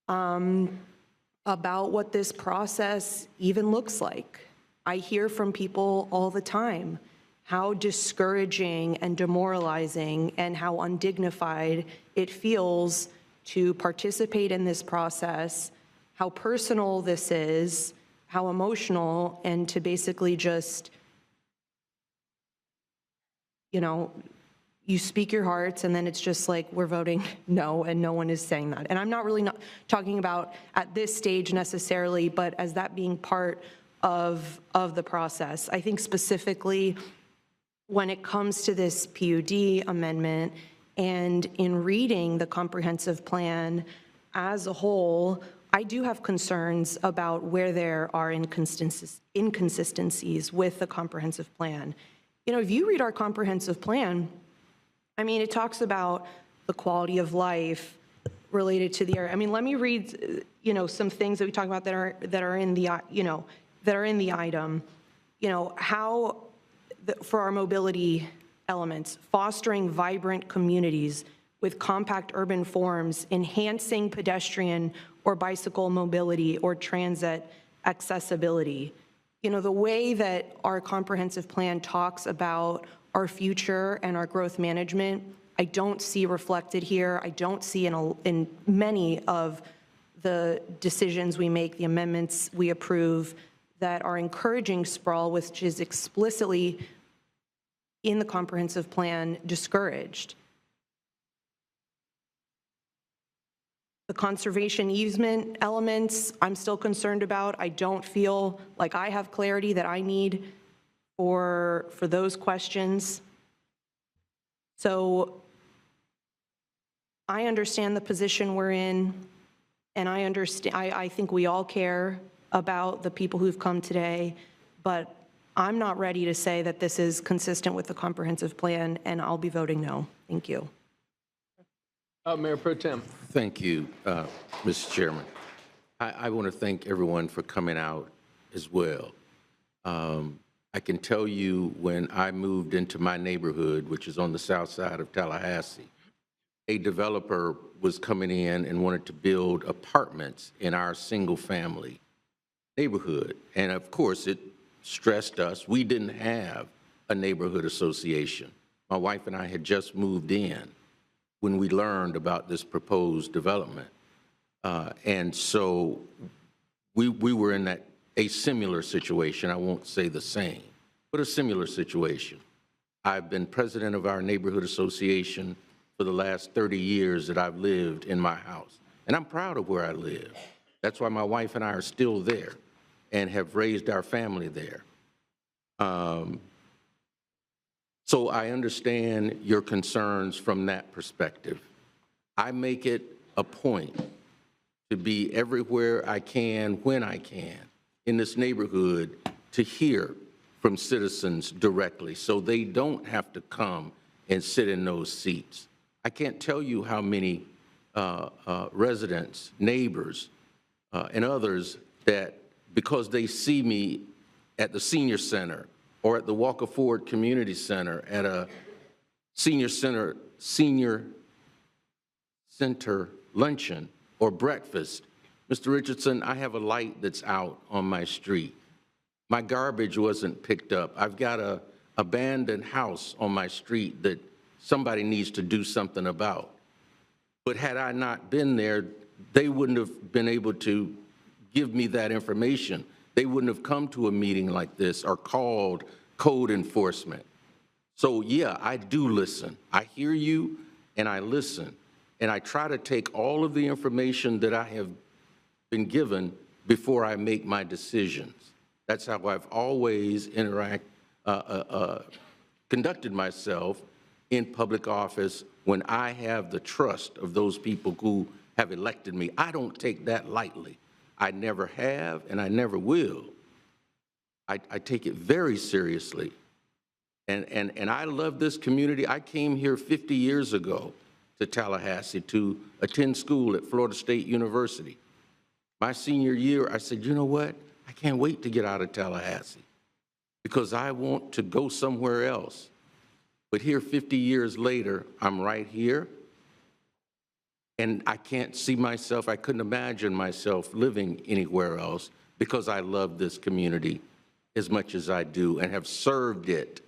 about what this process even looks like. I hear from people all the time how discouraging and demoralizing and how undignified it feels to participate in this process, how personal this is, how emotional, and to basically just, you know, you speak your hearts and then it's just like we're voting no and no one is saying that. And I'm not really talking about at this stage necessarily, but as that being part of the process. I think specifically when it comes to this PUD amendment and in reading the comprehensive plan as a whole, I do have concerns about where there are inconsistencies with the comprehensive plan. You know, if you read our comprehensive plan, I mean, it talks about the quality of life related to the area. I mean, let me read, some things that we talk about that are in the, that are in the item. For our mobility elements, fostering vibrant communities with compact urban forms, enhancing pedestrian or bicycle mobility or transit accessibility. The way that our comprehensive plan talks about our future and our growth management, I don't see reflected here. I don't see in many of the decisions we make, the amendments we approve that are encouraging sprawl, which is explicitly in the comprehensive plan discouraged. The conservation easement elements, I'm still concerned about. I don't feel like I have clarity that I need for those questions. So I understand the position we're in, and I think we all care about the people who've come today, but I'm not ready to say that this is consistent with the comprehensive plan, and I'll be voting no. Thank you. Mayor Pro Tem. Thank you, Mr. Chairman. I want to thank everyone for coming out as well. I can tell you when I moved into my neighborhood, which is on the south side of Tallahassee, a developer was coming in and wanted to build apartments in our single-family neighborhood. And of course, it stressed us. We didn't have a neighborhood association. My wife and I had just moved in when we learned about this proposed development. And so we were in a similar situation. I won't say the same, but a similar situation. I've been president of our neighborhood association for the last 30 years that I've lived in my house. And I'm proud of where I live. That's why my wife and I are still there and have raised our family there. So I understand your concerns from that perspective. I make it a point to be everywhere I can, when I can, in this neighborhood to hear from citizens directly so they don't have to come and sit in those seats. I can't tell you how many residents, neighbors, and others that because they see me at the senior center or at the Walker Ford Community Center, at a senior center luncheon or breakfast. Mr. Richardson, I have a light that's out on my street. My garbage wasn't picked up. I've got an abandoned house on my street that somebody needs to do something about. But had I not been there, they wouldn't have been able to give me that information. They wouldn't have come to a meeting like this or called code enforcement. So yeah, I do listen. I hear you and I listen. And I try to take all of the information that I have been given before I make my decisions. That's how I've always conducted myself in public office when I have the trust of those people who have elected me. I don't take that lightly. I never have, and I never will. I take it very seriously. And I love this community. I came here 50 years ago to Tallahassee to attend school at Florida State University. My senior year, I said, you know what? I can't wait to get out of Tallahassee because I want to go somewhere else. But here 50 years later, I'm right here. And I can't see myself, I couldn't imagine myself living anywhere else because I love this community as much as I do and have served it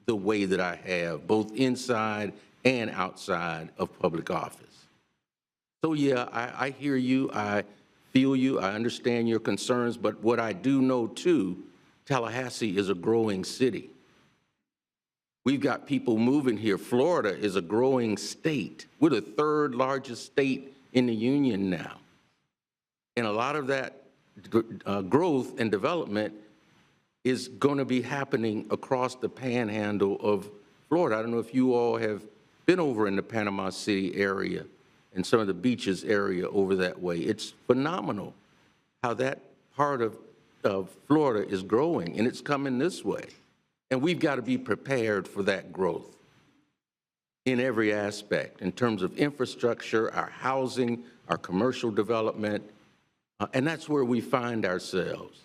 the way that I have, both inside and outside of public office. So yeah, I hear you, I feel you, I understand your concerns, but what I do know too, Tallahassee is a growing city. We've got people moving here. Florida is a growing state. We're the third largest state in the union now. And a lot of that growth and development is going to be happening across the panhandle of Florida. I don't know if you all have been over in the Panama City area and some of the beaches area over that way. It's phenomenal how that part of Florida is growing, and it's coming this way. And we've got to be prepared for that growth. in every aspect, in terms of infrastructure, our housing, our commercial development, and that's where we find ourselves.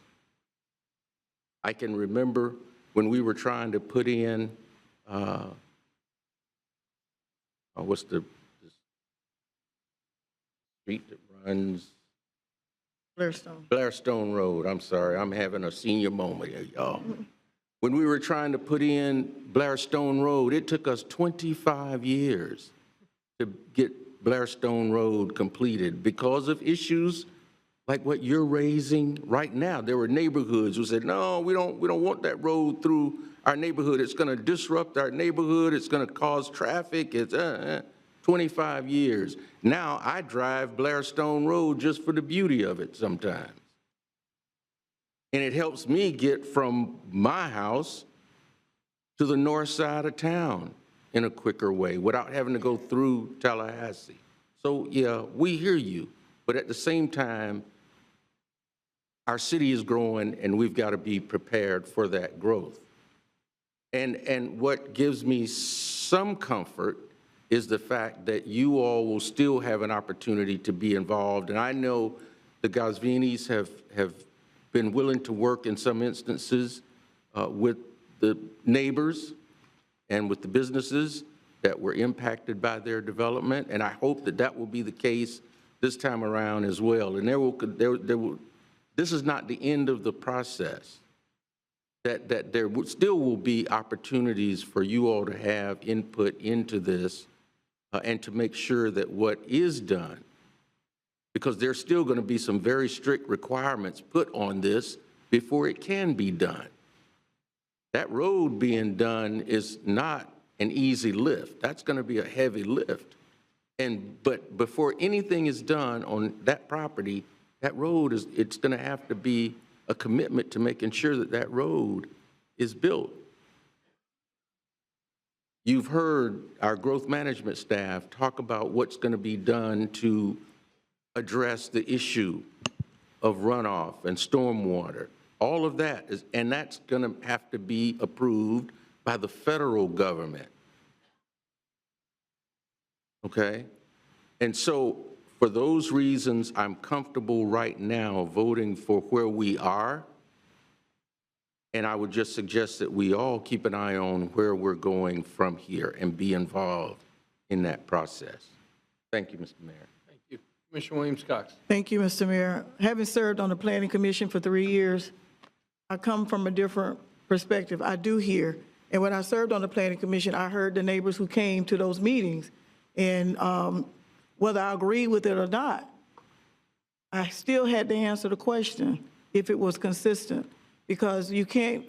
I can remember when we were trying to put in, what's the street that runs? Blairstone Road. I'm sorry, I'm having a senior moment here, y'all. When we were trying to put in Blairstone Road, it took us 25 years to get Blairstone Road completed because of issues like what you're raising right now. There were neighborhoods who said, no, we don't want that road through our neighborhood. It's going to disrupt our neighborhood. It's going to cause traffic. It's 25 years. Now I drive Blairstone Road just for the beauty of it sometimes. And it helps me get from my house to the north side of town in a quicker way without having to go through Tallahassee. So yeah, we hear you, but at the same time, our city is growing and we've got to be prepared for that growth. And what gives me some comfort is the fact that you all will still have an opportunity to be involved. And I know the Gosvinis have been willing to work in some instances with the neighbors and with the businesses that were impacted by their development. And I hope that that will be the case this time around as well. And this is not the end of the process. That there still will be opportunities for you all to have input into this and to make sure that what is done, because there's still going to be some very strict requirements put on this before it can be done. That road being done is not an easy lift. That's going to be a heavy lift. But before anything is done on that property, that road it's going to have to be a commitment to making sure that that road is built. You've heard our growth management staff talk about what's going to be done to address the issue of runoff and stormwater. All of that and that's going to have to be approved by the federal government. Okay? And so for those reasons, I'm comfortable right now voting for where we are. And I would just suggest that we all keep an eye on where we're going from here and be involved in that process. Thank you, Mr. Mayor. Thank you. Commissioner Williams-Cox. Thank you, Mr. Mayor. Having served on the Planning Commission for 3 years, I come from a different perspective. I do hear. And when I served on the Planning Commission, I heard the neighbors who came to those meetings. And whether I agree with it or not, I still had to answer the question if it was consistent, because you can't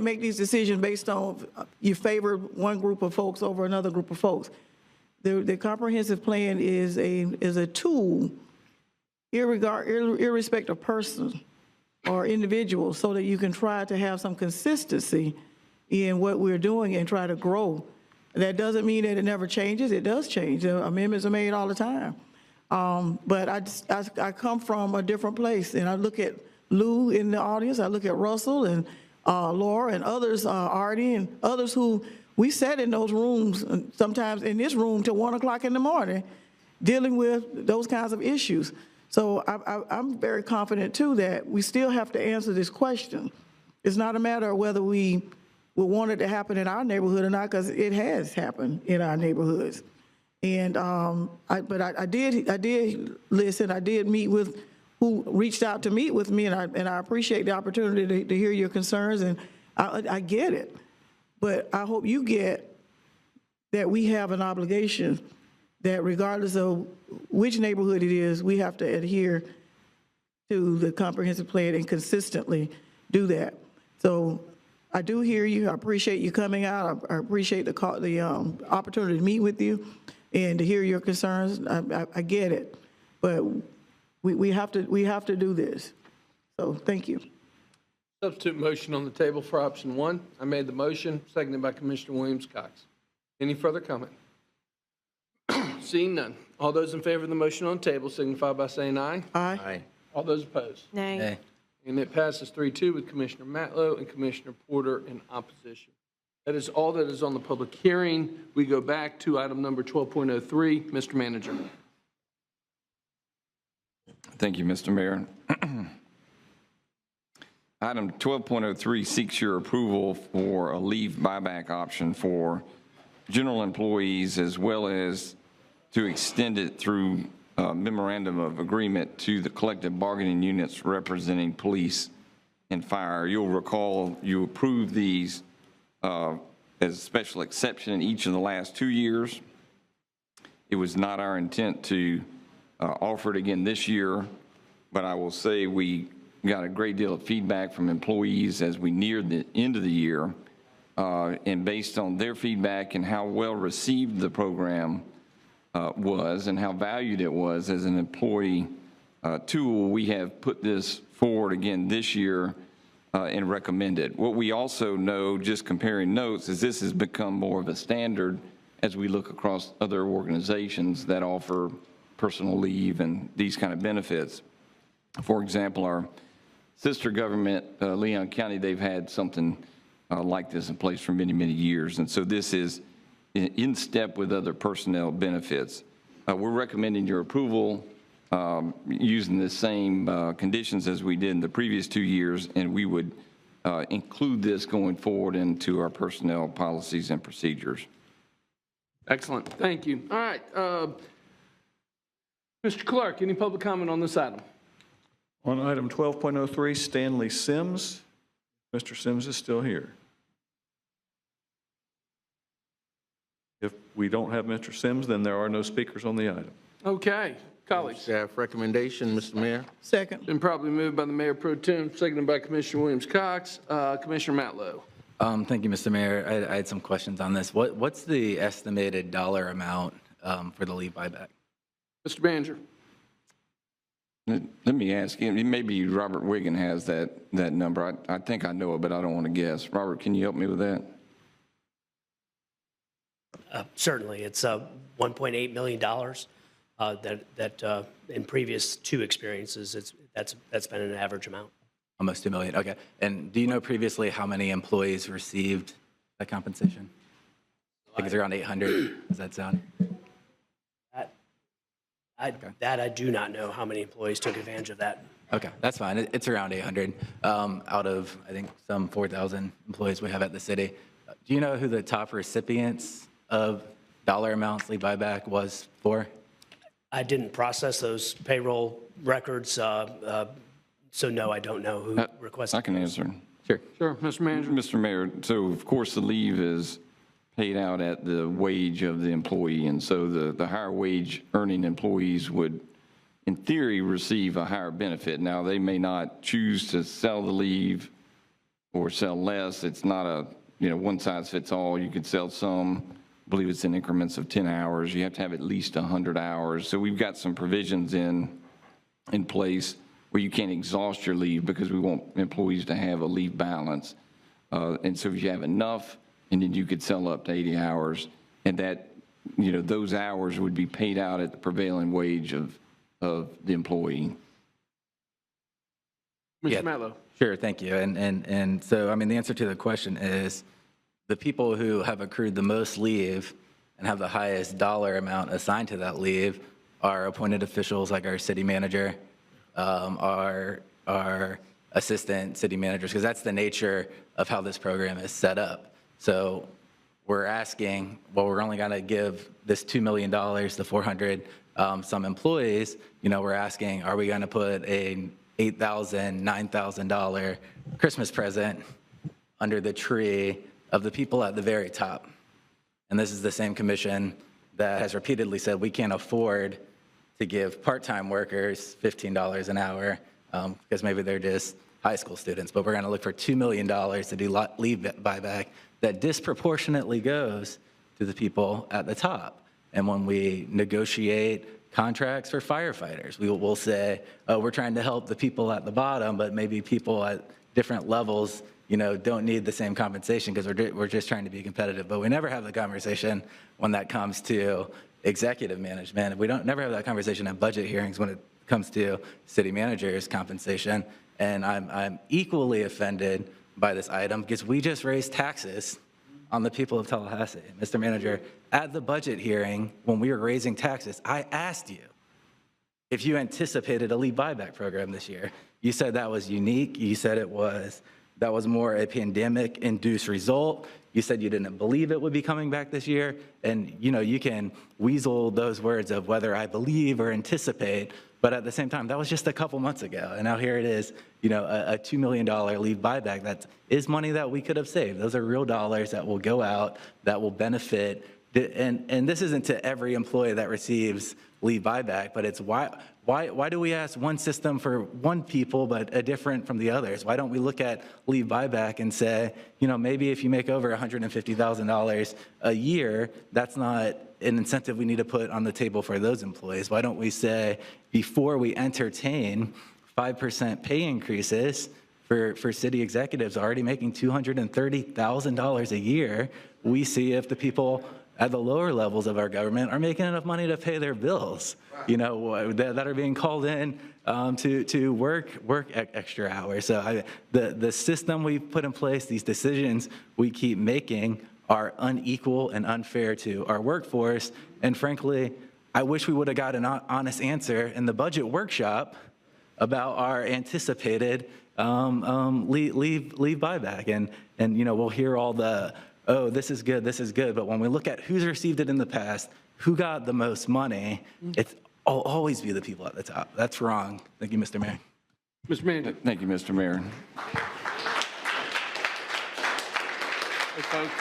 make these decisions based on you favor one group of folks over another group of folks. The comprehensive plan is a tool, irrespective of person or individual, so that you can try to have some consistency in what we're doing and try to grow. That doesn't mean that it never changes. It does change. Amendments are made all the time. But I come from a different place, and I look at Lou in the audience. I look at Russell and Laura and others, Artie and others who we sat in those rooms, sometimes in this room till 1 o'clock in the morning, dealing with those kinds of issues. So I'm very confident too that we still have to answer this question. It's not a matter of whether we want it to happen in our neighborhood or not, because it has happened in our neighborhoods. And I did listen. I did meet with who reached out to meet with me, and I appreciate the opportunity to hear your concerns, and I get it. But I hope you get that we have an obligation that regardless of which neighborhood it is, we have to adhere to the comprehensive plan and consistently do that. So I do hear you. I appreciate you coming out. I appreciate the opportunity to meet with you and to hear your concerns. I get it, but we have to do this. So thank you. Substitute motion on the table for option 1. I made the motion, seconded by Commissioner Williams-Cox. Any further comment? Seeing none. All those in favor of the motion on the table signify by saying aye. Aye. Aye. All those opposed? Nay. Nay. And it passes 3-2 with Commissioner Matlow and Commissioner Porter in opposition. That is all that is on the public hearing. We go back to item number 12.03. Mr. Manager. Thank you, Mr. Mayor. Item 12.03 seeks your approval for a leave buyback option for general employees, as well as to extend it through a memorandum of agreement to the collective bargaining units representing police and fire. You'll recall you approved these as a special exception in each of the last 2 years. It was not our intent to offer it again this year, but I will say we got a great deal of feedback from employees as we neared the end of the year, and based on their feedback and how well received the program was and how valued it was as an employee tool, we have put this forward again this year and recommended. What we also know, just comparing notes, is this has become more of a standard as we look across other organizations that offer personal leave and these kind of benefits. For example, our sister government, Leon County, they've had something like this in place for many, many years. And so this is in step with other personnel benefits. We're recommending your approval using the same conditions as we did in the previous 2 years, and we would include this going forward into our personnel policies and procedures. Excellent. Thank you. All right. Mr. Clark, any public comment on this item? On item 12.03, Stanley Sims. Mr. Sims is still here. If we don't have Mr. Sims, then there are no speakers on the item. Okay. Colleagues. Staff recommendation, Mr. Mayor. Second. Been properly moved by the Mayor Pro Tem, seconded by Commissioner Williams-Cox. Commissioner Matlow. Thank you, Mr. Mayor. I had some questions on this. What's the estimated dollar amount for the leave buyback? Mr. Manager. Let me ask you, maybe Robert Wiggin has that number. I think I know it, but I don't want to guess. Robert, can you help me with that? Certainly. It's $1.8 million that in previous 2 experiences, that's been an average amount. Almost $2 million. Okay. And do you know previously how many employees received that compensation? I think it's around 800. Does that sound? That I do not know how many employees took advantage of that. Okay, that's fine. It's around 800 out of, I think, some 4,000 employees we have at the city. Do you know who the top recipients of dollar amounts leave buyback was for? I didn't process those payroll records, so no, I don't know who requested. I can answer. Sure. Sure, Mr. Manager. Mr. Mayor, so of course the leave is paid out at the wage of the employee, and so the higher wage earning employees would, in theory, receive a higher benefit. Now, they may not choose to sell the leave or sell less. It's not a, one size fits all. You could sell some, I believe it's in increments of 10 hours. You have to have at least 100 hours. So we've got some provisions in place where you can't exhaust your leave because we want employees to have a leave balance. And so if you have enough, and then you could sell up to 80 hours, and that, those hours would be paid out at the prevailing wage of the employee. Mr. Matlow. Sure, thank you. And so, I mean, the answer to the question is the people who have accrued the most leave and have the highest dollar amount assigned to that leave are appointed officials like our city manager, our assistant city managers, because that's the nature of how this program is set up. So we're asking, well, we're only going to give this $2 million to 400 some employees. We're asking, are we going to put a $8,000, $9,000 Christmas present under the tree of the people at the very top? And this is the same commission that has repeatedly said we can't afford to give part-time workers $15 an hour because maybe they're just high school students, but we're going to look for $2 million to do leave buyback that disproportionately goes to the people at the top. And when we negotiate contracts for firefighters, we'll say, oh, we're trying to help the people at the bottom, but maybe people at different levels, don't need the same compensation because we're just trying to be competitive. But we never have the conversation when that comes to executive management. We never have that conversation at budget hearings when it comes to city managers' compensation. And I'm equally offended by this item because we just raised taxes on the people of Tallahassee. Mr. Manager, at the budget hearing, when we were raising taxes, I asked you if you anticipated a leave buyback program this year. You said that was unique. You said that was more a pandemic-induced result. You said you didn't believe it would be coming back this year. And, you can weasel those words of whether I believe or anticipate, but at the same time, that was just a couple months ago. And now here it is, a $2 million leave buyback. That is money that we could have saved. Those are real dollars that will go out, that will benefit. And this isn't to every employee that receives leave buyback, but it's why do we ask one system for one people but a different from the others? Why don't we look at leave buyback and say, maybe if you make over $150,000 a year, that's not an incentive we need to put on the table for those employees. Why don't we say, before we entertain 5% pay increases for city executives already making $230,000 a year, we see if the people at the lower levels of our government are making enough money to pay their bills, that are being called in to work extra hours. So the system we put in place, these decisions we keep making are unequal and unfair to our workforce. And frankly, I wish we would have got an honest answer in the budget workshop about our anticipated leave buyback. And we'll hear all the, oh, this is good. But when we look at who's received it in the past, who got the most money, it's always be the people at the top. That's wrong. Thank you, Mr. Mayor. Mr. Manager. Thank you, Mr. Mayor. Hey, folks,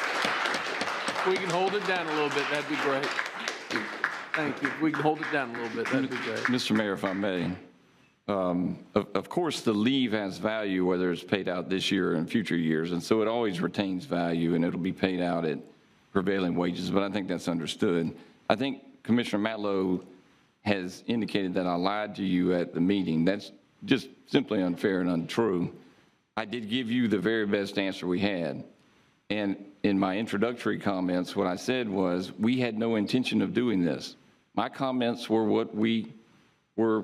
if we can hold it down a little bit, that'd be great. Thank you. If we can hold it down a little bit, that'd be great. Mr. Mayor, if I may, of course, the leave has value, whether it's paid out this year or in future years, and so it always retains value, and it'll be paid out at prevailing wages, but I think that's understood. I think Commissioner Matlow has indicated that I lied to you at the meeting. That's just simply unfair and untrue. I did give you the very best answer we had, and in my introductory comments, what I said was we had no intention of doing this. My comments were what we were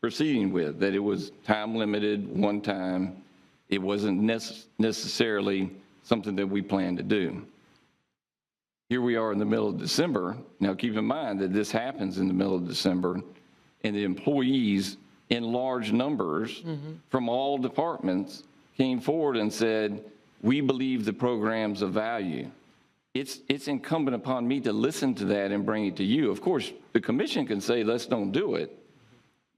proceeding with, that it was time limited, one time. It wasn't necessarily something that we planned to do. Here we are in the middle of December. Now keep in mind that this happens in the middle of December, and the employees in large numbers from all departments came forward and said, we believe the program's of value. It's incumbent upon me to listen to that and bring it to you. Of course, the commission can say, let's don't do it.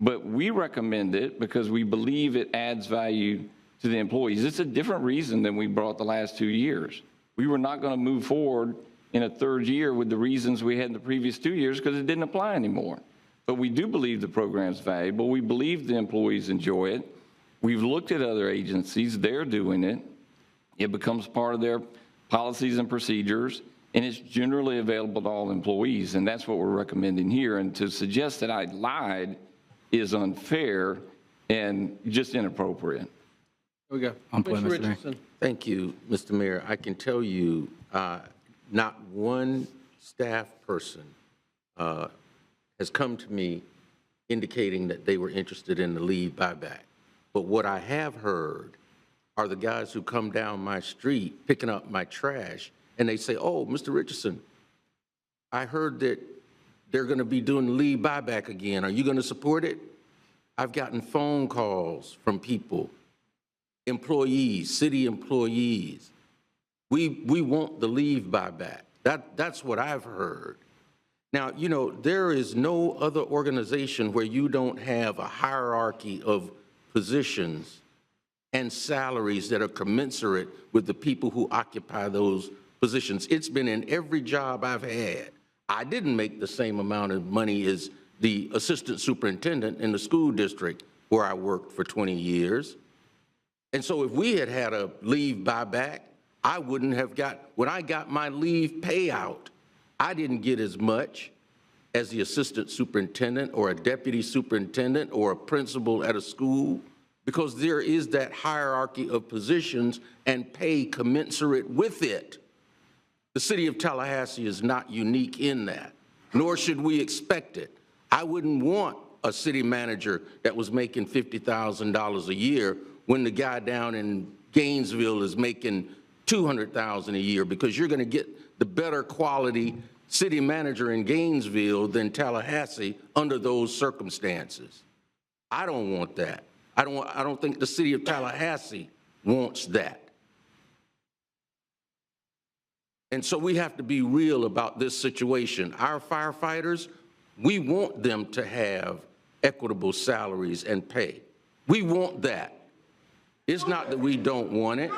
But we recommend it because we believe it adds value to the employees. It's a different reason than we brought the last 2 years. We were not going to move forward in a third year with the reasons we had in the previous 2 years because it didn't apply anymore. But we do believe the program's valuable. We believe the employees enjoy it. We've looked at other agencies. They're doing it. It becomes part of their policies and procedures, and it's generally available to all employees, and that's what we're recommending here. And to suggest that I lied is unfair and just inappropriate. Here we go. Mr. Richardson. Thank you, Mr. Mayor. I can tell you not one staff person has come to me indicating that they were interested in the leave buyback. But what I have heard are the guys who come down my street picking up my trash, and they say, oh, Mr. Richardson, I heard that they're going to be doing the leave buyback again. Are you going to support it? I've gotten phone calls from people, employees, city employees. We want the leave buyback. That's what I've heard. Now, there is no other organization where you don't have a hierarchy of positions and salaries that are commensurate with the people who occupy those positions. It's been in every job I've had. I didn't make the same amount of money as the assistant superintendent in the school district where I worked for 20 years. And so if we had had a leave buyback, I wouldn't have when I got my leave payout, I didn't get as much as the assistant superintendent or a deputy superintendent or a principal at a school, because there is that hierarchy of positions and pay commensurate with it. The city of Tallahassee is not unique in that, nor should we expect it. I wouldn't want a city manager that was making $50,000 a year when the guy down in Gainesville is making $200,000 a year because you're going to get the better quality city manager in Gainesville than Tallahassee under those circumstances. I don't want that. I don't think the city of Tallahassee wants that. And so we have to be real about this situation. Our firefighters, we want them to have equitable salaries and pay. We want that. It's not that we don't want it.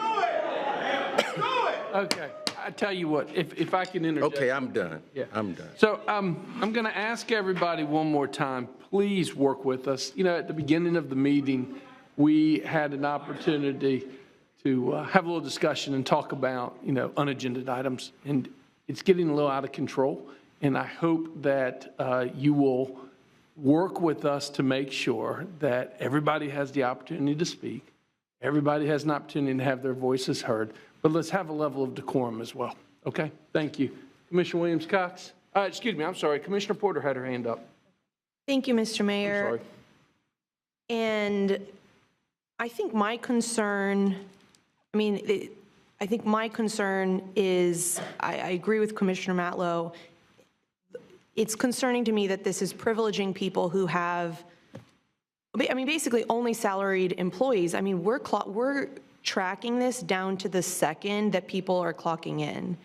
Okay, I tell you what, if I can interject. Okay, I'm done. Yeah. I'm done. So I'm going to ask everybody one more time, please work with us. You know, at the beginning of the meeting, we had an opportunity to have a little discussion and talk about, you know, unagended items. And it's getting a little out of control. And I hope that you will work with us to make sure that everybody has the opportunity to speak. Everybody has an opportunity to have their voices heard. But let's have a level of decorum as well. Okay? Thank you. Commissioner Williams-Cox. Excuse me, I'm sorry. Commissioner Porter had her hand up. Thank you, Mr. Mayor. I'm sorry. And I think my concern, I think my concern is, I agree with Commissioner Matlow. It's concerning to me that this is privileging people who have, basically only salaried employees. We're tracking this down to the second that people are clocking in.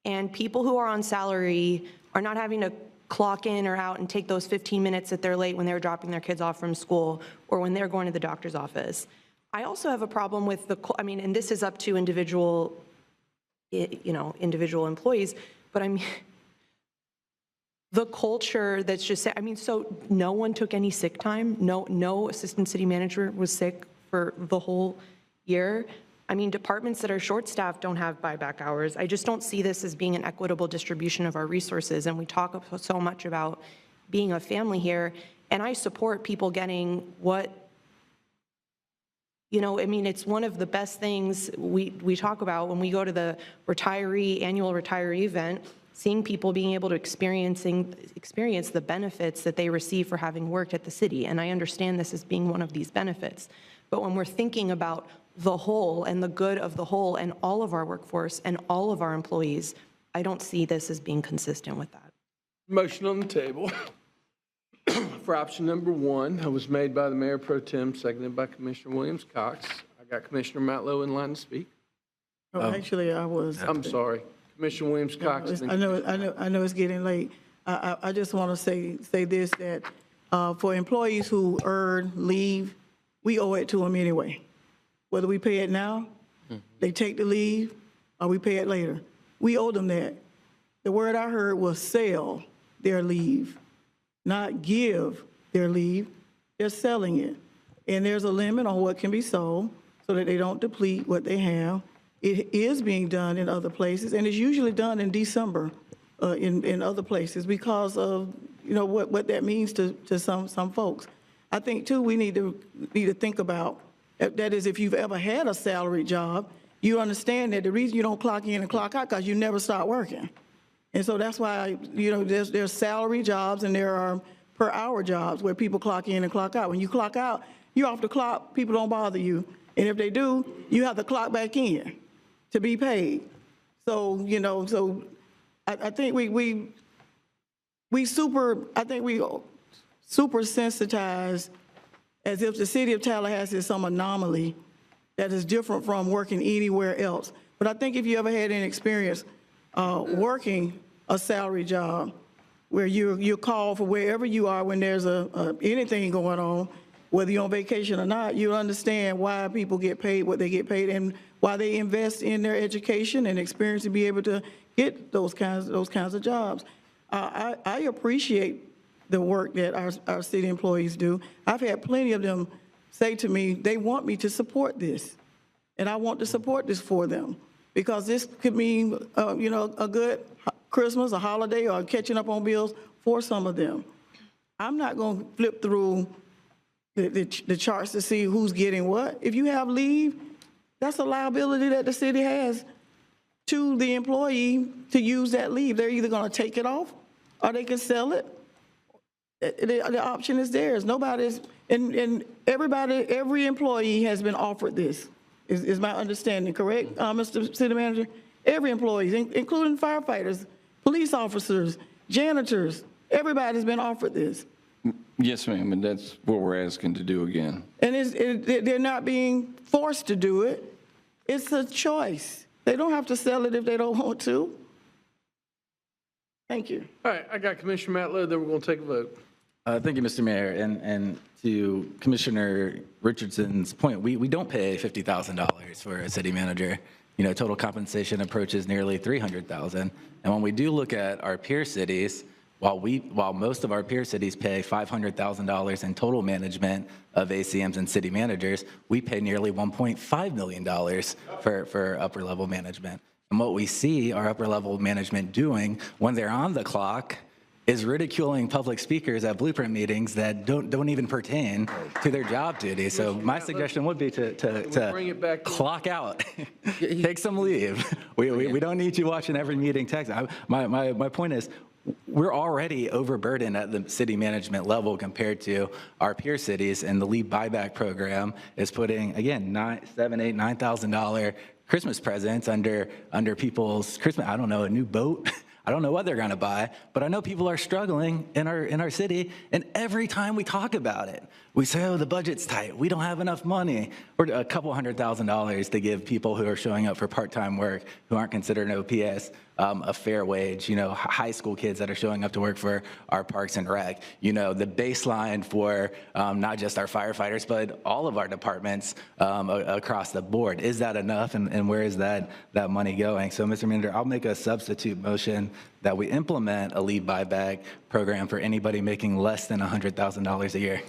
And people who are on salary are not having to clock in or out and take those 15 minutes that they're late when they're dropping their kids off from school or when they're going to the doctor's office. I also have a problem with and this is up to individual employees, but the culture that's just, so no one took any sick time? No assistant city manager was sick for the whole year? Departments that are short-staffed don't have buyback hours. I just don't see this as being an equitable distribution of our resources, and we talk so much about being a family here, and I support people getting what, it's one of the best things we talk about when we go to the annual retiree event, seeing people being able to experience the benefits that they receive for having worked at the city, and I understand this as being one of these benefits. But when we're thinking about the whole and the good of the whole and all of our workforce and all of our employees, I don't see this as being consistent with that. Motion on the table for option number 1. It was made by the Mayor Pro Tem, seconded by Commissioner Williams-Cox. I got Commissioner Matlow in line to speak. Actually, I was. I'm sorry. Commissioner Williams-Cox. I know it's getting late. I just want to say this, that for employees who earn leave, we owe it to them anyway. Whether we pay it now, they take the leave, or we pay it later. We owe them that. The word I heard was sell their leave, not give their leave. They're selling it. And there's a limit on what can be sold so that they don't deplete what they have. It is being done in other places, and it's usually done in December in other places because of what that means to some folks. I think too we need to think about that is if you've ever had a salary job, you understand that the reason you don't clock in and clock out because you never start working, and so that's why there's salary jobs and there are per hour jobs where people clock in and clock out. When you clock out, you're off the clock. People don't bother you, and if they do, you have to clock back in to be paid. So, I think we super sensitize as if the city of Tallahassee is some anomaly that is different from working anywhere else. But I think if you ever had any experience working a salary job where you're called for wherever you are when there's anything going on, whether you're on vacation or not, you understand why people get paid what they get paid and why they invest in their education and experience to be able to get those kinds of jobs. I appreciate the work that our city employees do. I've had plenty of them say to me, they want me to support this, and I want to support this for them because this could mean, a good Christmas, a holiday, or catching up on bills for some of them. I'm not going to flip through the charts to see who's getting what. If you have leave, that's a liability that the city has to the employee to use that leave. They're either going to take it off or they can sell it. The option is theirs. Nobody's, and every employee has been offered this. is my understanding, correct, Mr. City Manager? Every employee, including firefighters, police officers, janitors, everybody's been offered this. Yes, ma'am, and that's what we're asking to do again. And they're not being forced to do it. It's a choice. They don't have to sell it if they don't want to. Thank you. All right, I got Commissioner Matlow, then we're going to take a vote. Thank you, Mr. Mayor. And to Commissioner Richardson's point, we don't pay $50,000 for a city manager. You know, total compensation approaches nearly $300,000. And when we do look at our peer cities, while most of our peer cities pay $500,000 in total management of ACMs and city managers, we pay nearly $1.5 million for upper level management. And what we see our upper level management doing when they're on the clock is ridiculing public speakers at blueprint meetings that don't even pertain to their job duties. So my suggestion would be to clock out, take some leave. We don't need you watching every meeting text. My point is, we're already overburdened at the city management level compared to our peer cities, and the leave buyback program is putting, again, $7,000, $8,000, $9,000 Christmas presents under people's Christmas, I don't know, a new boat. I don't know what they're going to buy, but I know people are struggling in our city, and every time we talk about it, we say, oh, the budget's tight, we don't have enough money, or a couple $100,000 to give people who are showing up for part-time work who aren't considered an OPS a fair wage, you know, high school kids that are showing up to work for our parks and rec, you know, the baseline for not just our firefighters, but all of our departments across the board. Is that enough, and where is that money going? So, Mr. Manager, I'll make a substitute motion that we implement a leave buyback program for anybody making less than $100,000 a year.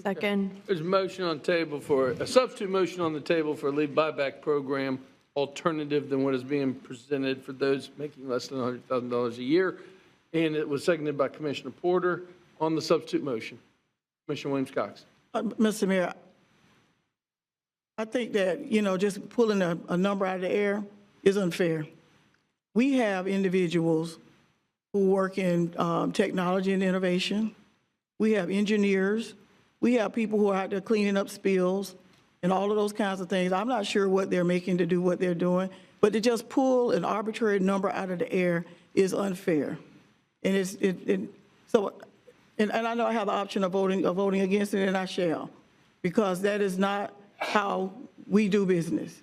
Second. There's a motion on the table for, a substitute motion on the table for a leave buyback program alternative than what is being presented for those making less than $100,000 a year. And it was seconded by Commissioner Porter on the substitute motion. Commissioner Williams-Cox. Mr. Mayor, I think that, you know, just pulling a number out of the air is unfair. We have individuals who work in technology and innovation. We have engineers. We have people who are out there cleaning up spills and all of those kinds of things. I'm not sure what they're making to do what they're doing, but to just pull an arbitrary number out of the air is unfair. And and I know I have the option of voting against it, and I shall, because that is not how we do business.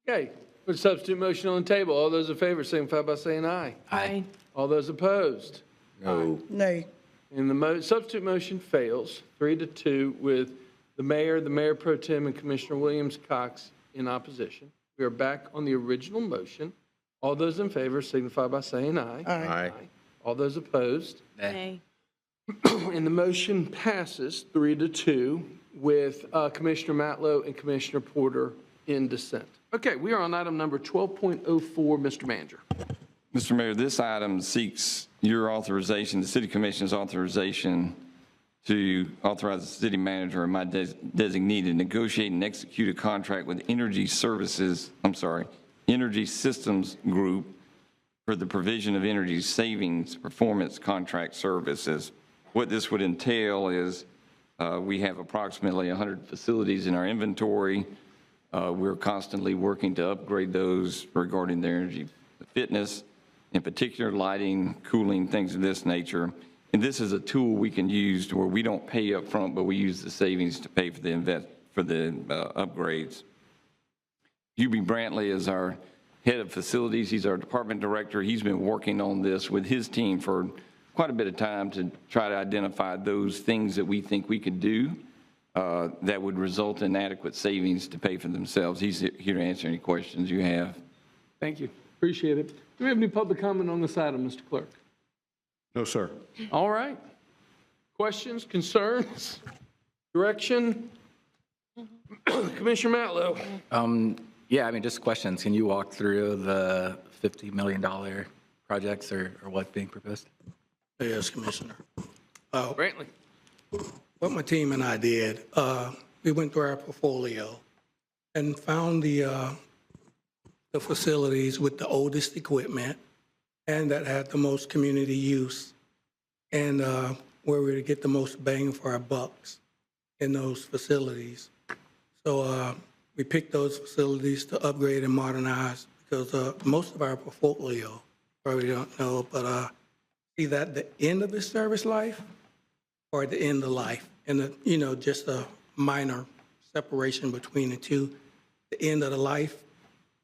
Okay, put a substitute motion on the table. All those in favor signify by saying aye. Aye. All those opposed? No. Nay. And the substitute motion fails 3-2 with the mayor pro tem, and Commissioner Williams-Cox in opposition. We are back on the original motion. All those in favor signify by saying aye. Aye. All those opposed? Nay. And the motion passes 3-2 with Commissioner Matlow and Commissioner Porter in dissent. Okay, we are on item number 12.04, Mr. Manager. Mr. Mayor, this item seeks your authorization, the City Commission's authorization to authorize the city manager and my designee to negotiate and execute a contract with Energy Systems Group for the provision of energy savings performance contract services. What this would entail is we have approximately 100 facilities in our inventory. We're constantly working to upgrade those regarding their energy fitness, in particular lighting, cooling, things of this nature. And this is a tool we can use to where we don't pay up front, but we use the savings to pay for the upgrades. Hubie Brantley is our head of facilities. He's our department director. He's been working on this with his team for quite a bit of time to try to identify those things that we think we could do that would result in adequate savings to pay for themselves. He's here to answer any questions you have. Thank you. Appreciate it. Do we have any public comment on this item, Mr. Clerk? No, sir. All right. Questions, concerns, direction? Commissioner Matlow. Yeah, I mean, just questions. Can you walk through the $50 million projects or what's being proposed? Yes, Commissioner. Brantley. What my team and I did, we went through our portfolio and found the facilities with the oldest equipment and that had the most community use, and where we would get the most bang for our bucks in those facilities. So we picked those facilities to upgrade and modernize because most of our portfolio, probably don't know, but either at the end of its service life or at the end of life. And, just a minor separation between the two. The end of the life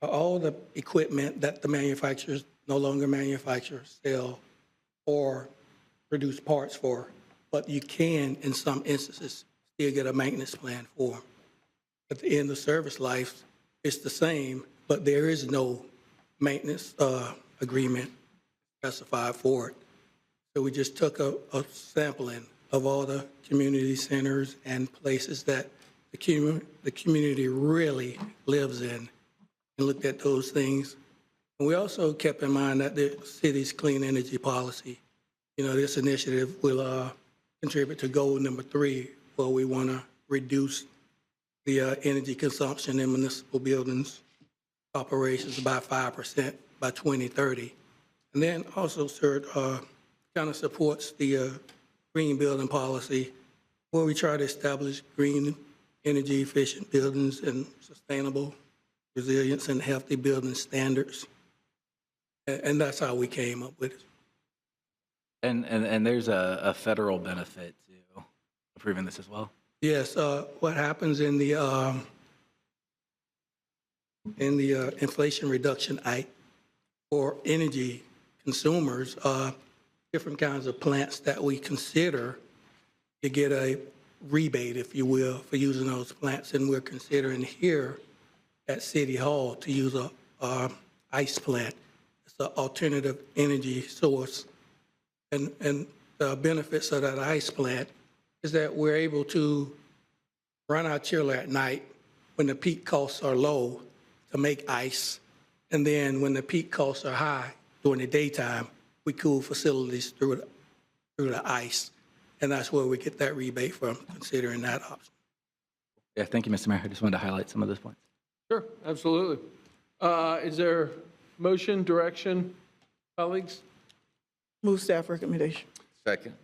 are all the equipment that the manufacturers no longer manufacture, sell, or produce parts for. But you can, in some instances, still get a maintenance plan for them. At the end of service life, it's the same, but there is no maintenance agreement specified for it. So we just took a sampling of all the community centers and places that the community really lives in and looked at those things. And we also kept in mind that the city's clean energy policy, this initiative will contribute to goal number 3, where we want to reduce the energy consumption in municipal buildings operations by 5% by 2030. And then also, sir, kind of supports the green building policy, where we try to establish green energy efficient buildings and sustainable resilience and healthy building standards. And that's how we came up with it. And there's a federal benefit to approving this as well? Yes, what happens in the Inflation Reduction Act for energy consumers, different kinds of plants that we consider to get a rebate, if you will, for using those plants. And we're considering here at City Hall to use a ice plant. It's an alternative energy source. And the benefits of that ice plant is that we're able to run our chiller at night when the peak costs are low to make ice. And then when the peak costs are high during the daytime, we cool facilities through the ice. And that's where we get that rebate from, considering that option. Yeah, thank you, Mr. Mayor. I just wanted to highlight some of those points. Sure, absolutely. Is there motion, direction, colleagues? Move staff recommendation. Second.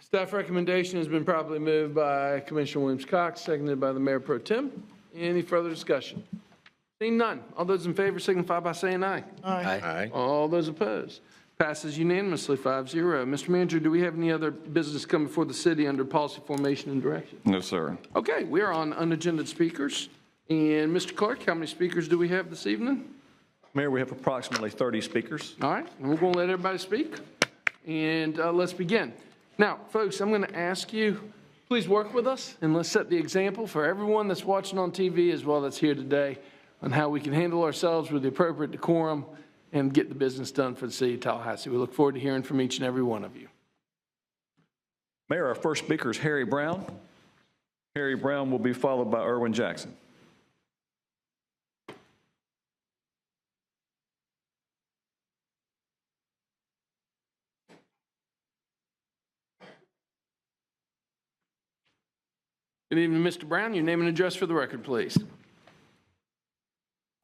Staff recommendation has been properly moved by Commissioner Williams-Cox, seconded by the Mayor Pro Tem. Any further discussion? Seeing none. All those in favor signify by saying aye. Aye. Aye. All those opposed. Passes unanimously, 5-0. Mr. Manager, do we have any other business come before the city under policy formation and direction? No, sir. Okay, we are on unagended speakers. And Mr. Clark, how many speakers do we have this evening? Mayor, we have approximately 30 speakers. All right, and we're going to let everybody speak. And let's begin. Now, folks, I'm going to ask you, please work with us, and let's set the example for everyone that's watching on TV as well that's here today on how we can handle ourselves with the appropriate decorum and get the business done for the city of Tallahassee. We look forward to hearing from each and every one of you. Mayor, our first speaker is Harry Brown. Harry Brown will be followed by Erwin Jackson. Good evening, Mr. Brown. Your name and address for the record, please.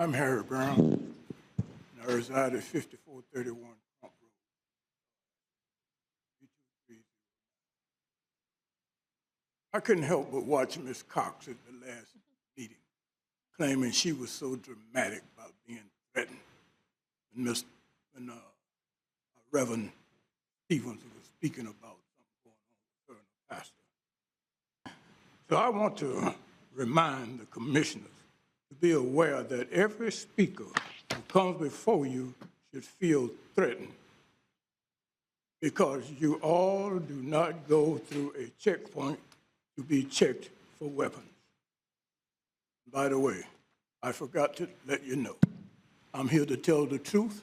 I'm Harry Brown, and I reside at 5431 Trump Road. I couldn't help but watch Ms. Cox at the last meeting, claiming she was so dramatic about being threatened. When Reverend Stevens was speaking about something going on with her and the pastor. So I want to remind the commissioners to be aware that every speaker who comes before you should feel threatened, because you all do not go through a checkpoint to be checked for weapons. By the way, I forgot to let you know, I'm here to tell the truth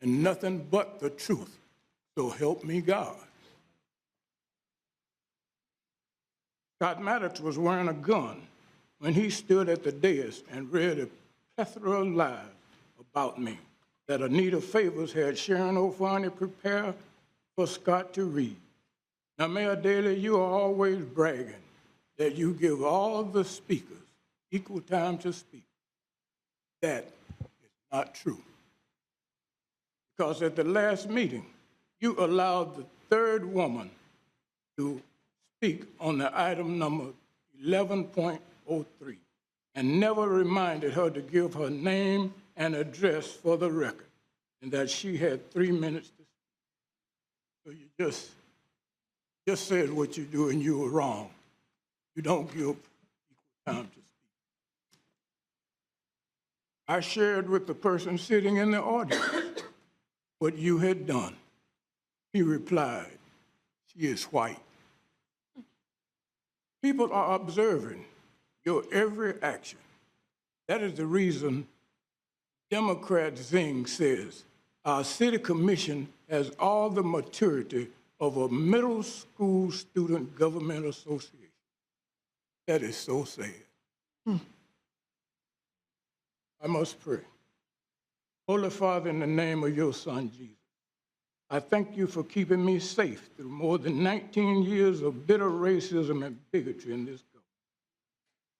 and nothing but the truth, so help me God. Scott Maddox was wearing a gun when he stood at the dais and read a plethora of lies about me that Anita Favors had Sharon O'Fahony prepare for Scott to read. Now, Mayor Daley, you are always bragging that you give all the speakers equal time to speak. That is not true. Because at the last meeting, you allowed the third woman to speak on the item number 11.03. and never reminded her to give her name and address for the record, and that she had 3 minutes to speak. So you just said what you do and you were wrong. You don't give equal time to speak. I shared with the person sitting in the audience what you had done. He replied, "She is white." People are observing your every action. That is the reason Democrat Zing says our city commission has all the maturity of a middle school student government association. That is so sad. I must pray. Holy Father, in the name of your Son, Jesus, I thank you for keeping me safe through more than 19 years of bitter racism and bigotry in this government.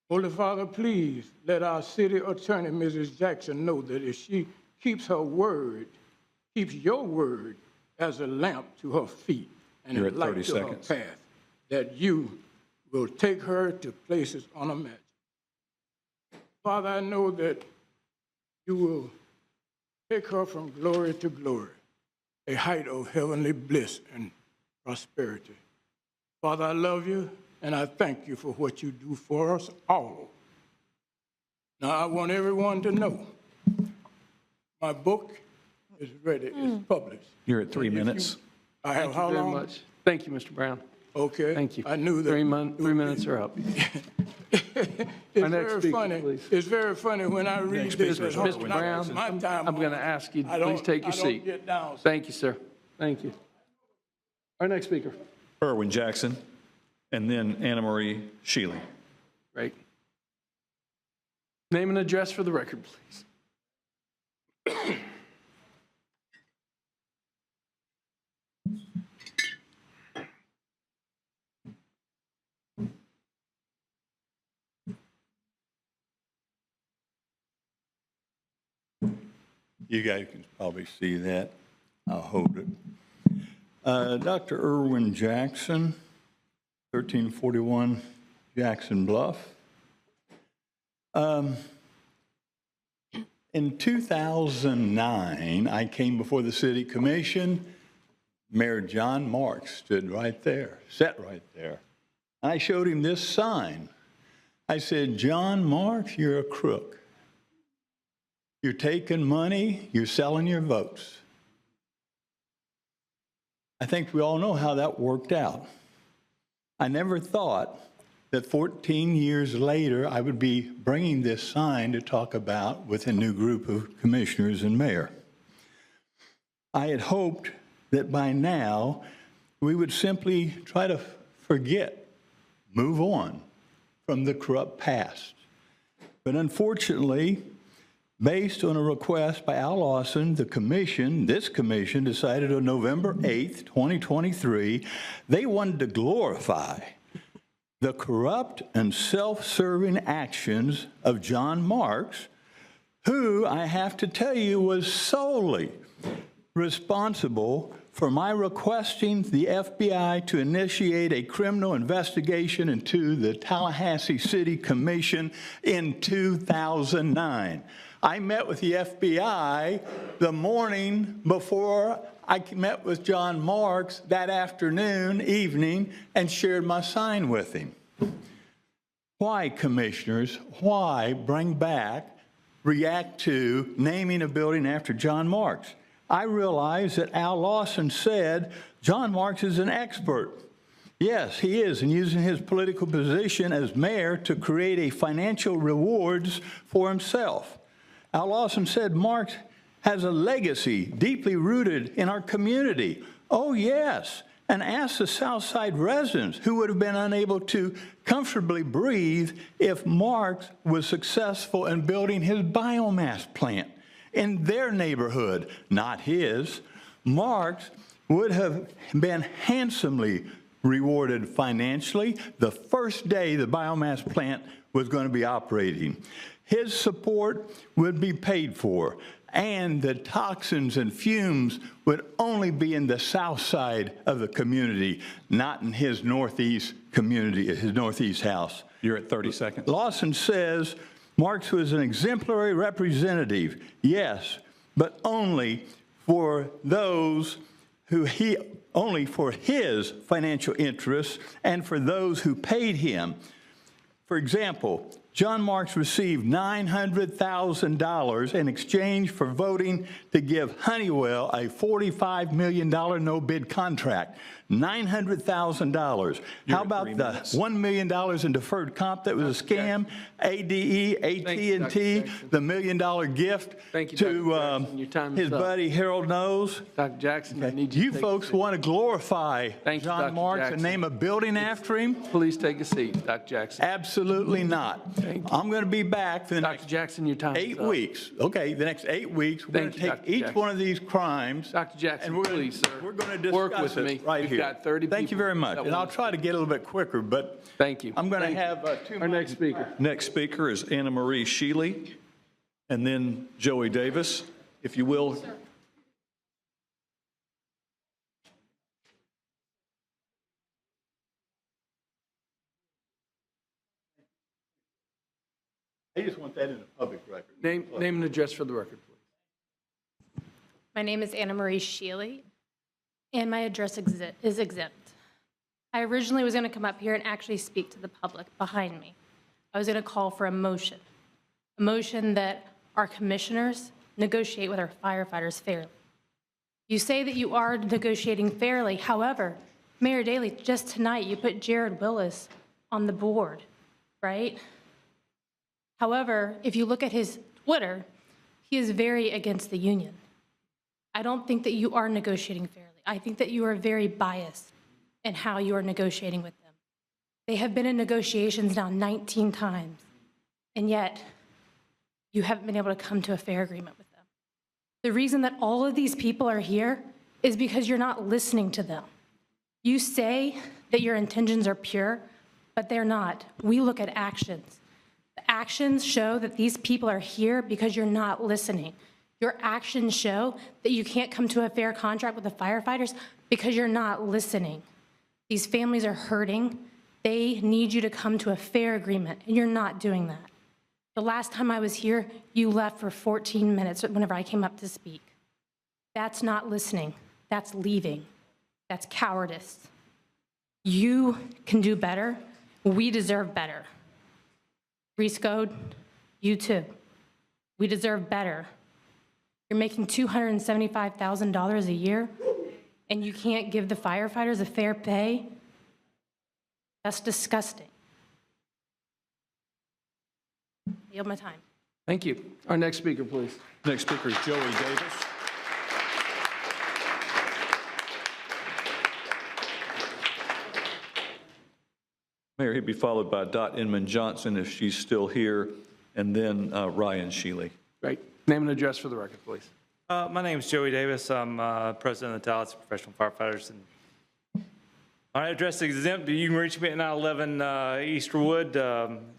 Holy Father, please let our city attorney, Mrs. Jackson, know that if she keeps her word, keeps your word as a lamp to her feet and a light to her path, that you will take her to places unimagined. Father, I know that you will take her from glory to glory, a height of heavenly bliss and prosperity. Father, I love you, and I thank you for what you do for us all. Now, I want everyone to know my book is ready, it's published. You're at 3 minutes. I have how long? Thank you very much. Thank you, Mr. Brown. Okay. Thank you. I knew that. 3 minutes are up. Our next Very speaker, funny. please. It's very funny when I read this at home. Mr. Brown, My time I'm going to ask you to I don't- please take your I don't seat. get down. Thank you, sir. Thank you. Our next speaker. Erwin Jackson, and then Anna Marie Shealy. Great. Name and address for the record, please. You guys can probably see that. I'll hold it. Dr. Erwin Jackson, 1341 Jackson Bluff. In 2009, I came before the City Commission. Mayor John Marks stood right there, sat right there. I showed him this sign. I said, "John Marks, you're a crook. You're taking money, you're selling your votes." I think we all know how that worked out. I never thought that 14 years later I would be bringing this sign to talk about with a new group of commissioners and mayor. I had hoped that by now we would simply try to forget, move on from the corrupt past. But unfortunately, based on a request by Al Lawson, this commission decided on November 8th, 2023, they wanted to glorify the corrupt and self-serving actions of John Marks, who, I have to tell you, was solely responsible for my requesting the FBI to initiate a criminal investigation into the Tallahassee City Commission in 2009. I met with the FBI the morning before I met with John Marks that evening, and shared my sign with him. Why, commissioners, why react to naming a building after John Marks? I realize that Al Lawson said John Marks is an expert. Yes, he is, and using his political position as mayor to create a financial rewards for himself. Al Lawson said Marks has a legacy deeply rooted in our community. Oh, yes, and ask the Southside residents who would have been unable to comfortably breathe if Marks was successful in building his biomass plant in their neighborhood, not his. Marks would have been handsomely rewarded financially the first day the biomass plant was going to be operating. His support would be paid for, and the toxins and fumes would only be in the south side of the community, not in his northeast community, his northeast house. You're at 30 seconds. Lawson says Marks was an exemplary representative, yes, but only for those only for his financial interests and for those who paid him. For example, John Marks received $900,000 in exchange for voting to give Honeywell a $45 million no-bid contract. $900,000. How about the $1 million in deferred comp that was a scam? ADE, AT&T, the $1 million gift to his buddy Harold Knowles? Dr. Jackson, I need you folks want to glorify John Marks and name a building after him? Please take a seat, Dr. Jackson. Absolutely not. I'm going to be back for the next Jackson, your time 8 weeks. Okay, the next 8 weeks, we're going to take each one of these crimes. Dr. Jackson, and please, sir. We're going to discuss work with it me. right We've here. got 30 Thank you very much. And I'll try to get a little bit quicker, but thank you. I'm going to have our next speaker. Next speaker is Anna Marie Shealy, and then Joey Davis, if you will. I just want that in the public record. Name and address for the record, please. My name is Anna Marie Shealy, and my address is exempt. I originally was going to come up here and actually speak to the public behind me. I was going to call for a motion that our commissioners negotiate with our firefighters fairly. You say that you are negotiating fairly. However, Mayor Daley, just tonight you put Jared Willis on the board, right? However, if you look at his Twitter, he is very against the union. I don't think that you are negotiating fairly. I think that you are very biased in how you are negotiating with them. They have been in negotiations now 19 times, and yet you haven't been able to come to a fair agreement with them. The reason that all of these people are here is because you're not listening to them. You say that your intentions are pure, but they're not. We look at actions. The actions show that these people are here because you're not listening. Your actions show that you can't come to a fair contract with the firefighters because you're not listening. These families are hurting. They need you to come to a fair agreement, and you're not doing that. The last time I was here, you left for 14 minutes whenever I came up to speak. That's not listening. That's leaving. That's cowardice. You can do better. We deserve better. Reese Code, you too. We deserve better. You're making $275,000 a year, and you can't give the firefighters a fair pay? That's disgusting. I yield my time. Thank you. Our next speaker, please. Next speaker is Joey Davis. Mayor, he'd be followed by Dot Inman Johnson if she's still here, and then Ryan Shealy. Great. Name and address for the record, please. My name is Joey Davis. I'm president of the Tallahassee Professional Firefighters. And my address is exempt. You can reach me at 911 Easterwood,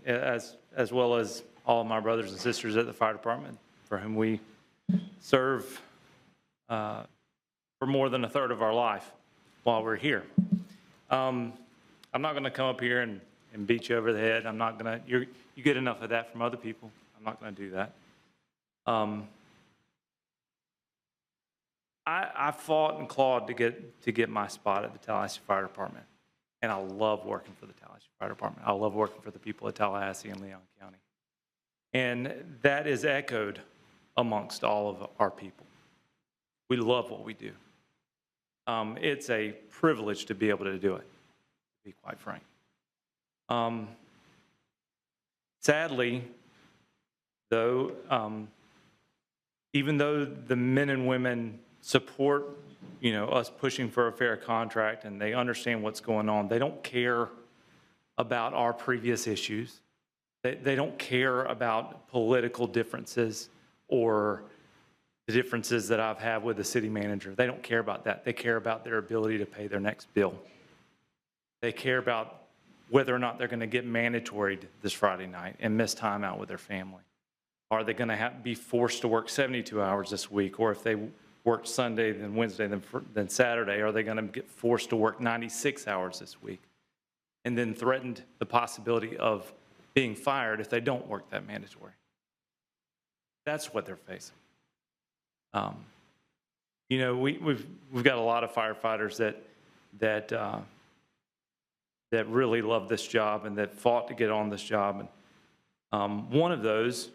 as well as all of my brothers and sisters at the fire department, for whom we serve for more than a third of our life while we're here. I'm not going to come up here and beat you over the head. I'm not going to. You get enough of that from other people. I'm not going to do that. I fought and clawed to get my spot at the Tallahassee Fire Department, and I love working for the Tallahassee Fire Department. I love working for the people of Tallahassee and Leon County, and that is echoed amongst all of our people. We love what we do. It's a privilege to be able to do it, to be quite frank. Sadly, though, even though the men and women support, us pushing for a fair contract, and they understand what's going on, they don't care about our previous issues. They don't care about political differences or the differences that I've had with the city manager. They don't care about that. They care about their ability to pay their next bill. They care about whether or not they're going to get mandatoried this Friday night and miss time out with their family. Are they going to be forced to work 72 hours this week? Or if they work Sunday, then Wednesday, then Saturday, are they going to get forced to work 96 hours this week? And then threatened the possibility of being fired if they don't work that mandatory. That's what they're facing. You know, we've got a lot of firefighters that really love this job and that fought to get on this job. And one of those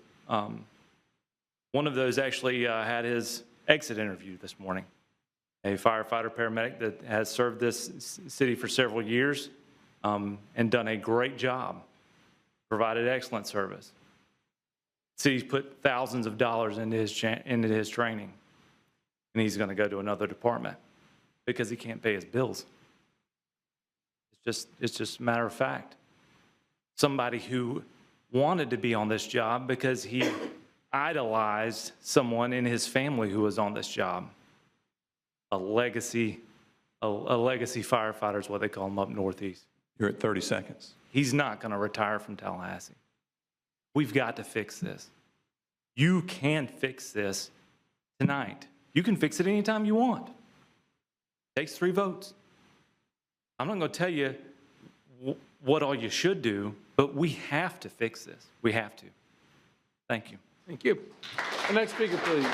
actually had his exit interview this morning. A firefighter paramedic that has served this city for several years and done a great job, provided excellent service. The city's put thousands of dollars into his training, and he's going to go to another department because he can't pay his bills. It's just a matter of fact. Somebody who wanted to be on this job because he idolized someone in his family who was on this job. A legacy firefighter is what they call him up northeast. You're at 30 seconds. He's not going to retire from Tallahassee. We've got to fix this. You can fix this tonight. You can fix it anytime you want. It takes 3 votes. I'm not going to tell you what all you should do, but we have to fix this. We have to. Thank you. Thank you. The next speaker, please.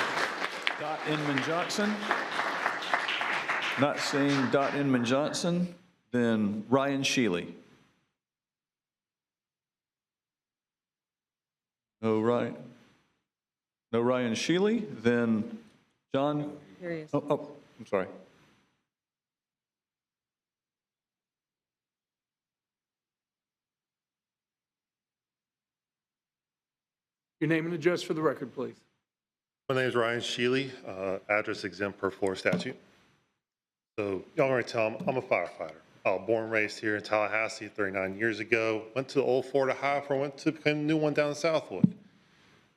Dot Inman Johnson. Not seeing Dot Inman Johnson, then Ryan Shealy. No Ryan Shealy, then John. Here he is. Oh, I'm sorry. Your name and address for the record, please. My name is Ryan Shealy, address exempt per Florida statute. So y'all already tell them I'm a firefighter. Born and raised here in Tallahassee 39 years ago. Went to the old Florida High before I went to become a new one down in Southwood.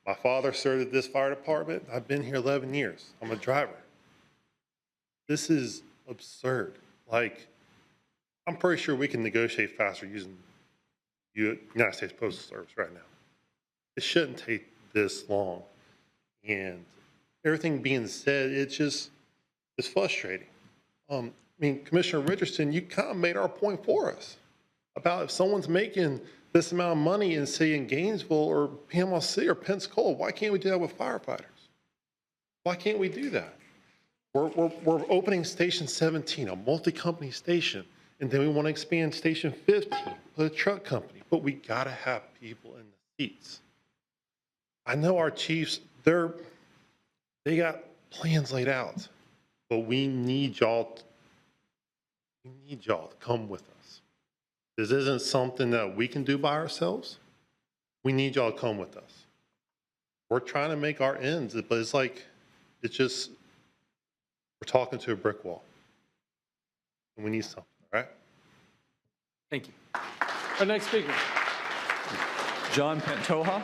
My father served at this fire department. I've been here 11 years. I'm a driver. This is absurd. Like, I'm pretty sure we can negotiate faster using United States Postal Service right now. It shouldn't take this long. And everything being said, it's frustrating. I mean, Commissioner Richardson, you kind of made our point for us about if someone's making this amount of money in, say, in Gainesville or PMLC or Pensacola, why can't we do that with firefighters? Why can't we do that? We're opening Station 17, a multi-company station, and then we want to expand Station 15 with a truck company, but we got to have people in the seats. I know our chiefs, they got plans laid out, but we need y'all to come with us. This isn't something that we can do by ourselves. We need y'all to come with us. We're trying to make our ends, but we're talking to a brick wall. And we need something, all right? Thank you. Our next speaker. John Pantoja.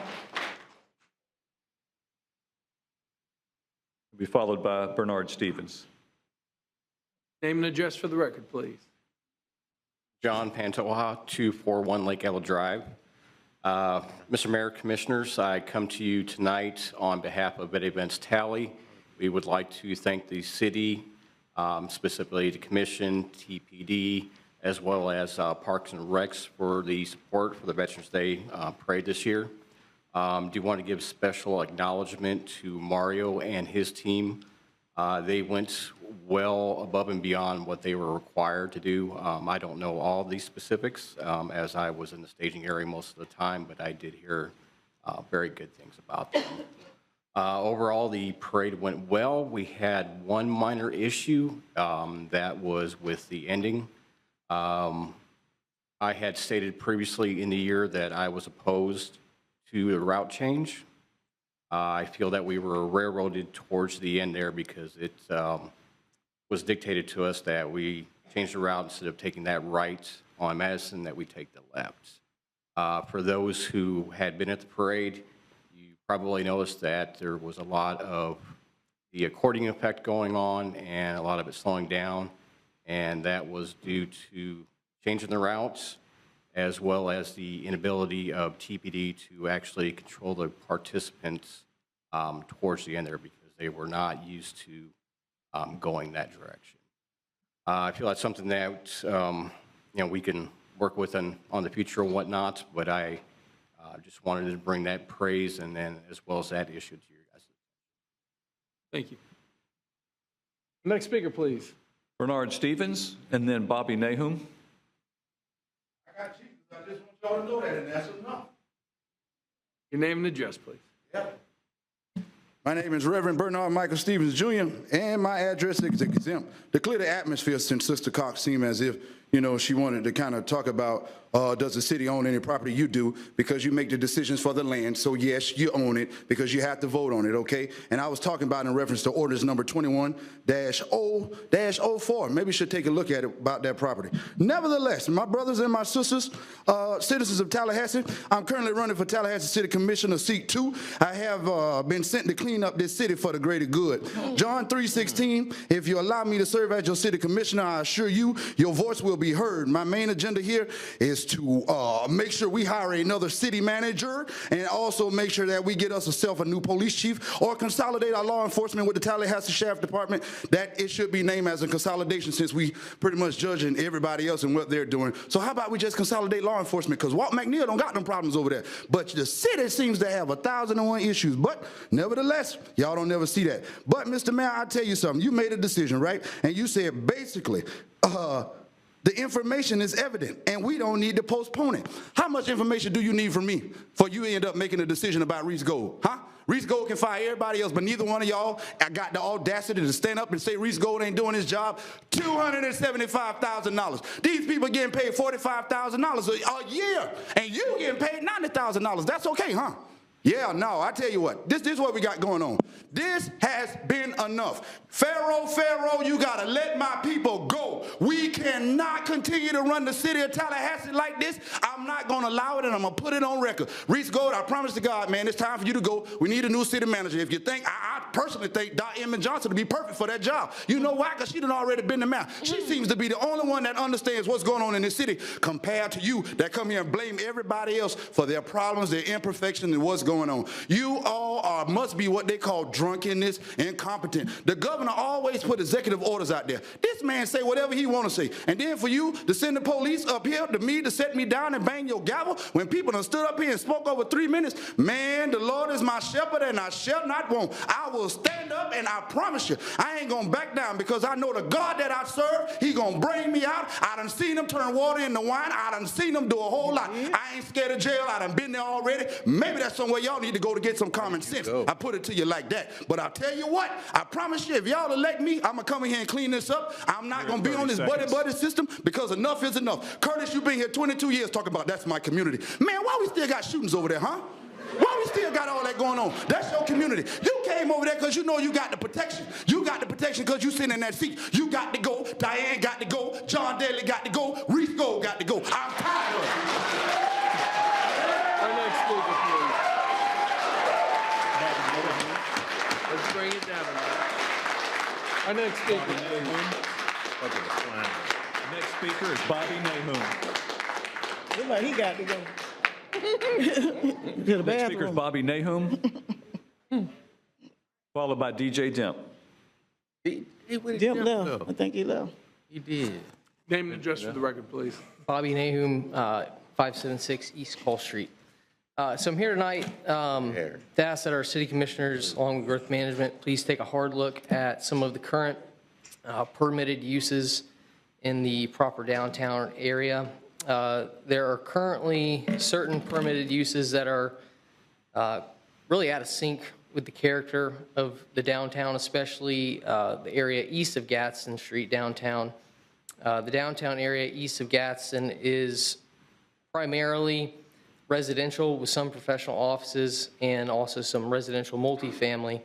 Will be followed by Bernard Stevens. Name and address for the record, please. John Pantoja, 241 Lake Ella Drive. Mr. Mayor, Commissioners, I come to you tonight on behalf of Betty Benz Tally. We would like to thank the city, specifically the Commission, TPD, as well as Parks and Recs for the support for the Veterans Day Parade this year. Do want to give special acknowledgement to Mario and his team. They went well above and beyond what they were required to do. I don't know all these specifics as I was in the staging area most of the time, but I did hear very good things about them. Overall, the parade went well. We had one minor issue that was with the ending. I had stated previously in the year that I was opposed to the route change. I feel that we were railroaded towards the end there because it was dictated to us that we change the route instead of taking that right on Madison, that we take the left. For those who had been at the parade, you probably noticed that there was a lot of the accordion effect going on and a lot of it slowing down, and that was due to changing the routes as well as the inability of TPD to actually control the participants towards the end there because they were not used to going that direction. I feel that's something that we can work with on the future and whatnot, but I Just wanted to bring that praise and then as well as that issue to you guys. Thank you. Next speaker, please. Bernard Stevens, and then Bobby Nahum. I got you. I just want y'all to know that, and that's enough. Your name and address, please. My name is Reverend Bernard Michael Stevens, Jr., and my address is exempt. To clear the atmosphere, since Sister Cox seemed as if, you know, she wanted to kind of talk about, does the city own any property? You do, because you make the decisions for the land. So yes, you own it because you have to vote on it, okay? And I was talking about in reference to orders number 21-0-04. Maybe you should take a look at it about that property. Nevertheless, my brothers and my sisters, citizens of Tallahassee, I'm currently running for Tallahassee City Commissioner, Seat 2. I have been sent to clean up this city for the greater good. John 3:16, if you allow me to serve as your city commissioner, I assure you, your voice will be heard. My main agenda here is to make sure we hire another city manager and also make sure that we get us a new police chief or consolidate our law enforcement with the Tallahassee Sheriff Department. That it should be named as a consolidation since we pretty much judging everybody else and what they're doing. So how about we just consolidate law enforcement, because Walt McNeil don't got them problems over there. But the city seems to have 1,001 issues. But nevertheless, y'all don't never see that. But Mr. Mayor, I'll tell you something. You made a decision, right? And you said basically, the information is evident, and we don't need to postpone it. How much information do you need from me for you to end up making a decision about Reese Gold? Huh? Reese Gold can fire everybody else, but neither one of y'all got the audacity to stand up and say Reese Gold ain't doing his job. $275,000. These people getting paid $45,000 a year, and you getting paid $90,000. That's okay, huh? Yeah, no, I tell you what, this is what we got going on. This has been enough. Pharaoh, you gotta let my people go. We cannot continue to run the city of Tallahassee like this. I'm not gonna allow it, and I'm gonna put it on record. Reese Gold, I promise to God, man, it's time for you to go. We need a new city manager. If you think, I personally think Dr. Emmett Johnson would be perfect for that job. You know why? Because she done already been the mayor. She seems to be the only one that understands what's going on in this city compared to you that come here and blame everybody else for their problems, their imperfections, and what's going on. You all must be what they call drunkenness, incompetent. The governor always put executive orders out there. This man say whatever he want to say. And then for you to send the police up here to me to set me down and bang your gavel when people done stood up here and spoke over 3 minutes, man, the Lord is my shepherd and I shall not want. I will stand up and I promise you, I ain't going to back down because I know the God that I serve, he going to bring me out. I done seen him turn water into wine. I done seen him do a whole lot. I ain't scared of jail. I done been there already. Maybe that's somewhere y'all need to go to get some common sense. I put it to you like that. But I'll tell you what, I promise you, if y'all elect me, I'm going to come in here and clean this up. I'm not going to be on this buddy system because enough is enough. Curtis, you've been here 22 years talking about that's my community. Man, why we still got shootings over there, huh? Why we still got all that going on? That's your community. You came over there because you know you got the protection. You got the protection because you sitting in that seat. You got to go. Diane got to go. John Daly got to go. Reese Gold got to go. I'm tired of it. Our next speaker, please. Let's bring it down. Our next speaker. Next speaker is Bobby Nahum. Look like he got to go. Next speaker is Bobby Nahum, followed by DJ Demp. Demp left. I think he left. He did. Name and address for the record, please. Bobby Nahum, 576 East Call Street. So I'm here tonight to ask that our city commissioners, along with growth management, please take a hard look at some of the current permitted uses in the proper downtown area. There are currently certain permitted uses that are really out of sync with the character of the downtown, especially the area east of Gadsden Street downtown. The downtown area east of Gadsden is primarily residential with some professional offices and also some residential multifamily.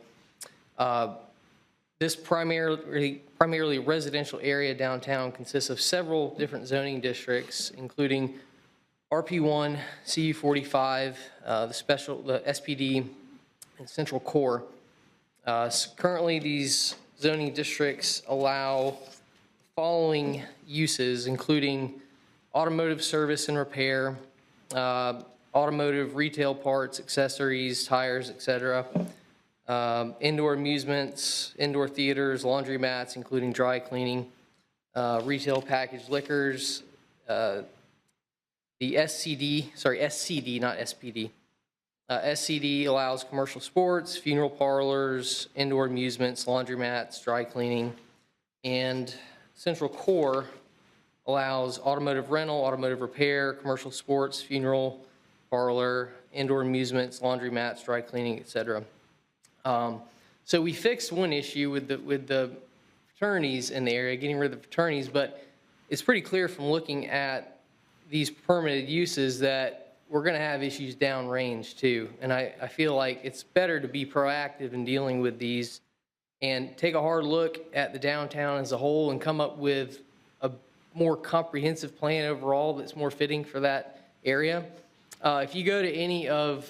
This primarily residential area downtown consists of several different zoning districts, including RP1, CU45, the SPD, and Central Core. Currently, these zoning districts allow following uses, including automotive service and repair, automotive retail parts, accessories, tires, etc., indoor amusements, indoor theaters, laundromats, including dry cleaning, retail packaged liquors, the The SCD, not SPD. SCD allows commercial sports, funeral parlors, indoor amusements, laundromats, dry cleaning, and Central Core allows automotive rental, automotive repair, commercial sports, funeral parlor, indoor amusements, laundromats, dry cleaning, etc. So we fixed one issue with the fraternities in the area, getting rid of the fraternities, but it's pretty clear from looking at these permitted uses that we're going to have issues downrange too. And I feel like it's better to be proactive in dealing with these and take a hard look at the downtown as a whole and come up with a more comprehensive plan overall that's more fitting for that area. If you go to any of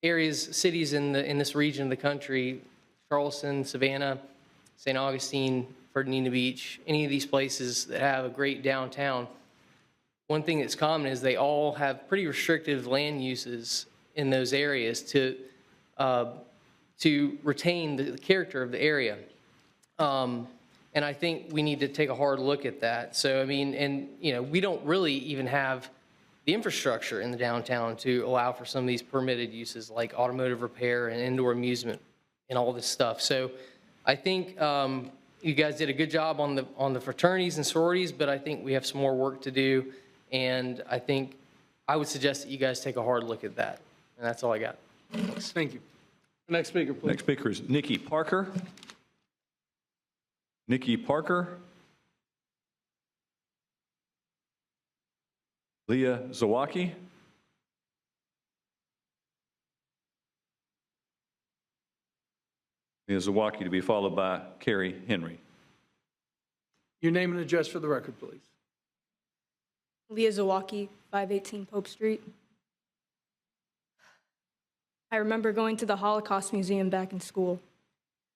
areas, cities in this region of the country, Charleston, Savannah, St. Augustine, Ferdinand Beach, any of these places that have a great downtown, one thing that's common is they all have pretty restrictive land uses in those areas to retain the character of the area. And I think we need to take a hard look at that. So, I mean, and, you know, we don't really even have the infrastructure in the downtown to allow for some of these permitted uses like automotive repair and indoor amusement and all this stuff. So I think you guys did a good job on the fraternities and sororities, but I think we have some more work to do. And I think I would suggest that you guys take a hard look at that. And that's all I got. Thank you. Next speaker, please. Next speaker is Nikki Parker. Nikki Parker. Leah Zawacki. Leah Zawacki to be followed by Carrie Henry. Your name and address for the record, please. Leah Zawacki, 518 Pope Street. I remember going to the Holocaust Museum back in school.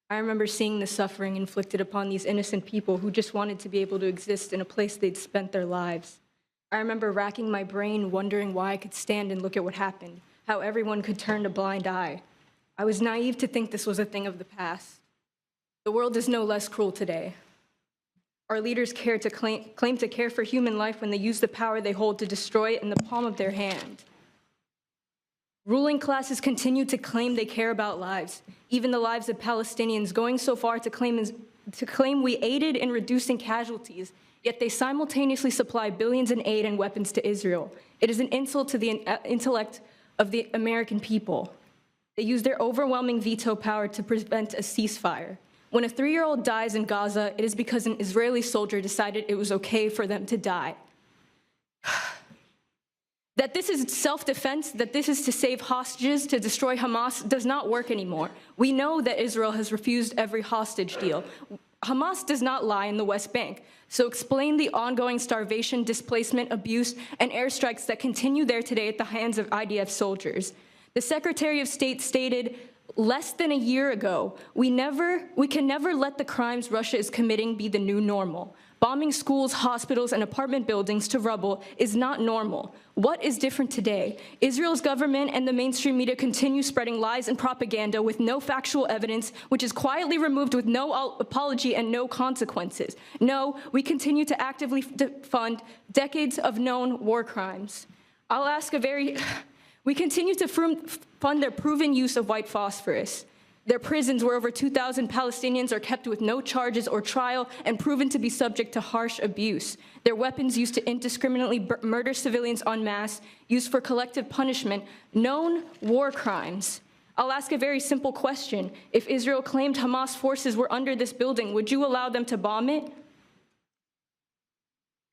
I remember seeing the suffering inflicted upon these innocent people who just wanted to be able to exist in a place they'd spent their lives. I remember racking my brain, wondering why I could stand and look at what happened, how everyone could turn a blind eye. I was naive to think this was a thing of the past. The world is no less cruel today. Our leaders claim to care for human life when they use the power they hold to destroy it in the palm of their hand. Ruling classes continue to claim they care about lives, even the lives of Palestinians, going so far to claim we aided in reducing casualties, yet they simultaneously supply billions in aid and weapons to Israel. It is an insult to the intellect of the American people. They use their overwhelming veto power to prevent a ceasefire. When a 3-year-old dies in Gaza, it is because an Israeli soldier decided it was okay for them to die. That this is self-defense, that this is to save hostages, to destroy Hamas, does not work anymore. We know that Israel has refused every hostage deal. Hamas does not lie in the West Bank. So explain the ongoing starvation, displacement, abuse, and airstrikes that continue there today at the hands of IDF soldiers. The Secretary of State stated less than a year ago, we can never let the crimes Russia is committing be the new normal. Bombing schools, hospitals, and apartment buildings to rubble is not normal. What is different today? Israel's government and the mainstream media continue spreading lies and propaganda with no factual evidence, which is quietly removed with no apology and no consequences. No, we continue to actively fund decades of known war crimes. We continue to fund their proven use of white phosphorus. Their prisons where over 2,000 Palestinians are kept with no charges or trial and proven to be subject to harsh abuse. Their weapons used to indiscriminately murder civilians en masse, used for collective punishment, known war crimes. I'll ask a very simple question. If Israel claimed Hamas forces were under this building, would you allow them to bomb it?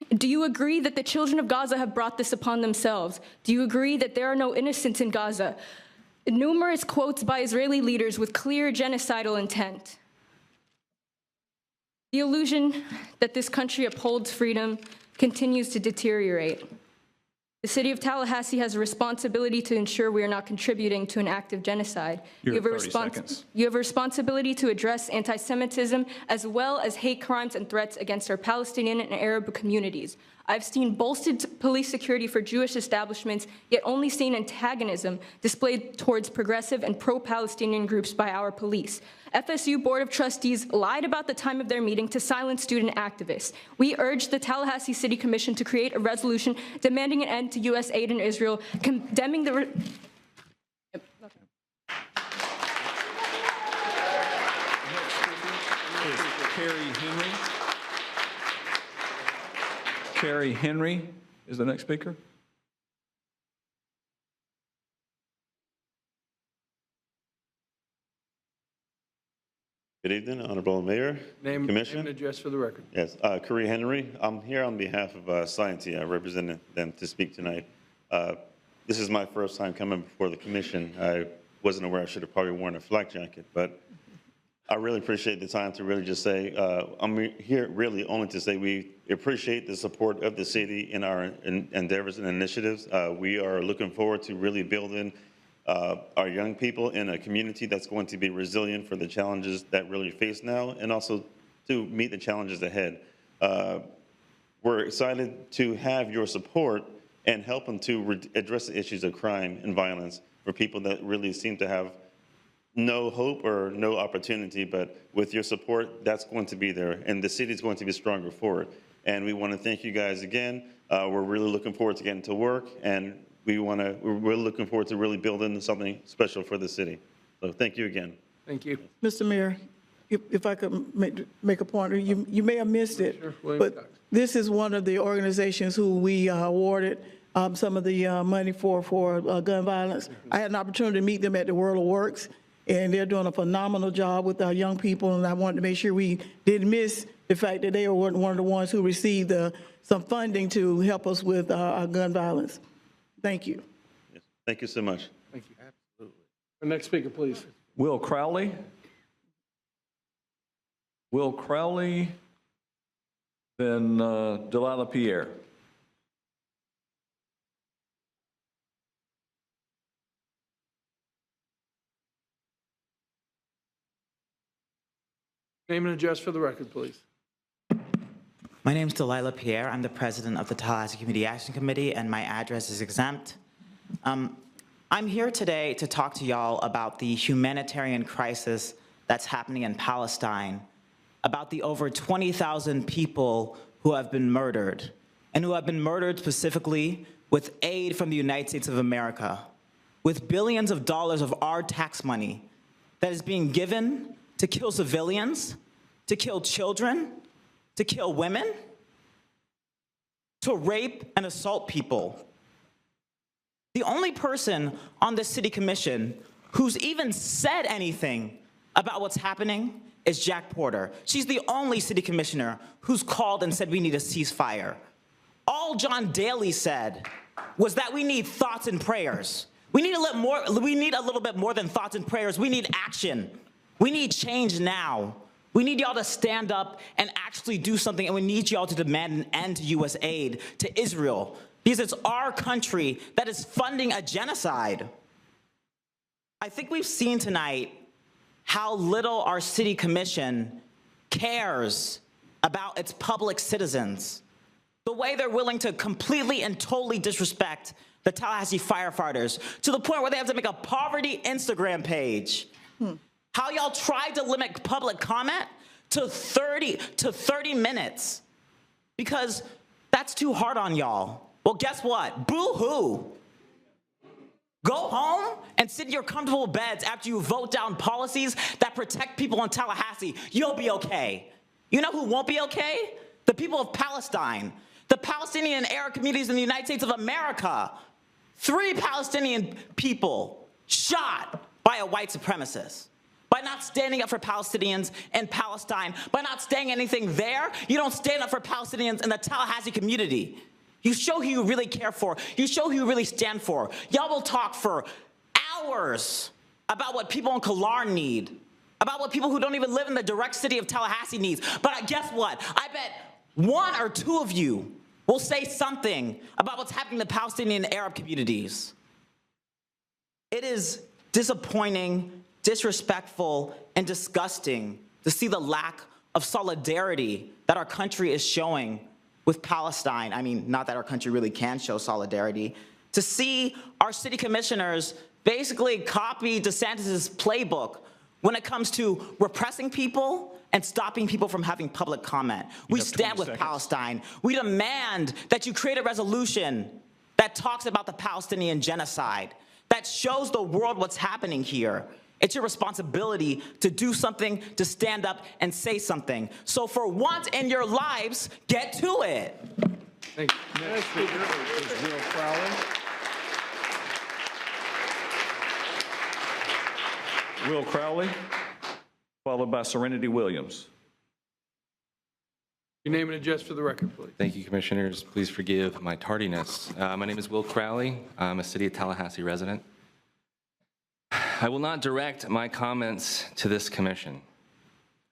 Do you agree that the children of Gaza have brought this upon themselves? Do you agree that there are no innocents in Gaza? Numerous quotes by Israeli leaders with clear genocidal intent. The illusion that this country upholds freedom continues to deteriorate. The City of Tallahassee has a responsibility to ensure we are not contributing to an act of genocide. You have 30 seconds. You have a responsibility to address anti-Semitism as well as hate crimes and threats against our Palestinian and Arab communities. I've seen bolstered police security for Jewish establishments, yet only seen antagonism displayed towards progressive and pro-Palestinian groups by our police. FSU Board of Trustees lied about the time of their meeting to silence student activists. We urge the Tallahassee City Commission to create a resolution demanding an end to U.S. aid in Israel, condemning the... Carrie Henry. Carrie Henry is the next speaker. Good evening, Honorable Mayor, Commission. Name and address for the record. Yes, Curry Henry. I'm here on behalf of Science. I represent them to speak tonight. This is my first time coming before the Commission. I wasn't aware I should have probably worn a flak jacket, but I really appreciate the time to really just say, I'm here really only to say we appreciate the support of the city in our endeavors and initiatives. We are looking forward to really building our young people in a community that's going to be resilient for the challenges that really face now and also to meet the challenges ahead. We're excited to have your support and help them to address the issues of crime and violence for people that really seem to have no hope or no opportunity, but with your support, that's going to be there, and the city is going to be stronger for it. And we want to thank you guys again. We're really looking forward to getting to work, and we're really looking forward to really building something special for the city. So thank you again. Thank you. Mr. Mayor, if I could make a point, you may have missed it, but this is one of the organizations who we awarded some of the money for gun violence. I had an opportunity to meet them at the World of Works, and they're doing a phenomenal job with our young people, and I wanted to make sure we didn't miss the fact that they were one of the ones who received some funding to help us with our gun violence. Thank you. Yes. Thank you so much. Thank you. Absolutely. The next speaker, please. Will Crowley. Will Crowley, then Delilah Pierre. Name and address for the record, please. My name is Delilah Pierre. I'm the president of the Tallahassee Community Action Committee, and my address is exempt. I'm here today to talk to y'all about the humanitarian crisis that's happening in Palestine, about the over 20,000 people who have been murdered, and who have been murdered specifically with aid from the United States of America, with billions of dollars of our tax money that is being given to kill civilians, to kill children, to kill women, to rape and assault people. The only person on this city commission who's even said anything about what's happening is Jack Porter. She's the only city commissioner who's called and said we need a ceasefire. All John Daly said was that we need thoughts and prayers. We need a little bit more than thoughts and prayers. We need action. We need change now. We need y'all to stand up and actually do something, and we need y'all to demand an end to U.S. aid to Israel, because it's our country that is funding a genocide. I think we've seen tonight how little our city commission cares about its public citizens, the way they're willing to completely and totally disrespect the Tallahassee firefighters to the point where they have to make a poverty Instagram page. How y'all tried to limit public comment to 30 minutes because that's too hard on y'all. Well, guess what? Boo-hoo. Go home and sit in your comfortable beds after you vote down policies that protect people in Tallahassee. You'll be okay. You know who won't be okay? The people of Palestine, the Palestinian and Arab communities in the United States of America. 3 Palestinian people shot by a white supremacist. By not standing up for Palestinians in Palestine, by not saying anything there, you don't stand up for Palestinians in the Tallahassee community. You show who you really care for. You show who you really stand for. Y'all will talk for hours about what people in Kalar need, about what people who don't even live in the direct city of Tallahassee needs. But guess what? I bet 1 or 2 of you will say something about what's happening in the Palestinian and Arab communities. It is disappointing, disrespectful, and disgusting to see the lack of solidarity that our country is showing with Palestine. I mean, not that our country really can show solidarity. To see our city commissioners basically copy DeSantis' playbook when it comes to repressing people and stopping people from having public comment. We stand with Palestine. We demand that you create a resolution that talks about the Palestinian genocide, that shows the world what's happening here. It's your responsibility to do something, to stand up and say something. So for once in your lives, get to it. Thank you. Next speaker is Will Crowley. Will Crowley, followed by Serenity Williams. Your name and address for the record, please. Thank you, Commissioners. Please forgive my tardiness. My name is Will Crowley. I'm a City of Tallahassee resident. I will not direct my comments to this commission,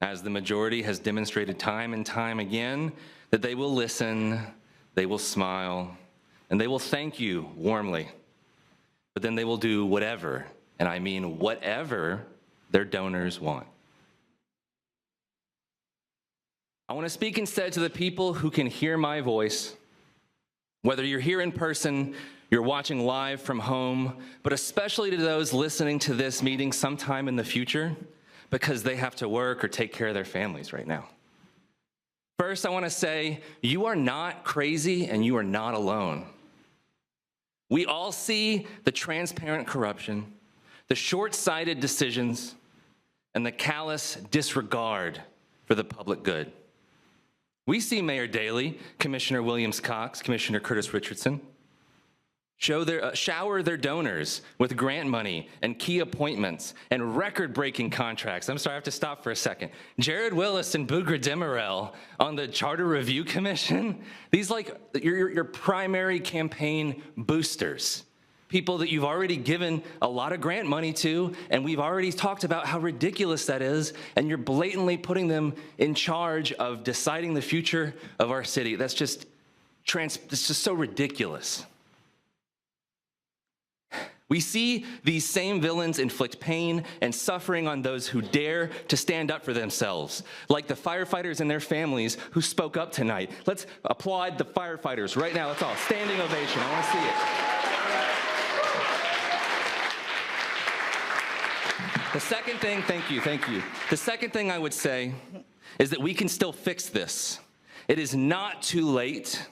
as the majority has demonstrated time and time again that they will listen, they will smile, and they will thank you warmly. But then they will do whatever, and I mean whatever, their donors want. I want to speak instead to the people who can hear my voice, whether you're here in person, you're watching live from home, but especially to those listening to this meeting sometime in the future because they have to work or take care of their families right now. First, I want to say you are not crazy and you are not alone. We all see the transparent corruption, the short-sighted decisions, and the callous disregard for the public good. We see Mayor Daley, Commissioner Williams-Cox, Commissioner Curtis Richardson shower their donors with grant money and key appointments and record-breaking contracts. I'm sorry, I have to stop for a second. Jared Willis and Bugra Demirel on the Charter Review Commission, these like your primary campaign boosters, people that you've already given a lot of grant money to, and we've already talked about how ridiculous that is, and you're blatantly putting them in charge of deciding the future of our city. That's just so ridiculous. We see these same villains inflict pain and suffering on those who dare to stand up for themselves, like the firefighters and their families who spoke up tonight. Let's applaud the firefighters right now. Let's all standing ovation. I want to see it. The second thing, thank you. The second thing I would say is that we can still fix this. It is not too late.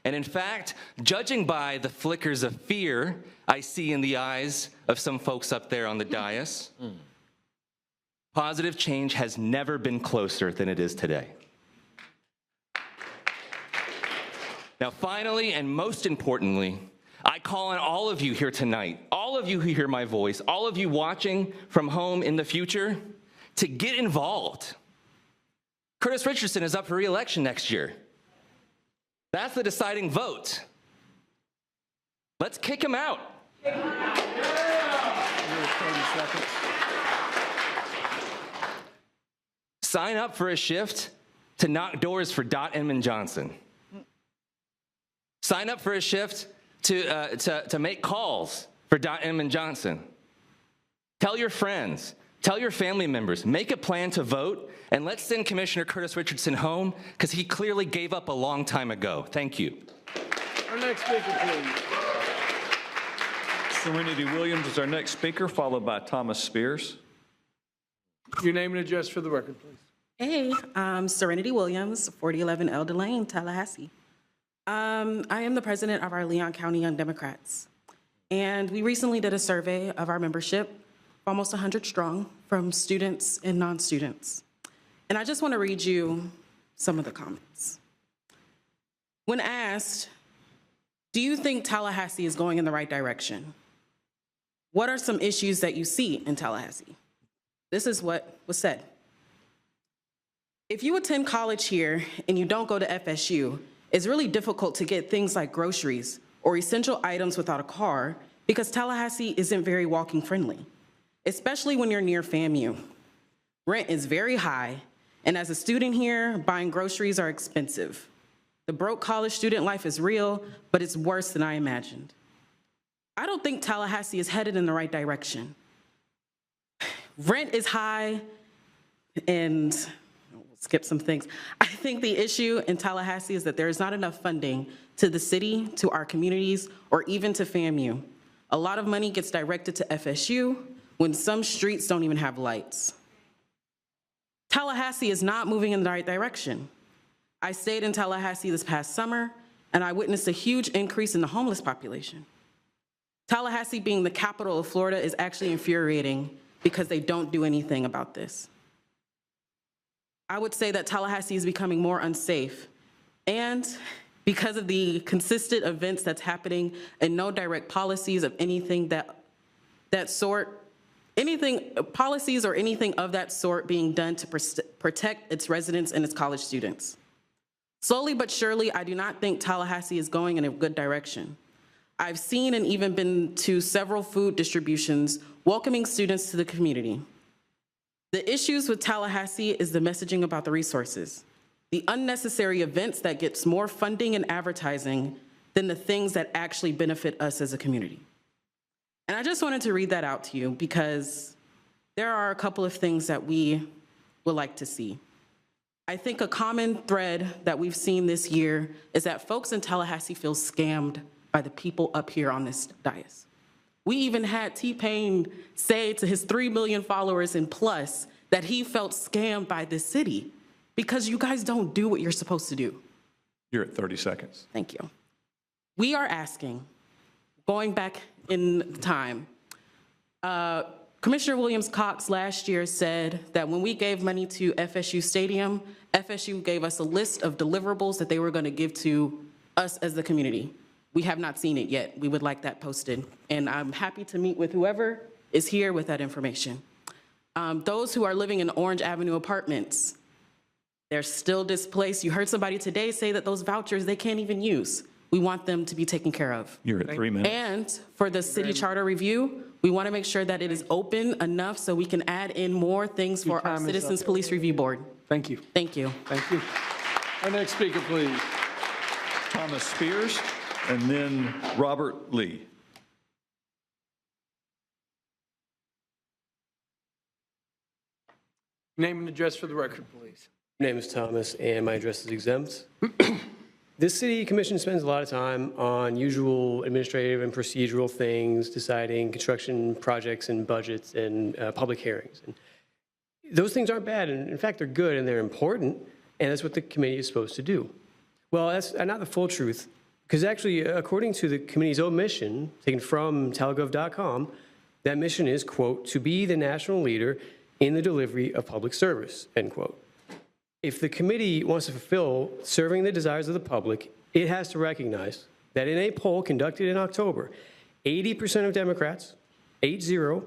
And in fact, judging by the flickers of fear I see in the eyes of some folks up there on the dais, positive change has never been closer than it is today. Now, finally, and most importantly, I call on all of you here tonight, all of you who hear my voice, all of you watching from home in the future, to get involved. Curtis Richardson is up for re-election next year. That's the deciding vote. Let's kick him out. Sign up for a shift to knock doors for Dot Inman Johnson. Sign up for a shift to make calls for Dot Inman Johnson. Tell your friends, tell your family members, make a plan to vote, and let's send Commissioner Curtis Richardson home because he clearly gave up a long time ago. Thank you. Our next speaker, please. Serenity Williams is our next speaker, followed by Thomas Spears. Your name and address for the record, please. Hey, I'm Serenity Williams, 4011 Elder Lane, Tallahassee. I am the president of our Leon County Young Democrats. And we recently did a survey of our membership, almost 100 strong, from students and non-students. And I just want to read you some of the comments. When asked, do you think Tallahassee is going in the right direction? What are some issues that you see in Tallahassee? This is what was said. If you attend college here and you don't go to FSU, it's really difficult to get things like groceries or essential items without a car because Tallahassee isn't very walking friendly, especially when you're near FAMU. Rent is very high, and as a student here, buying groceries are expensive. The broke college student life is real, but it's worse than I imagined. I don't think Tallahassee is headed in the right direction. Rent is high, and skip some things. I think the issue in Tallahassee is that there is not enough funding to the city, to our communities, or even to FAMU. A lot of money gets directed to FSU when some streets don't even have lights. Tallahassee is not moving in the right direction. I stayed in Tallahassee this past summer, and I witnessed a huge increase in the homeless population. Tallahassee, being the capital of Florida, is actually infuriating because they don't do anything about this. I would say that Tallahassee is becoming more unsafe, and because of the consistent events that's happening and no direct policies of anything policies or anything of that sort being done to protect its residents and its college students. Slowly but surely, I do not think Tallahassee is going in a good direction. I've seen and even been to several food distributions welcoming students to the community. The issues with Tallahassee is the messaging about the resources, the unnecessary events that gets more funding and advertising than the things that actually benefit us as a community. And I just wanted to read that out to you because there are a couple of things that we would like to see. I think a common thread that we've seen this year is that folks in Tallahassee feel scammed by the people up here on this dais. We even had T-Pain say to his 3 million followers and plus that he felt scammed by this city because you guys don't do what you're supposed to do. You're at 30 seconds. Thank you. We are asking, going back in time, Commissioner Williams-Cox last year said that when we gave money to FSU Stadium, FSU gave us a list of deliverables that they were going to give to us as the community. We have not seen it yet. We would like that posted. And I'm happy to meet with whoever is here with that information. Those who are living in Orange Avenue apartments, they're still displaced. You heard somebody today say that those vouchers they can't even use. We want them to be taken care of. You're at 3 minutes. And for the city charter review, we want to make sure that it is open enough so we can add in more things for our Citizens Police Review Board. Thank you. Thank you. Thank you. Our next speaker, please. Thomas Spears, and then Robert Lee. Name and address for the record, please. My name is Thomas, and my address is exempt. This city commission spends a lot of time on usual administrative and procedural things, deciding construction projects and budgets and public hearings. And those things aren't bad, and in fact, they're good and they're important, and that's what the committee is supposed to do. Well, that's not the full truth, because actually, according to the committee's own mission, taken from talgov.com, that mission is, quote, to be the national leader in the delivery of public service, end quote. If the committee wants to fulfill serving the desires of the public, it has to recognize that in a poll conducted in October, 80% of Democrats, 80%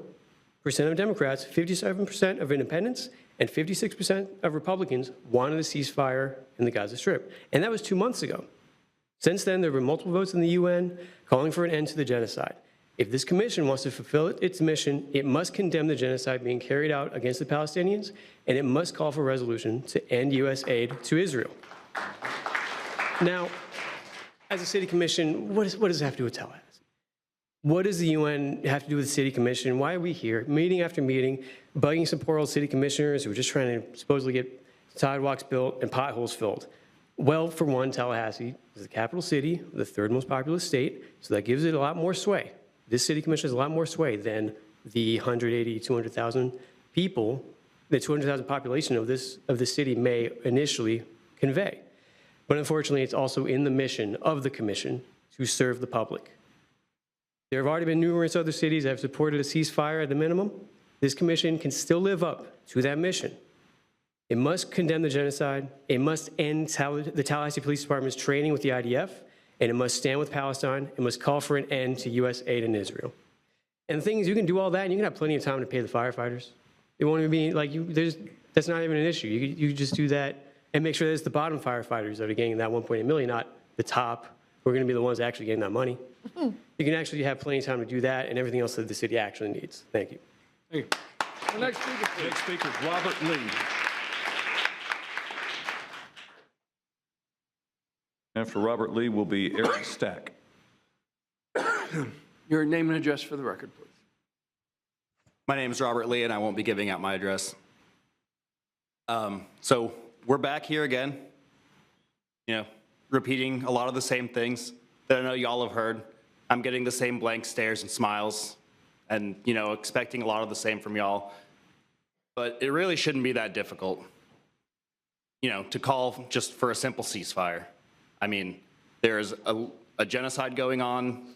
of Democrats, 57% of independents, and 56% of Republicans wanted a ceasefire in the Gaza Strip. And that was 2 months ago. Since then, there have been multiple votes in the UN calling for an end to the genocide. If this commission wants to fulfill its mission, it must condemn the genocide being carried out against the Palestinians, and it must call for a resolution to end U.S. aid to Israel. Now, as a city commission, what does it have to do with Tallahassee? What does the UN have to do with the city commission? Why are we here, meeting after meeting, bugging some poor old city commissioners who are just trying to supposedly get sidewalks built and potholes filled? Well, for one, Tallahassee is the capital city, the third most populous state, so that gives it a lot more sway. This city commission has a lot more sway than the 180, 200,000 people, the 200,000 population of this city may initially convey. But unfortunately, it's also in the mission of the commission to serve the public. There have already been numerous other cities that have supported a ceasefire at the minimum. This commission can still live up to that mission. It must condemn the genocide. It must end the Tallahassee Police Department's training with the IDF. And it must stand with Palestine. It must call for an end to U.S. aid in Israel. And the thing is, you can do all that, and you can have plenty of time to pay the firefighters. It won't even be like that's not even an issue. You just do that and make sure that it's the bottom firefighters that are getting that 1.8 million, not the top, who are going to be the ones actually getting that money. You can actually have plenty of time to do that and everything else that the city actually needs. Thank you. Thank you. The next speaker, please. Next speaker is Robert Lee. After Robert Lee will be Aaron Stack. Your name and address for the record, please. My name is Robert Lee, and I won't be giving out my address. So we're back here again, repeating a lot of the same things that I know y'all have heard. I'm getting the same blank stares and smiles and, expecting a lot of the same from y'all. But it really shouldn't be that difficult, to call just for a simple ceasefire. I mean, there's a genocide going on.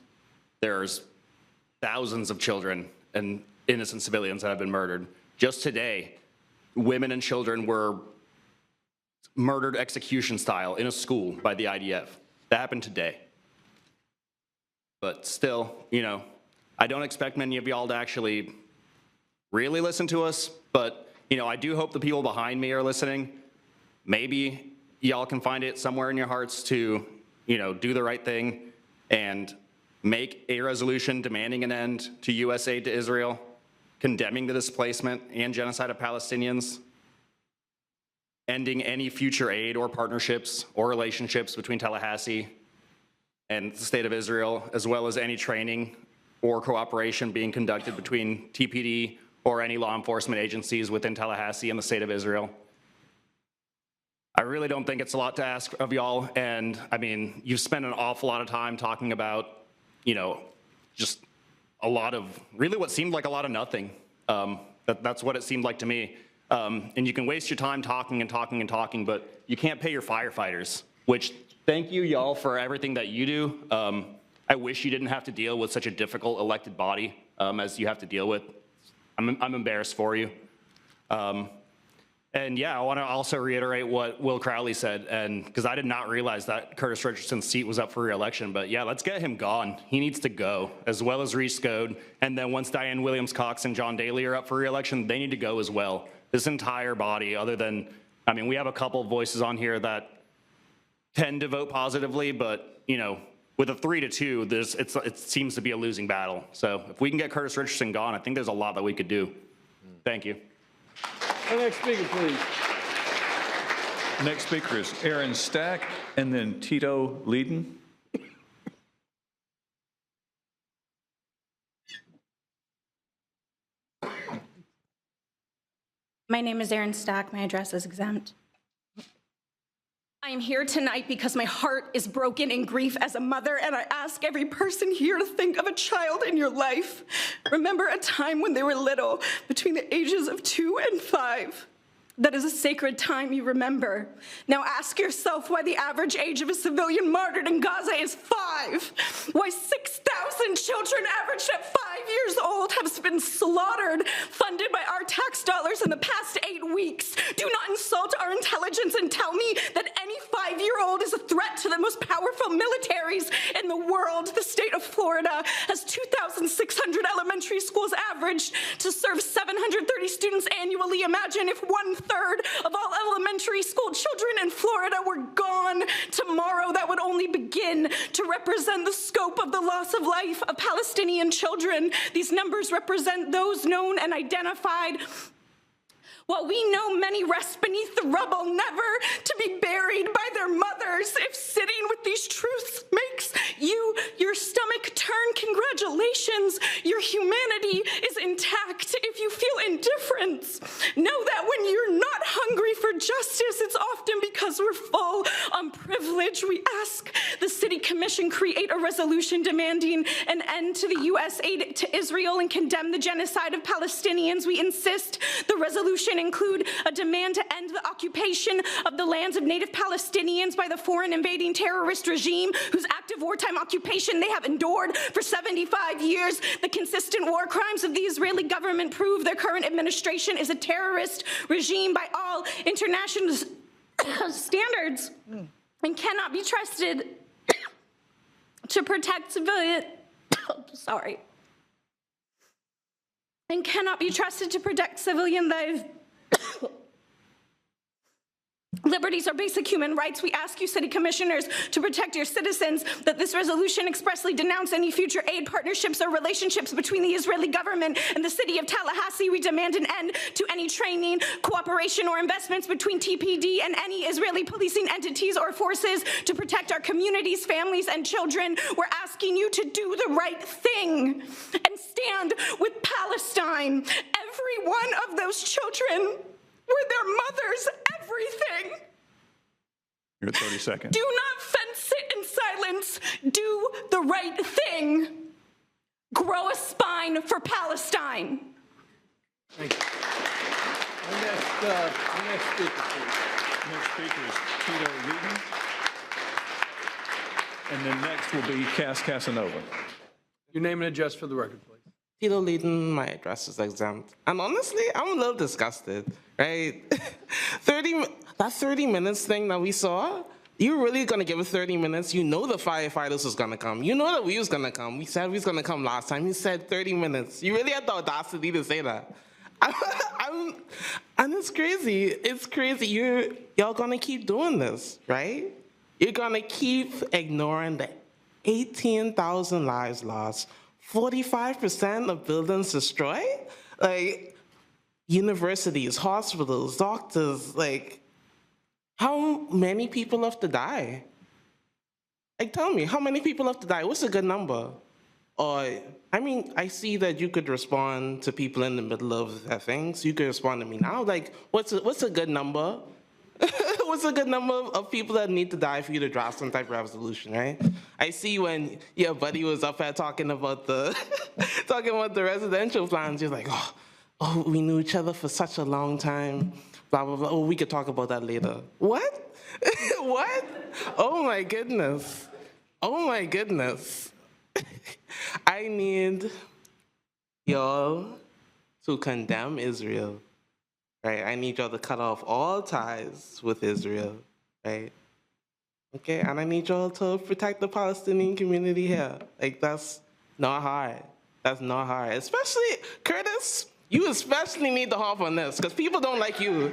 There's thousands of children and innocent civilians that have been murdered. Just today, women and children were murdered execution style in a school by the IDF. That happened today. But still, I don't expect many of y'all to actually really listen to us, but, I do hope the people behind me are listening. Maybe y'all can find it somewhere in your hearts to, do the right thing and make a resolution demanding an end to U.S. aid to Israel, condemning the displacement and genocide of Palestinians, ending any future aid or partnerships or relationships between Tallahassee and the state of Israel, as well as any training or cooperation being conducted between TPD or any law enforcement agencies within Tallahassee and the state of Israel. I really don't think it's a lot to ask of y'all, and I mean, you've spent an awful lot of time talking about, just a lot of, really what seemed like a lot of nothing. That's what it seemed like to me. And you can waste your time talking and talking and talking, but you can't pay your firefighters, which thank you y'all for everything that you do. I wish you didn't have to deal with such a difficult elected body as you have to deal with. I'm embarrassed for you. And yeah, I want to also reiterate what Will Crowley said, and because I did not realize that Curtis Richardson's seat was up for re-election, but yeah, let's get him gone. He needs to go, as well as Reese Scode. And then once Diane Williams-Cox and John Daly are up for re-election, they need to go as well. This entire body, other than, I mean, we have a couple of voices on here that tend to vote positively, but with a 3-2, it seems to be a losing battle. So if we can get Curtis Richardson gone, I think there's a lot that we could do. Thank you. The next speaker, please. Next speaker is Aaron Stack, and then Tito Leeden. My name is Aaron Stack. My address is exempt. I am here tonight because my heart is broken in grief as a mother, and I ask every person here to think of a child in your life. Remember a time when they were little, between the ages of 2 and 5. That is a sacred time you remember. Now ask yourself why the average age of a civilian martyred in Gaza is 5. Why 6,000 children averaged at 5 years old have been slaughtered, funded by our tax dollars in the past 8 weeks. Do not insult our intelligence and tell me that any 5-year-old is a threat to the most powerful militaries in the world. The state of Florida has 2,600 elementary schools averaged to serve 730 students annually. Imagine if 1/3 of all elementary school children in Florida were gone tomorrow. That would only begin to represent the scope of the loss of life of Palestinian children. These numbers represent those known and identified. While we know many rest beneath the rubble, never to be buried by their mothers. If sitting with these truths makes your stomach turn, congratulations, your humanity is intact. If you feel indifference, know that when you're not hungry for justice, it's often because we're full on privilege. We ask the City Commission create a resolution demanding an end to the U.S. aid to Israel and condemn the genocide of Palestinians. We insist the resolution include a demand to end the occupation of the lands of native Palestinians by the foreign invading terrorist regime whose active wartime occupation they have endured for 75 years. The consistent war crimes of the Israeli government prove their current administration is a terrorist regime by all international standards and cannot be trusted to protect civilian and cannot be trusted to protect civilian lives. Liberties are basic human rights. We ask you, city commissioners, to protect your citizens, that this resolution expressly denounce any future aid partnerships or relationships between the Israeli government and the city of Tallahassee. We demand an end to any training, cooperation, or investments between TPD and any Israeli policing entities or forces to protect our communities, families, and children. We're asking you to do the right thing and stand with Palestine. Every one of those children were their mothers. Every everything. You're at 30 seconds. Do not sit in silence. Do the right thing. Grow a spine for Palestine. Thank you. Our next speaker, please. Next speaker is Tito Wheaton. And then next will be Cass Casanova. Your name and address for the record, please. Tito Leaden, my address is exempt. And honestly, I'm a little disgusted, right? That 30 minutes thing that we saw, you're really gonna give it 30 minutes? You know the firefighters was gonna come. You know that we was gonna come. We said we was gonna come last time. You said 30 minutes. You really had the audacity to say that. And it's crazy. It's crazy. Y'all gonna keep doing this, right? You're gonna keep ignoring the 18,000 lives lost, 45% of buildings destroyed, like universities, hospitals, doctors, like how many people have to die? Like tell me, how many people have to die? What's a good number? Or, I mean, I see that you could respond to people in the middle of their things. You could respond to me now, like what's a good number? What's a good number of people that need to die for you to draft some type of resolution, right? I see when your buddy was up there talking about the residential plans, you're like, oh, we knew each other for such a long time, blah, blah, blah. Oh, we could talk about that later. What? What? Oh my goodness. Oh my goodness. I need y'all to condemn Israel. Right, I need y'all to cut off all ties with Israel, right? Okay, and I need y'all to protect the Palestinian community here. Like, that's not hard. That's not hard. Especially, Curtis, you especially need to hop on this, because people don't like you.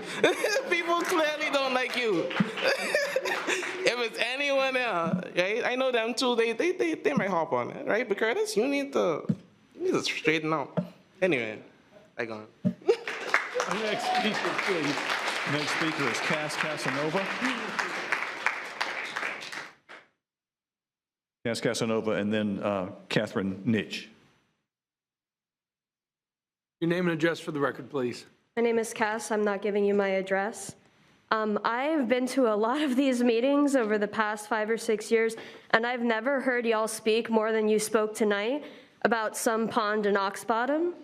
People clearly don't like you. If it's anyone else, right? I know them too, they might hop on it, right? But Curtis, you need to straighten out. Anyway, I gone. Our next speaker, please. Next speaker is Cass Casanova. Cass Casanova, and then Catherine Nitch. Your name and address for the record, please. My name is Cass. I'm not giving you my address. I've been to a lot of these meetings over the past 5 or 6 years, and I've never heard y'all speak more than you spoke tonight about some pond in Oxbottom.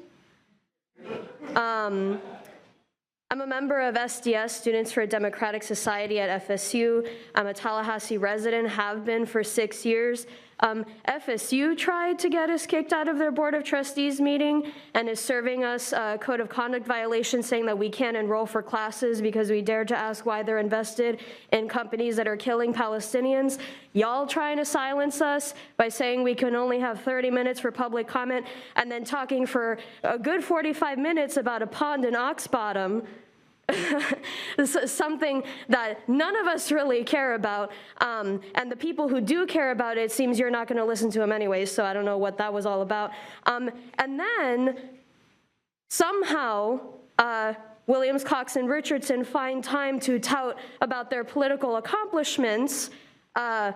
I'm a member of SDS, Students for a Democratic Society at FSU. I'm a Tallahassee resident, have been for 6 years. FSU tried to get us kicked out of their Board of Trustees meeting and is serving us a code of conduct violation saying that we can't enroll for classes because we dared to ask why they're invested in companies that are killing Palestinians. Y'all trying to silence us by saying we can only have 30 minutes for public comment and then talking for a good 45 minutes about a pond in Oxbottom. This is something that none of us really care about, and the people who do care about it seems you're not going to listen to them anyways, so I don't know what that was all about. And then somehow Williams, Cox, and Richardson find time to tout about their political accomplishments, and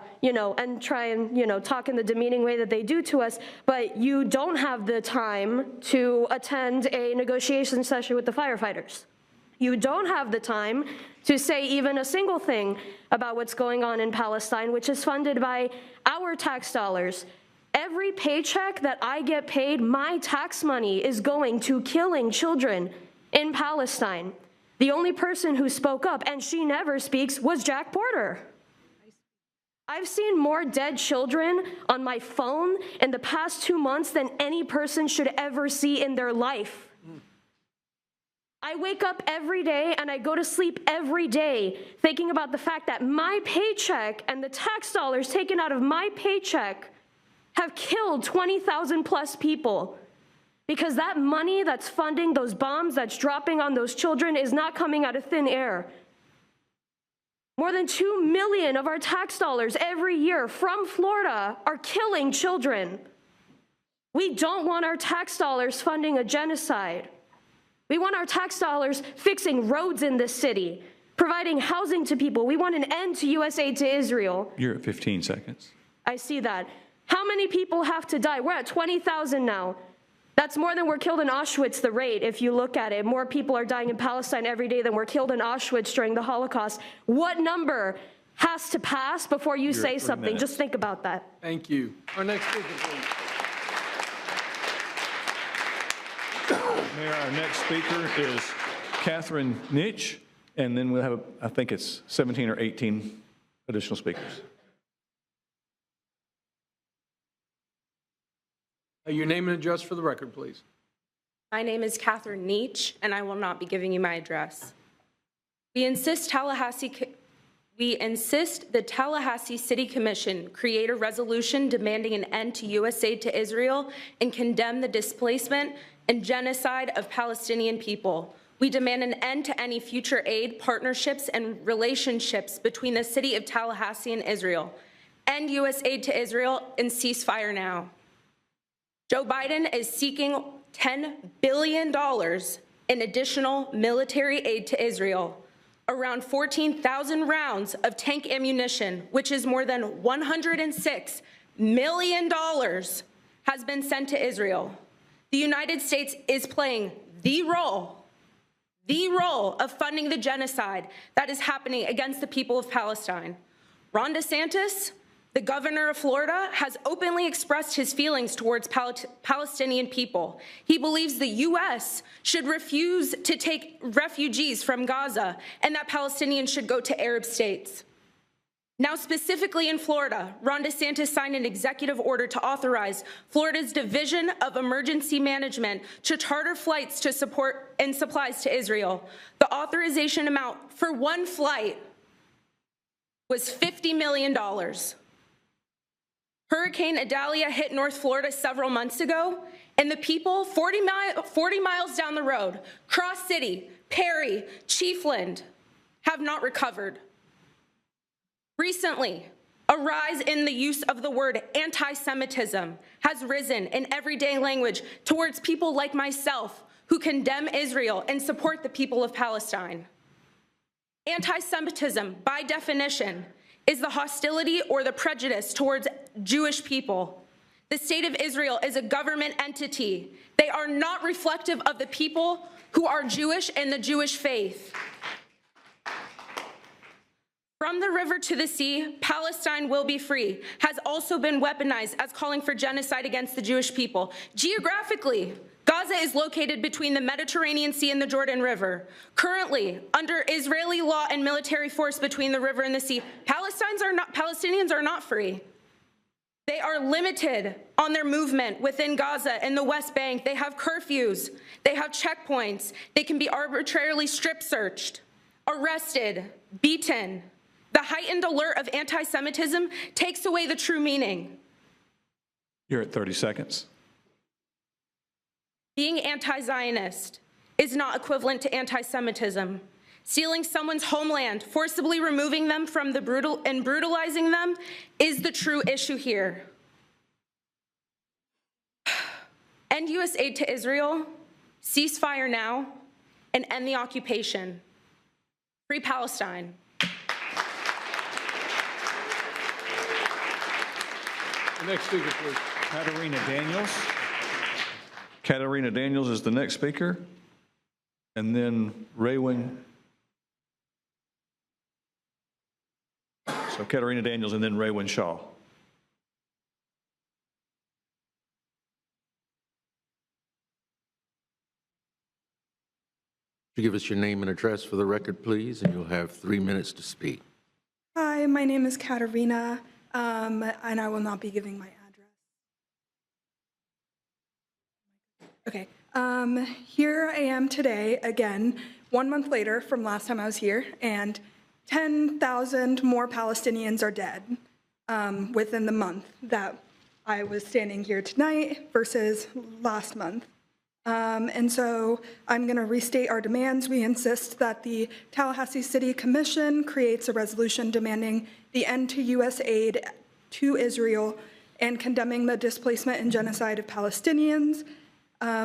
try and, talk in the demeaning way that they do to us, but you don't have the time to attend a negotiation session with the firefighters. You don't have the time to say even a single thing about what's going on in Palestine, which is funded by our tax dollars. Every paycheck that I get paid, my tax money is going to killing children in Palestine. The only person who spoke up, and she never speaks, was Jack Porter. I've seen more dead children on my phone in the past 2 months than any person should ever see in their life. I wake up every day and I go to sleep every day thinking about the fact that my paycheck and the tax dollars taken out of my paycheck have killed 20,000 plus people. Because that money that's funding those bombs that's dropping on those children is not coming out of thin air. More than 2 million of our tax dollars every year from Florida are killing children. We don't want our tax dollars funding a genocide. We want our tax dollars fixing roads in this city, providing housing to people. We want an end to U.S. aid to Israel. You're at 15 seconds. I see that. How many people have to die? We're at 20,000 now. That's more than were killed in Auschwitz, the rate, if you look at it. More people are dying in Palestine every day than were killed in Auschwitz during the Holocaust. What number has to pass before you say something? Just think about that. Thank you. Our next speaker, please. Mayor, our next speaker is Catherine Nitsch, and then we'll have, I think it's 17 or 18 additional speakers. Your name and address for the record, please. My name is Catherine Nitsch, and I will not be giving you my address. We insist the Tallahassee City Commission create a resolution demanding an end to U.S. aid to Israel and condemn the displacement and genocide of Palestinian people. We demand an end to any future aid, partnerships, and relationships between the City of Tallahassee and Israel. End U.S. aid to Israel and ceasefire now. Joe Biden is seeking $10 billion in additional military aid to Israel. Around 14,000 rounds of tank ammunition, which is more than $106 million, has been sent to Israel. The United States is playing the role of funding the genocide that is happening against the people of Palestine. Ron DeSantis, the governor of Florida, has openly expressed his feelings towards Palestinian people. He believes the U.S. should refuse to take refugees from Gaza and that Palestinians should go to Arab states. Now, specifically in Florida, Ron DeSantis signed an executive order to authorize Florida's Division of Emergency Management to charter flights to support and supplies to Israel. The authorization amount for one flight was $50 million. Hurricane Idalia hit North Florida several months ago, and the people 40 miles down the road, Cross City, Perry, Chiefland, have not recovered. Recently, a rise in the use of the word anti-Semitism has risen in everyday language towards people like myself who condemn Israel and support the people of Palestine. Anti-Semitism, by definition, is the hostility or the prejudice towards Jewish people. The State of Israel is a government entity. They are not reflective of the people who are Jewish and the Jewish faith. From the river to the sea, Palestine will be free, has also been weaponized as calling for genocide against the Jewish people. Geographically, Gaza is located between the Mediterranean Sea and the Jordan River. Currently, under Israeli law and military force between the river and the sea, Palestinians are not free. They are limited on their movement within Gaza and the West Bank. They have curfews. They have checkpoints. They can be arbitrarily strip searched, arrested, beaten. The heightened alert of anti-Semitism takes away the true meaning. You're at 30 seconds. Being anti-Zionist is not equivalent to anti-Semitism. Stealing someone's homeland, forcibly removing them from the brutalizing them is the true issue here. End U.S. aid to Israel, ceasefire now, and end the occupation. Free Palestine. The next speaker, please. Katarina Daniels. Katarina Daniels is the next speaker. And then Raywin. So Katarina Daniels and then Raywin Shaw. Could you give us your name and address for the record, please? And you'll have 3 minutes to speak. Hi, my name is Katarina, and I will not be giving my address. Okay, here I am today, again, 1 month later from last time I was here, and 10,000 more Palestinians are dead within the month that I was standing here tonight versus last month. And so I'm going to restate our demands. We insist that the Tallahassee City Commission creates a resolution demanding the end to U.S. aid to Israel and condemning the displacement and genocide of Palestinians.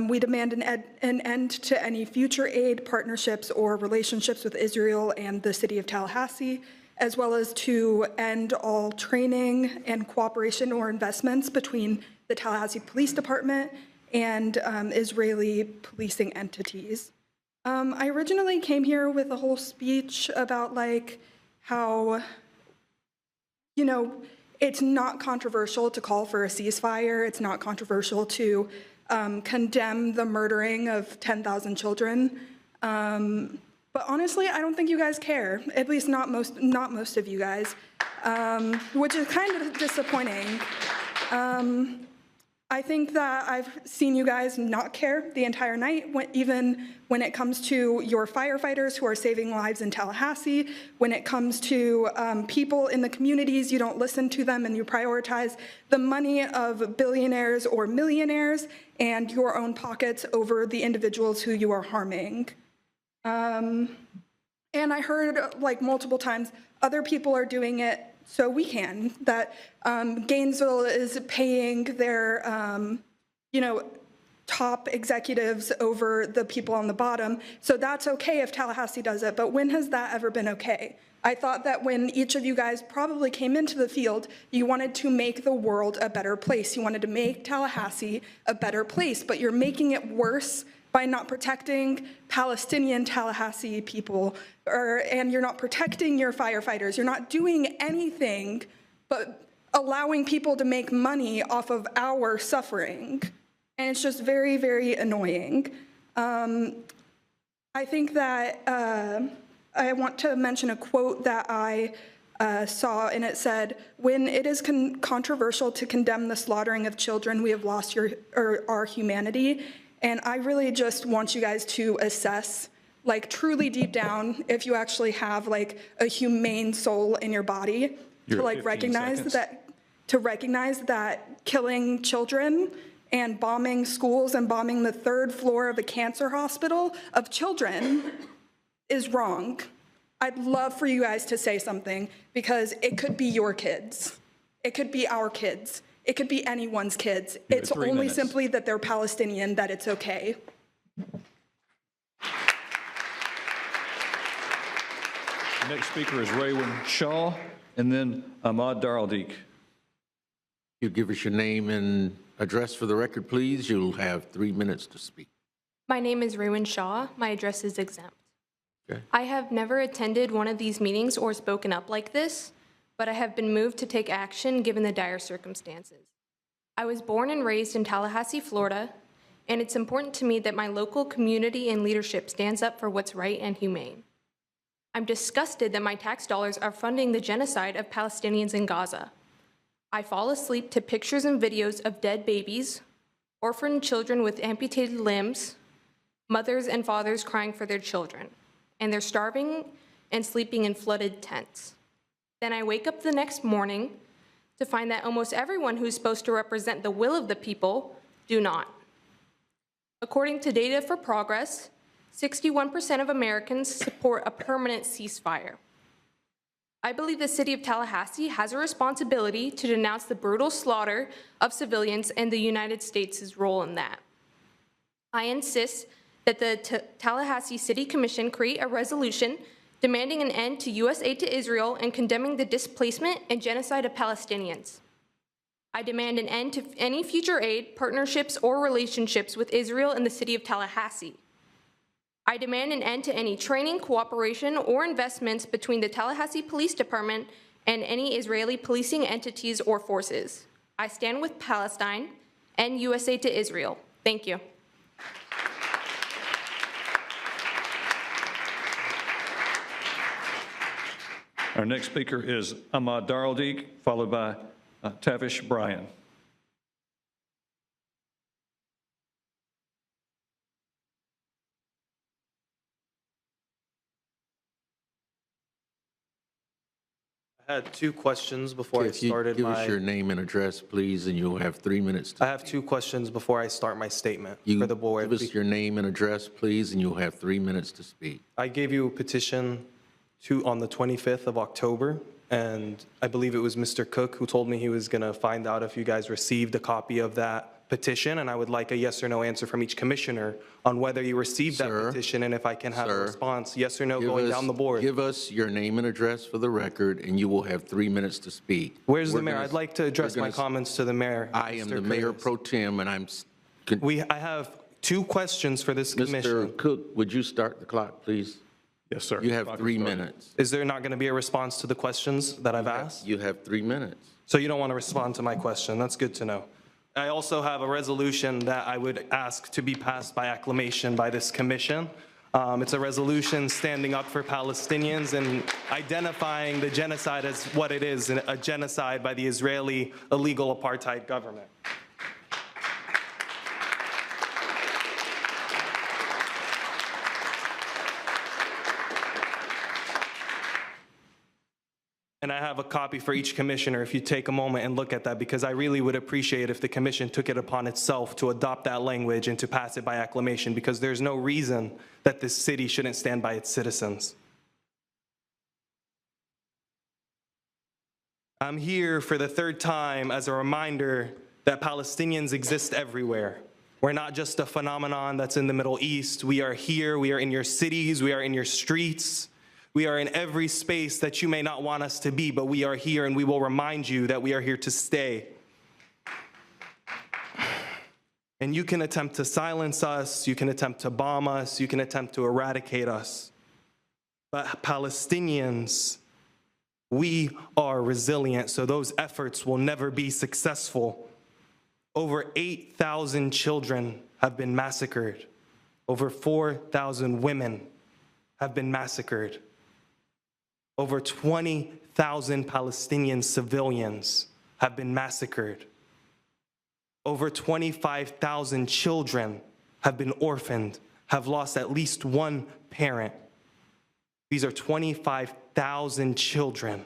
We demand an end to any future aid, partnerships, or relationships with Israel and the City of Tallahassee, as well as to end all training and cooperation or investments between the Tallahassee Police Department and Israeli policing entities. I originally came here with a whole speech about like how, you know, it's not controversial to call for a ceasefire. It's not controversial to condemn the murdering of 10,000 children. But honestly, I don't think you guys care. At least not most of you guys, which is kind of disappointing. I think that I've seen you guys not care the entire night, even when it comes to your firefighters who are saving lives in Tallahassee, when it comes to people in the communities, you don't listen to them and you prioritize the money of billionaires or millionaires and your own pockets over the individuals who you are harming. And I heard like multiple times, other people are doing it so we can, that Gainesville is paying their, you know, top executives over the people on the bottom. So that's okay if Tallahassee does it, but when has that ever been okay? I thought that when each of you guys probably came into the field, you wanted to make the world a better place. You wanted to make Tallahassee a better place, but you're making it worse by not protecting Palestinian Tallahassee people, and you're not protecting your firefighters. You're not doing anything but allowing people to make money off of our suffering. And it's just very, very annoying. I think that I want to mention a quote that I saw, and it said, "When it is controversial to condemn the slaughtering of children, we have lost our humanity." And I really just want you guys to assess, like truly deep down, if you actually have like a humane soul in your body, to like recognize that killing children and bombing schools and bombing the 3rd floor of a cancer hospital of children is wrong. I'd love for you guys to say something, because it could be your kids. It could be our kids. It could be anyone's kids. It's only simply that they're Palestinian that it's okay. The next speaker is Raywin Shaw, and then Ahmad Daraldik. You give us your name and address for the record, please. You'll have 3 minutes to speak. My name is Raywin Shaw. My address is exempt. Okay. I have never attended one of these meetings or spoken up like this, but I have been moved to take action given the dire circumstances. I was born and raised in Tallahassee, Florida, and it's important to me that my local community and leadership stands up for what's right and humane. I'm disgusted that my tax dollars are funding the genocide of Palestinians in Gaza. I fall asleep to pictures and videos of dead babies, orphaned children with amputated limbs, mothers and fathers crying for their children, and they're starving and sleeping in flooded tents. Then I wake up the next morning to find that almost everyone who's supposed to represent the will of the people do not. According to Data for Progress, 61% of Americans support a permanent ceasefire. I believe the city of Tallahassee has a responsibility to denounce the brutal slaughter of civilians and the United States' role in that. I insist that the Tallahassee City Commission create a resolution demanding an end to U.S. aid to Israel and condemning the displacement and genocide of Palestinians. I demand an end to any future aid, partnerships, or relationships with Israel and the city of Tallahassee. I demand an end to any training, cooperation, or investments between the Tallahassee Police Department and any Israeli policing entities or forces. I stand with Palestine and U.S. aid to Israel. Thank you. Our next speaker is Ahmad Daraldik, followed by Tavish Bryan. I had 2 questions before I started Give us your name and address, please, and you'll have 3 minutes. I have 2 questions before I start my statement for the board. Give us your name and address, please, and you'll have 3 minutes to speak. I gave you a petition on the 25th of October, and I believe it was Mr. Cook who told me he was going to find out if you guys received a copy of that petition, and I would like a yes or no answer from each commissioner on whether you received that petition and if I can have a response, yes or no, going down the board. Give us your name and address for the record, and you will have 3 minutes to speak. Where's the mayor? I'd like to address my comments to the mayor. I am the mayor pro tem, and I have 2 questions for this commission. Mr. Cook, would you start the clock, please? Yes, sir. You have 3 minutes. Is there not going to be a response to the questions that I've asked? You have 3 minutes. So you don't want to respond to my question. That's good to know. I also have a resolution that I would ask to be passed by acclamation by this commission. It's a resolution standing up for Palestinians and identifying the genocide as what it is, a genocide by the Israeli illegal apartheid government. And I have a copy for each commissioner if you take a moment and look at that, because I really would appreciate if the commission took it upon itself to adopt that language and to pass it by acclamation, because there's no reason that this city shouldn't stand by its citizens. I'm here for the 3rd time as a reminder that Palestinians exist everywhere. We're not just a phenomenon that's in the Middle East. We are here, we are in your cities, we are in your streets. We are in every space that you may not want us to be, but we are here, and we will remind you that we are here to stay. And you can attempt to silence us, you can attempt to bomb us, you can attempt to eradicate us. But Palestinians, we are resilient, so those efforts will never be successful. Over 8,000 children have been massacred. Over 4,000 women have been massacred. Over 20,000 Palestinian civilians have been massacred. Over 25,000 children have been orphaned, have lost at least one parent. These are 25,000 children.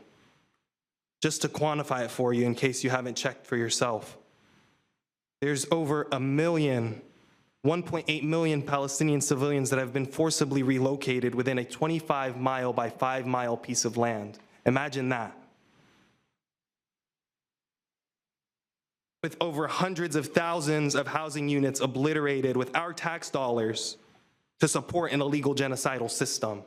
Just to quantify it for you in case you haven't checked for yourself, there's over 1.8 million Palestinian civilians that have been forcibly relocated within a 25-mile by 5-mile piece of land. Imagine that. With over hundreds of thousands of housing units obliterated with our tax dollars to support an illegal genocidal system.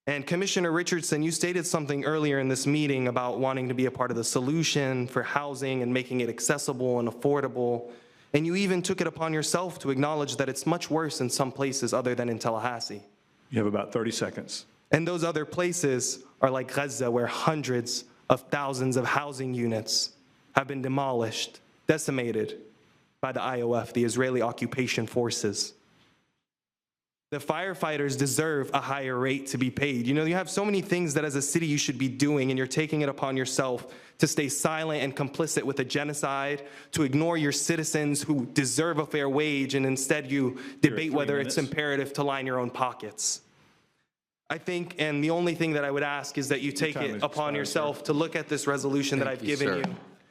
And Commissioner Richardson, you stated something earlier in this meeting about wanting to be a part of the solution for housing and making it accessible and affordable. And you even took it upon yourself to acknowledge that it's much worse in some places other than in Tallahassee. You have about 30 seconds. And those other places are like Gaza, where hundreds of thousands of housing units have been demolished, decimated by the IOF, the Israeli occupation forces. The firefighters deserve a higher rate to be paid. You know, you have so many things that as a city you should be doing, and you're taking it upon yourself to stay silent and complicit with a genocide, to ignore your citizens who deserve a fair wage, and instead you debate whether it's imperative to line your own pockets. I think, and the only thing that I would ask is that you take it upon yourself to look at this resolution that I've given you,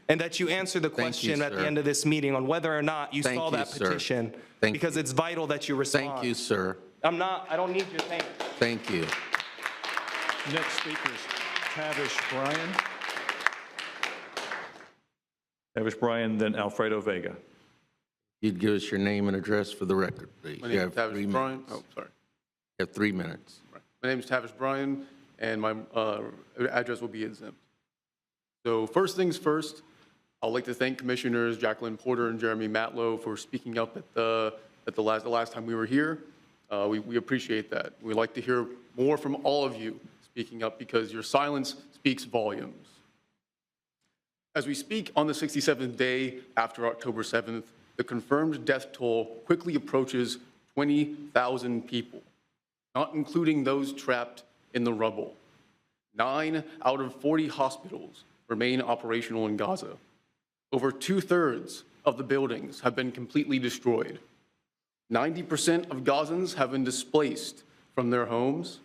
and that you answer the question at the end of this meeting on whether or not you saw that petition, because it's vital that you respond. Thank you, sir. I don't need your thanks. Thank you. Next speaker is Tavish Bryan. Tavish Bryan, then Alfredo Vega. You'd give us your name and address for the record, please. My name is Tavish Bryan. Oh, sorry. You have 3 minutes. Right. My name is Tavish Bryan, and my address will be exempt. So first things first, I'd like to thank Commissioners Jacqueline Porter and Jeremy Matlow for speaking up at the last time we were here. We appreciate that. We'd like to hear more from all of you speaking up, because your silence speaks volumes. As we speak on the 67th day after October 7th, the confirmed death toll quickly approaches 20,000 people, not including those trapped in the rubble. 9 out of 40 hospitals remain operational in Gaza. Over 2/3 of the buildings have been completely destroyed. 90% of Gazans have been displaced from their homes.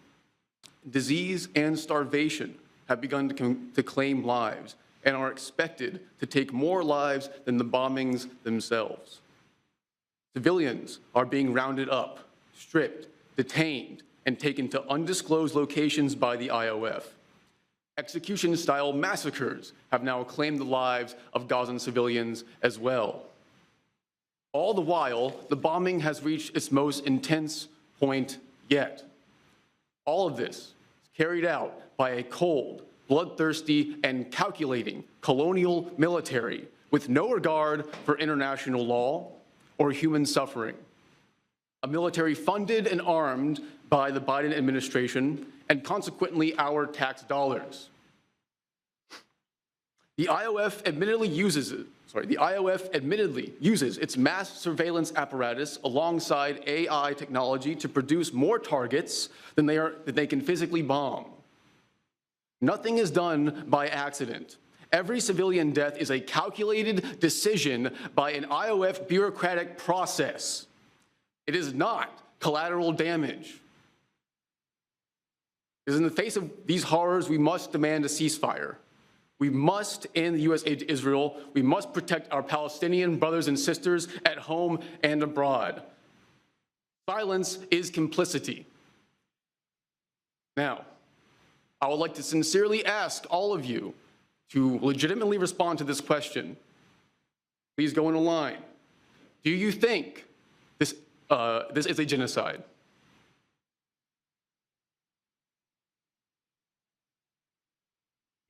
Disease and starvation have begun to claim lives and are expected to take more lives than the bombings themselves. Civilians are being rounded up, stripped, detained, and taken to undisclosed locations by the IOF. Execution-style massacres have now claimed the lives of Gazan civilians as well. All the while, the bombing has reached its most intense point yet. All of this is carried out by a cold, bloodthirsty, and calculating colonial military with no regard for international law, or human suffering. A military funded and armed by the Biden administration and consequently our tax dollars. The IOF admittedly uses its mass surveillance apparatus alongside AI technology to produce more targets than they can physically bomb. Nothing is done by accident. Every civilian death is a calculated decision by an IOF bureaucratic process. It is not collateral damage. It is in the face of these horrors we must demand a ceasefire. We must end the U.S. aid to Israel. We must protect our Palestinian brothers and sisters at home and abroad. Silence is complicity. Now, I would like to sincerely ask all of you to legitimately respond to this question. Please go in a line. Do you think this is a genocide?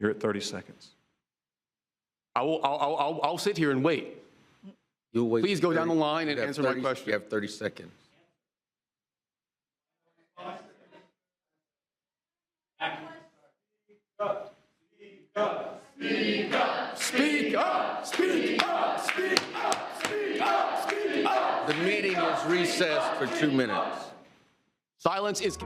You're at 30 seconds. I'll sit here and wait. You'll wait. Please go down the line and answer my question. You have 30 seconds. Speak up! Speak up! Speak up! Speak up! Speak up! Speak up! The meeting is recessed for 2 minutes. Silence is...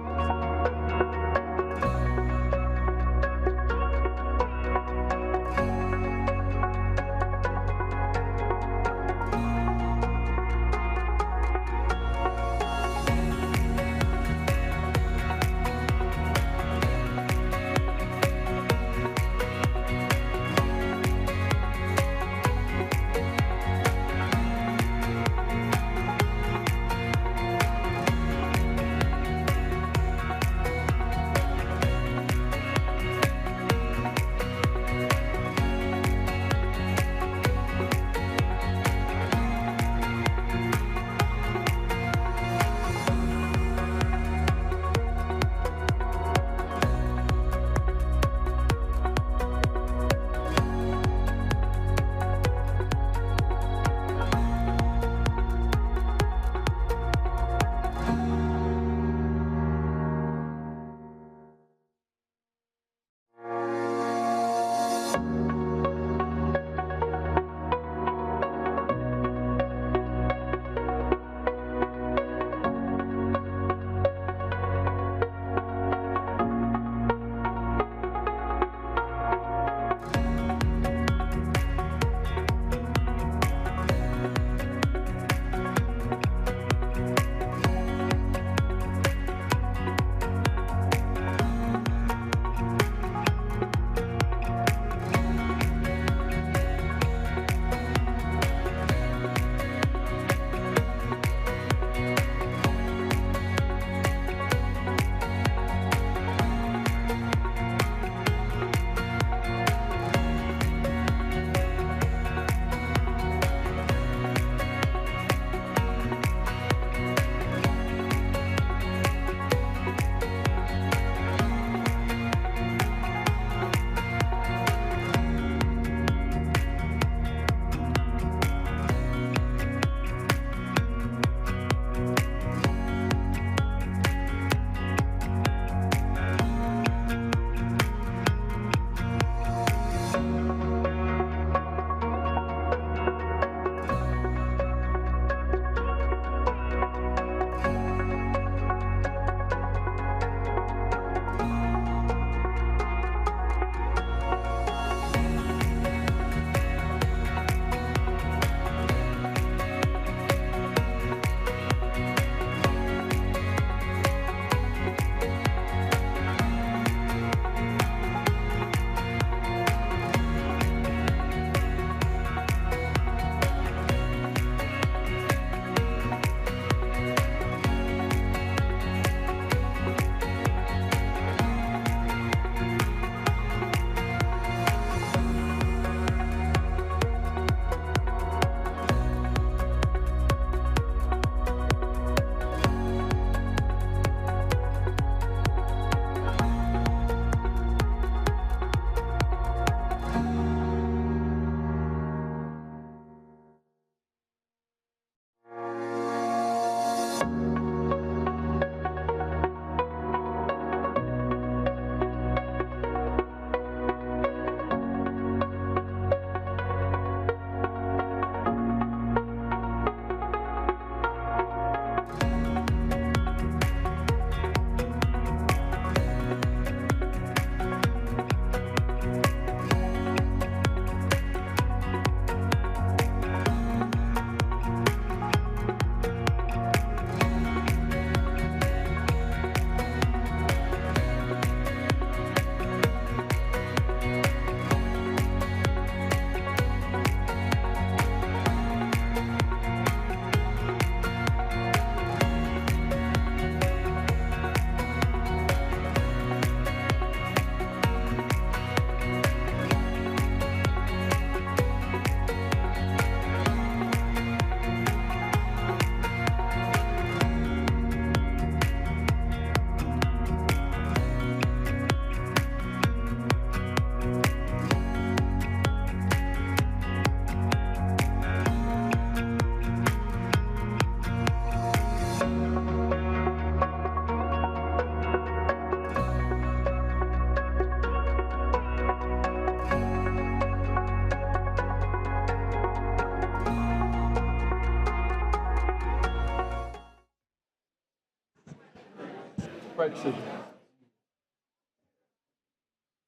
Right, City.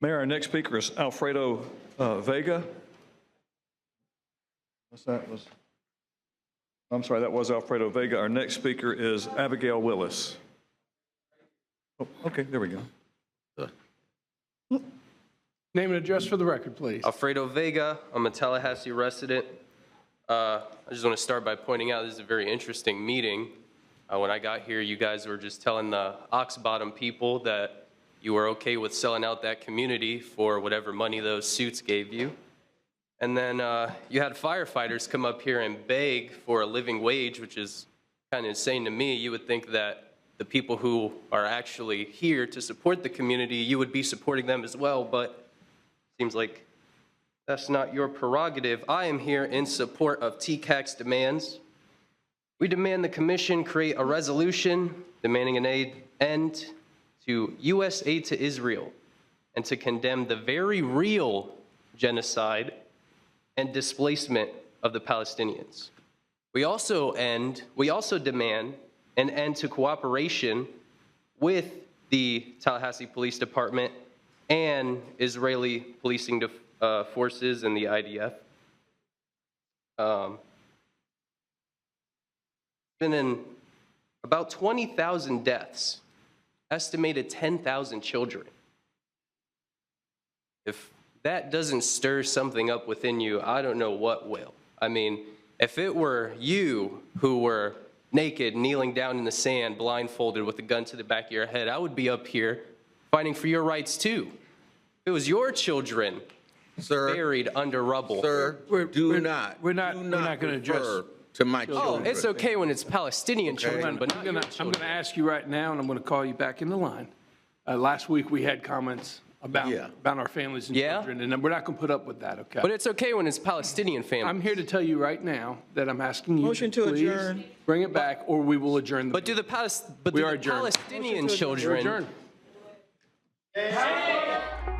Mayor, our next speaker is Alfredo Vega. I'm sorry, that was Alfredo Vega. Our next speaker is Abigail Willis. Oh, okay, there we go. Name and address for the record, please. Alfredo Vega, I'm a Tallahassee resident. I just want to start by pointing out this is a very interesting meeting. When I got here, you guys were just telling the Ox Bottom people that you were okay with selling out that community for whatever money those suits gave you. And then you had firefighters come up here and beg for a living wage, which is kind of insane to me. You would think that the people who are actually here to support the community, you would be supporting them as well, but seems like that's not your prerogative. I am here in support of TCAC's demands. We demand the commission create a resolution demanding an end to U.S. aid to Israel and to condemn the very real genocide and displacement of the Palestinians. We also demand an end to cooperation with the Tallahassee Police Department and Israeli policing forces and the IDF. Been in about 20,000 deaths, estimated 10,000 children. If that doesn't stir something up within you, I don't know what will. I mean, if it were you who were naked, kneeling down in the sand, blindfolded with a gun to the back of your head, I would be up here fighting for your rights too. If it was your children buried under rubble. Sir, we're not going to address to my children. Oh, it's okay when it's Palestinian children, but I'm going to ask you right now, and I'm going to call you back in the line. Last week we had comments about our families and children, and we're not going to put up with that, okay? But it's okay when it's Palestinian families. I'm here to tell you right now that I'm asking you Motion to please adjourn. bring it back, or we will adjourn the But do the Palestinian children... We're adjourned.